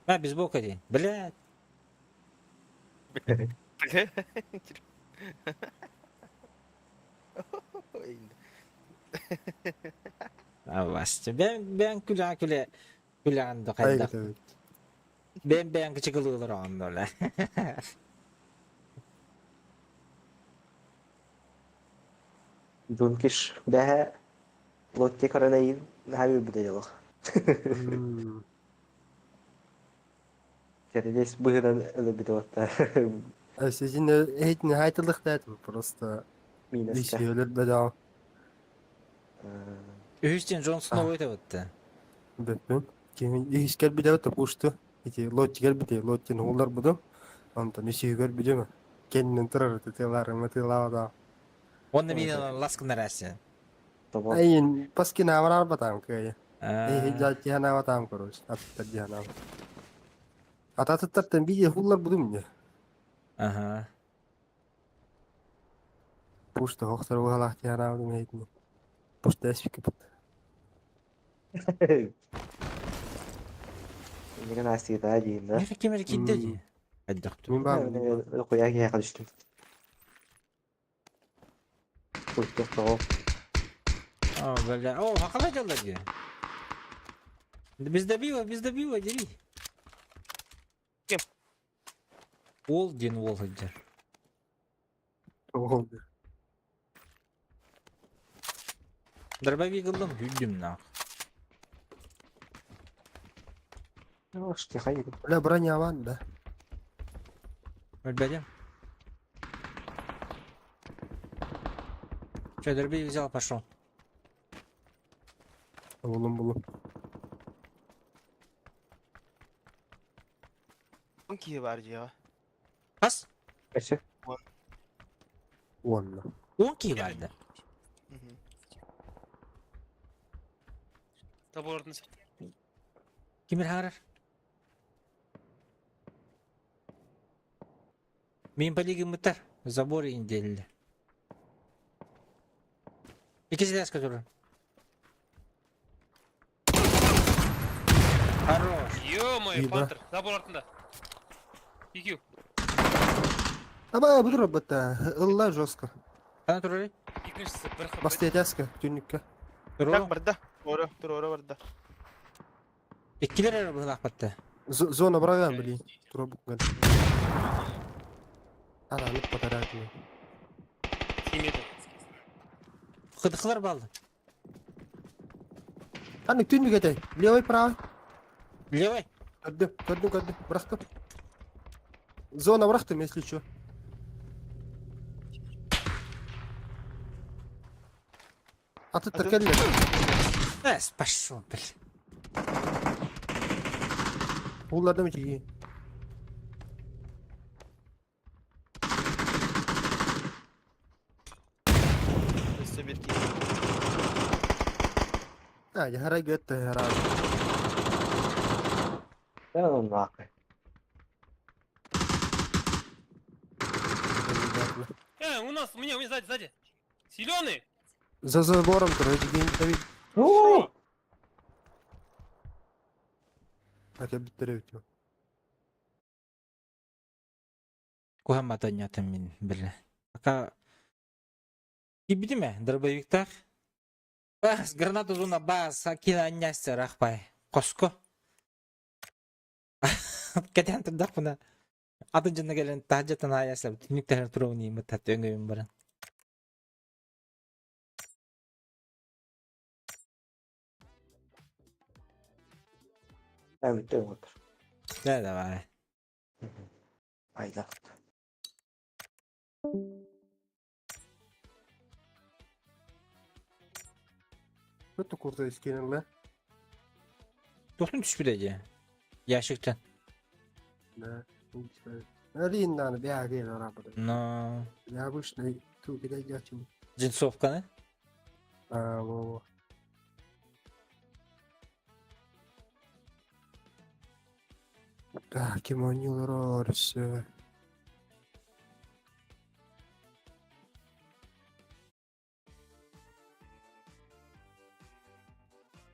А, без бока иди. Блядь. А вас. Ben küle anda kayda. Ben küçükülür anda öyle. Dunkish ده لوتي كرنايد حبيب بديله. Terdes bıhıran öyle bir de hatta. Sizin hiç nihayetlik dedim. Просто Minaska. Dişiyorlar bedava. Hüstin Johnson Ah. oydu bitti. Беппен. Кейін işgal bir de puştu. İki lot gel bir de lot ne olur bu da. Ondan işi gör bir de mi? Kendin tırar tutuyorlar mı tılavada. Onda bir laskın neresi? Tamam. Ayın paski navarar batam köye. Aa, Hiç cihana batam koruş. Atıttar cihana. Atatırtan bir de hullar budum ya. Aha. Puştu hoxtar bu halak cihana budum heytini. Puştu eşlik kapıt. Ne kadar aslında daha iyi de. Meri kemer kiddi. Hadi doktor. Min bağlı. Öyle koyak yaklaştım. Kuştuk tamam. Aa böyle. Oo hakikaten çaldı diyor. Bizde biva deri. Kim? Ol din ol hadi. Oldu. Дробовик гылдым хүлдүм нах. Ну, что hayır. Öyle bırak var da. Өлбәдем. Че, дробовик взял, пошел. Bulun. Bunki var ya. Kas. Kaçı? Onunla. 10 kişi vardı. Tabi oradan Kimir harar? Min paligi mutar. Забор inceldi. İkisi de asker durun. Хорош. Ё-моё, İyi be. Пантер, забор артында. EQ. Ama bu robota. Illa жестко. Қана тұр ей? Екіншісі бір хп. Басты етескі, түнікке. Тұр Так оғлum. барда. Ора барда. Еккілер әрі бұғылақ батты. Зона бұраған білейін. Тұра бұққан. Аранып батаратын. Тимеді. Қыдықлар балды. Қанық түнік етай. Левой, правой. Левой. Көрдім. Бұрақтым. Зона бұрақтым, если что. Аты тіркелі. Әс, пошел, біл. Олардың жиі. Üstü bir ki. Яра кетті, яра. Ben нахуй. У нас, у меня сзади. Зеленый. За забором, короче, где-нибудь. Так, я біттерев. Кухаммат ойнатым мен білі. Ака... Кибіді ме? Дробовиктар? Бас, гранату зуна бас, акина аннясты рахпай. Қоско. Кетен тұрдақ бұна. Атын жынна келен тахжаттан аяслап, түніктер тұрауыны емі тәтті өңгөйім барын. Ben bitti otur. Да, давай. Hayda. Өтті құрта ескенің бе? Тоқтын түспеді әже. Яшықтан. Да. Әлейін даны бәғі ел арабыды. Но... Я обычно ту перейдячим. Джинсовканы? Во. Так, кимонил рорсы.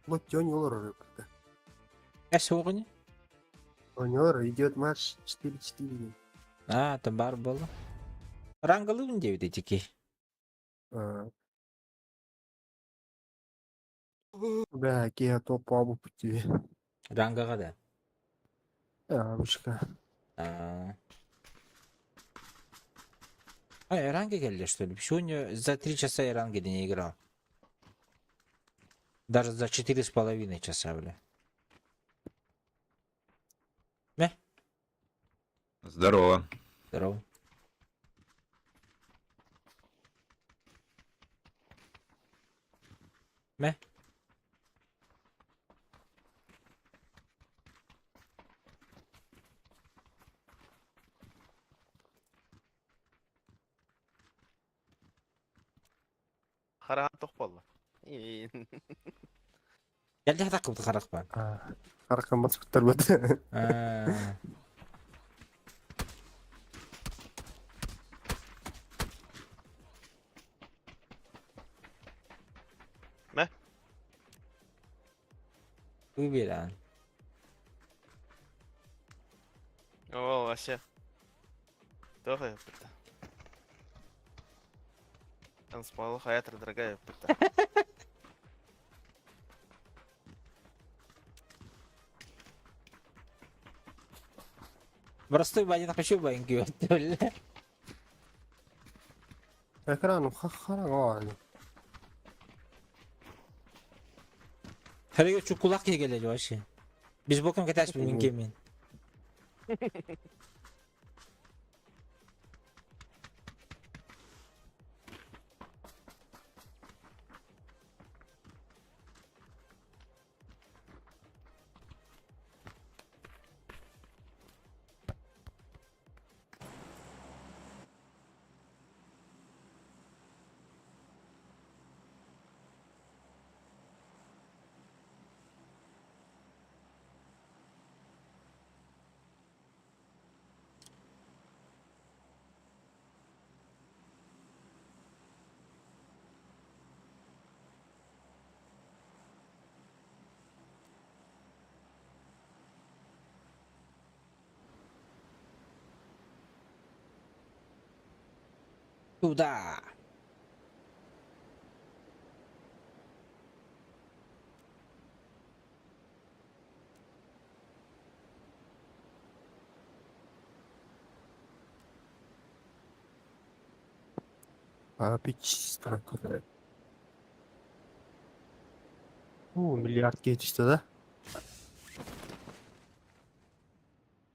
Вот Тёнил роры. Әс оғыны? Онёр идет матч 4-4. А, там бар болу. Рангалы он девді теки. Бля, я топ по пути. Рангаға да. Мышка. Ай, ранга келді, что ли? Сегодня за 3 часа я ранги не играл. Даже за 4,5 часа, бля. Здорово. Здорово. Мэ? Қараған тоқ болды. Geldi hata kıldı karak ben. Арқан басқыттар бәді. Uyuyor lan. О, вообще. Тоха пыта. Он спал, хаятр дорогая пыта. Простой бадина хочу байнги öyle. Ekranım kakara var. Her gün çok kulak geliyor o şey. Biz bakım kataş bir mingemin. Туда. Пич. Milyard geçti de.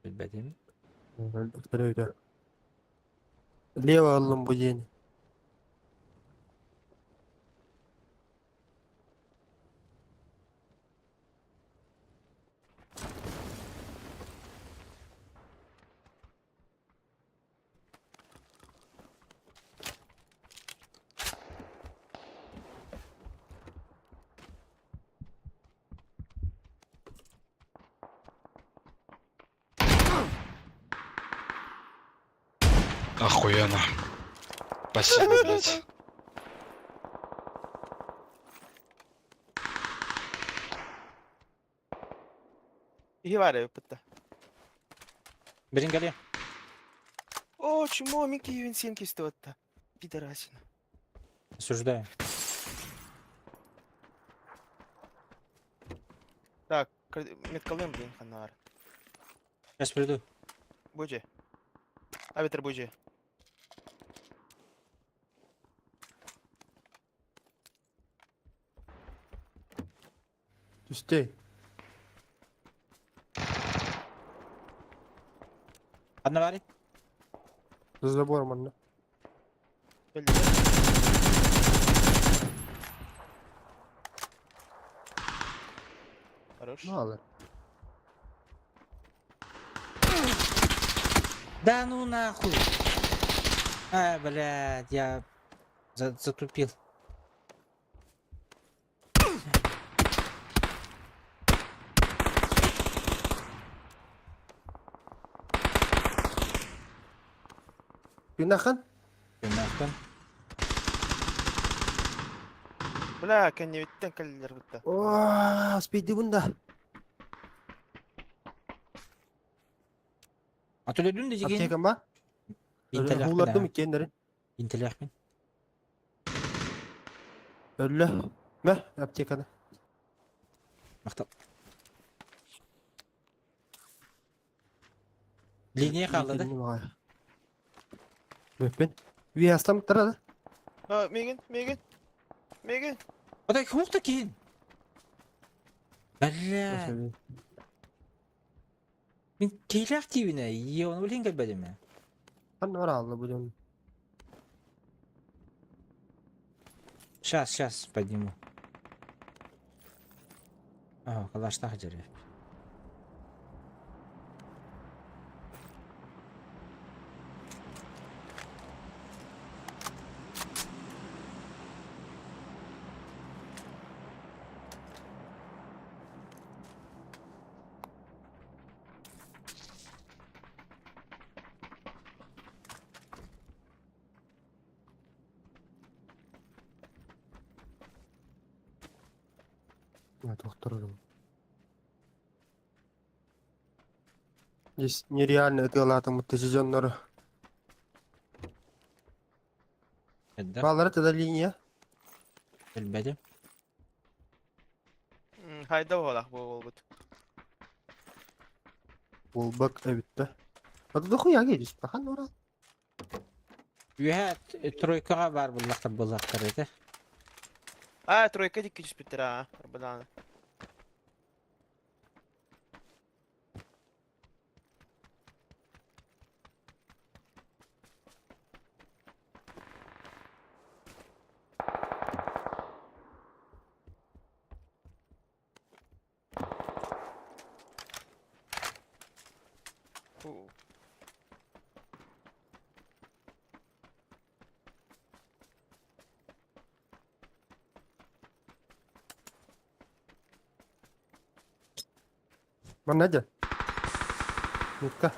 Bilmedim. Öldükler öyle. Leva alın bu yeni. Охуенно. Спасибо, блядь. İyi var ya bitti. Birin geliyor. О, чмо, Микки Винсенки стоит-то. Пидорасина. Осуждаю. Так, меткалым, блин, ханар. Сейчас приду. Буджи. А ветер буджи. Üstte. Одна варит. За забором она. Öldü. Хорош. Мало. Да ну нахуй. А, блядь, я затупил. Günahın. Günahtan. Бля, кәне беттен кәлелер бітті. Ooo, spidi bunda. Atölye de jigin. Apteka mı? Öyle huğuladı mı kendileri? İntelek min. Öyle. Meh, aptekada. Maktab. Lineye kaldı da. Möhpen. Bir hastam taradı. Ha, Megan. O da hukta kin. Balla. Min keylak dibine. Ye onu bilin gelmedi mi? Hani var Allah bu canım. Сейчас подниму. Ага, калашта хажары. Doktorum. Здесь нереально отгала мутазионнары. Edda. Bağları da linye. Bilmedim. Hayda olaq bu olbut. Bol bak evet de. Adı da koya geliş. Bakın orada. Üye trojkaga var bullakta bullaklar edi. А, тройка дикки жүз биттер, а. Рабадан. Mana aja? Buka.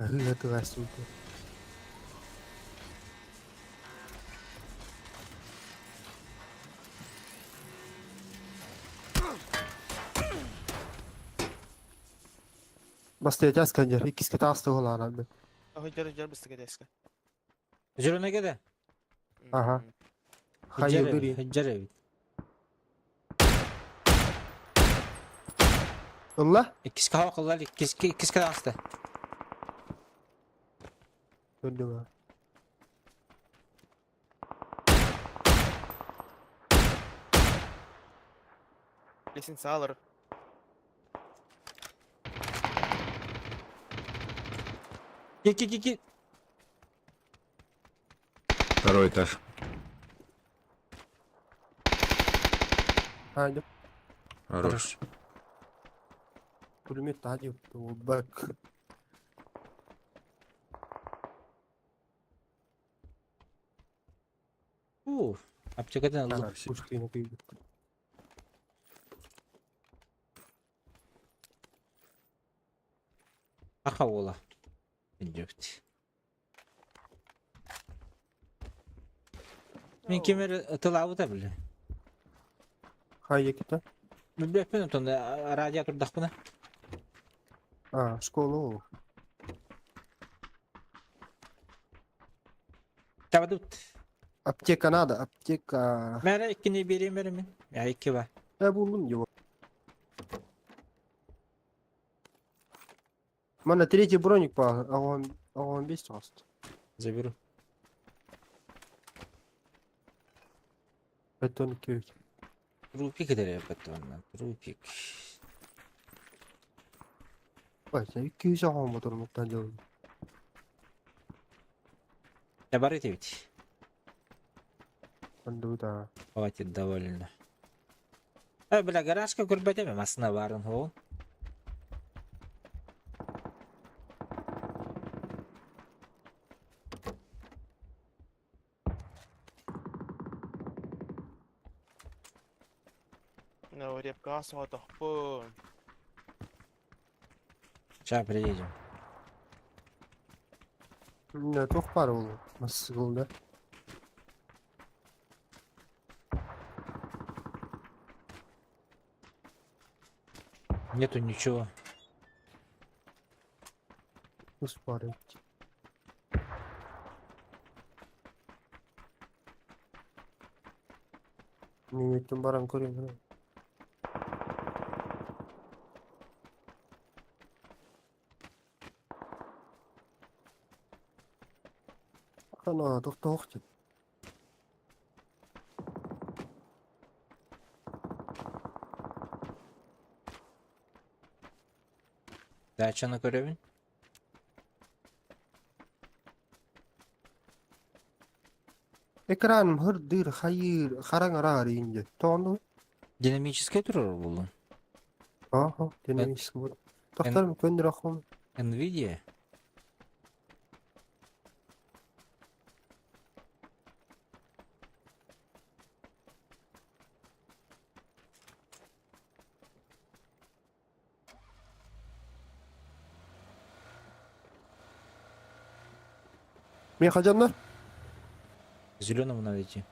Allah tuh asyik tuh. Bastı ya jas kanjar. İkisi kata astı olan abi. Hıcar bıstık edeske. Жүрөне кеде. Ага. Хайыл гыри. Хыджар эбит. Алла. Иккис кава кыллар, иккис кадаңсты. Gördüm ha. Lesin sağlar. Ки. Второй этаж. Haydi. Хорош. Пулемет hadi. Bak. Аптекадан Sana алып. puştuyunu kıydı. Аха ола. Жөбүт. Мен кемер тылабыта биле. Haydi kita. Билбеппин отонда радиатордакпына. Школа o. Табадут. Apteka надо. Apteka. Мэра иккини берем мен. Я икки бар. Buldum его. Mana третий броник по он без рост. Заберу. Бетон кöyк. Рупик дереп бетоннан. Рупик. Bak sen 200 ağam motorundan diyorum. Я бар этебит. Andı da. Хватит довольно. Бля, гаражка көрбөтөм, масына барын ол. Ну, репка сотох по. Сейчас приедем. Ne çok para oldu. Nasıl oldu? Нету ничего. Nasıl para etti? Nimetin baran koruyor. Ana doktor. Дачаны көрөбүн. Ekranım hırdır, hayır, karan ara arayınca. Tamam. Динамический турор бул. Aha, denemiş bu. Doktorum gönder aklım. Nvidia. Ne kacanlar? Зеленому надо идти.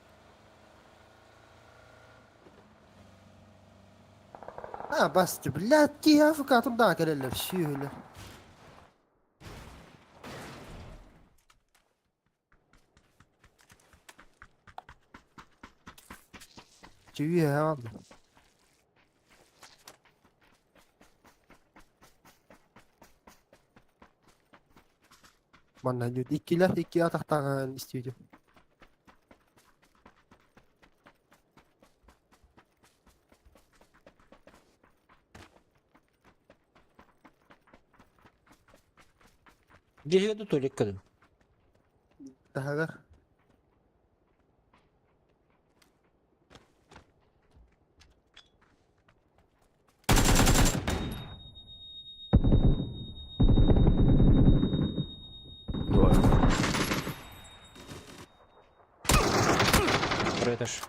Ha bastı. Bilat ki ya fıkatım daha gelirler. Şöyle. Çiviye ya. Bana diyor. İki ataktan istiyor. Где еду Толик kadın? Daha ver. Второй этаж.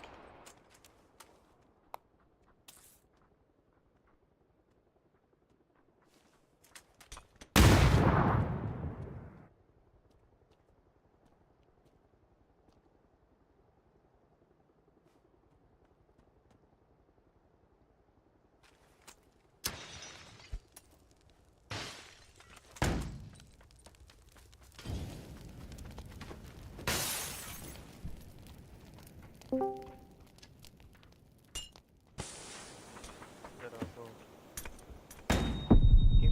Kim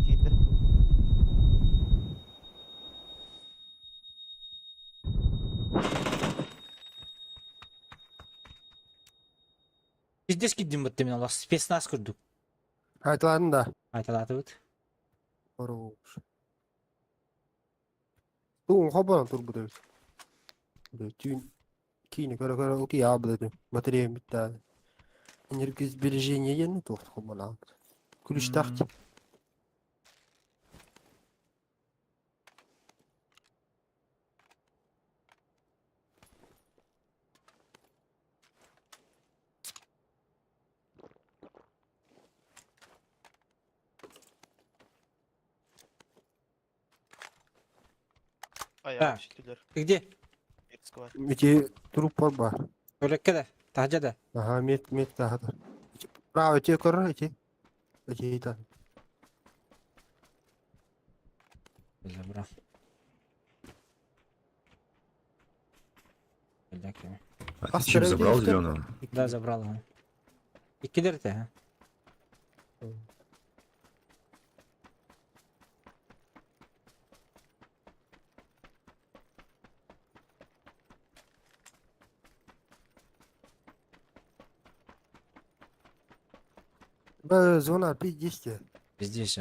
kiydi? Пиздец киддим бітті мен аллах спецназ күрдік. Айтылатын да. Айталаты бұд. Хорош. Туğun хабаран тур bu devlet. Tüyün kini kara okey abi dedim. Materyal bitti. Энергия сбережения я не тот хабаран. Ключ так. Ayağı şekiller. Ты где? Eksik var. Эти труп var бар. Öлекке de. Тахджада. Ага, мет тахта. Право эти кора эти. Эти это. Забрал. Öлекке. А ты чип забрал Астероид зеленого? Да, забрал его. İkidir de ha. Зона 50. Здесь,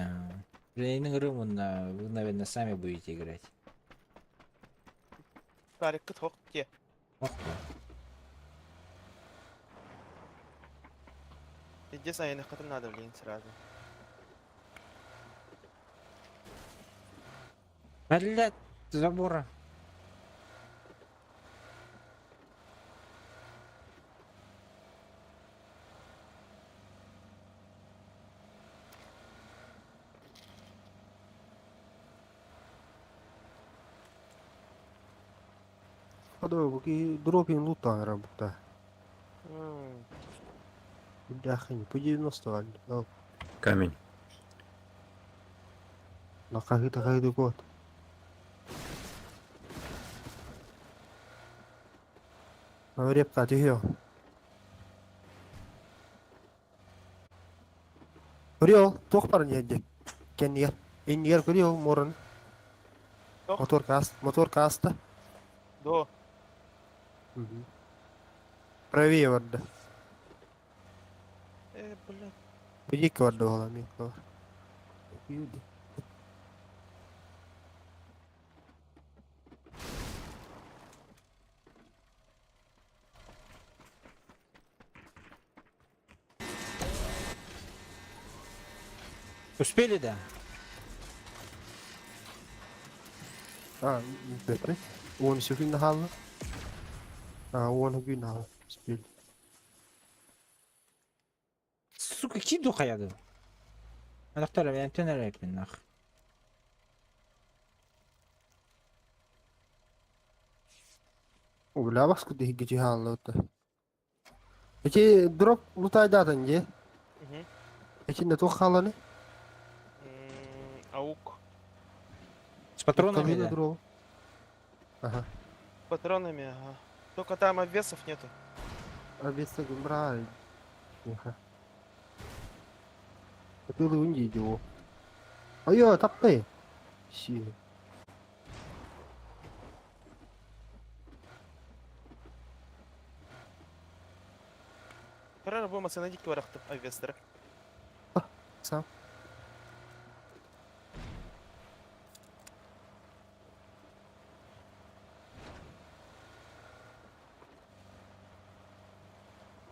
Рейнин Рымон, вы, наверное, сами будете играть. Tarık tok diye. Ох ты. Ciddi sayını katın nadir leyin sırada. Блядь, забора. Ходой, буки дропин лута работа. Hmm. Бляха, не по 90 вали. Камень. На какой-то год. Репка, ты ее. Рио, тох парни одни. Кеньер. Иньер, Рио, Моран. Тох? Мотор каста. Do. Правее варда. Блядь. Иди-ка варда, голами. Успели, да? А, бепре. Он все фильм нахал. А, он фильм нахал. Спил. Сука, киду хаяду. Она вторая, я не рэп, нах. Бля, бас куда хиги хал лота. Эти дроп лутай датан je. Mhm. Эти на то халаны. Аук. С патронами, да? Дроп. Ага. Патронами, ага. Только там обвесов нету. А без так брали. Ага. Ты лунди его. Ой, так ты. Си. Karar bulmasına dik bıraktım obvesleri. Сам.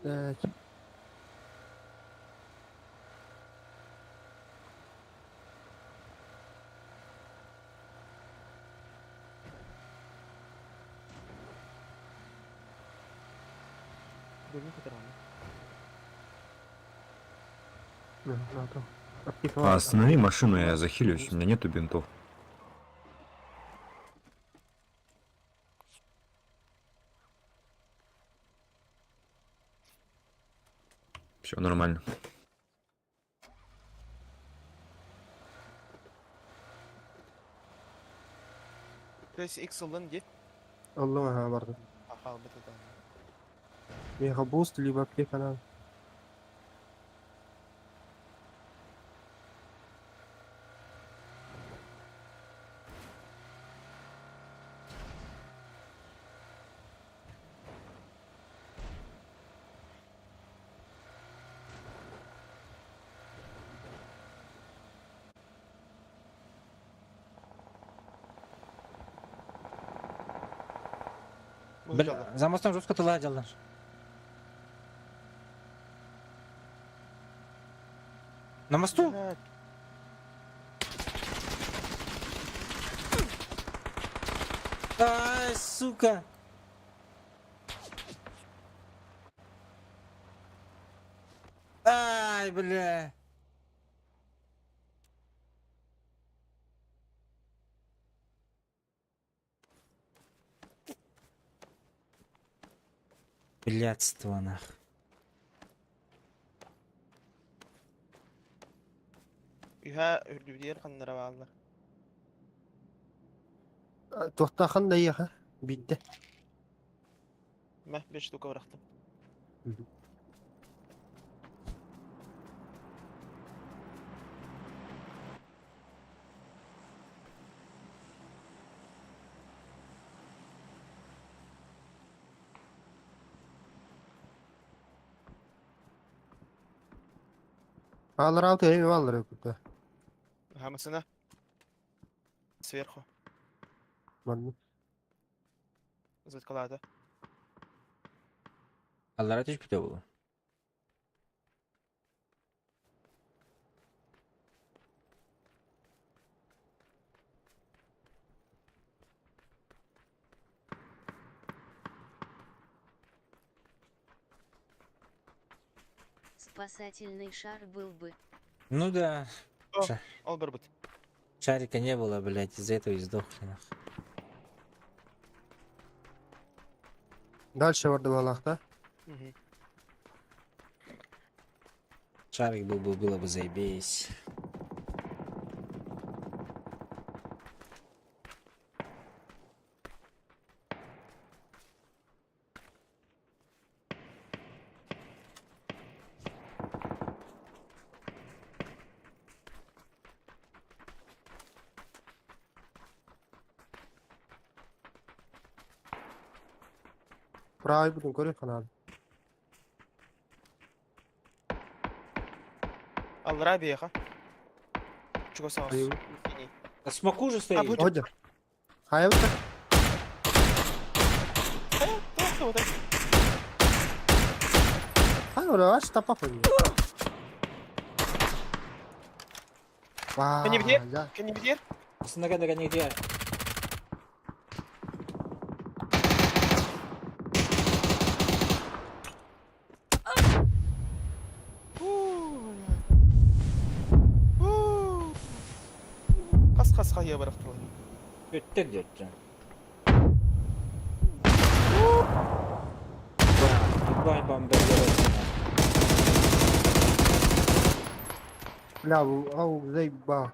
Так. Bölüm patronı. А, останови машину, я захилюсь, у меня нету бинтов. Все нормально. То есть X alın git. Allah'ım ha vardı. Aha, bu da. Мегабуст, либо аптека надо. Бля, за мостом жестко тыла делаешь. На мосту? Блядь. Ай, сука. Ай, бля. Блядство, нах. Ühe öldürdüler kanlara bağlılar. Tohtahan da iyi ha. Bitti. Meh 5 штука bıraktım. Алыр алты эми алыр өкүтө. Хамысына. Сверху. Ман. Заткалады. Аллара тиш бите бул. Спасательный шар был бы. Ну да. О, Ша- al bir bit. Шарика не было, блядь, из-за этого и сдохли, нах. Дальше варды балакта. Hı hı. Шарик был бы, было бы заебись. Правый будем көрөй канал. Al abi ya. Чего сам? Аю. А смоку же стоит. будь- Оди. Хай вот. Хай ora aç tapa koyuyor. Vay. Beni bir diğer. Ya. Kan bir diğer. Aslında kadar ne diyor? Kas kayıya bıraktılar. Götte diyor can. Vay bamberler olsun. Бля, ау, заебал.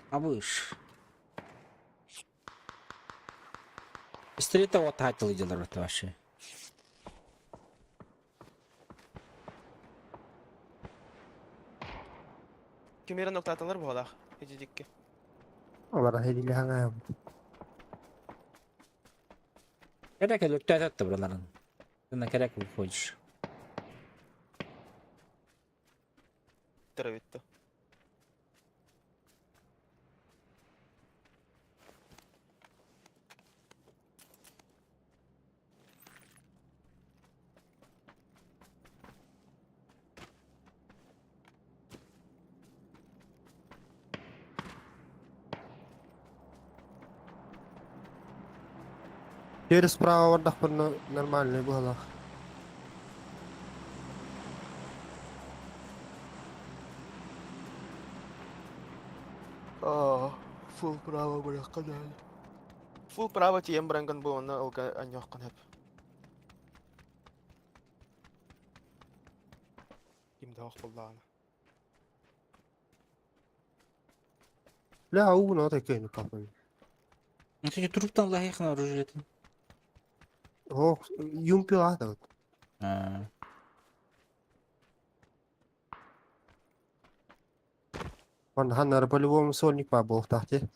А выш. Пистолета вот хатил делал это вообще. Kimere nokta atılar bu halak. Hecedikki. Olara heliyle hangaya. Kerek el ötte attı buraların. Buna kerek bu koyuş. Tara bitti. Теперь справа вардах нормальный был. Full право быrakkan әлі. Фул право тием бранган бу оны алга аньяккан хеп. Кимде ох булданы. Ля, у но такой капай. Ну ты труптан лайхна оружиетін. О, юмпи ата. А, Он ханнар по-любому сольник па бол тахте.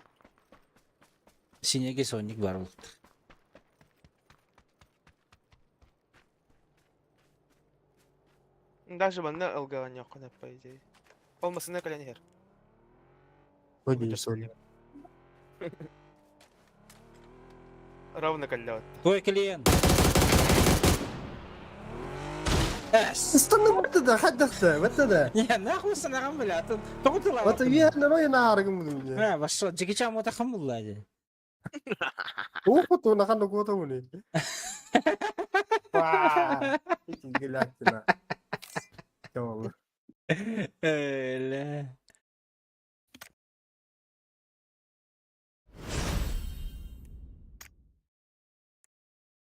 синеге сонник бар болды. Даже банда алга аньяккан хеп по идее. Olmasına kalan her. Один сольник. Равно каллят. Твой клиент. Эс. استنى متى ده حدثت متى ده Не, нахуй санаган білетін. Тоғыты ла. متى ويا انا ما ينعرق من А, башо, джекича мотахамулла де. هو خطو انا خلنا قوته مني واه قلعتنا يا والله Öyle.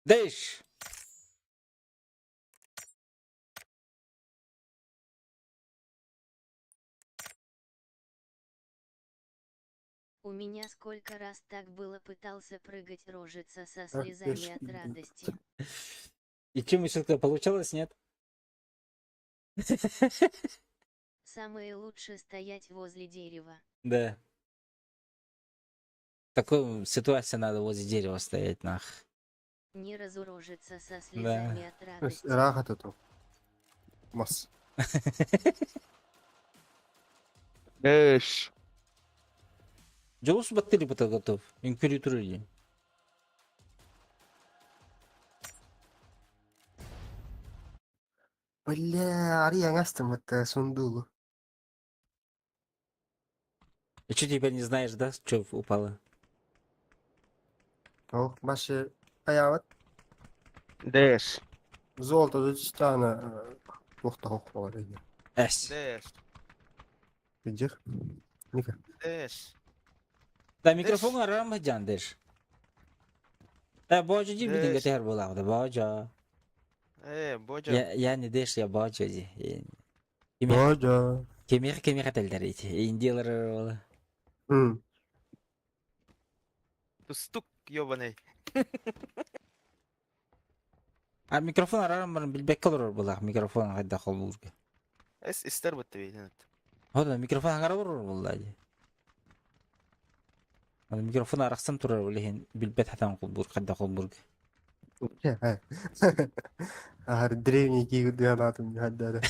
Değiş. У меня сколько раз так было пытался прыгать рожица со Ах ты слезами ж от идиот. радости. И чем все-таки получалось, нет? Самое лучше стоять возле дерева. Да. В такой ситуации надо возле дерева стоять, нах. Не разурожиться со слезами от радости. راحت تو مص Эш. Джоус баттери бата готов. Императури. бля ария гастам это сундук И что теперь не знаешь, да, что упало? о маши аяват Дэш. золото зачитано плохо хохвала Эс. Дэш. видишь Ника Дэш. Да, микрофон арам жандеш. Да, божа ди бидин Дэш. гетер булавда, божа. Боджа. Я не деш, я божа ди. божа Кемер телдерите. Индилар ола. Тустук ёбаный. А микрофон арам билбек колор булах, микрофон кайда колбурга. Эс истер бутты бейтенет. Хода микрофон аңгара бурur буллади. Аны микрофон араксан турар улehen билбет хатан колбур, кайда колбурга. древний гигантом не отдали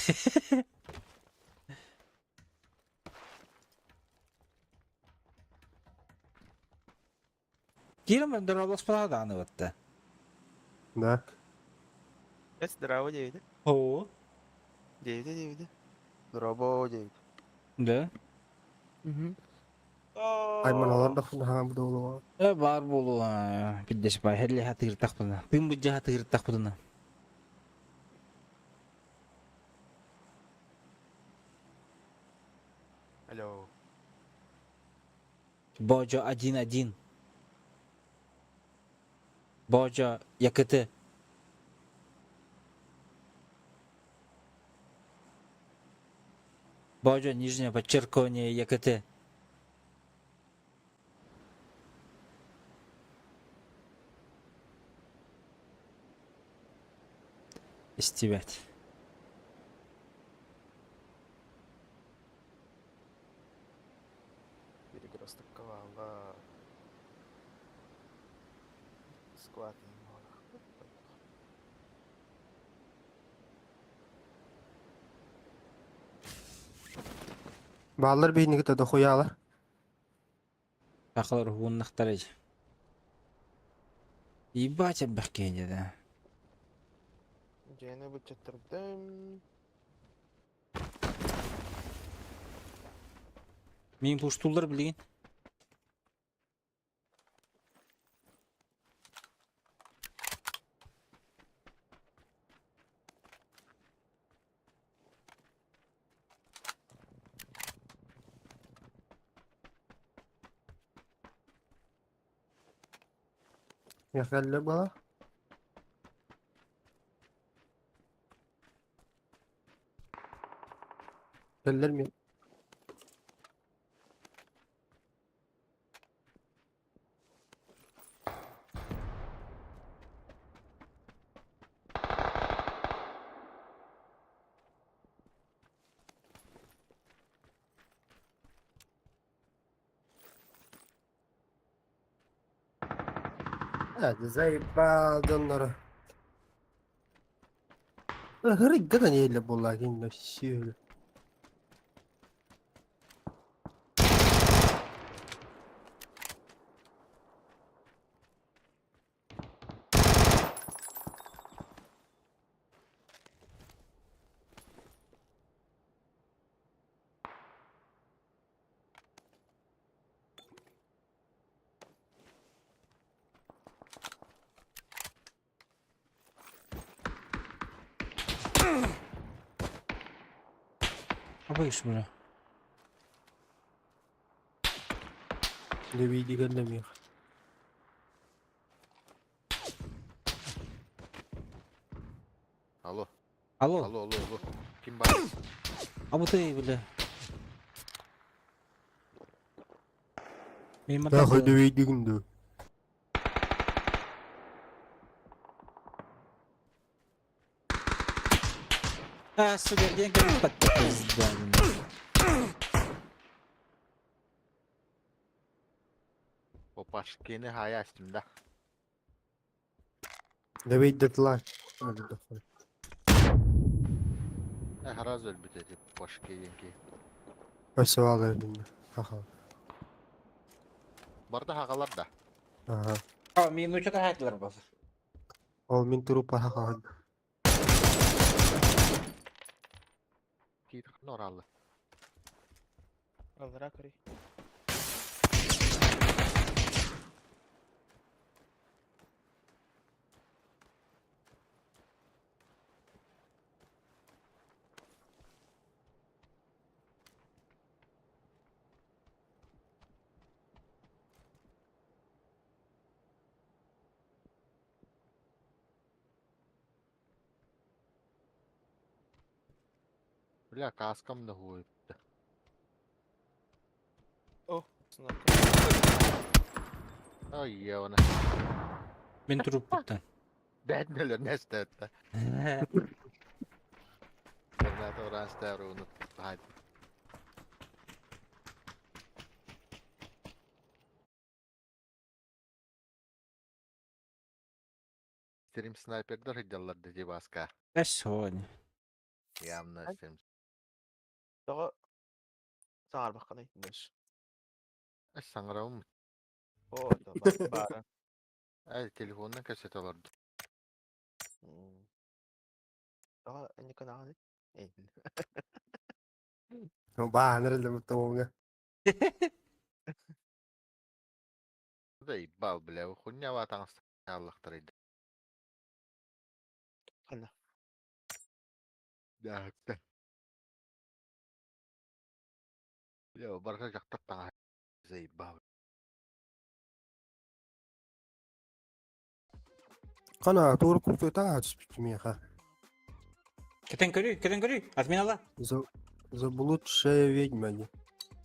Кирам доролос палада аны ватта. да Эс драво дейди. О, Дейди. Дробо дейди. да. айман аларда хам болоо Бар болу, биддеш бай хелли хатыр такпына. Тым буджа хатыр такпына. Алло. Божа 1-1. Божа якыты. Божа нижнее подчеркивание якыты. Истебять. Перекресток Кавала. Склад не Баллар бейниге да коялар. Такалар хууннахтарыж. Ибать бахкене да. Жена бычаттырдым. Мен пуштулар билген. Yakalle bala. Geller mi? Hadi zayıf onları. Hırık kadar neyle bulayım da şöyle. Apa iş bura? Ne bildi gönlemiyor. Alo. Alo. Alo. Kim var? Abu da iyi bile. Benim Ya adam hadi bildi gündü. su verdiğin kadar patates lazım. O başkeni haya üstümde. Ne bildi lan? Hadi bakalım. Haraz ölbütedi başkeni ki. Nasıl alırdın? Haha. Barda hakalar da. Aha. Ama benim uçakta haklar basır. Olmin trupa haha. Ki oralı. Aldıra kırı. Bля, kaskam da huy. Oh. Sınır. Ay ya ona. Ben durup bitten. Ben neler ne istedim. Terminator oran ister onu. Hadi. Stream sniper'da hıcallar da cebaska. Kaç saniye? Yamna stream. Daha sağır bakalım. Dur. Sangram. O da bak bari. Ay telefondan kaset alırdı. Daha ne kadar ne? Ba nerede bu tavuğuna? Da ibal bile. Kunya vatan Allah'tırıydı. Ana. Ya hakikaten. Ya barka jaktak tanga. Zeyba. Kana doğru kurtuyor ta açıp bitmiyor ha. Keten körü. Atmin Allah. Zabulut şey ведьмани.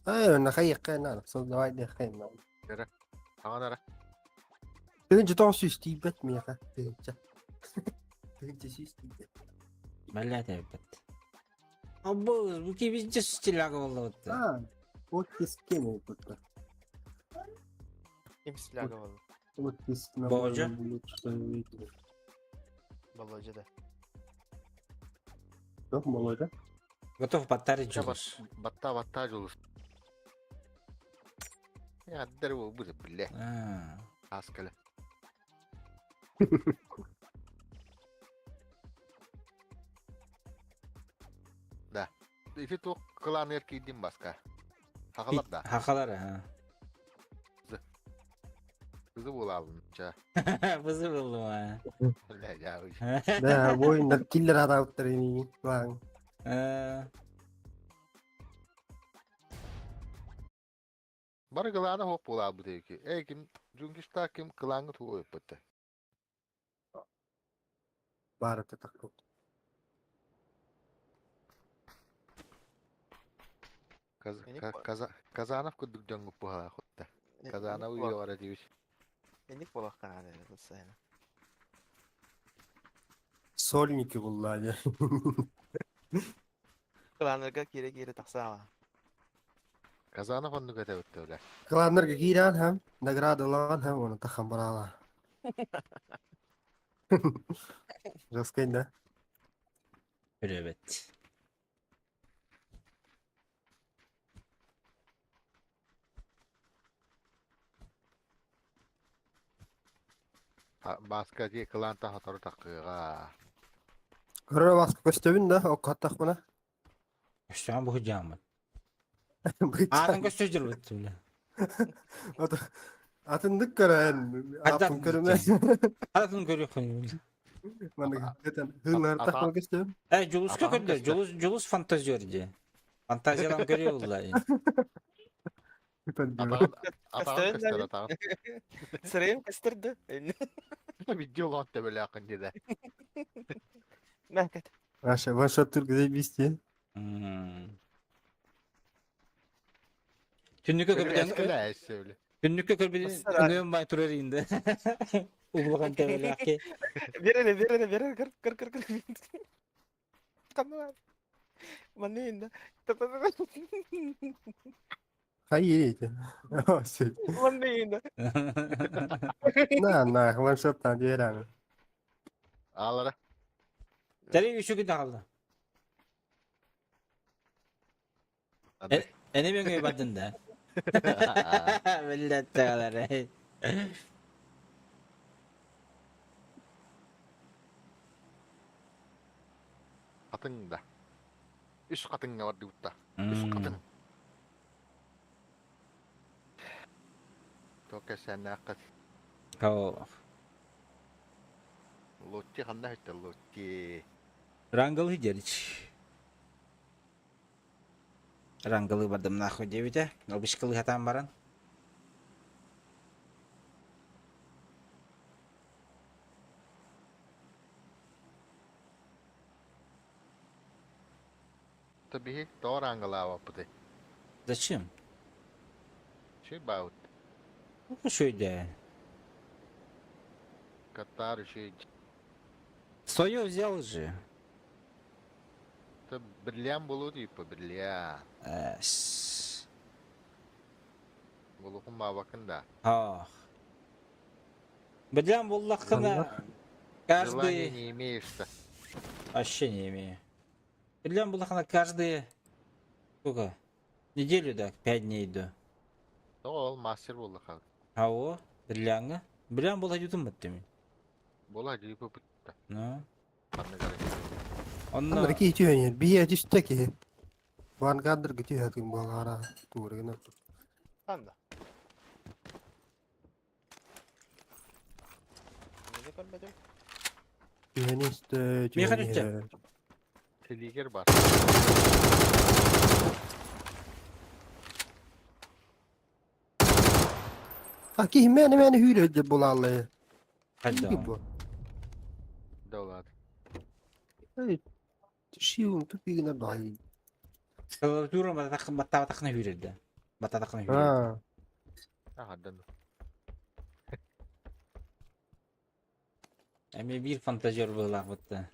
Ay, nahayık na. Sonra давай nahayım. Nere? Tanga nere? Birinci dans üstü bitmiyor ha. Birinci üstü. Bella tebet. Abu, bu ki biz just çilaga oldu. Ha. O keskin burada. Kim silahı oldu? O keskin. Boğaca. Balacı da. Yok mu orada? Готов подтарить Ya Джулс. batta olur. Ya derim bu bile. Askale. Da. İki tok kılan erkeğim başka. Hakalar da. Hakalar ha. Kızı bulalım. Ça. Bizi buldum ha. Ne ya. Ne bu oyunda killer adamlar ini. Lan. Bari kılağına hop bulalım bu ki. Kim çünkü kim kılağını tuğu yapıttı. Bari de takıl. Kazanov kuduk jangup puha kutta. Kazanov uyo ara diyor. Enik bolak kanada sayın. Solniki kullanıyor. Klanlarga kire taksama. Kazanov onu göte bitti öyle. Klanlarga giren hem nagradalan hem onu takım baralar. Raskayında. Evet. Baska diye klan tahtları takıga. Kırara baskı gösterin de o katak bana. Şu an bu hücamın. Bıçak. Ağzın gösteriyor bitti. Atındık karen. Apın kırına. Ağzını görüyor konuyu. Bana zaten hırlar takma gösterin. Julus kökündür. Julus fantaziyorcu. Fantaziyadan görüyor vallahi. Atağın kıstır atağın. Sırayım kıstırdı. Video lan da böyle yakın gide. Mehmet. Aşağı one shot Türk güzel bir isteyen. Tünlükle köpüden Eskiler söyle. Tünlükle köpüden öngön bay turur indi. Uglakan teveli hakke. Verene kır. Kanma. Manında. Hayır işte. Manında. Nah one shot'tan diğer yani. Ağlara. Teri üçü gün kaldı. Ene ben göbadın da. Millet tağaları. Katın da. Üst katın var diutta. Üst katın. Toke sen nakat. Oh. Lotti kanna hitte lotti. Rangıl hijeriç. Rangılı bardım nahu devite. Obis kelihatan baran. Tabii doğru angala apa Zачем? Şey baut. Ну что это? Katar şey. Свое взял же. Та бриллиант булу типа бриллиант. Булу kuma bakında. Ах. Бедрям буллахына Желания каждый... не имеешь-то. Вообще не имею. Бедрям буллахына каждые... Сколько? Неделю, да, 5 дней иду. Ол мастер булу хал. А о, бедрляңы. Бедрям була ютум баттым. Була жипы бутта. Ну. Kanne gara. Онна... Onlar iki itiyor yani. Bir yer üstteki. Van Gander gidiyor hakim bu ara. Doğru gene. Anda. Ne kon bedo? Yani işte. Mekanikçi. Teliger var. Aki hemen hürede bulalım. Hadi. Bu. Dolar. Evet. Şiun tüpüğüne dahi. Klaviatura batakna hürede. Batakna hürede. Ha. Ahadan. Emi bir fantazyor bulak battı.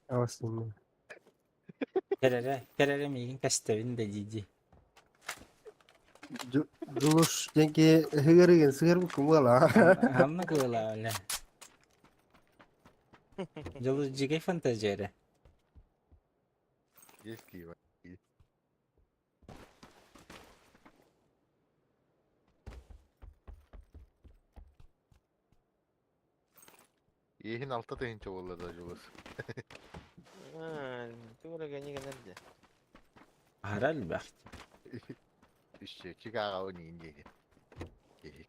Aslında. Terere miyim kastavin de cici. Duluş çünkü hıgırıgın sığır bu kumala. Hamna kula öyle. Jalus jige fantazyere. Eski var. Yehin altta da hinçe oldu acabası. Tuh gani ganarja. Haral baht. İşte çıkar o ninja.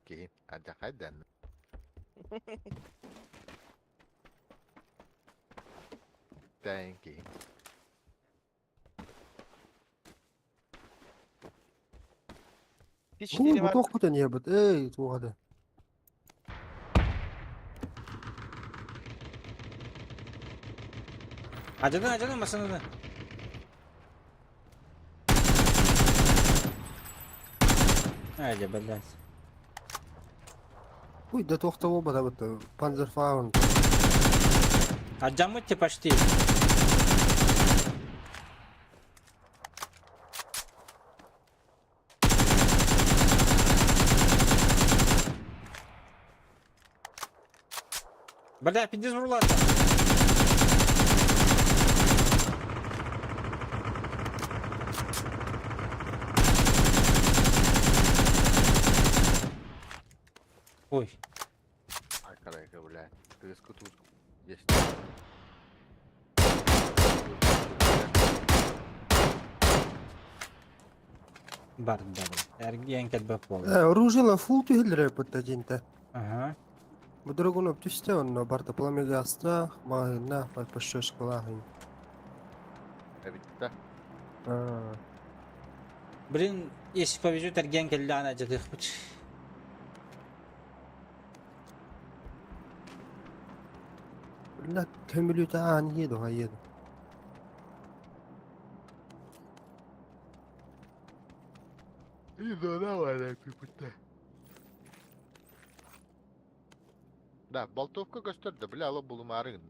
Kehin. Ada kadan. Thank you. Hiç Bu dili var. kokkudan ya bu. Ey tuğada. Acıdın masanını. Haydi блядь. Ой, да тохта оба да вот Panzerfaust. Отжамуть почти. Бля, пиздец вурлар. Ой. Айка, блядь. Тыску тут есть. Бар, да. Эрген кетбеп болду. Оружила фул түгелдер паттадинта. Ага. Bu dragonu ptüşte onunla barda plamegasta, mahina, пошёшь калахин. Bitti. Блин, если повезет, Эрген келді ана жадық бұч. لا كملوا تعال يدو هيدو. İyi de ne var ya bitti. Da, boltovka gösterdi. Bile alıp bulmarın.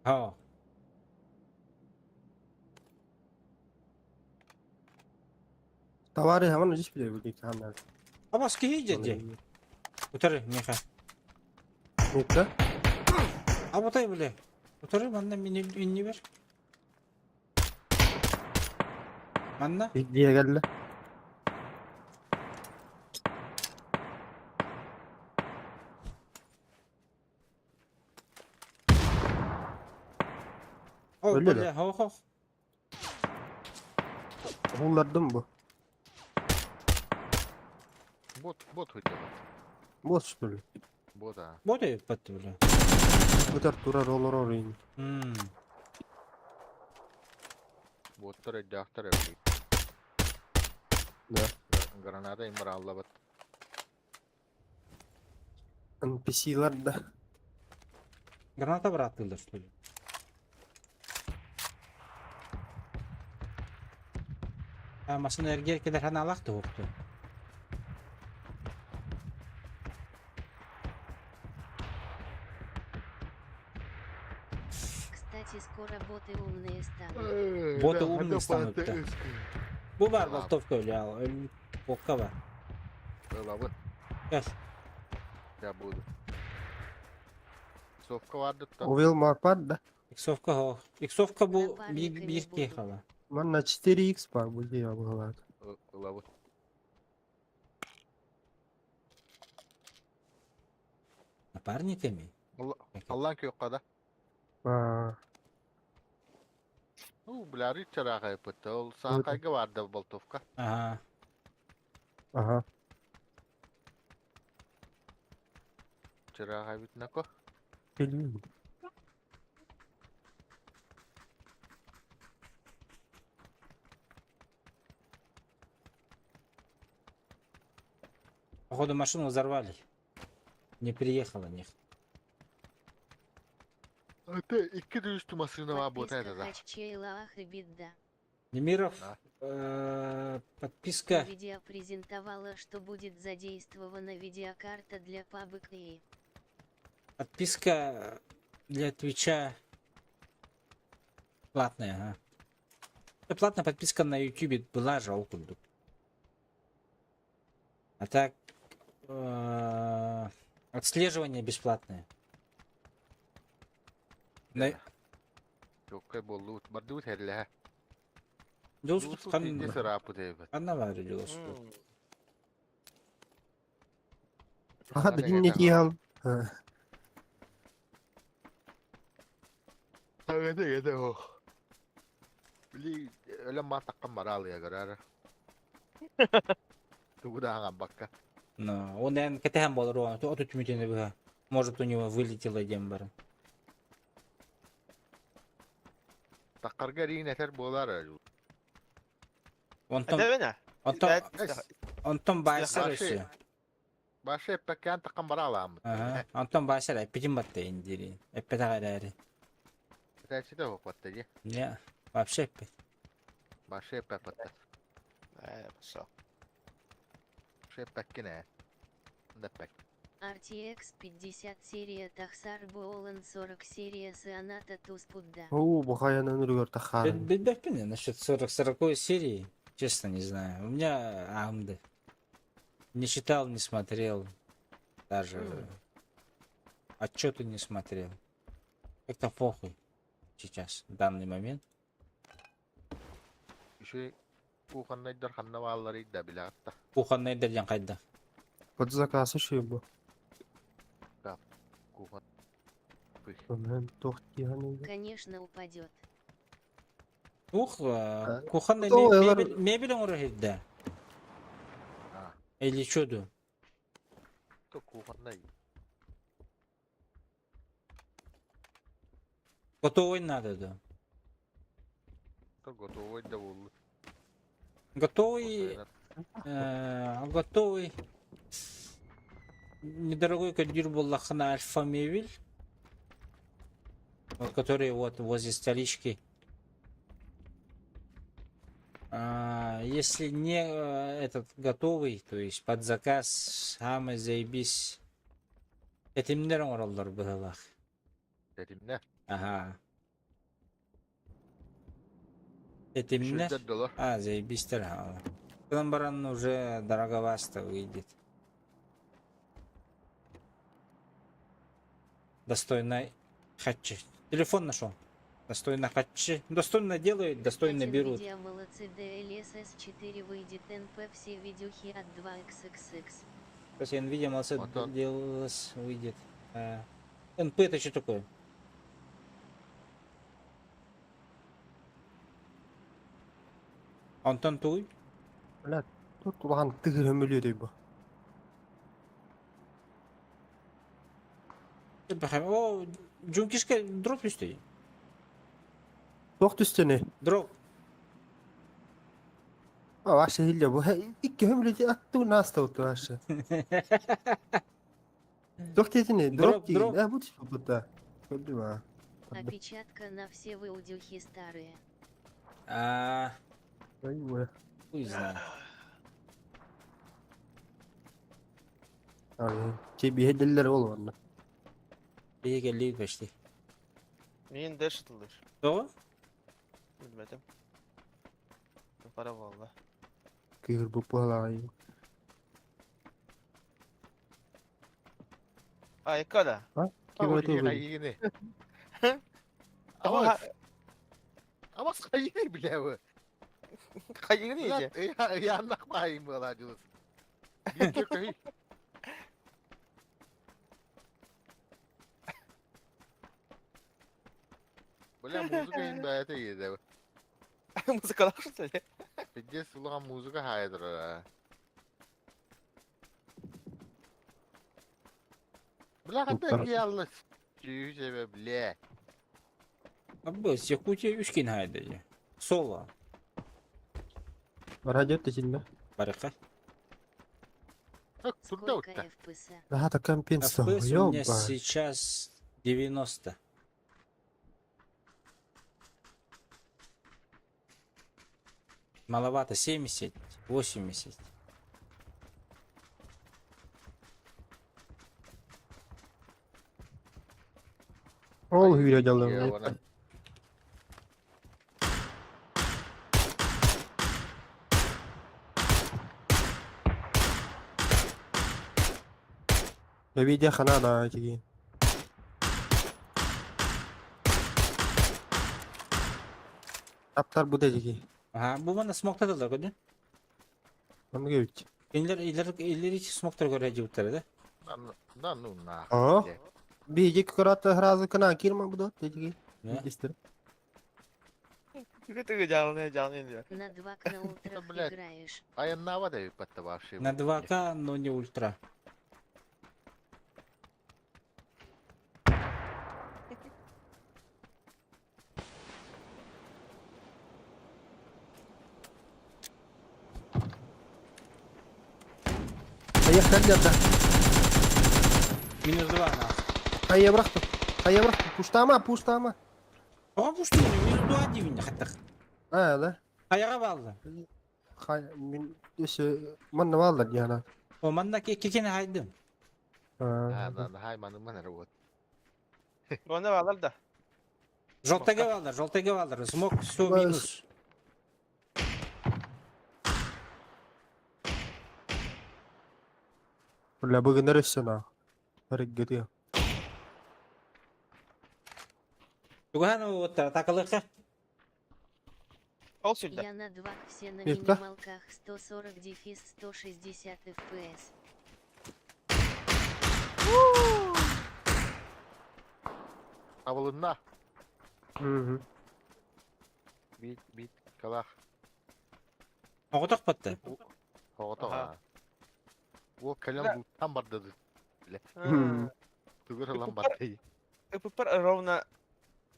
Ha. Товары хаман здесь бile bu kamera. Ama skiyi jedi. Utarı Miha. Nokta? Abotay bile. Utarı bana minni ver. Anna? Diye geldi. Oh Öyle böyle de. ho. Bunlardan bu. Bot hücum. Boş что ли? Bot ha. Böyle pattı bile. Bu tar turar olur orayın. Botlar edaktar yapıyor. Ne? Granada imar Allah bat. NPC'lar da. Граната братылdı что ли? А машина эргер кедер хана алак да оқты. Кстати, скоро боты умные станут. Боты умные станут da. Bu var boltovka öyle ya. Öyle bokka var. Öyle bu. Gel. Ya bu. Sofka vardı da. Увел марпад да. Иксовка ho. Иксовка bu bir kehava. Man на 4x par bu diye bu. Öyle bu. Напарниками? Allah'ın ki yok kadar. Aa. Bilari çırağı yapıttı. Ol sağ kaygı vardı boltovka. Aha. Aha. Çırağı bitne ko. Bilmiyorum. Походу машину взорвали. Не приехала них. Hatta iki de üstü masasına var bu Подписка tane de. Хаччейла Ахрибидда. Немиров, В подписка. видео презентовала, что будет задействована видеокарта для PUBG и Подписка для Твича платная, ага. Платная подписка на YouTube была же окунду. А так отслеживание бесплатное. Yok kayboldu. Bardı bu terli ha. Доступ Ne sıra bu devlet. Она говорит доступ. Aha da dinleti al. Yedi o. Bili öyle mantıklı var ya karar. Bu da hangi bakka. Но он, наверное, КТХ был ровно. То тут не было. Может, у него вылетело дембар. Takarga riyin eter boğular arıyor. Он Hadi bana. Антон Байсер еще. Başka hep bekleyen takım var alam. Ага. Антон Байсер, Петим батты индири. Эппета гарари. Патачи да попадты, Не, вообще. Баши попадты. Все. Шеппеккине. Деппек. RTX 50 серия Тахсар Боулен 40 серия Сионата Туспудда. О, бухая на нургер тахар. Бедбепин насчет 40 серии, честно не знаю. У меня AMD. Не читал, не смотрел. Даже отчеты не смотрел. Как-то похуй сейчас, в данный момент. Еще кухоннайдар ханнаваллары да билатта. Кухонный дерден кайда. Под заказ еще был. Кухон. Мен тохти ханы. Конечно упадет. Кухонный Ой, алар- мебель он да. Или что-то. То кухоннай. Готовый надо, да. То готовый да вул. Готовый, готовый. Недорогой кондир был лахана Альфа Мебель. Вот, который вот возле столички. Если не этот готовый, то есть под заказ, самый заебись. Это мне оралдар было. Dedimne. Ага. Это мне. $300. Заебись тогда. Потом баран уже дороговасто выйдет. Достойно хатчи. Телефон нашел. Достойно хатчи. Достойно делают, достойно берут. Nvidia молодцы, DLSS 4 выйдет НП, все видюхи от 2xxx. Кстати, Nvidia молодцы, Вот он. делалось, выйдет. НП это что такое? Антон Туй? Блядь, тут ван тыгыр өмөлү дей бу. О, Джункишка дроп üstü. Тохт үстүнө. Дроп. Ваша хилде бу. Икки өмөлү аттуу настауту ваша. Тохт этине, дроп Дроп. деген. Бу типа буда. Көрдү ба. Опечатка на все выудюхи старые. Ой, Хуй знает. Тебе хеделер болғанда. İyi geldi başlı. Neyin ders atılır? Doğru? Bilmedim. Para valla. Кыгыр бу палай. Ay kada. Ким Ama айтып? yine. Ama Ama ama sayı bile bu. kayını yiyeceğim. Yanlak bayım bu alacağız. Bir çok iyi. Böyle müzik bayata yedi. Mızıkalar söyle. Peki suluğa müzik haydır ha. Bırak da yalnız. Çiğ sebeple. Abi Якутия Üçgen haydi. Sola. Радио течинде. Барыка. Сколько FPS? Да, так компенсация. FPS у меня Ёба. сейчас 90. Маловато 70, 80. Ол хүйрө Ya жалдым. bana. Бебиде хана да тиги. Таптар буде тиги. Ага, bu bana smoke'ta da gördün. Onu gövüt. İleri smoke'ta göre cıvıtları da. Да ну на. Aa. Bir karata hrazı kana kirma bu da tиги. Ne? Дистер. Kötü canlı canlı diyor. На 2 на ультрах блядь. играешь. Аяннава да патта ваши. На 2К, но не ультра. Поехали, ребята. Минус 2 на. Hayya bıraktım. Hayya bıraktım. Puştama, puştama. Oğa bu üstüne yüz dua dibinde hatta. Öyle. Ayağa bağlı. Min ise manna vallahi yana. O mandaki kekene haydım. Ha, hay mana robot. Ona bağlar da. Желтый гавалдар. Смог все Бas. минус. Вalla bugün neresinden? Hareket gidiyor. Туган вот такалыха. Ол сюда. Я на 2 все на Витка? минималках 140 дефис 160 FPS. Avılında. Hı. Bit kalak. Оғытақ батты. Hoğota Aha. ha. O kalem bu tam bardadı. Hı. Tugur lan bardadı. Пупар ровно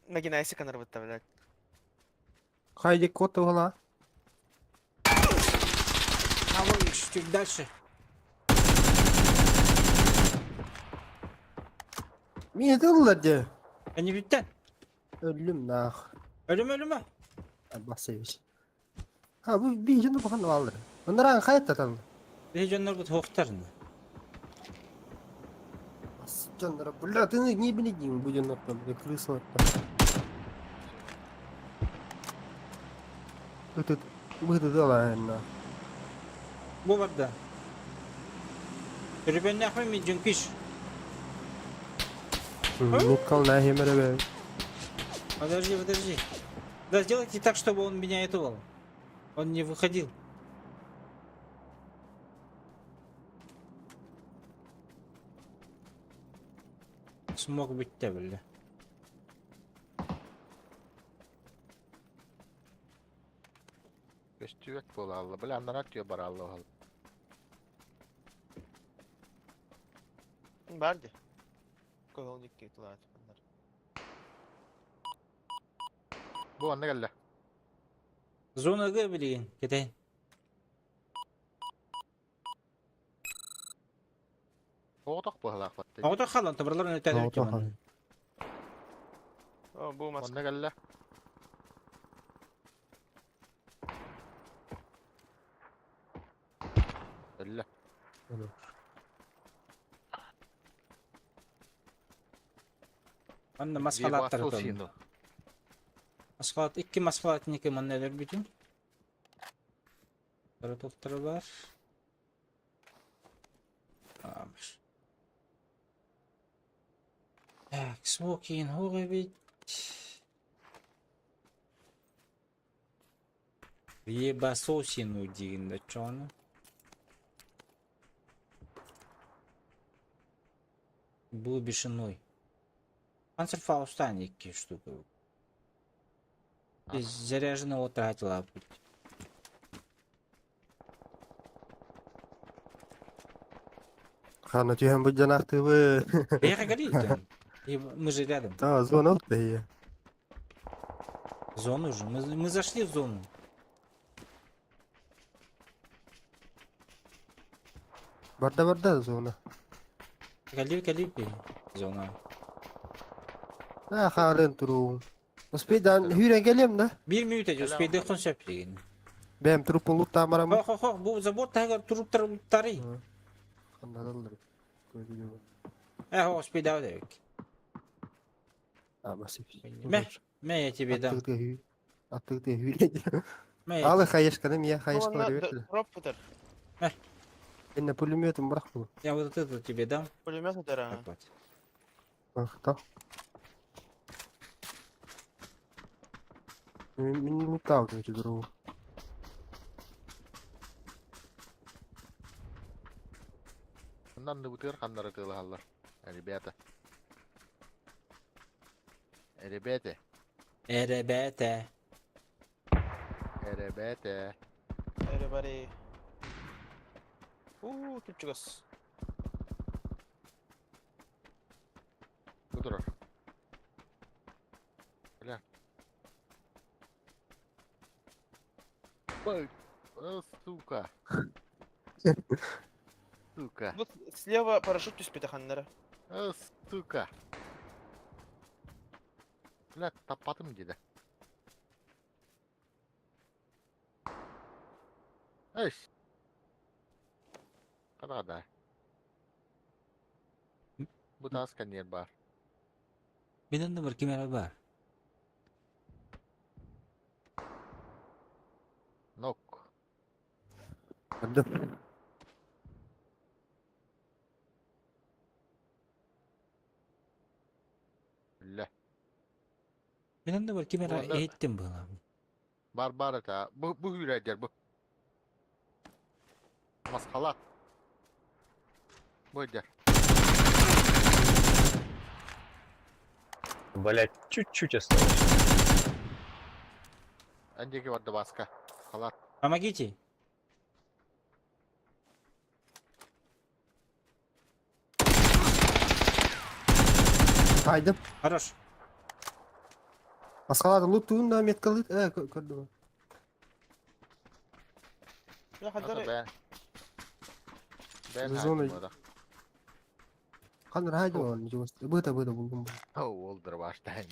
на генайсе канар выставлять. Haydi kota valla. А вот чуть дальше. Niye dağılır diye. Они бitten. Ölüm nah. Ölüm. Basayız. Ha bu bir canı bakın alır. Onlara hayatta tanı. Lejionlar bu tohtarını. Canlara bula tını niye bileyim bu canlardan bir kırısı var. Bu da lan. Bu vardı. Rüben Ahmet mi cünkiş? Никол на химере. Подожди. Да сделайте так, чтобы он меня этого. Он не выходил. Смог быть табель. Göstüvek bol Allah. Böyle andan atıyor bara Allah Allah. Барди. Колоник طلعت. Bu anne geldi. Зона Г, блин, китай. Hoğutak bu halak battı. А вот халан, табрларны тәләр. О, bu mas. Anne geldi. Geldi. Анда масхалаттар тон. Масхалат, ikki масхалатники маннелер бүтүн. Бир тоқтары бар. Амш. Так, смокин хуга бит. Ебасосину дегенде чоны. Был бешеной. Панцерфаустан 2 штуки. Из заряженного тратила. Хана тем бы джанах ты вы. Я говорил, мы же рядом. Да, зона вот ты. Зону же. Мы зашли в зону. Барда зона. Калиб зона. Ha halen turu. Uspeyden hüre geleyim de. 1 minut önce uspeyde konsept деген. Benim trupun loot tamaram. Хо, bu забор тагар туруптары. Anladılır. О, успей давай. А, басып. Mä я тебе дам. Attık diye hüre. Mä Al hayış kadın ya hayış Ona kadın. дроп путер. Ben de pulümetim bırak bunu. Я вот это тебе дам. Пулемет путер. Так вот. Bak da. Min mutal ki duru. Bundan da bu tır kanları tığlı Allah. Ribete. Ribete. Ребята. Ribete. Everybody. Kim çıkıyoruz? Bu durur. Öyle. Bak. Сука. Сука. Вот слева парашют из пятаханнера. Сука. Ulan tapadım dedi. Eş. Kadar. Bu da askan yer var. Benim de bir kamera var. Nok. Gördüm. Le. Benim de bir kamera Onda- eğittim bana. Barbar ta. Bu hürecer bu. Maskalat. Bu eder. Блять, чуть-чуть осталось. Önceki vardı başka. Kalat. Помогите. Haydım. Хорош. Maskaladı loot'un da metkalı. Gördüm. Ya Nasıl hadi ben? Ben Zona- haydım orada. Kanır haydi oğlum. Bıda buldum. Oh, oldur baştayım.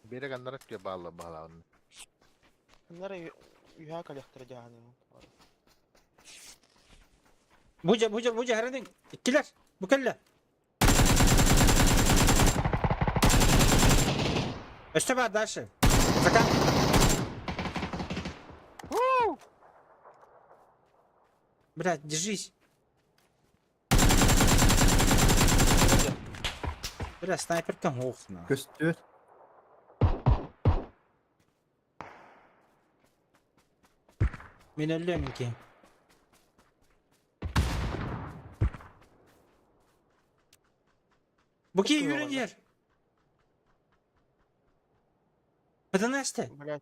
Biri kandarak diyor bağla onu. bunları yuha yaktıracağını. Buca herhalde. İkiler. Bu kelle. Üstte var дальше. Закат. Блядь, держись. Блядь, снайперка мохна. Göster. Men ölüyorum ki. Bu ki yürün yer. Kadın işte. Блядь.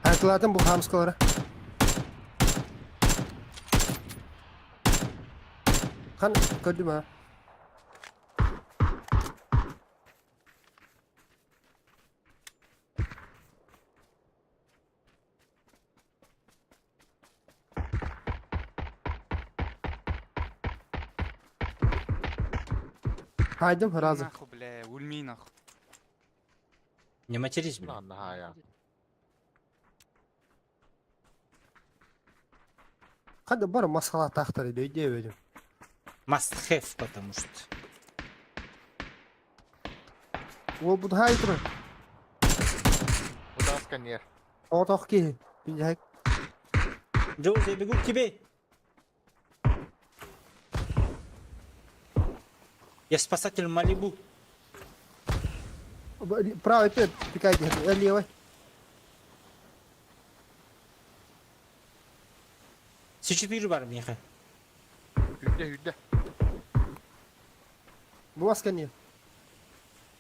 Hayatlardan bu hamskalara. Kan gördüm ha. Haydım razı. Нахуй, бля, ульми нахуй. Не матерись, блядь. Lan daha ya. Hadi bana maskala taktır ediyor diyemedim. Must have, потому что. O bu da haydır. Bu da askan yer. O da ki. Bir Джоуз, я бегу к тебе. Я спасатель Малибу. Правый пет, пикайте, левый. С4 var Миха. Hüdde. Bu maska niye?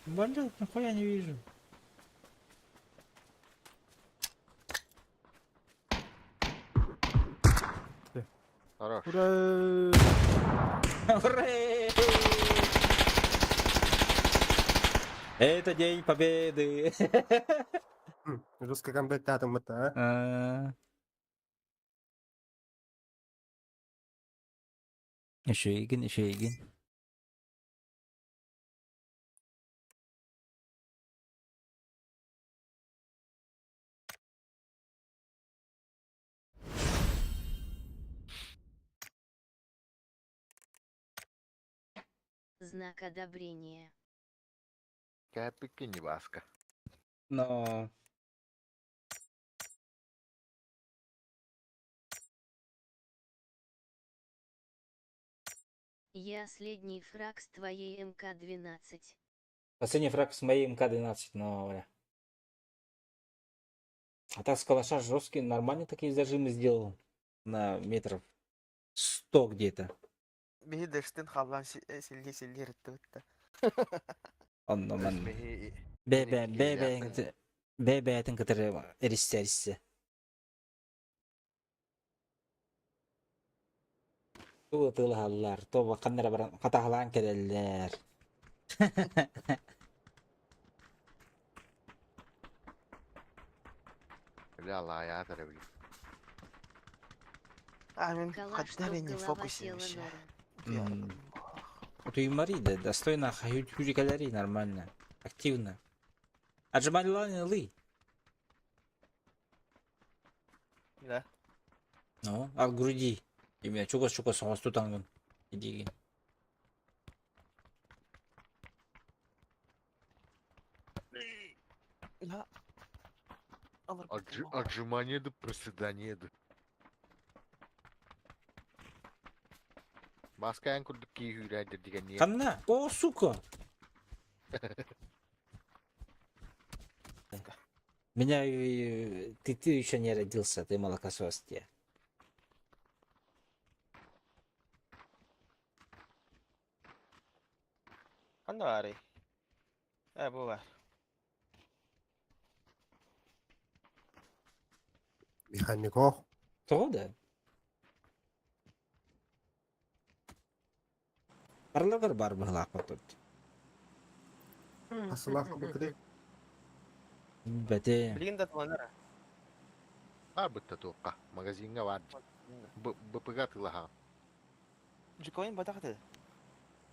Блядь, нихуя не вижу. Хорош. Ура! Ура! Это день победы. Русская комбатата мата, а? Еще един. Знак одобрения. Kääpikki nivaska. Но... Я следний фраг с твоей МК-12. Последний фраг с моей МК-12, но... бля. А так с калаша жесткий, нормально такие зажимы сделал. На метров 100 где-то. Bir dersten kalan silgi rıttı. Он man... Resmi Бебетин, который эриссе. Tuğutılhallar, tuğba kanlara baran katahlan kedeller. Бля, лая дорогой. А, мен Калаш, кадна чтоб бени голова фокус села емеш. норм. Вот и Марида достойно Хьюри Галерей нормально. Активно. Отжимали лы. Да. Ну, а в груди. Именно чугас соғыс тұтаңын. Деген. Да. Алар Отжимание да приседание да. Маскаян күрдік кей үйрәді деген не? Қанна? О, сука! Меня ты еще не родился, ты молокосос те. Канда ари. Bu var. Mekanik o. Тоғда? Барлығыр бар бұғылақ бұтыд. Asılak bakırı. Бәте. Bilgin de tulanır. Var bıtta tuğqa. Magazinga var. Bıpıga tığlaha. Jikoyin batak dedi.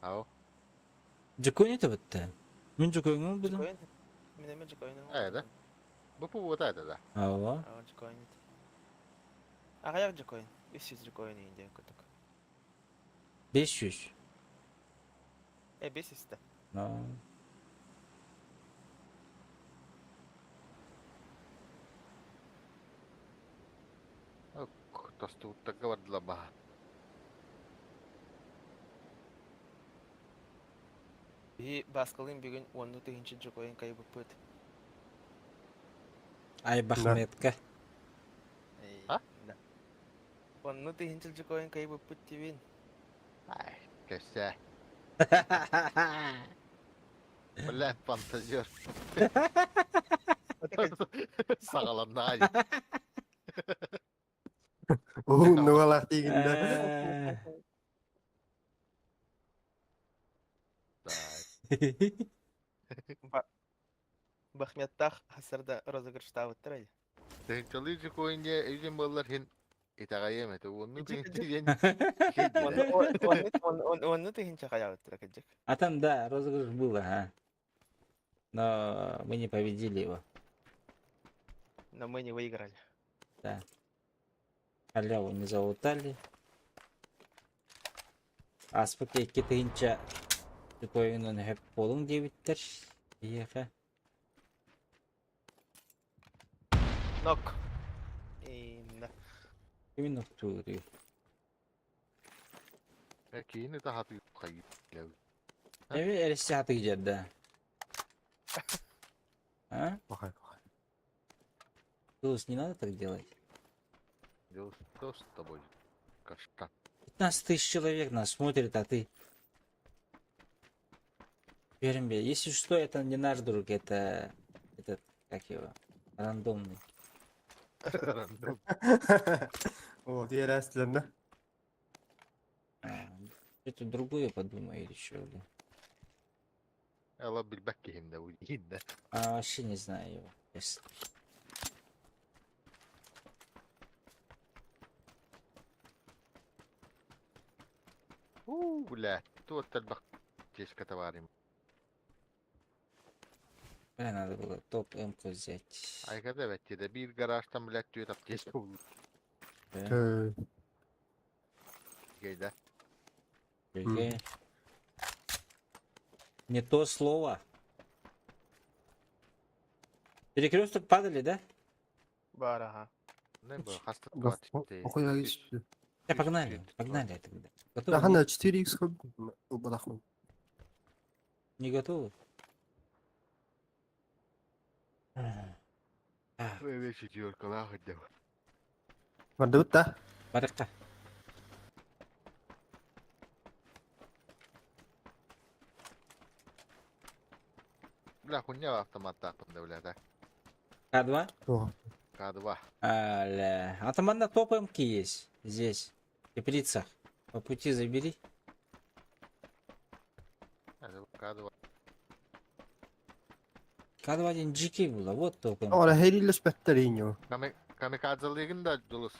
Ау. Жүкөне түбітті. Мен жүкөңің бұдым? Jikoyin. Mineme jikoyin. Ayda. Bıpı bu da da. Ава. Aa jikoyin. Aqayak jikoyin. 500 jikoyin indi kutuk. 500. 500 de. No. Tostuutta gavadla baha. Bir baskılın bir gün onu tühinçi jikoyin kaybı pıt. Ай, бахметка. Ha? Onu tühinçi jikoyin kaybı pıt divin. Ay, köse. Bıla fantazyor. Sağalan daha iyi. Oo, nuvalak değilinde. Бахметтах hasırda rozıgırışta avıttır ayı. Tehlikeli koyunca evden ballar hen itagayem etti. Onu tehlikeli Onu tühinçi kaya avıttır akıcık. А там, да, розыгрыш было, а. Но мы не победили его. Но мы не выиграли. Да. Халяву не залутали. Аспыке кетейінше ойынын хеп болың дебіттер. Ияқа. Nok. İğne. Kimin noktu oluyor? Kini daha büyük kayıp. Evet, erişi atıyacak da. А? Bakay. Дус, не надо так делать. Дело что с тобой? Каштан. 15 тысяч человек нас смотрит, а ты... Верим мне, если что, это не наш друг, это... Этот, как его? Рандомный. O diğer aslanlar. Что-то другое подумай еще, блин. Allah bilmek ki hem de bu yine. А, вообще не знаю его, если... لا توت البق جيش كتواري. Бля, надо было топ-эмку взять. Ay kadar evet de bir garajdan millet diyor tap geç oldu. Да? Geyde. ГГ. Не то слово. Перекресток падали, да? Var aha. Ne bu hasta Bak, tuvalet. okuya geçti. Погнали, погнали тогда. Да, Готовы? она 4х убадахнул. Не готовы? Böyle çiziyor kala hadi. Vardı bitti. Барыққа. Bla kunya автомат takımda bile de. К2? О, K2. Аля. Атаманда топ-эмки есть здесь. В теплицах. По пути забери. Hadi K2. Cada один GK было, вот только. Ora heriyle spetteriño. Kamikaze da Jules.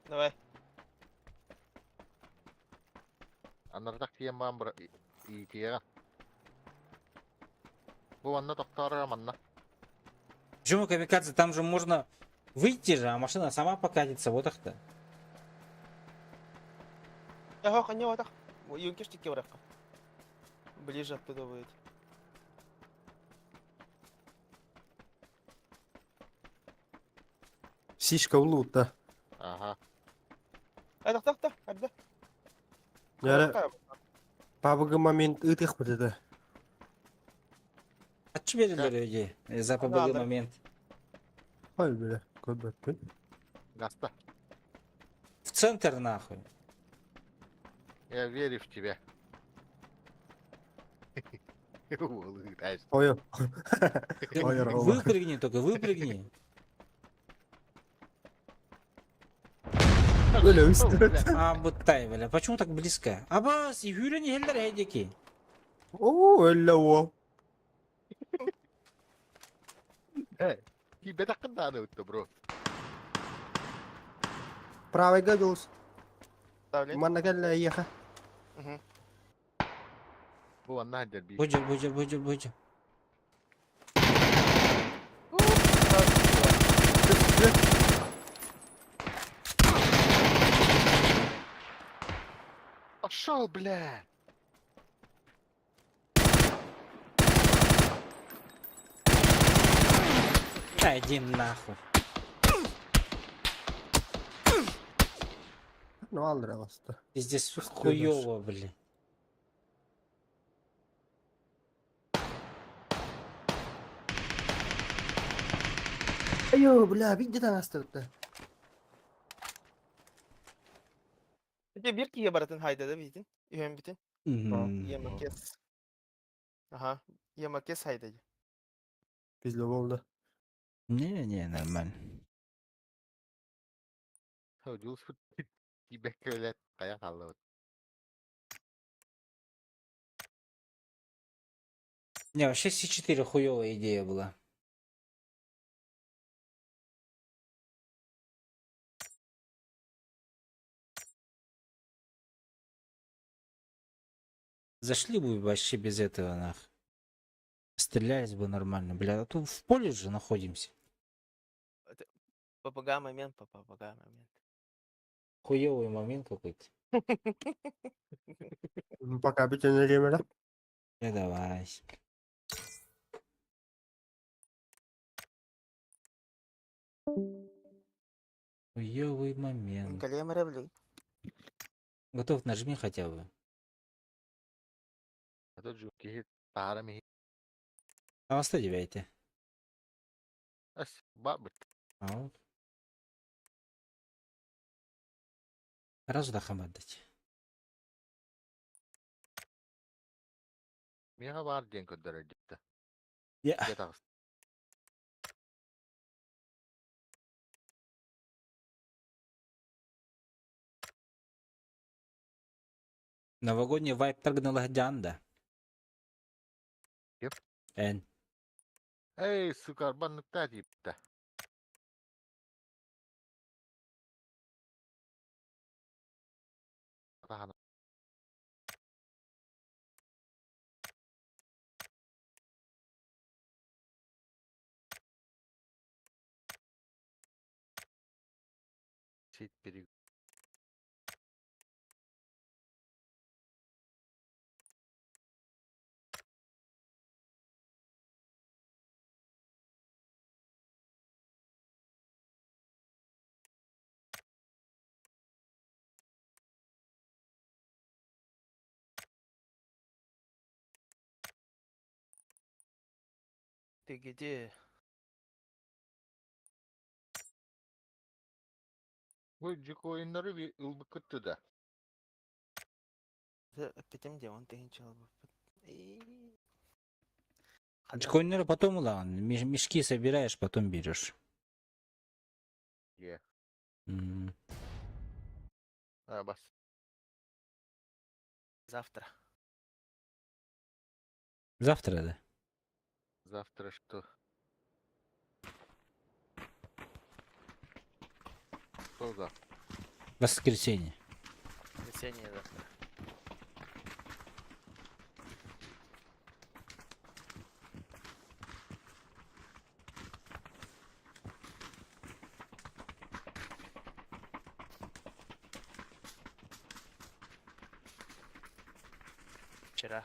Давай. Anardak tiyem bam bura itiya. Bu anna тоқтары манна. Почему камикадзе? Там же можно выйти же, а машина сама покатится, вот так-то. Ага, коня вот так. Юнкиш тики врага. Ближе оттуда будет. Сишка улута. Ага. Так. Hadi. Яра пабыгы момент ытых бітеді. Açı verirler öyle. Zapabalı alırım. момент. Hayır böyle. Köpektin. Гаста. В центр нахуй. Я верю в тебя. Улыбайся. Oyo. Ты Hayır Allah. Выпрыгни только, выпрыгни. Böyle üstüne. А, бутай, бля. Почему так близко? Абас, Юля не хеллер хедики. Oo öyle o. Тебе так надо это, бро. Правый гадус. Ставлю. Mana kalla iyaha. Bu anna derbi. Бujur. Пошел, бля. Да, иди нахуй. Ne alır avasta. Здесь хуёво, бля. Ayo bля, bir de astırdı. Bir kiye baratın hayda da bitin. Ühem bitin. Yemek kes. Aha. Yemek kes hayda. Bizle oldu. Не, нормально. Jules тебе kölet kaya kaldı. Не, вообще С4 хуёвая идея была. Зашли бы вообще без этого, нах. Стрелялись бы нормально, бля. А тут в поле же находимся. Попугай момент. Хуёвый момент какой-то. Пока bütün время. Давай. Хуёвый момент. Калем ревли. Готов, нажми хотя бы. А тут же какие парами. А 109. Ас, бабы. А вот. Раз дахам отдать. Меня var день когда родится. Я. Где-то. Новогодний вайп торгнула Дянда. Кеп? Эн. Эй, сука, банныкта типта. Атахана. Сеть перег. Ты где? Bu cik oyunları bir ılbıkıttı da. Bitim de он ты ничего. Джиконеры потом, ладно. Мешки собираешь, потом берешь. Ye. М. Ha bas. Завтра. Завтра, да? завтра что? Что за? Воскресенье. Воскресенье завтра. Вчера.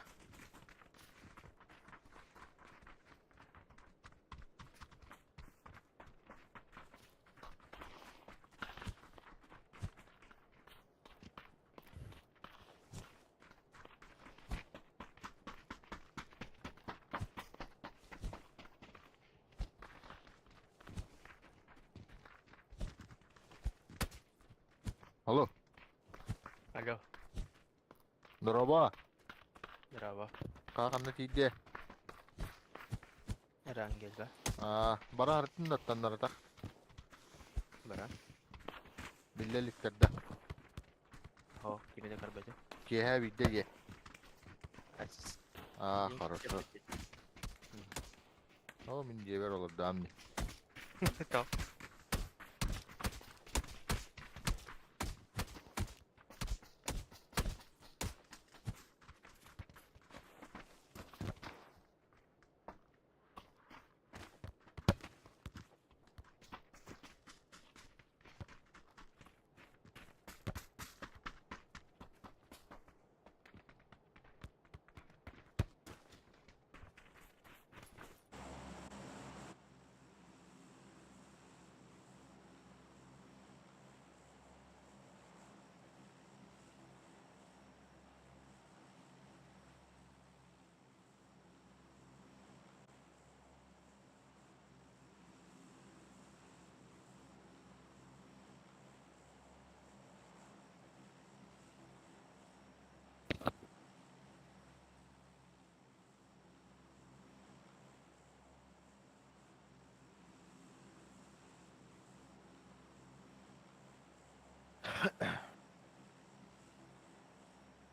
Алло, Алло, здорово. здраво. Как она тебе? Рангелга. Бара артын да тандарда. Бара. Биллеликтерде. О, киме де карбете. Кеха видеге. Кайсыз. Хорошо. О, мен дебер olur da amni. Tamam.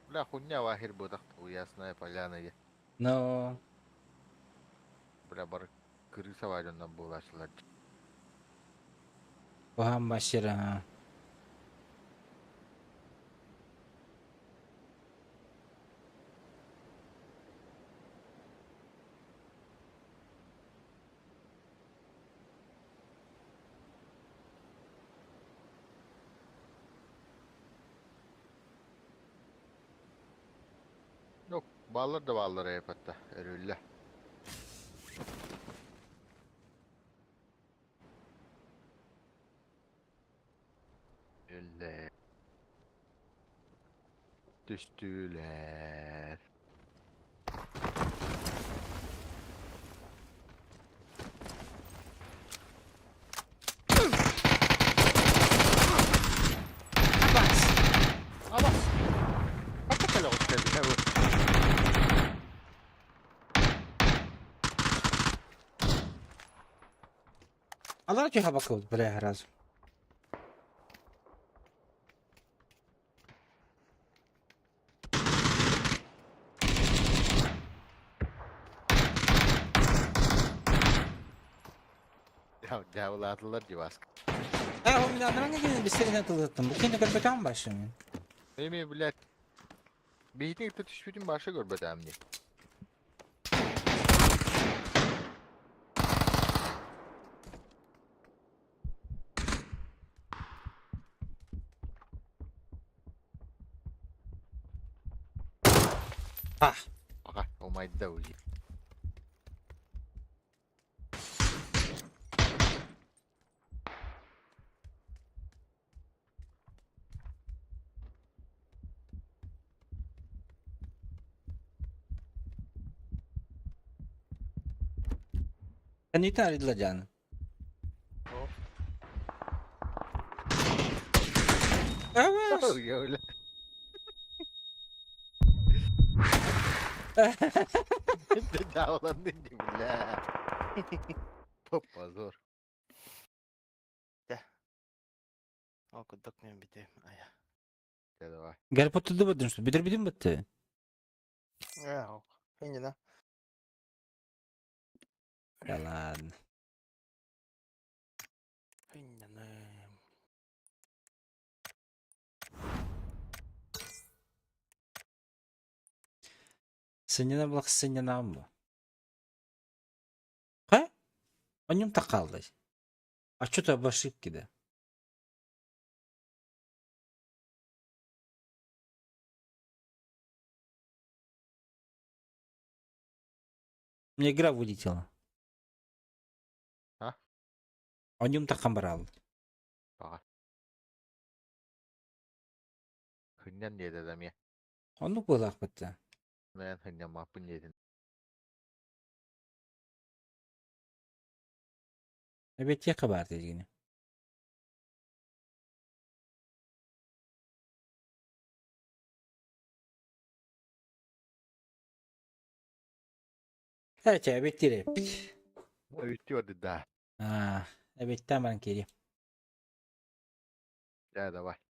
Бля, хуйня вахир будах, ясная поляна. Но Бля, бар крыса вайдондан булашылар. Погам башыра. Yok, bağlar da bağlar hep hatta. Eröyle. Öyle. Düştüler. Abbas. Hakikaten o sevdi bu. Allah ki hava kıldı bile her az. Ya devlatlılar civas. Ha o milanların ne gibi bir serine tıldıttım. Bu kendi kadar başlamıyor. Neymi bilet. Beytin tutuşmuşun başa gör bedemli. Ah. Bak, o mayda uji. Sen niye tarihli canım? O. Evet. Ya öyle. Bedavalandın gibi la. Poppa zor. Okuduk men bite. Aya. Ya da var. Gel patladı badın şu. Bitir bitim bitti. Ya, ok. Henge da. Да ладно. Сынена булак сыненамбы. Ха? Он нем такалды. А что-то об ошибке, да? Мне игра вылетела. А? Он нем так брал. Бага. Хыннан деді да ме. Он ну был ахпатта. Мен хыннан мапын дедін. Эбет яка бар дегені. Эти эбет тире. Өйтті да. Эбет таман кери. Да, давай.